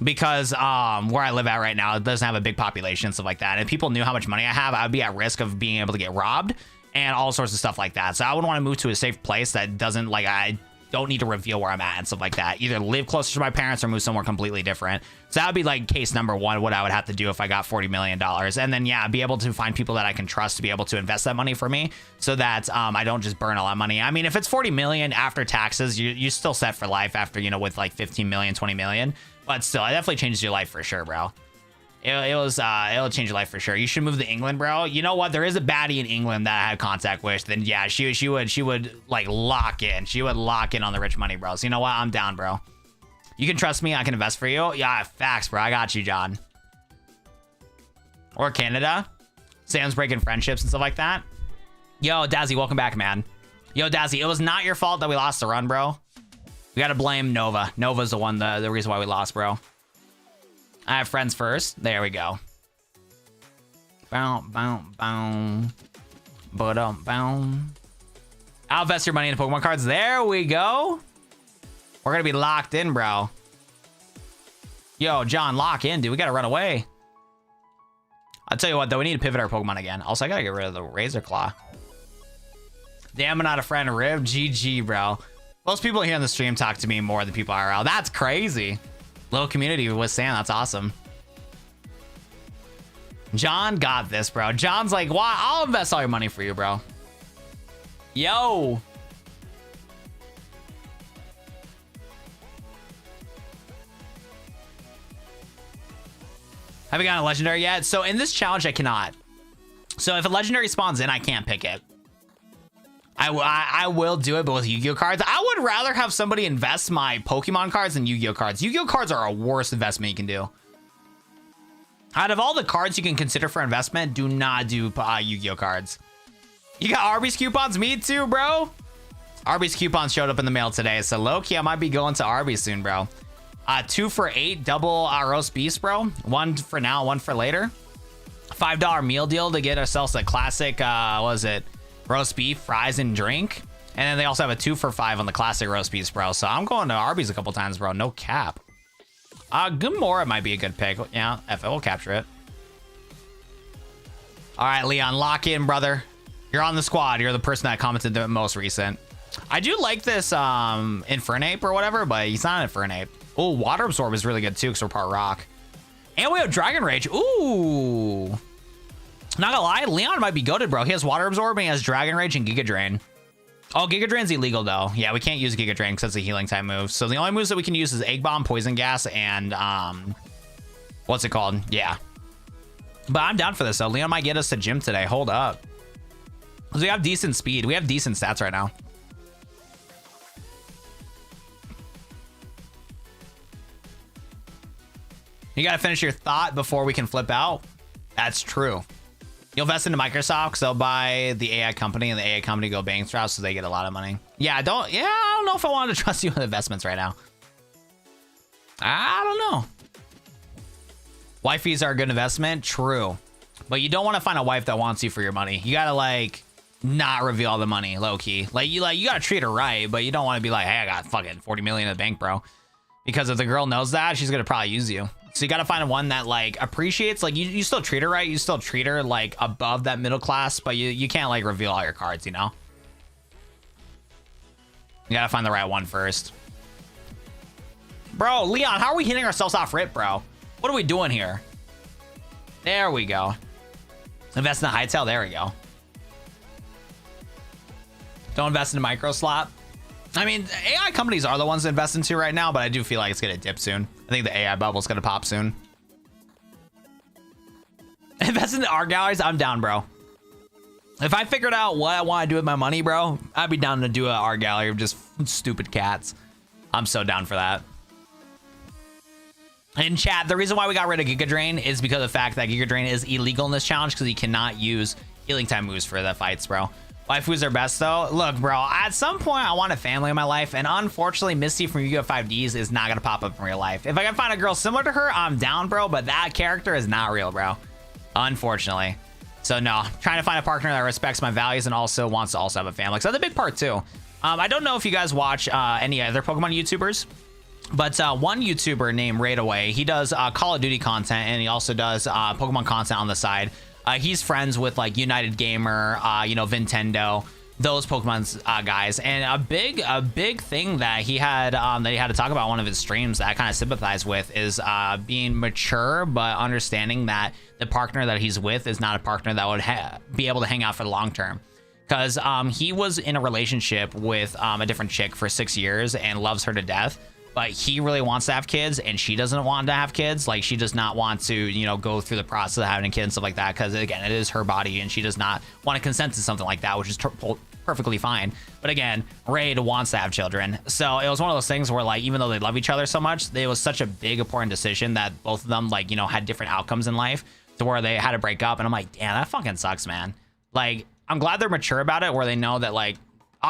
Because where I live at right now, it doesn't have a big population and stuff like that. And if people knew how much money I have, I would be at risk of being able to get robbed and all sorts of stuff like that. So I would want to move to a safe place that doesn't, like, I don't need to reveal where I'm at and stuff like that. Either live closer to my parents or move somewhere completely different. So that would be like case number one, what I would have to do if I got $40 million. And then, yeah, be able to find people that I can trust to be able to invest that money for me so that I don't just burn a lot of money. I mean, if it's 40 million after taxes, you're still set for life after, you know, with like 15 million, 20 million. But still, it definitely changes your life for sure, bro. It'll change your life for sure. You should move to England, bro. You know what? There is a baddie in England that I had contact with. Then yeah, she would like lock in. She would lock in on the rich money, bro. So you know what? I'm down, bro. You can trust me. I can invest for you. Yeah, facts, bro. I got you, John. Or Canada. Sam's breaking friendships and stuff like that. Yo, Dazzy, welcome back, man. Yo, Dazzy, it was not your fault that we lost the run, bro. We gotta blame Nova. Nova's the one, the reason why we lost, bro. I have friends first. There we go. Bow, bow, bow. Ba-dum, bow. I'll invest your money into Pokemon cards. There we go. We're gonna be locked in, bro. Yo, John, lock in, dude. We gotta run away. I'll tell you what, though. We need to pivot our Pokemon again. Also, I gotta get rid of the Razor Claw. Damn, I'm not a friend. Rib. GG, bro. Most people here on the stream talk to me more than people IRL. That's crazy. Little community with Sam. That's awesome. John got this, bro. John's like, why? I'll invest all your money for you, bro. Yo. Haven't gotten a legendary yet. So in this challenge, I cannot. So if a legendary spawns in, I can't pick it. I will do it, but with Yu-Gi-Oh cards. I would rather have somebody invest my Pokemon cards than Yu-Gi-Oh cards. Yu-Gi-Oh cards are a worst investment you can do. Out of all the cards you can consider for investment, do not do Yu-Gi-Oh cards. You got Arby's coupons? Me too, bro. Arby's coupons showed up in the mail today, so low-key, I might be going to Arby's soon, bro. 2 for $8, double roast beefs, bro. 1 for now, 1 for later. $5 meal deal to get ourselves a classic, what is it? Roast beef, fries, and drink. And then they also have a 2 for $5 on the classic roast beefs, bro. So I'm going to Arby's a couple times, bro. No cap. Gamora might be a good pick. Yeah, F it, we'll capture it. All right, Leon, lock in, brother. You're on the squad. You're the person that commented the most recent. I do like this Infernape or whatever, but he's not an Infernape. Oh, Water Absorb is really good too because we're part rock. And we have Dragon Rage. Ooh. Not gonna lie, Leon might be goated, bro. He has Water Absorb and he has Dragon Rage and Giga Drain. Oh, Giga Drain's illegal though. Yeah, we can't use Giga Drain because it's a healing type move. So the only moves that we can use is Egg Bomb, Poison Gas, and what's it called? Yeah. But I'm down for this though. Leon might get us to gym today. Hold up. Because we have decent speed. We have decent stats right now. You gotta finish your thought before we can flip out. That's true. You'll invest into Microsoft because they'll buy the AI company and the AI company go bankrupt, so they get a lot of money. Yeah, I don't know if I want to trust you with investments right now. I don't know. Wifeys are a good investment, true. But you don't want to find a wife that wants you for your money. You gotta like not reveal all the money, low key. You gotta treat her right, but you don't want to be like, hey, I got fucking 40 million in the bank, bro. Because if the girl knows that, she's gonna probably use you. So you gotta find one that like appreciates, like you still treat her right. You still treat her like above that middle class, but you can't like reveal all your cards, you know? You gotta find the right one first. Bro, Leon, how are we hitting ourselves off rip, bro? What are we doing here? There we go. Invest in a Hytale, there we go. Don't invest in a micro slot. I mean, AI companies are the ones to invest into right now, but I do feel like it's gonna dip soon. I think the AI bubble's gonna pop soon. Invest in the art galleries, I'm down, bro. If I figured out what I want to do with my money, bro, I'd be down to do an art gallery of just stupid cats. I'm so down for that. In chat, the reason why we got rid of Giga Drain is because of the fact that Giga Drain is illegal in this challenge because you cannot use healing time moves for the fights, bro. Waifus are best though. Look, bro, at some point I want a family in my life, and unfortunately Misty from Yu-Gi-Oh! 5Ds is not gonna pop up in real life. If I can find a girl similar to her, I'm down, bro, but that character is not real, bro. Unfortunately. So no, trying to find a partner that respects my values and also wants to also have a family. So that's a big part too. I don't know if you guys watch any other Pokemon YouTubers, but one YouTuber named Raidaway, he does Call of Duty content, and he also does Pokemon content on the side. He's friends with like United Gamer, you know, Nintendo, those Pokemon's guys. And a big thing that he had to talk about on one of his streams that I kind of sympathize with is being mature, but understanding that the partner that he's with is not a partner that would be able to hang out for the long term. Because he was in a relationship with a different chick for 6 years and loves her to death. But he really wants to have kids, and she doesn't want to have kids. Like, she does not want to, you know, go through the process of having a kid and stuff like that. Because, again, it is her body, and she does not want to consent to something like that, which is perfectly fine. But, again, Raid wants to have children. So it was one of those things where, like, even though they love each other so much, it was such a big, important decision that both of them, like, you know, had different outcomes in life to where they had to break up. And I'm like, damn, that fucking sucks, man. Like, I'm glad they're mature about it, where they know that, like,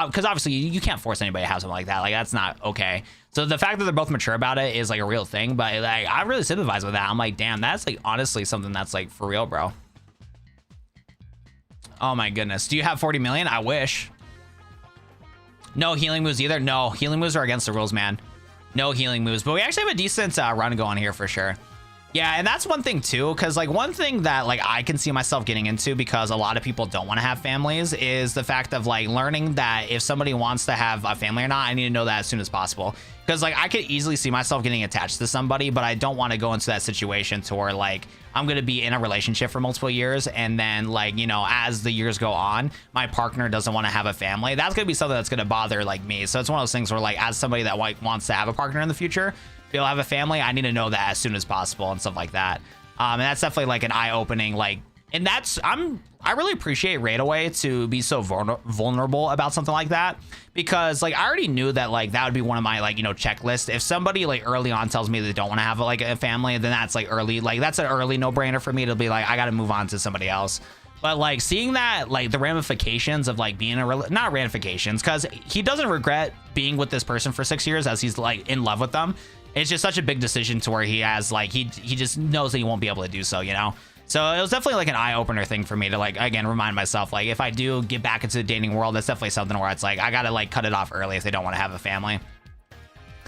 because obviously you can't force anybody to have something like that. Like, that's not okay. So the fact that they're both mature about it is like a real thing. But like, I really sympathize with that. I'm like, damn, that's like honestly something that's like for real, bro. Oh my goodness. Do you have 40 million? I wish. No healing moves either. No, healing moves are against the rules, man. No healing moves. But we actually have a decent run going here for sure. Yeah, and that's one thing too, because like one thing that like I can see myself getting into, because a lot of people don't want to have families, is the fact of like learning that if somebody wants to have a family or not, I need to know that as soon as possible. Because like I could easily see myself getting attached to somebody, but I don't want to go into that situation to where like I'm going to be in a relationship for multiple years, and then like, you know, as the years go on, my partner doesn't want to have a family. That's going to be something that's going to bother like me. So it's one of those things where like, as somebody that like wants to have a partner in the future, be able to have a family, I need to know that as soon as possible and stuff like that. And that's definitely like an eye-opening, like, and that's, I really appreciate Raidaway to be so vulnerable about something like that, because like I already knew that like that would be one of my like, you know, checklists. If somebody like early on tells me they don't want to have like a family, then that's like early, like that's an early no-brainer for me to be like, I got to move on to somebody else. But like seeing that, like the ramifications of like being not ramifications, because he doesn't regret being with this person for 6 years as he's like in love with them. It's just such a big decision to where he has like he just knows that he won't be able to do so, you know. So it was definitely like an eye-opener thing for me to like, again, remind myself, like if I do get back into the dating world, that's definitely something where it's like I gotta like cut it off early if they don't want to have a family.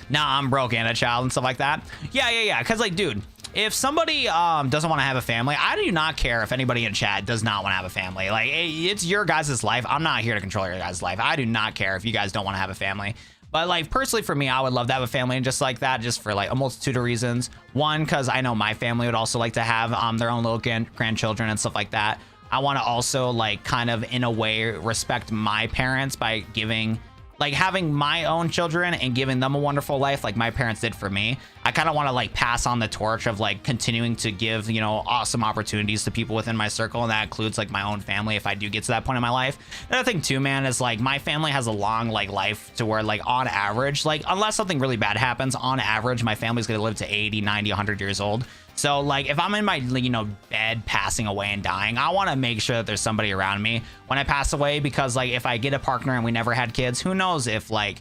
Nah, I'm broke and a child and stuff like that. Yeah. Because like, dude, if somebody doesn't want to have a family, I do not care if anybody in chat does not want to have a family. Like, it's your guys' life. I'm not here to control your guys' life. I do not care if you guys don't want to have a family. But like personally for me, I would love to have a family and just like that, just for like a multitude of reasons. One, because I know my family would also like to have their own little grandchildren and stuff like that. I want to also like kind of in a way respect my parents by giving like having my own children and giving them a wonderful life like my parents did for me. I kind of want to like pass on the torch of like continuing to give, you know, awesome opportunities to people within my circle, and that includes like my own family if I do get to that point in my life. Another thing too, man, is like my family has a long like life to where like on average, like unless something really bad happens, on average my family's gonna live to 80, 90, 100 years old. So like if I'm in my, you know, bed passing away and dying, I want to make sure that there's somebody around me when I pass away, because like if I get a partner and we never had kids, who knows if like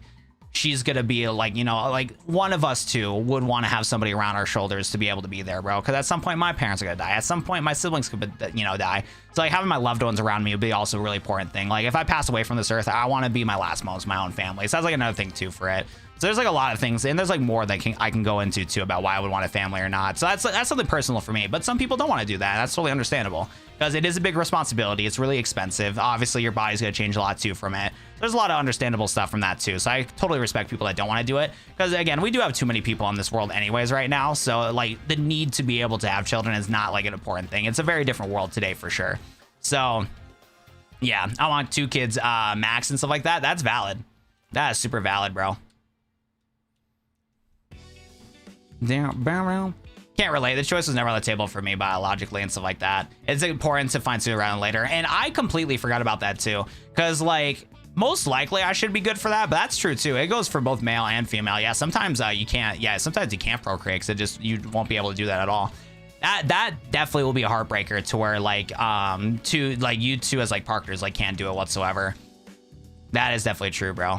she's gonna be like, you know, like one of us two would want to have somebody around our shoulders to be able to be there, bro, because at some point my parents are gonna die, at some point my siblings could, you know, die. So like having my loved ones around me would be also a really important thing. Like if I pass away from this earth, I want to be my last moments, my own family. So that's like another thing too for it. So there's like a lot of things, and there's like more that I can go into too about why I would want a family or not. So that's something personal for me, but some people don't want to do that. That's totally understandable because it is a big responsibility. It's really expensive. Obviously your body's going to change a lot too from it. There's a lot of understandable stuff from that too. So I totally respect people that don't want to do it, because again, we do have too many people in this world anyways right now. So like the need to be able to have children is not like an important thing. It's a very different world today for sure. So yeah, I want 2 kids max and stuff like that. That's valid. That is super valid, bro. Can't relate. The choice was never on the table for me biologically and stuff like that. It's important to find sooner rather than later. And I completely forgot about that too, because like most likely I should be good for that, but that's true too. It goes for both male and female. Yeah, sometimes you can't. Yeah, sometimes you can't procreate because it just, you won't be able to do that at all. That definitely will be a heartbreaker to where like to like you two as like partners like can't do it whatsoever. That is definitely true, bro.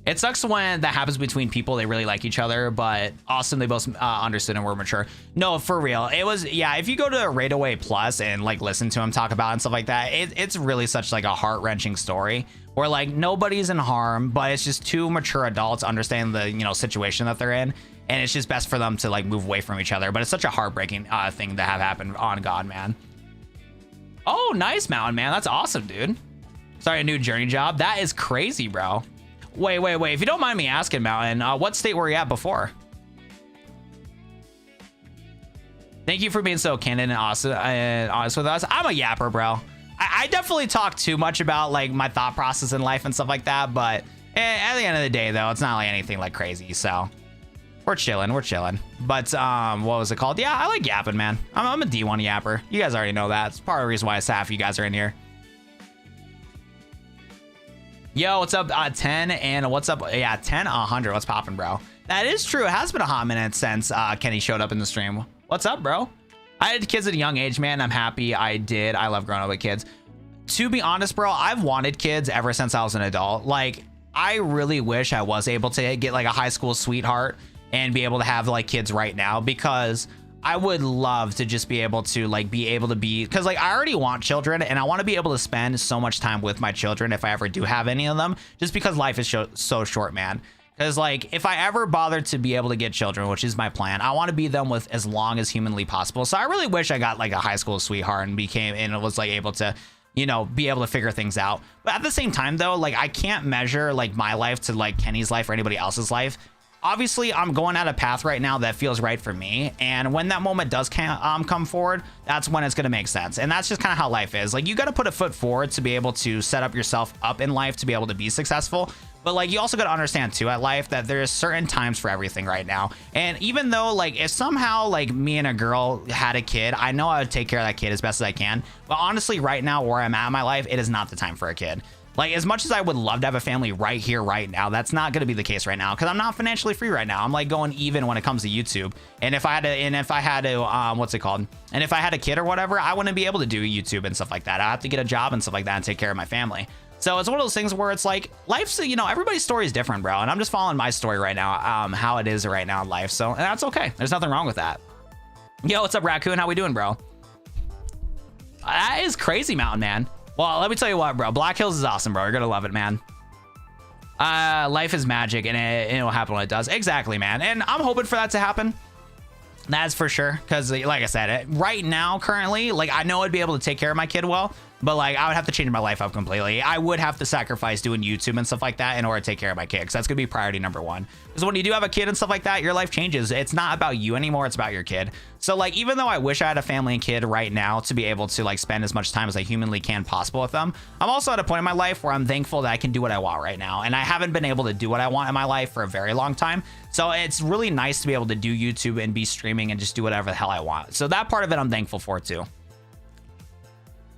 It sucks when that happens between people they really like each other, but awesome, they both understood and were mature. No, for real, it was, yeah, if you go to Raid Away Plus and like listen to him talk about it and stuff like that, it's really such like a heart-wrenching story where like nobody's in harm, but it's just 2 mature adults understanding the, you know, situation that they're in, and it's just best for them to like move away from each other. But it's such a heartbreaking thing to have happen. On God, man. Oh, nice, Mountain Man. That's awesome, dude. Sorry, a new journey job. That is crazy, bro. Wait. If you don't mind me asking, Mountain, what state were you at before? Thank you for being so candid and honest with us. I'm a yapper, bro. I definitely talk too much about like my thought process in life and stuff like that, but at the end of the day, though, it's not like anything like crazy. So we're chilling. But what was it called? Yeah, I like yapping, man. I'm a D1 yapper. You guys already know that. It's part of the reason why half of you guys are in here. Yo, what's up, 10, and what's up? Yeah, 10, 100. What's popping, bro? That is true. It has been a hot minute since Kenny showed up in the stream. What's up, bro? I had kids at a young age, man. I'm happy I did. I love growing up with kids. To be honest, bro, I've wanted kids ever since I was an adult. Like, I really wish I was able to get like a high school sweetheart and be able to have like kids right now, because I would love to just be able to because like I already want children and I want to be able to spend so much time with my children if I ever do have any of them, just because life is so short, man. Because like if I ever bothered to be able to get children, which is my plan, I want to be them with as long as humanly possible. So I really wish I got like a high school sweetheart and was like able to, you know, be able to figure things out. But at the same time though, like I can't measure like my life to like Kenny's life or anybody else's life. Obviously, I'm going at a path right now that feels right for me. And when that moment does come forward, that's when it's going to make sense. And that's just kind of how life is. Like, you got to put a foot forward to be able to set up yourself up in life to be able to be successful. But like, you also got to understand too at life that there's certain times for everything right now. And even though like if somehow like me and a girl had a kid, I know I would take care of that kid as best as I can. But honestly, right now where I'm at in my life, it is not the time for a kid. Like, as much as I would love to have a family right here, right now, that's not going to be the case right now because I'm not financially free right now. I'm like going even when it comes to YouTube. And if I had to, what's it called? And if I had a kid or whatever, I wouldn't be able to do YouTube and stuff like that. I have to get a job and stuff like that and take care of my family. So it's one of those things where it's like life's, you know, everybody's story is different, bro. And I'm just following my story right now, how it is right now in life. So that's okay. There's nothing wrong with that. Yo, what's up, Raccoon? How we doing, bro? That is crazy, Mountain Man. Well, let me tell you what, bro. Black Hills is awesome, bro. You're gonna love it, man. Life is magic, and it'll happen when it does. Exactly, man. And I'm hoping for that to happen. That's for sure. Because, like I said, right now, currently, like, I know I'd be able to take care of my kid well, but, like, I would have to change my life up completely. I would have to sacrifice doing YouTube and stuff like that in order to take care of my kid, because that's going to be priority number one. Because when you do have a kid and stuff like that, your life changes. It's not about you anymore. It's about your kid. So, like, even though I wish I had a family and kid right now to be able to, like, spend as much time as I humanly can possible with them, I'm also at a point in my life where I'm thankful that I can do what I want right now. And I haven't been able to do what I want in my life for a very long time. So it's really nice to be able to do YouTube and be streaming and just do whatever the hell I want. So that part of it I'm thankful for too.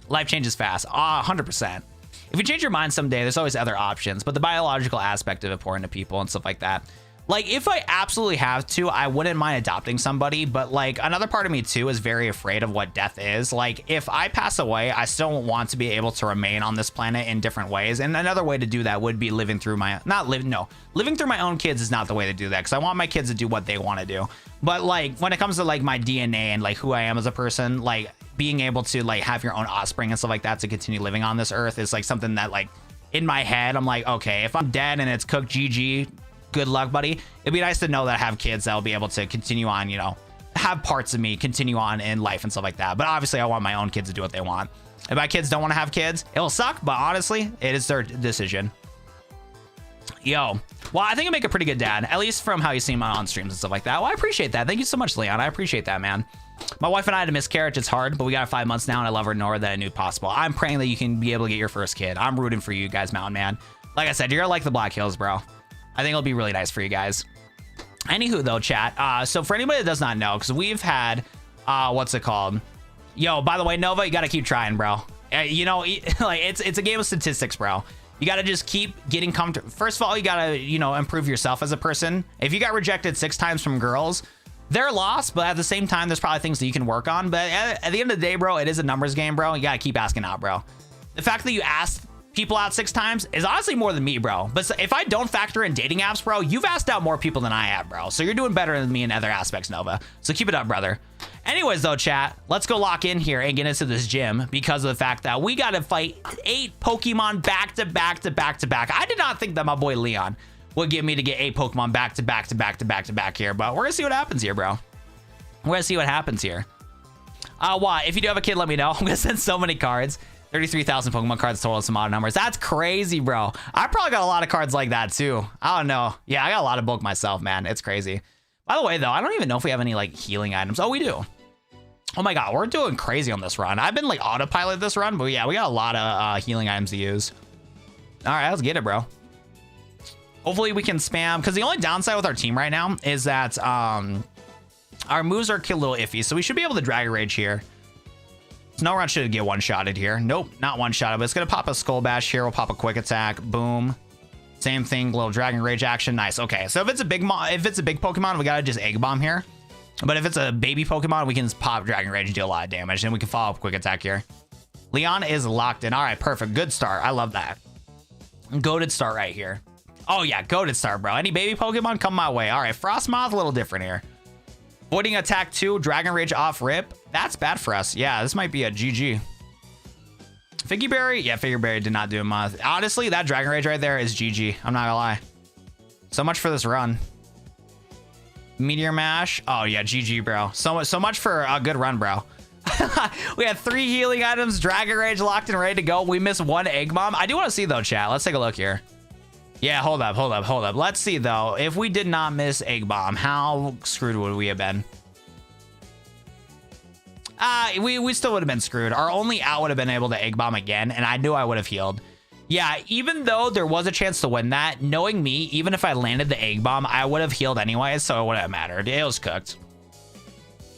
Life changes fast. 100%. If you change your mind someday, there's always other options, but the biological aspect of it important to people and stuff like that. Like, if I absolutely have to, I wouldn't mind adopting somebody, but like another part of me too is very afraid of what death is. Like, if I pass away, I still want to be able to remain on this planet in different ways. And another way to do that would be living through my, living through my own kids is not the way to do that, because I want my kids to do what they want to do. But like, when it comes to like my DNA and like who I am as a person, like being able to like have your own offspring and stuff like that to continue living on this earth is like something that like in my head, I'm like, okay, if I'm dead and it's cooked GG, good luck, buddy. It'd be nice to know that I have kids that'll be able to continue on, you know, have parts of me continue on in life and stuff like that. But obviously I want my own kids to do what they want. If my kids don't want to have kids, it'll suck, but honestly, it is their decision. Yo, well, I think I make a pretty good dad, at least from how you see me on streams and stuff like that. Well, I appreciate that. Thank you so much, Leon. I appreciate that, man. My wife and I had a miscarriage. It's hard, but we got 5 months now, and I love her more than I knew possible. I'm praying that you can be able to get your first kid. I'm rooting for you guys, Mountain Man. Like I said, you're gonna like the Black Hills, bro. I think it'll be really nice for you guys. Anywho, though, chat. So for anybody that does not know, because we've had, what's it called? Yo, by the way, Nova, you got to keep trying, bro. You know, like it's a game of statistics, bro. You got to just keep getting comfortable. First of all, you got to, you know, improve yourself as a person. If you got rejected 6 times from girls, they're lost, but at the same time, there's probably things that you can work on. But at the end of the day, bro, it is a numbers game, bro. You got to keep asking out, bro. The fact that you asked people out 6 times is honestly more than me, bro. But if I don't factor in dating apps, bro, you've asked out more people than I have, bro. So you're doing better than me in other aspects, Nova. So keep it up, brother. Anyways, though, chat, let's go lock in here and get into this gym because of the fact that we got to fight 8 Pokemon back to back to back to back. I did not think that my boy Leon would get me to get 8 Pokemon back to back to back to back to back here, but we're gonna see what happens here, bro. We're gonna see what happens here. Why? If you do have a kid, let me know. I'm gonna send so many cards. 33,000 Pokemon cards total, some odd numbers. That's crazy, bro. I probably got a lot of cards like that too. I don't know. Yeah, I got a lot of bulk myself, man. It's crazy. By the way, though, I don't even know if we have any like healing items. Oh, we do. Oh my God, we're doing crazy on this run. I've been like autopilot this run, but yeah, we got a lot of healing items to use. All right, let's get it, bro. Hopefully we can spam, because the only downside with our team right now is that our moves are a little iffy, so we should be able to Dragon Rage here. Snow should get one-shotted here. Nope, not one-shotted, but it's going to pop a Skull Bash here. We'll pop a Quick Attack. Boom. Same thing, little Dragon Rage action. Nice. Okay, so if it's a big Pokemon, we got to just Egg Bomb here. But if it's a baby Pokemon, we can just pop Dragon Rage and deal a lot of damage. And we can follow up Quick Attack here. Leon is locked in. All right, perfect. Good start. I love that. Goated start right here. Oh, yeah, goated start, bro. Any baby Pokemon, come my way. All right, Frostmoth, a little different here. Voiding Attack 2, Dragon Rage off rip. That's bad for us. Yeah, this might be a GG. Figgy Berry? Yeah, Figgy Berry did not do a month. Honestly, that Dragon Rage right there is GG. I'm not gonna lie. So much for this run. Meteor Mash. Oh, yeah, GG, bro. So much for a good run, bro. We had 3 healing items, Dragon Rage locked and ready to go. We missed 1 Egg Bomb. I do want to see, though, chat. Let's take a look here. Yeah, hold up. Let's see, though. If we did not miss Egg Bomb, how screwed would we have been? We still would have been screwed. Our only out would have been able to Egg Bomb again, and I knew I would have healed. Yeah, even though there was a chance to win that, knowing me, even if I landed the Egg Bomb, I would have healed anyways, so it wouldn't have mattered. It was cooked.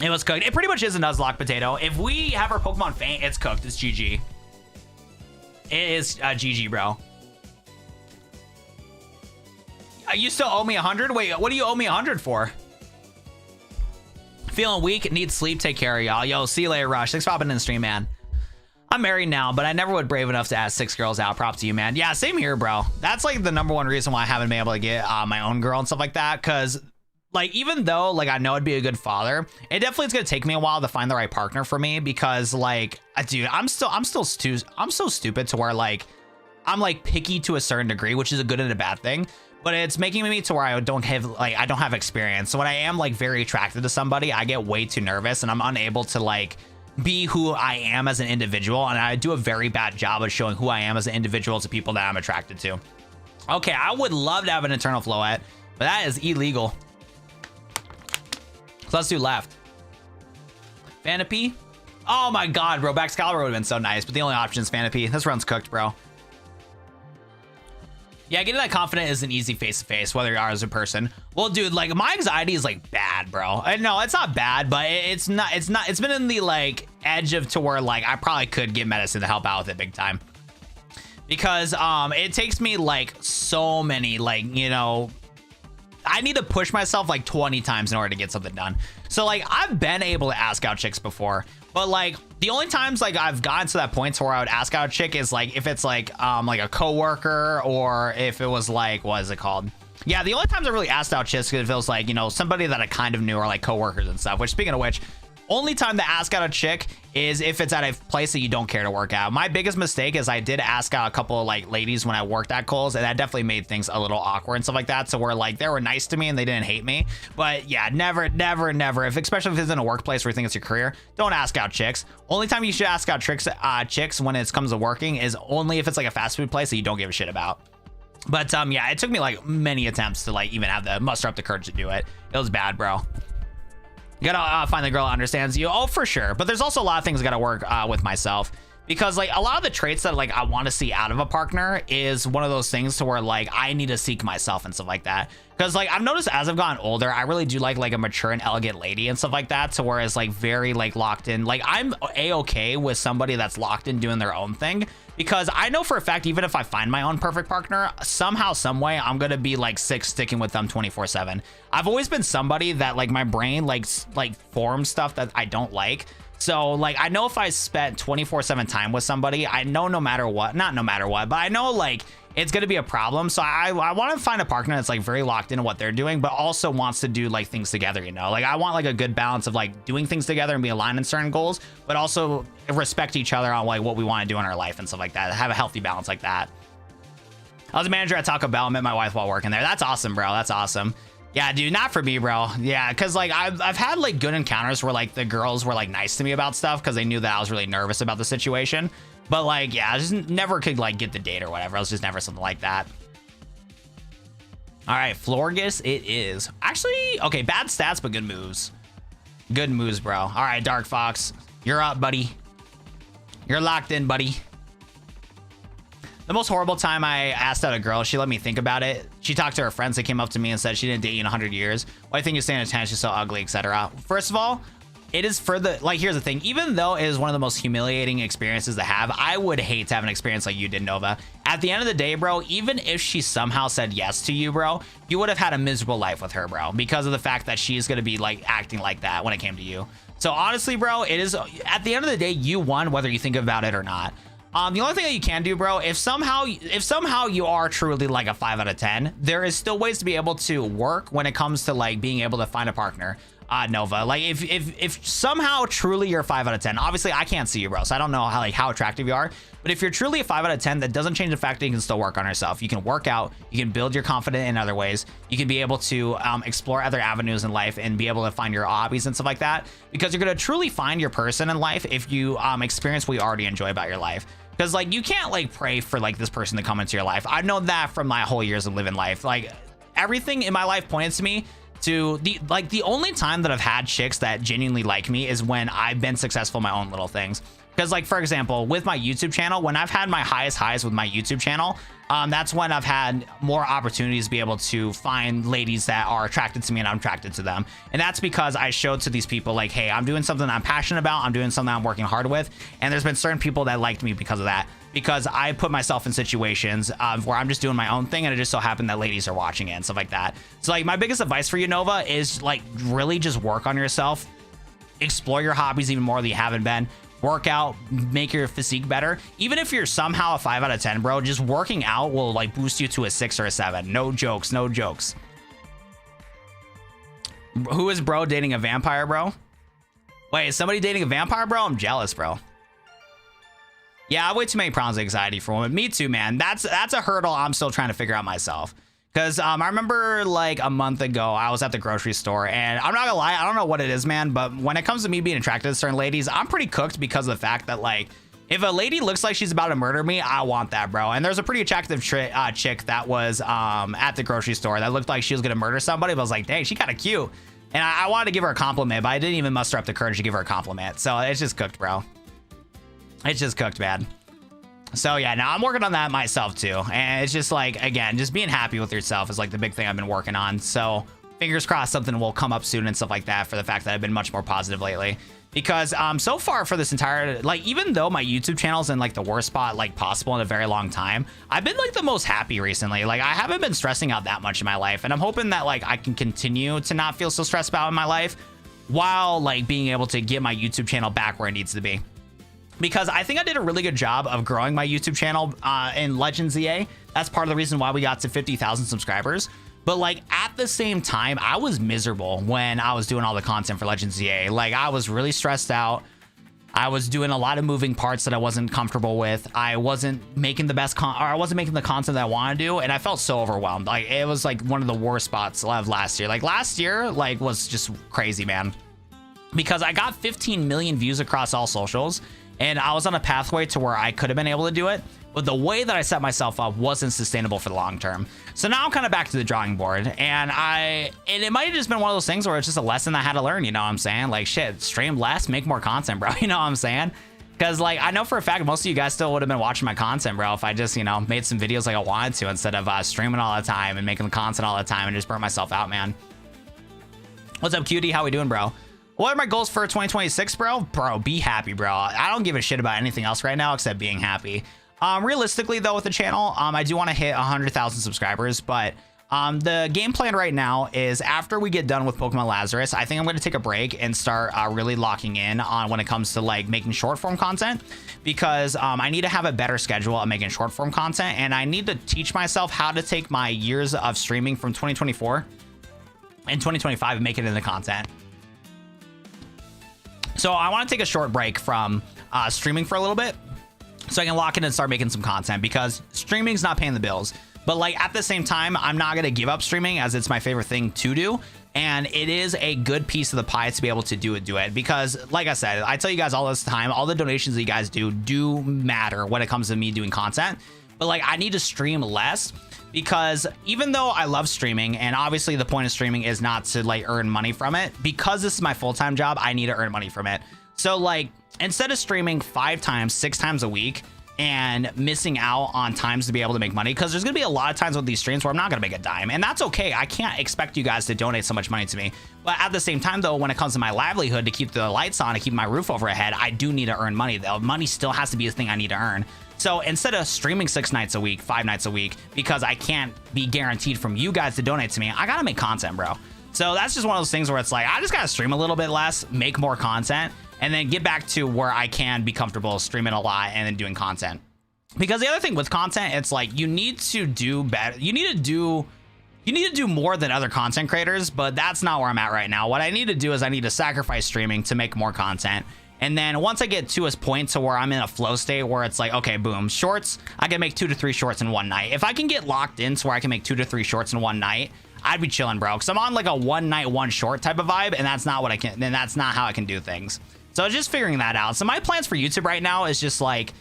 It was cooked. It pretty much is a Nuzlocke potato. If we have our Pokemon faint, it's cooked. It's GG. It is GG, bro. You still owe me 100? Wait, what do you owe me 100 for? Feeling weak, need sleep, take care of y'all. Yo, see you later, Rush. Thanks for popping in the stream, man. I'm married now, but I never would brave enough to ask 6 girls out. Props to you, man. Yeah, same here, bro. That's like the #1 reason why I haven't been able to get my own girl and stuff like that. Cause like, even though like I know I'd be a good father, it definitely is gonna take me a while to find the right partner for me, because like, dude, I'm so stupid to where like, I'm like picky to a certain degree, which is a good and a bad thing. But it's making me to where I don't have experience. So when I am like very attracted to somebody, I get way too nervous and I'm unable to like be who I am as an individual. And I do a very bad job of showing who I am as an individual to people that I'm attracted to. Okay, I would love to have an eternal floette, but that is illegal. So let's do left. Fanapy. Oh my God, bro. Excalibur would have been so nice, but the only option is Fanapy. This run's cooked, bro. Yeah, getting that confident isn't easy face-to-face, whether you are as a person. Well, dude, like, my anxiety is, like, bad, bro. No, it's not bad, but it's been in the, like, edge of to where, like, I probably could get medicine to help out with it big time. Because, it takes me, like, so many, like, you know, I need to push myself, like, 20 times in order to get something done. So, like, I've been able to ask out chicks before, but, like, the only times like I've gotten to that point to where I would ask out a chick is like if it's like a coworker, or if it was like, what is it called? Yeah, the only times I really asked out chicks is if it was like, you know, somebody that I kind of knew, or like coworkers and stuff. Which, speaking of which, only time to ask out a chick is if it's at a place that you don't care to work at. My biggest mistake is I did ask out a couple of like ladies when I worked at Kohl's, and that definitely made things a little awkward and stuff like that. So where like they were nice to me and they didn't hate me. But yeah, never, especially if it's in a workplace where you think it's your career, don't ask out chicks. Only time you should ask out chicks when it comes to working is only if it's like a fast food place that you don't give a shit about. But yeah, it took me like many attempts to like even have the muster up the courage to do it. It was bad, bro. You gotta find the girl that understands you. Oh, for sure. But there's also a lot of things I gotta work with myself, because like a lot of the traits that like I want to see out of a partner is one of those things to where like I need to seek myself and stuff like that. Because like I've noticed as I've gotten older, I really do like a mature and elegant lady and stuff like that. To where it's like very like locked in. Like I'm a-okay with somebody that's locked in doing their own thing. Because I know for a fact, even if I find my own perfect partner, somehow, some way, I'm gonna be like sticking with them 24/7. I've always been somebody that like my brain like forms stuff that I don't like. So like I know if I spent 24/7 time with somebody, I know no matter what, not no matter what, but I know like it's gonna be a problem. So I want to find a partner that's like very locked into what they're doing, but also wants to do like things together, you know? Like I want like a good balance of like doing things together and be aligned in certain goals, but also respect each other on like what we want to do in our life and stuff like that. Have a healthy balance like that. I was a manager at Taco Bell. I met my wife while working there. That's awesome, bro. That's awesome. Yeah, dude, not for me, bro. Yeah, because like I've had like good encounters where like the girls were like nice to me about stuff because they knew that I was really nervous about the situation. But like, yeah, I just never could like get the date or whatever. I was just never something like that. All right, Florgus it is. Actually, okay, bad stats, but good moves. Good moves, bro. All right, Dark Fox, you're up, buddy. You're locked in, buddy. The most horrible time I asked out a girl, she let me think about it. She talked to her friends that came up to me and said she didn't date you in 100 years. Why do you think you stand a chance? She's so ugly, etc. First of all, it is for the, like, here's the thing. Even though it is one of the most humiliating experiences to have, I would hate to have an experience like you did, Nova. At the end of the day, bro, even if she somehow said yes to you, bro, you would have had a miserable life with her, bro, because of the fact that she's going to be, like, acting like that when it came to you. So, honestly, bro, it is, at the end of the day, you won whether you think about it or not. The only thing that you can do, bro, if somehow you are truly like a 5 out of 10, there is still ways to be able to work when it comes to like being able to find a partner. Nova, like if somehow truly you're a 5 out of 10, obviously I can't see you, bro, so I don't know how attractive you are, but if you're truly a 5 out of 10, that doesn't change the fact that you can still work on yourself. You can work out, you can build your confidence in other ways, you can be able to explore other avenues in life and be able to find your hobbies and stuff like that, because you're going to truly find your person in life if you experience what you already enjoy about your life. Because like you can't like pray for like this person to come into your life. I've known that from my whole years of living life. Like everything in my life pointed to me to the only time that I've had chicks that genuinely like me is when I've been successful in my own little things. Because like, for example, with my YouTube channel, when I've had my highest highs with my YouTube channel, that's when I've had more opportunities to be able to find ladies that are attracted to me and I'm attracted to them. And that's because I showed to these people like, hey, I'm doing something that I'm passionate about. I'm doing something I'm working hard with. And there's been certain people that liked me because of that, because I put myself in situations where I'm just doing my own thing. And it just so happened that ladies are watching it and stuff like that. So like my biggest advice for you, Nova, is like really just work on yourself, explore your hobbies even more than you haven't been. Work out, make your physique better. Even if you're somehow a 5 out of 10, bro, just working out will like boost you to a 6 or a 7. No jokes, no jokes. Who is bro dating a vampire, bro? Wait, is somebody dating a vampire, bro? I'm jealous, bro. Yeah, I have way too many problems with anxiety for women. Me too, man. That's a hurdle I'm still trying to figure out myself. Because I remember like a month ago, I was at the grocery store, and I'm not gonna lie, I don't know what it is, man, but when it comes to me being attracted to certain ladies, I'm pretty cooked because of the fact that like, if a lady looks like she's about to murder me, I want that, bro. And there's a pretty attractive chick that was at the grocery store that looked like she was gonna murder somebody, but I was like, dang, she kind of cute. And I wanted to give her a compliment, but I didn't even muster up the courage to give her a compliment. So it's just cooked, bro. It's just cooked, man. So yeah, now I'm working on that myself too. And it's just like, again, just being happy with yourself is like the big thing I've been working on. So fingers crossed something will come up soon and stuff like that, for the fact that I've been much more positive lately. Because so far for this entire, like, even though my YouTube channel's in like the worst spot like possible in a very long time, I've been like the most happy recently. Like I haven't been stressing out that much in my life. And I'm hoping that like I can continue to not feel so stressed out in my life while like being able to get my YouTube channel back where it needs to be. Because I think I did a really good job of growing my YouTube channel in Legends EA. That's part of the reason why we got to 50,000 subscribers. But like at the same time, I was miserable when I was doing all the content for Legends EA. Like I was really stressed out. I was doing a lot of moving parts that I wasn't comfortable with. I wasn't making the best I wasn't making the content that I want to do, and I felt so overwhelmed. Like it was like one of the worst spots of last year. Like last year, like was just crazy, man. Because I got 15 million views across all socials. And I was on a pathway to where I could have been able to do it, but the way that I set myself up wasn't sustainable for the long term. So now I'm kind of back to the drawing board, and it might have just been one of those things where it's just a lesson I had to learn, you know what I'm saying? Like shit, stream less, make more content, bro. You know what I'm saying? Because like I know for a fact most of you guys still would have been watching my content, bro, if I just, you know, made some videos like I wanted to, instead of streaming all the time and making the content all the time and just burn myself out, man. What's up, cutie? How we doing, bro? What are my goals for 2026, bro? Bro, be happy, bro. I don't give a shit about anything else right now except being happy. Realistically, though, with the channel, I do want to hit 100,000 subscribers, but the game plan right now is after we get done with Pokemon Lazarus, I think I'm going to take a break and start really locking in on when it comes to like making short form content, because I need to have a better schedule of making short form content, and I need to teach myself how to take my years of streaming from 2024 and 2025 and make it into content. So I want to take a short break from streaming for a little bit so I can lock in and start making some content, because streaming's not paying the bills. But like at the same time, I'm not going to give up streaming, as it's my favorite thing to do. And it is a good piece of the pie to be able to do it. Because like I said, I tell you guys all this time, all the donations that you guys do matter when it comes to me doing content. But like I need to stream less, because even though I love streaming, and obviously the point of streaming is not to like earn money from it, because this is my full-time job, I need to earn money from it. So like instead of streaming 5 times, 6 times a week and missing out on times to be able to make money, because there's gonna be a lot of times with these streams where I'm not gonna make a dime, and that's okay. I can't expect you guys to donate so much money to me. But at the same time though, when it comes to my livelihood, to keep the lights on, to keep my roof overhead, I do need to earn money. The money still has to be a thing I need to earn. So instead of streaming 6 nights a week, 5 nights a week, because I can't be guaranteed from you guys to donate to me, I gotta make content, bro. So that's just one of those things where it's like, I just gotta stream a little bit less, make more content, and then get back to where I can be comfortable streaming a lot and then doing content. Because the other thing with content, it's like you need to do better. You need to do more than other content creators, but that's not where I'm at right now. What I need to do is I need to sacrifice streaming to make more content. And then once I get to a point to where I'm in a flow state where it's like, okay, boom, shorts, I can make 2 to 3 shorts in one night. If I can get locked in to where I can make 2 to 3 shorts in one night, I'd be chilling, bro. Because I'm on like a 1 night, 1 short type of vibe, and that's not what I can, and that's not how I can do things. So just figuring that out. So my plans for YouTube right now is just like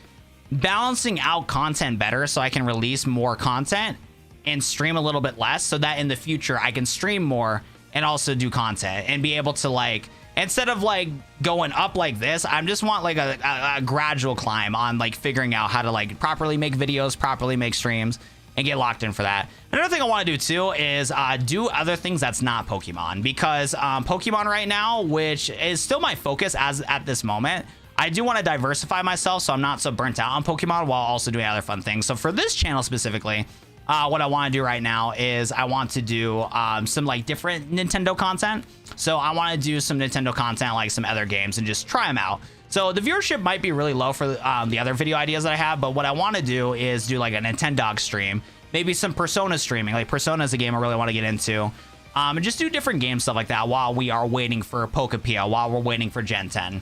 balancing out content better so I can release more content and stream a little bit less, so that in the future I can stream more and also do content and be able to like instead of like going up like this, I just want like a gradual climb on like figuring out how to like properly make videos, properly make streams, and get locked in for that. Another thing I want to do too is do other things that's not Pokemon, because Pokemon right now, which is still my focus as at this moment, I do want to diversify myself so I'm not so burnt out on Pokemon while also doing other fun things. So for this channel specifically, what I want to do right now is I want to do some like different Nintendo content. So I want to do some Nintendo content, like some other games, and just try them out. So the viewership might be really low for the other video ideas that I have, but what I want to do is do like a Nintendo stream, maybe some Persona streaming. Like Persona is a game I really want to get into. And just do different game stuff like that while we are waiting for Pokepia, while we're waiting for Gen 10.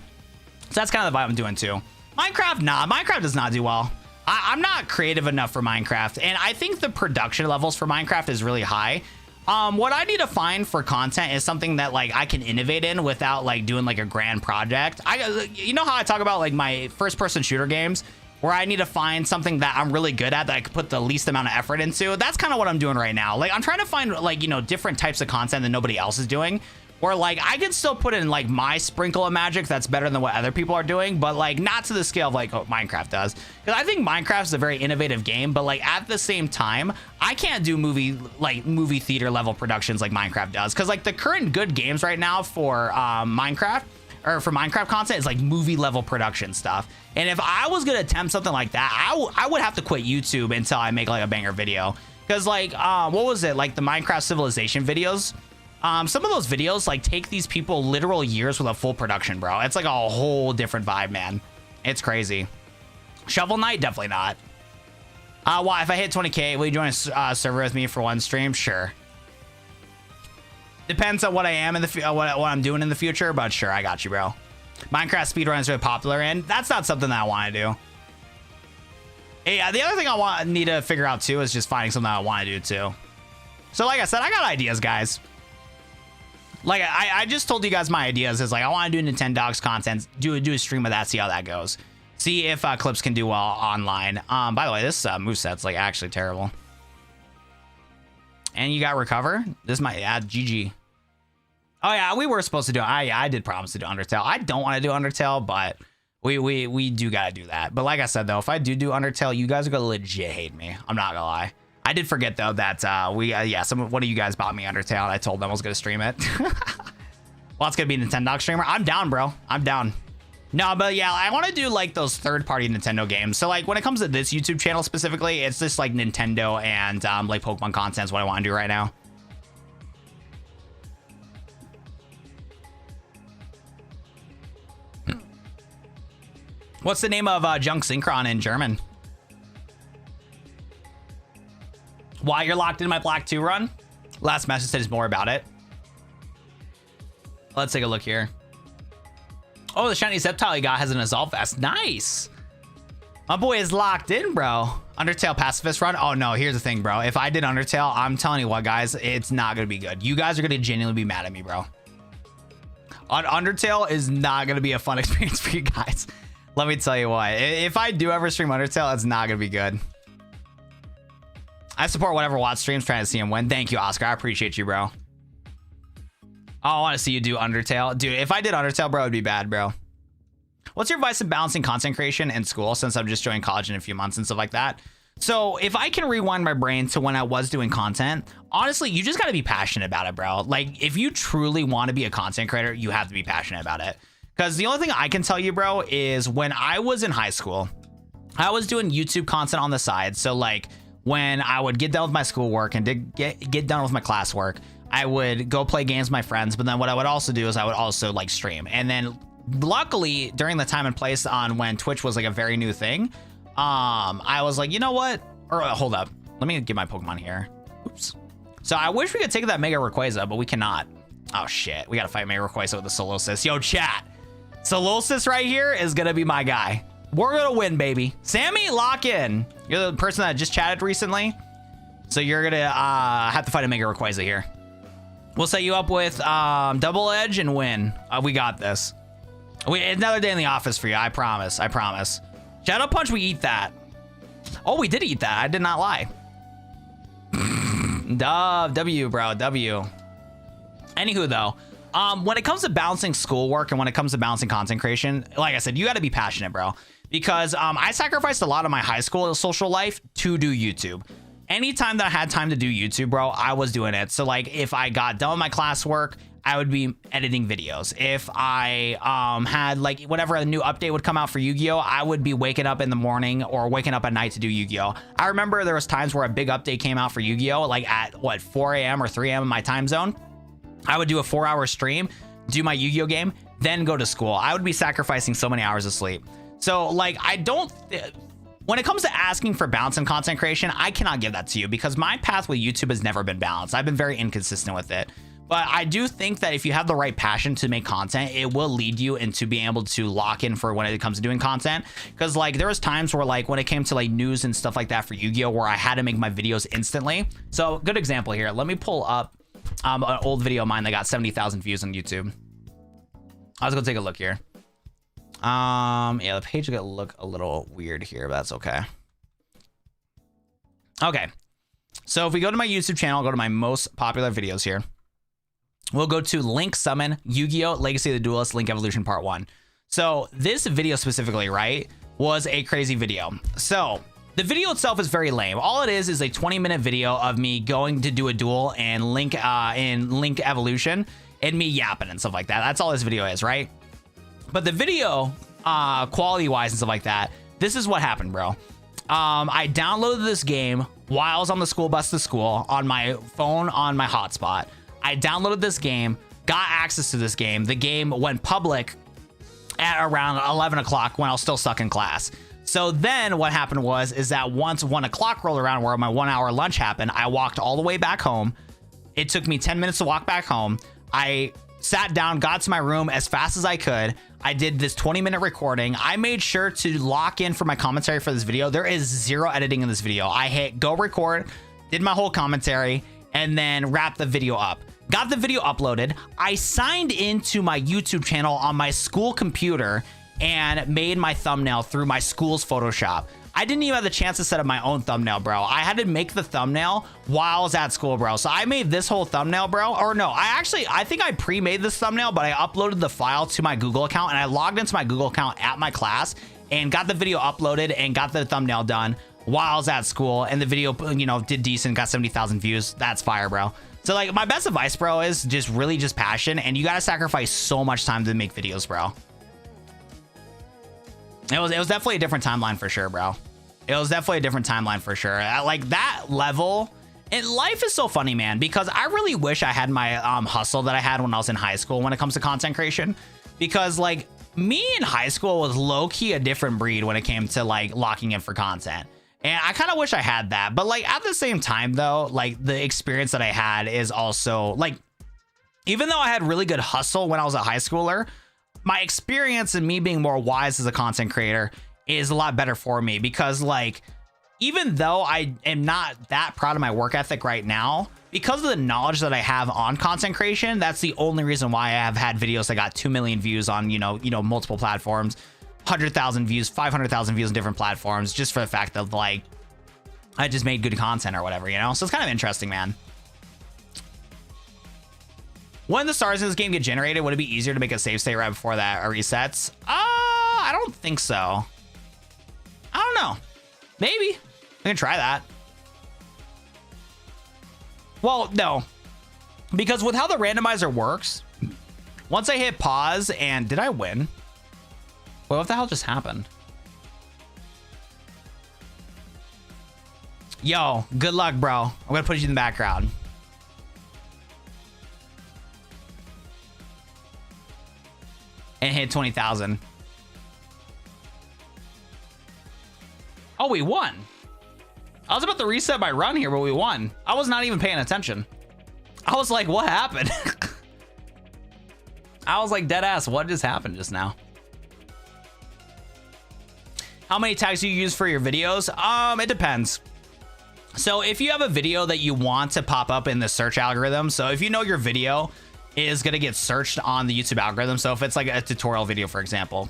So that's kind of the vibe I'm doing too. Minecraft, nah, Minecraft does not do well. I'm not creative enough for Minecraft, and I think the production levels for Minecraft is really high. What I need to find for content is something that like I can innovate in without like doing like a grand project. You know how I talk about like my first person shooter games where I need to find something that I'm really good at that I could put the least amount of effort into? That's kind of what I'm doing right now. Like I'm trying to find like, you know, different types of content that nobody else is doing, where like I can still put in like my sprinkle of magic that's better than what other people are doing, but like not to the scale of like what Minecraft does. Because I think Minecraft is a very innovative game, but like at the same time, I can't do movie theater level productions like Minecraft does. Because like the current good games right now for Minecraft content is like movie level production stuff. And if I was gonna attempt something like that, I would have to quit YouTube until I make like a banger video. Because like what was it, like the Minecraft Civilization videos? Some of those videos like take these people literal years with a full production, bro. It's like a whole different vibe, man. It's crazy. Shovel Knight, definitely not. Why, if I hit 20K, will you join a server with me for one stream? Sure. Depends on what I am in the what I'm doing in the future, but sure, I got you, bro. Minecraft speedruns are popular, and that's not something that I want to do. Yeah, the other thing I need to figure out too is just finding something I want to do too. So like I said, I got ideas, guys. Like I just told you guys my ideas is like I want to do Nintendogs content, do a stream of that, see how that goes, see if clips can do well online. By the way, this moveset's like actually terrible. And you got recover. This might add GG. Oh yeah, we were supposed to do. I did promise to do Undertale. I don't want to do Undertale, but we do gotta do that. But like I said though, if I do Undertale, you guys are gonna legit hate me. I'm not gonna lie. I did forget though that one of you guys bought me Undertale, and I told them I was gonna stream it. Well, it's gonna be a Nintendo streamer. I'm down, bro. I'm down. No, but yeah, I want to do like those third-party Nintendo games. So like when it comes to this YouTube channel specifically, it's just like Nintendo and like Pokemon content is what I want to do right now. What's the name of Junk Synchron in German? Why you're locked in my Black 2 run? Last message says more about it. Let's take a look here. Oh, the shiny Sceptile you got has an Assault Vest. Nice. My boy is locked in, bro. Undertale pacifist run. Oh no, here's the thing, bro. If I did Undertale, I'm telling you what, guys, it's not gonna be good. You guys are gonna genuinely be mad at me, bro. Undertale is not gonna be a fun experience for you guys. Let me tell you what. If I do ever stream Undertale, it's not gonna be good. I support whatever Watt streams, trying to see him win. Thank you, Oscar. I appreciate you, bro. Oh, I want to see you do Undertale. Dude, if I did Undertale, bro, it'd be bad, bro. What's your advice in balancing content creation and school, since I'm just joining college in a few months and stuff like that? So if I can rewind my brain to when I was doing content, honestly, you just got to be passionate about it, bro. Like, if you truly want to be a content creator, you have to be passionate about it. Because the only thing I can tell you, bro, is when I was in high school, I was doing YouTube content on the side. So, like, when I would get done with my schoolwork and get done with my classwork, I would go play games with my friends. But then what I would also do is I would also like stream. And then luckily during the time and place on when Twitch was like a very new thing, I was like, you know what? Or hold up. Let me get my Pokemon here. Oops. So I wish we could take that Mega Rayquaza, but we cannot. Oh shit. We got to fight Mega Rayquaza with the Solosis. Yo, chat. Solosis right here is going to be my guy. We're going to win, baby. Sammy, lock in. You're the person that just chatted recently. So you're going to have to fight a Mega Rayquaza here. We'll set you up with Double Edge and win. We got this. Another day in the office for you. I promise. I promise. Shadow Punch, we eat that. Oh, we did eat that. I did not lie. W, bro. W. Anywho, though. When it comes to balancing schoolwork and when it comes to balancing content creation, like I said, you got to be passionate, bro. Because I sacrificed a lot of my high school social life to do YouTube. Anytime that I had time to do YouTube, bro, I was doing it. So like if I got done with my classwork, I would be editing videos. If I had like whatever a new update would come out for Yu-Gi-Oh, I would be waking up in the morning or waking up at night to do Yu-Gi-Oh. I remember there was times where a big update came out for Yu-Gi-Oh, like at what, 4 a.m. or 3 a.m. in my time zone. I would do a 4-hour stream, do my Yu-Gi-Oh game, then go to school. I would be sacrificing so many hours of sleep. So like when it comes to asking for balance in content creation, I cannot give that to you because my path with YouTube has never been balanced. I've been very inconsistent with it. But I do think that if you have the right passion to make content, it will lead you into being able to lock in for when it comes to doing content. Because like there was times where like when it came to like news and stuff like that for Yu-Gi-Oh, where I had to make my videos instantly. So good example here. Let me pull up an old video of mine that got 70,000 views on YouTube. I was gonna take a look here. Yeah, the page is gonna look a little weird here, but that's okay. Okay, so if we go to my YouTube channel, go to my most popular videos here. We'll go to Link Summon Yu-Gi-Oh! Legacy of the Duelist Link Evolution Part 1. So this video specifically, right, was a crazy video. So the video itself is very lame. All it is a 20-minute video of me going to do a duel and Link in Link Evolution and me yapping and stuff like that. That's all this video is, right? But the video, quality-wise and stuff like that, this is what happened, bro. I downloaded this game while I was on the school bus to school on my phone on my hotspot. I downloaded this game, got access to this game. The game went public at around 11 o'clock when I was still stuck in class. So then what happened is that once 1 o'clock rolled around where my 1 hour lunch happened, I walked all the way back home. It took me 10 minutes to walk back home. I sat down, got to my room as fast as I could. I did this 20-minute recording. I made sure to lock in for my commentary for this video. There is zero editing in this video. I hit go record, did my whole commentary, and then wrapped the video up. Got the video uploaded. I signed into my YouTube channel on my school computer and made my thumbnail through my school's Photoshop. I didn't even have the chance to set up my own thumbnail, bro. I had to make the thumbnail while I was at school, bro. So I made this whole thumbnail, bro. Or no, I think I pre-made this thumbnail, but I uploaded the file to my Google account and I logged into my Google account at my class and got the video uploaded and got the thumbnail done while I was at school. And the video, you know, did decent, got 70,000 views. That's fire, bro. So like my best advice, bro, is just really just passion, and you gotta sacrifice so much time to make videos, bro. It was definitely a different timeline for sure, bro. It was definitely a different timeline for sure. At like that level, and life is so funny, man, because I really wish I had my hustle that I had when I was in high school when it comes to content creation, because like me in high school was low-key a different breed when it came to like locking in for content. And I kind of wish I had that. But like at the same time, though, like the experience that I had is also like, even though I had really good hustle when I was a high schooler, my experience and me being more wise as a content creator is a lot better for me, because like, even though I am not that proud of my work ethic right now, because of the knowledge that I have on content creation, that's the only reason why I have had videos that got 2 million views on, you know, multiple platforms. 100,000 views, 500,000 views on different platforms, just for the fact that like I just made good content or whatever, you know? So it's kind of interesting, man. When the stars in this game get generated, would it be easier to make a save state right before that resets? I don't think so. I don't know. Maybe. I can try that. Well, no. Because with how the randomizer works, once I hit pause and did I win? Wait, what the hell just happened? Yo, good luck, bro. I'm gonna put you in the background. And hit 20,000. Oh, we won. I was about to reset my run here, but we won. I was not even paying attention. I was like, what happened? I was like, dead ass, what just happened just now? How many tags do you use for your videos? It depends. So if you have a video that you want to pop up in the search algorithm, so if you know your video is going to get searched on the YouTube algorithm, so if it's like a tutorial video, for example,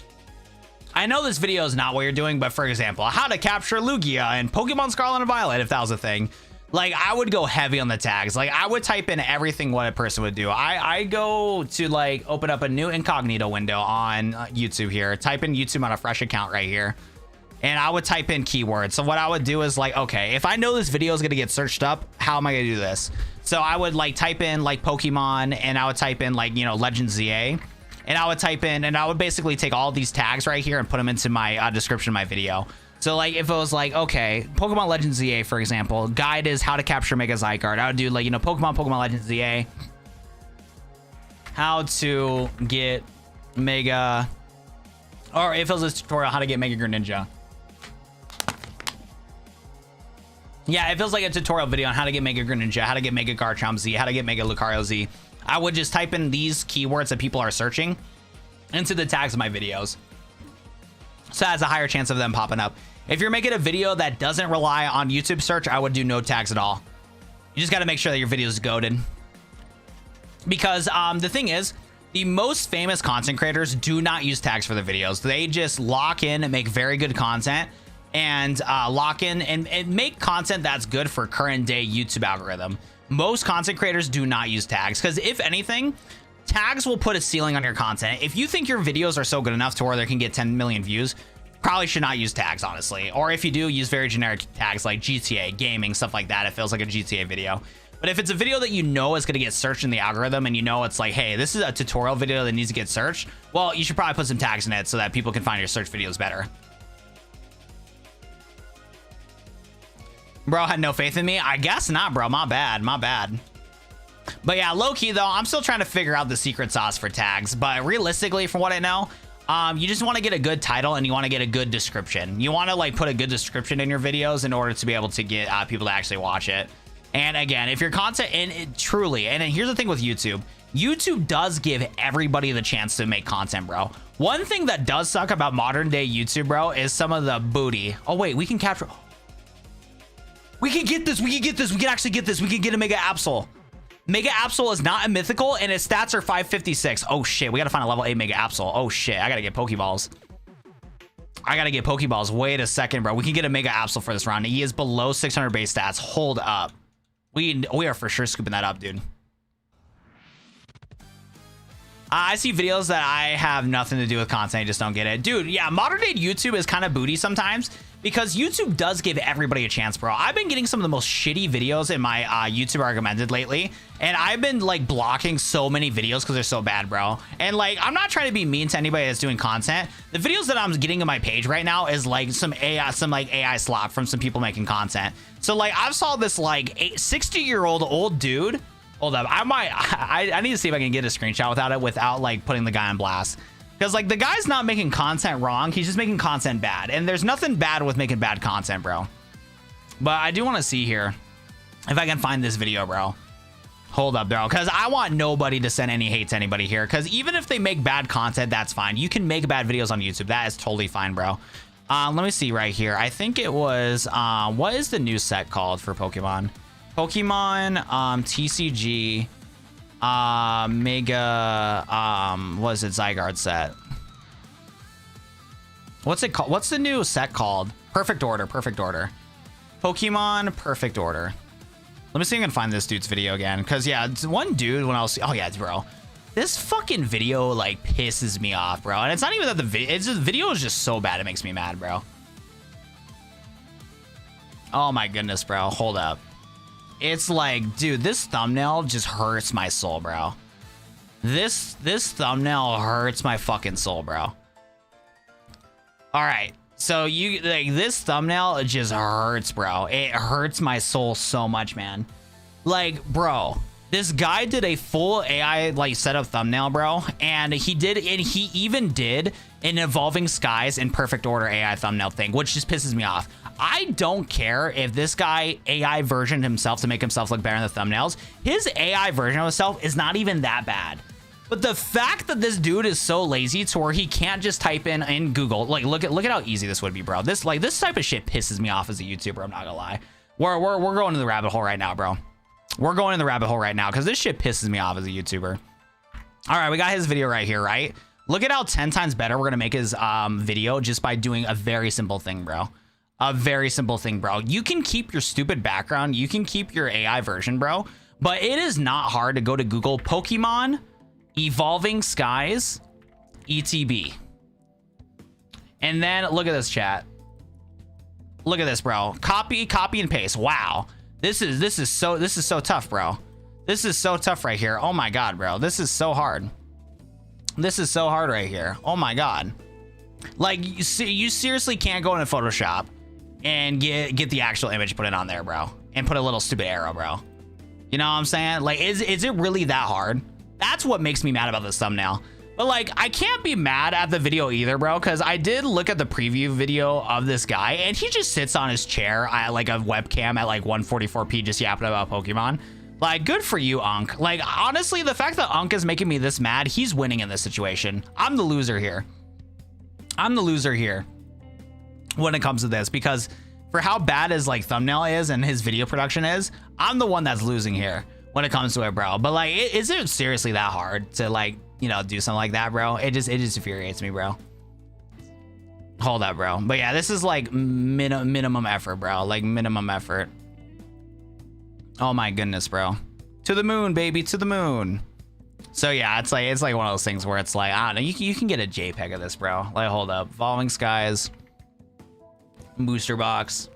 I know this video is not what you're doing, but for example, how to capture Lugia in Pokemon Scarlet and Violet, if that was a thing, Like, I would go heavy on the tags. Like, I would type in everything what a person would do. I go to, like, open up a new incognito window on YouTube here. Type in YouTube on a fresh account right here. And I would type in keywords. So what I would do is, like, okay, if I know this video is going to get searched up, how am I going to do this? So I would, like, type in, like, Pokemon, and I would type in, like, you know, Legend ZA. And I would type in, and I would basically take all these tags right here and put them into my description of my video. So, like, if it was like, okay, Pokemon Legends ZA, for example, guide is how to capture Mega Zygarde. I would do, like, you know, Pokemon Legends ZA. How to get Mega, or if it was a tutorial, how to get Mega Greninja. Yeah, it feels like a tutorial video on how to get Mega Greninja, how to get Mega Garchomp Z, how to get Mega Lucario Z. I would just type in these keywords that people are searching into the tags of my videos. So it has a higher chance of them popping up. If you're making a video that doesn't rely on YouTube search, I would do no tags at all. You just got to make sure that your video is goated. Because the thing is, the most famous content creators do not use tags for their videos. They just lock in and make very good content and lock in and make content that's good for current day YouTube algorithm. Most content creators do not use tags because if anything, tags will put a ceiling on your content. If you think your videos are so good enough to where they can get 10 million views, probably should not use tags, honestly. Or if you do, use very generic tags like GTA, gaming, stuff like that. It feels like a GTA video. But if it's a video that you know is going to get searched in the algorithm and you know it's like, hey, this is a tutorial video that needs to get searched, well, you should probably put some tags in it so that people can find your search videos better. Bro had no faith in me? I guess not, bro. My bad. My bad. But yeah, low-key, though, I'm still trying to figure out the secret sauce for tags. But realistically, from what I know, you just want to get a good title and you want to get a good description. You want to, like, put a good description in your videos in order to be able to get people to actually watch it. And again, if your content, and here's the thing with YouTube. YouTube does give everybody the chance to make content, bro. One thing that does suck about modern day YouTube, bro, is some of the booty. Oh, wait, we can capture... We can get this. We can get this. We can actually get this. We can get a Mega Absol. Mega Absol is not a mythical, and its stats are 556. Oh, shit. We got to find a level 8 Mega Absol. Oh, shit. I got to get Pokeballs. I got to get Pokeballs. Wait a second, bro. We can get a Mega Absol for this round. He is below 600 base stats. Hold up. We are for sure scooping that up, dude. I see videos that I have nothing to do with content. I just don't get it. Dude, yeah, modern day YouTube is kind of booty sometimes because YouTube does give everybody a chance, bro. I've been getting some of the most shitty videos in my YouTube recommended lately, and I've been, like, blocking so many videos because they're so bad, bro. And, like, I'm not trying to be mean to anybody that's doing content. The videos that I'm getting on my page right now is, like, some AI slop from some people making content. So, like, I've saw this, like, 60-year-old old dude. Hold up, I need to see if I can get a screenshot without like putting the guy on blast. Because like the guy's not making content wrong, he's just making content bad. And there's nothing bad with making bad content, bro. But I do want to see here if I can find this video, bro. Hold up, bro, because I want nobody to send any hate to anybody here. Because even if they make bad content, that's fine. You can make bad videos on YouTube. That is totally fine, bro. Let me see right here. I think it was, what is the new set called for Pokemon? Pokemon TCG Mega what is it, Zygarde set? What's it called? What's the new set called? Perfect Order. Pokemon Perfect Order. Let me see if I can find this dude's video again, because yeah, it's one dude when I was, oh yeah, bro, this fucking video like pisses me off, bro. And it's not even that the video is just so bad it makes me mad, bro. Oh my goodness, bro. Hold up. It's like, dude, this thumbnail just hurts my soul, bro. This thumbnail hurts my fucking soul, bro. All right, so you like this thumbnail, it just hurts, bro. It hurts my soul so much, man. Like, bro, this guy did a full AI like setup thumbnail, bro, and he even did an Evolving Skies in Perfect Order AI thumbnail thing, which just pisses me off. I don't care if this guy AI versioned himself to make himself look better in the thumbnails. His AI version of himself is not even that bad. But the fact that this dude is so lazy to where he can't just type in Google, like look at how easy this would be, bro. This type of shit pisses me off as a YouTuber, I'm not gonna lie. We're going to the rabbit hole right now, bro. We're going in the rabbit hole right now because this shit pisses me off as a YouTuber. All right, we got his video right here, right? Look at how 10 times better we're gonna make his video just by doing a very simple thing, bro. a very simple thing, bro. You can keep your stupid background. You can keep your AI version, bro. But it is not hard to go to Google Pokemon Evolving Skies ETB. And then look at this, chat. Look at this, bro. Copy and paste. Wow. This is so tough, bro. This is so tough right here. Oh my god, bro. This is so hard. This is so hard right here. Oh my god. Like, you seriously can't go into Photoshop and get the actual image, put it on there, bro, and put a little stupid arrow, bro. You know what I'm saying? Like, is it really that hard? That's what makes me mad about this thumbnail. But like, I can't be mad at the video either, bro, because I did look at the preview video of this guy, and he just sits on his chair at like a webcam at like 144p just yapping about Pokemon. Like, good for you, Unk. Like, honestly, the fact that Unk is making me this mad, he's winning in this situation. I'm the loser here. I'm the loser here when it comes to this, because for how bad his like thumbnail is and his video production is, I'm the one that's losing here when it comes to it, bro. But like, is it seriously that hard to like, you know, do something like that, bro? It just infuriates me, bro. Hold up, bro. But yeah, this is like minimum effort, bro. Like minimum effort. Oh my goodness, bro. To the moon, baby, to the moon. So yeah, it's like one of those things where it's like, I don't know, you can get a JPEG of this, bro. Like, hold up. Evolving Skies. Booster box.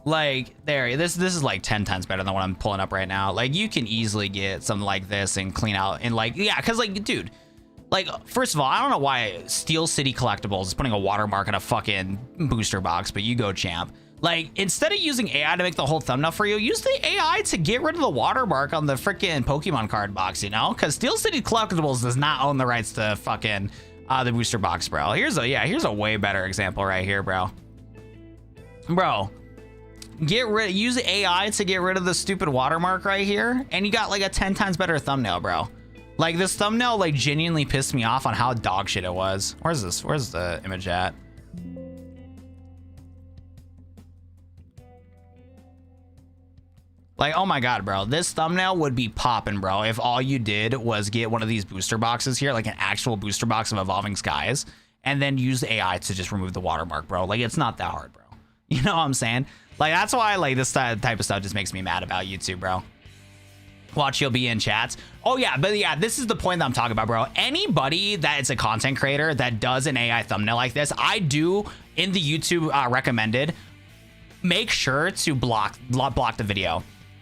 Like, there, this is like 10 times better than what I'm pulling up right now. Like, you can easily get something like this and clean out and like, yeah, because like, dude, like, first of all, I don't know why Steel City Collectibles is putting a watermark on a fucking booster box, but you go, champ. Like, instead of using AI to make the whole thumbnail for you, use the AI to get rid of the watermark on the freaking Pokemon card box, you know? Because Steel City Collectibles does not own the rights to fucking the booster box, bro. Here's a way better example right here, bro. Bro, use AI to get rid of the stupid watermark right here, and you got like a 10 times better thumbnail, bro. Like, this thumbnail like genuinely pissed me off on how dog shit it was. Where's the image at? Like, oh my god, bro, this thumbnail would be popping, bro, if all you did was get one of these booster boxes here, like an actual booster box of Evolving Skies, and then use the AI to just remove the watermark, bro. Like, it's not that hard, bro. You know what I'm saying? Like, that's why, like, this type of stuff just makes me mad about YouTube, bro. Watch, you'll be in chats. Oh yeah, but yeah, this is the point that I'm talking about, bro. Anybody that is a content creator that does an AI thumbnail like this, I do in the YouTube recommended, make sure to block the video.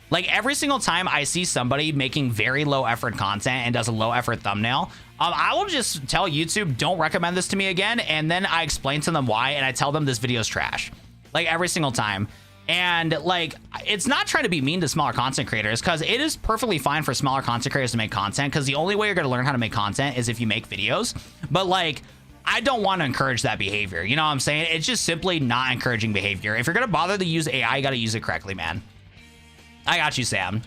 Like, every single time I see somebody making very low effort content and does a low effort thumbnail, I will just tell YouTube, don't recommend this to me again. And then I explain to them why, and I tell them this video is trash. Like, every single time. And like, it's not trying to be mean to smaller content creators, because it is perfectly fine for smaller content creators to make content, because the only way you're going to learn how to make content is if you make videos. But like, I don't want to encourage that behavior. You know what I'm saying? It's just simply not encouraging behavior. If you're going to bother to use AI, you got to use it correctly, man. I got you, Sam.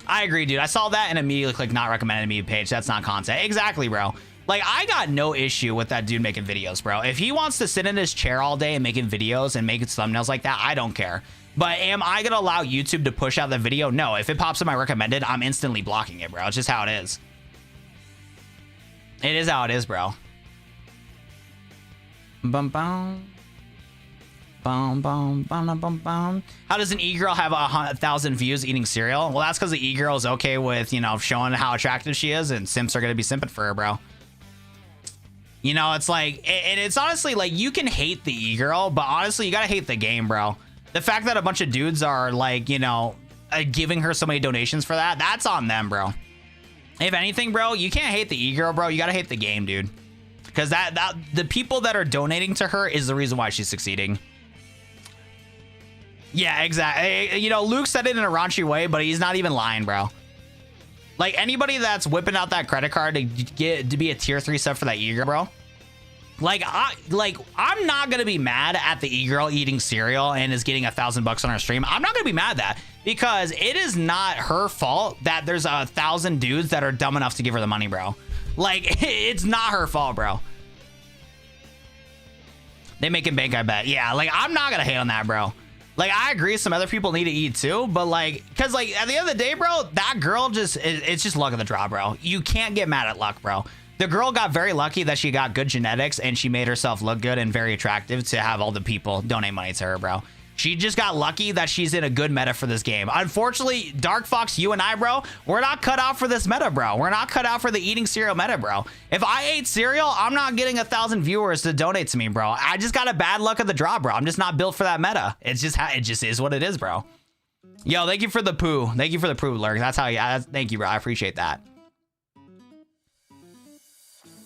I agree, dude. I saw that and immediately clicked not recommended to me page. That's not content. Exactly, bro. Like, I got no issue with that dude making videos, bro. If he wants to sit in his chair all day and making videos and making thumbnails like that, I don't care. But am I going to allow YouTube to push out the video? No. If it pops in my recommended, I'm instantly blocking it, bro. It's just how it is. It is how it is, bro. Bum bum. Bum, bum, bum, bum, bum. How does an e-girl have 1,000 views eating cereal? Well, that's because the e-girl is okay with, you know, showing how attractive she is, and simps are going to be simping for her, bro. You know, it's like, and it's honestly like, you can hate the e-girl, but honestly, you got to hate the game, bro. The fact that a bunch of dudes are like, you know, giving her so many donations for that, that's on them, bro. If anything, bro, you can't hate the e-girl, bro. You got to hate the game, dude. Because the people that are donating to her is the reason why she's succeeding. Yeah, exactly. You know, Luke said it in a raunchy way, but he's not even lying, bro. Like, anybody that's whipping out that credit card to be a tier 3 sub for that e-girl, bro. Like, I'm not gonna be mad at the e-girl eating cereal and is getting $1,000 on her stream. I'm not gonna be mad at that, because it is not her fault that there's 1,000 dudes that are dumb enough to give her the money, bro. Like, it's not her fault, bro. They making bank, I bet. Yeah, like, I'm not gonna hate on that, bro. Like, I agree, some other people need to eat too, but like, because like, at the end of the day, bro, that girl just, it's just luck of the draw, bro. You can't get mad at luck, bro. The girl got very lucky that she got good genetics and she made herself look good and very attractive to have all the people donate money to her, bro. She just got lucky that she's in a good meta for this game. Unfortunately, Dark Fox, you and I, bro, we're not cut out for this meta, bro. We're not cut out for the eating cereal meta, bro. If I ate cereal, I'm not getting 1,000 viewers to donate to me, bro. I just got a bad luck of the draw, bro. I'm just not built for that meta. It's just how it just is what it is, bro. Yo, thank you for the poo. Thank you for the poo, Lurk. That's how you. Thank you, bro. I appreciate that.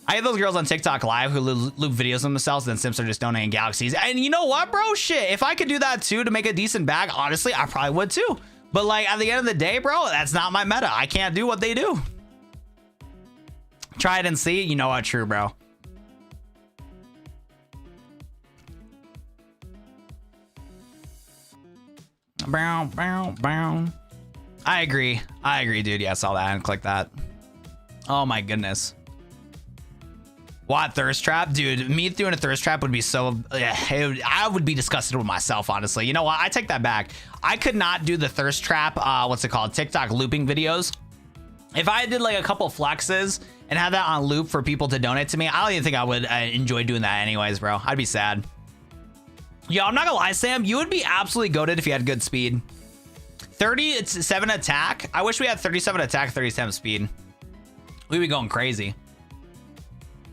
I hate those girls on TikTok live who loop videos of themselves and then Sims are just donating galaxies. And you know what, bro? Shit, if I could do that too to make a decent bag, honestly, I probably would too. But like at the end of the day, bro, that's not my meta. I can't do what they do. Try it and see. You know what? True, bro. Bow, bow, bow. I agree. I agree, dude. Yeah, I saw that and click that. Oh my goodness. What, thirst trap? Dude, me doing a thirst trap would be so... I would be disgusted with myself, honestly. You know what? I take that back. I could not do the thirst trap, what's it called? TikTok looping videos. If I did like a couple flexes and had that on loop for people to donate to me, I don't even think I would enjoy doing that anyways, bro. I'd be sad. Yo, I'm not gonna lie, Sam. You would be absolutely goated if you had good speed. 37 attack. I wish we had 37 attack, 37 speed. We'd be going crazy.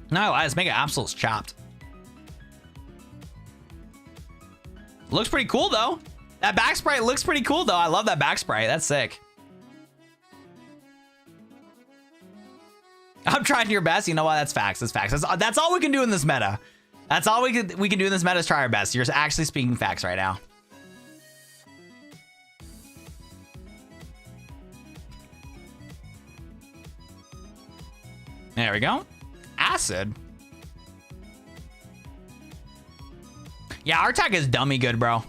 No, let's make it absolute chopped. Looks pretty cool though. That back sprite looks pretty cool though. I love that back sprite. That's sick. I'm trying your best. You know what? That's facts. That's facts. That's all we can do in this meta. That's all we can do in this meta is try our best. You're actually speaking facts right now. There we go. Acid. Yeah, our attack is dummy good, bro.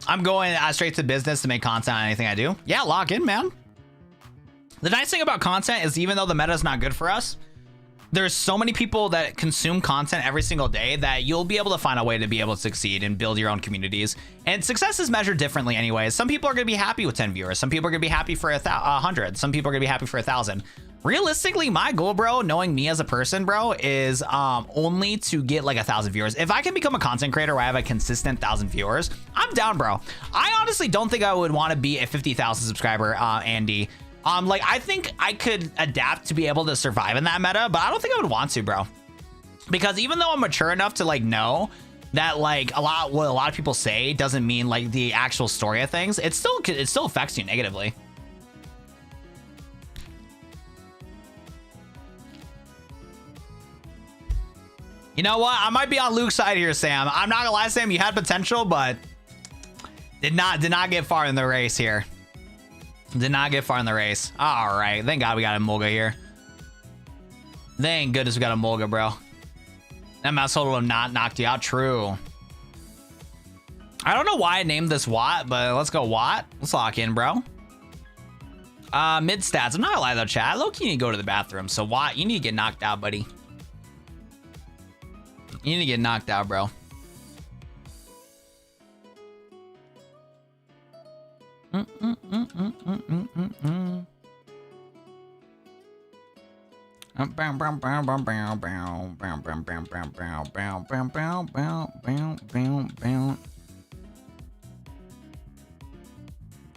I'm going straight to business to make content on anything I do. Yeah, lock in, man. The nice thing about content is even though the meta is not good for us, there's so many people that consume content every single day that you'll be able to find a way to be able to succeed and build your own communities. And success is measured differently anyways. Some people are going to be happy with 10 viewers. Some people are going to be happy for 100. Some people are going to be happy for 1,000. Realistically, my goal, bro, knowing me as a person, bro, is only to get like 1,000 viewers. If I can become a content creator where I have a consistent 1,000 viewers, I'm down, bro. I honestly don't think I would want to be a 50,000 subscriber Andy. Like I think I could adapt to be able to survive in that meta, but I don't think I would want to, bro. Because even though I'm mature enough to like know that like what a lot of people say doesn't mean like the actual story of things, it still affects you negatively. You know what? I might be on Luke's side here, Sam. I'm not gonna lie, Sam. You had potential, but did not get far in the race here. Did not get far in the race. All right. Thank God we got a Mulga here. Thank goodness we got a Mulga, bro. That mouse hold would have not knocked you out. True. I don't know why I named this Watt, but let's go Watt. Let's lock in, bro. Mid stats. I'm not gonna lie though, chat. Look, you need to go to the bathroom. So Watt, you need to get knocked out, buddy. You need to get knocked out, bro.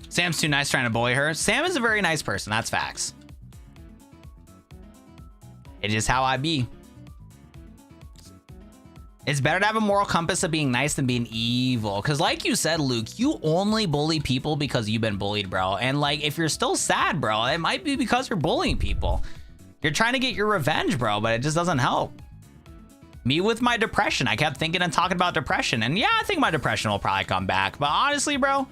Sam's too nice trying to bully her. Sam is a very nice person. That's facts. It is how I be. It's better to have a moral compass of being nice than being evil. Because like you said, Luke, you only bully people because you've been bullied, bro. And like, if you're still sad, bro, it might be because you're bullying people. You're trying to get your revenge, bro, but it just doesn't help. Me with my depression, I kept thinking and talking about depression. And yeah, I think my depression will probably come back. But honestly, bro,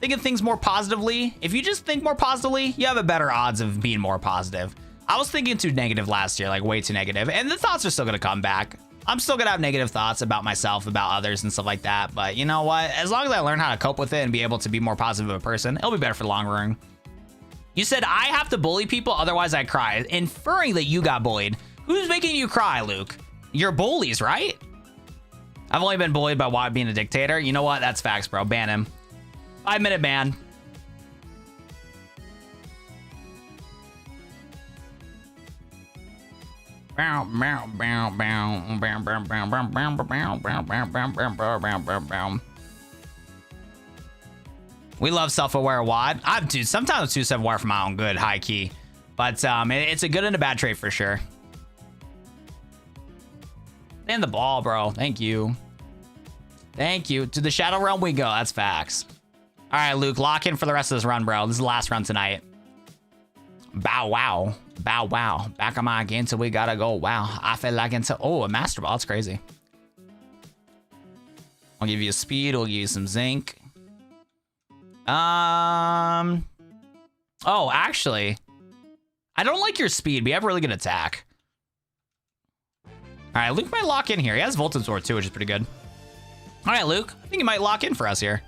thinking things more positively, if you just think more positively, you have a better odds of being more positive. I was thinking too negative last year, like way too negative. And the thoughts are still going to come back. I'm still gonna have negative thoughts about myself, about others and stuff like that. But you know what? As long as I learn how to cope with it and be able to be more positive of a person, it'll be better for the long run. You said I have to bully people, otherwise I cry. Inferring that you got bullied. Who's making you cry, Luke? Your bullies, right? I've only been bullied by Watt being a dictator. You know what? That's facts, bro. Ban him. 5-minute ban. We love self-aware WAD. Dude, sometimes too self-aware for my own good, high key. But it's a good and a bad trait for sure. And the ball, bro. Thank you. Thank you. To the Shadow Realm we go. That's facts. All right, Luke, lock in for the rest of this run, bro. This is the last run tonight. Bow wow. Bow wow. Back on my again till we gotta go. Wow. I feel like until a Master Ball. That's crazy. I'll give you a speed. We'll give you some zinc. Oh, actually, I don't like your speed, but you have really good attack. All right, Luke might lock in here. He has Voltage Sword too, which is pretty good. All right, Luke, I think he might lock in for us here.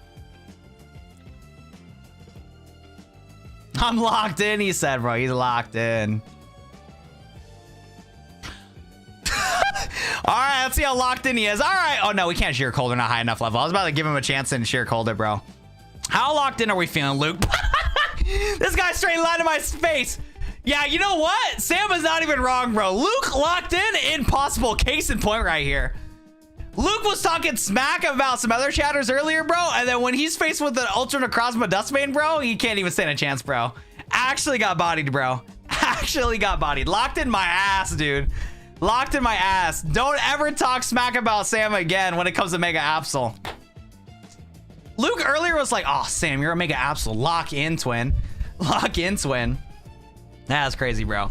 I'm locked in, he said, bro. He's locked in. All right, let's see how locked in he is. All right. Oh, no, we can't sheer cold. We're not high enough level. I was about to give him a chance and sheer cold it, bro. How locked in are we feeling, Luke? This guy straight line to my face. Yeah, you know what? Sam is not even wrong, bro. Luke locked in. Impossible. Case in point right here. Luke was talking smack about some other chatters earlier, bro. And then when he's faced with the Ultra Necrozma Dustbane, bro, he can't even stand a chance, bro. Actually got bodied, bro. Actually got bodied. Locked in my ass, dude. Locked in my ass. Don't ever talk smack about Sam again when it comes to Mega Absol. Luke earlier was like, oh, Sam, you're a Mega Absol. Lock in, twin. Lock in, twin. That's crazy, bro.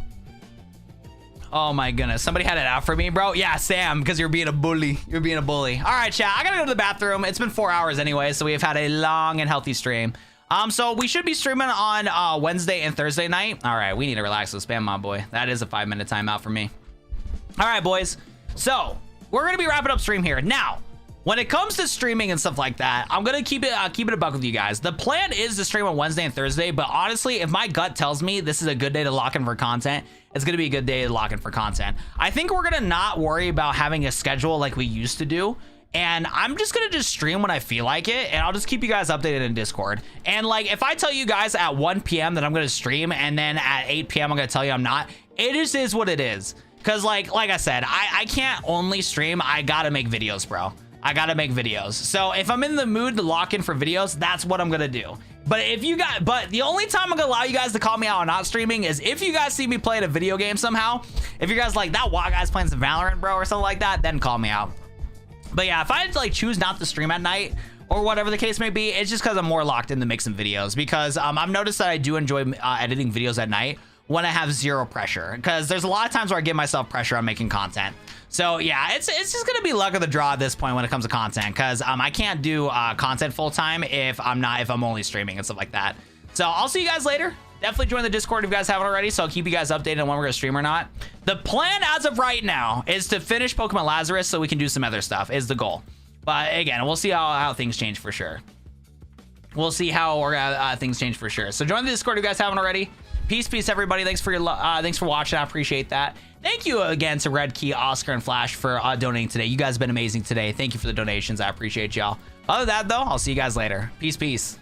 Oh, my goodness. Somebody had it out for me, bro. Yeah, Sam, because you're being a bully. You're being a bully. All right, chat. I got to go to the bathroom. It's been 4 hours anyway, so we've had a long and healthy stream. So we should be streaming on Wednesday and Thursday night. All right, we need to relax with spam, my boy. That is a 5-minute timeout for me. All right, boys. So we're going to be wrapping up stream here. Now, when it comes to streaming and stuff like that, I'm going to keep it a buck with you guys. The plan is to stream on Wednesday and Thursday, but honestly, if my gut tells me this is a good day to lock in for content, it's going to be a good day to lock in for content. I think we're going to not worry about having a schedule like we used to do. And I'm just going to just stream when I feel like it. And I'll just keep you guys updated in Discord. And like, if I tell you guys at 1 p.m. that I'm going to stream and then at 8 p.m. I'm going to tell you I'm not, it just is what it is. Because like I said, I can't only stream. I got to make videos, bro. I got to make videos. So if I'm in the mood to lock in for videos, that's what I'm going to do. But the only time I'm going to allow you guys to call me out on not streaming is if you guys see me playing a video game somehow. If you guys like that guy's playing some Valorant, bro, or something like that, then call me out. But yeah, if I had to like choose not to stream at night or whatever the case may be, it's just because I'm more locked in to make some videos. Because I've noticed that I do enjoy editing videos at night when I have zero pressure, because there's a lot of times where I give myself pressure on making content. So yeah, it's just gonna be luck of the draw at this point when it comes to content, because I can't do content full time if I'm only streaming and stuff like that. So I'll see you guys later. Definitely join the Discord if you guys haven't already, so I'll keep you guys updated on when we're gonna stream or not. The plan as of right now is to finish Pokemon Lazarus so we can do some other stuff, is the goal. But again, we'll see how things change for sure. We'll see how things change for sure. So join the Discord if you guys haven't already. Peace, everybody. Thanks for watching. I appreciate that. Thank you again to Red Key, Oscar, and Flash for donating today. You guys have been amazing today. Thank you for the donations. I appreciate y'all. Other than that, though, I'll see you guys later. Peace.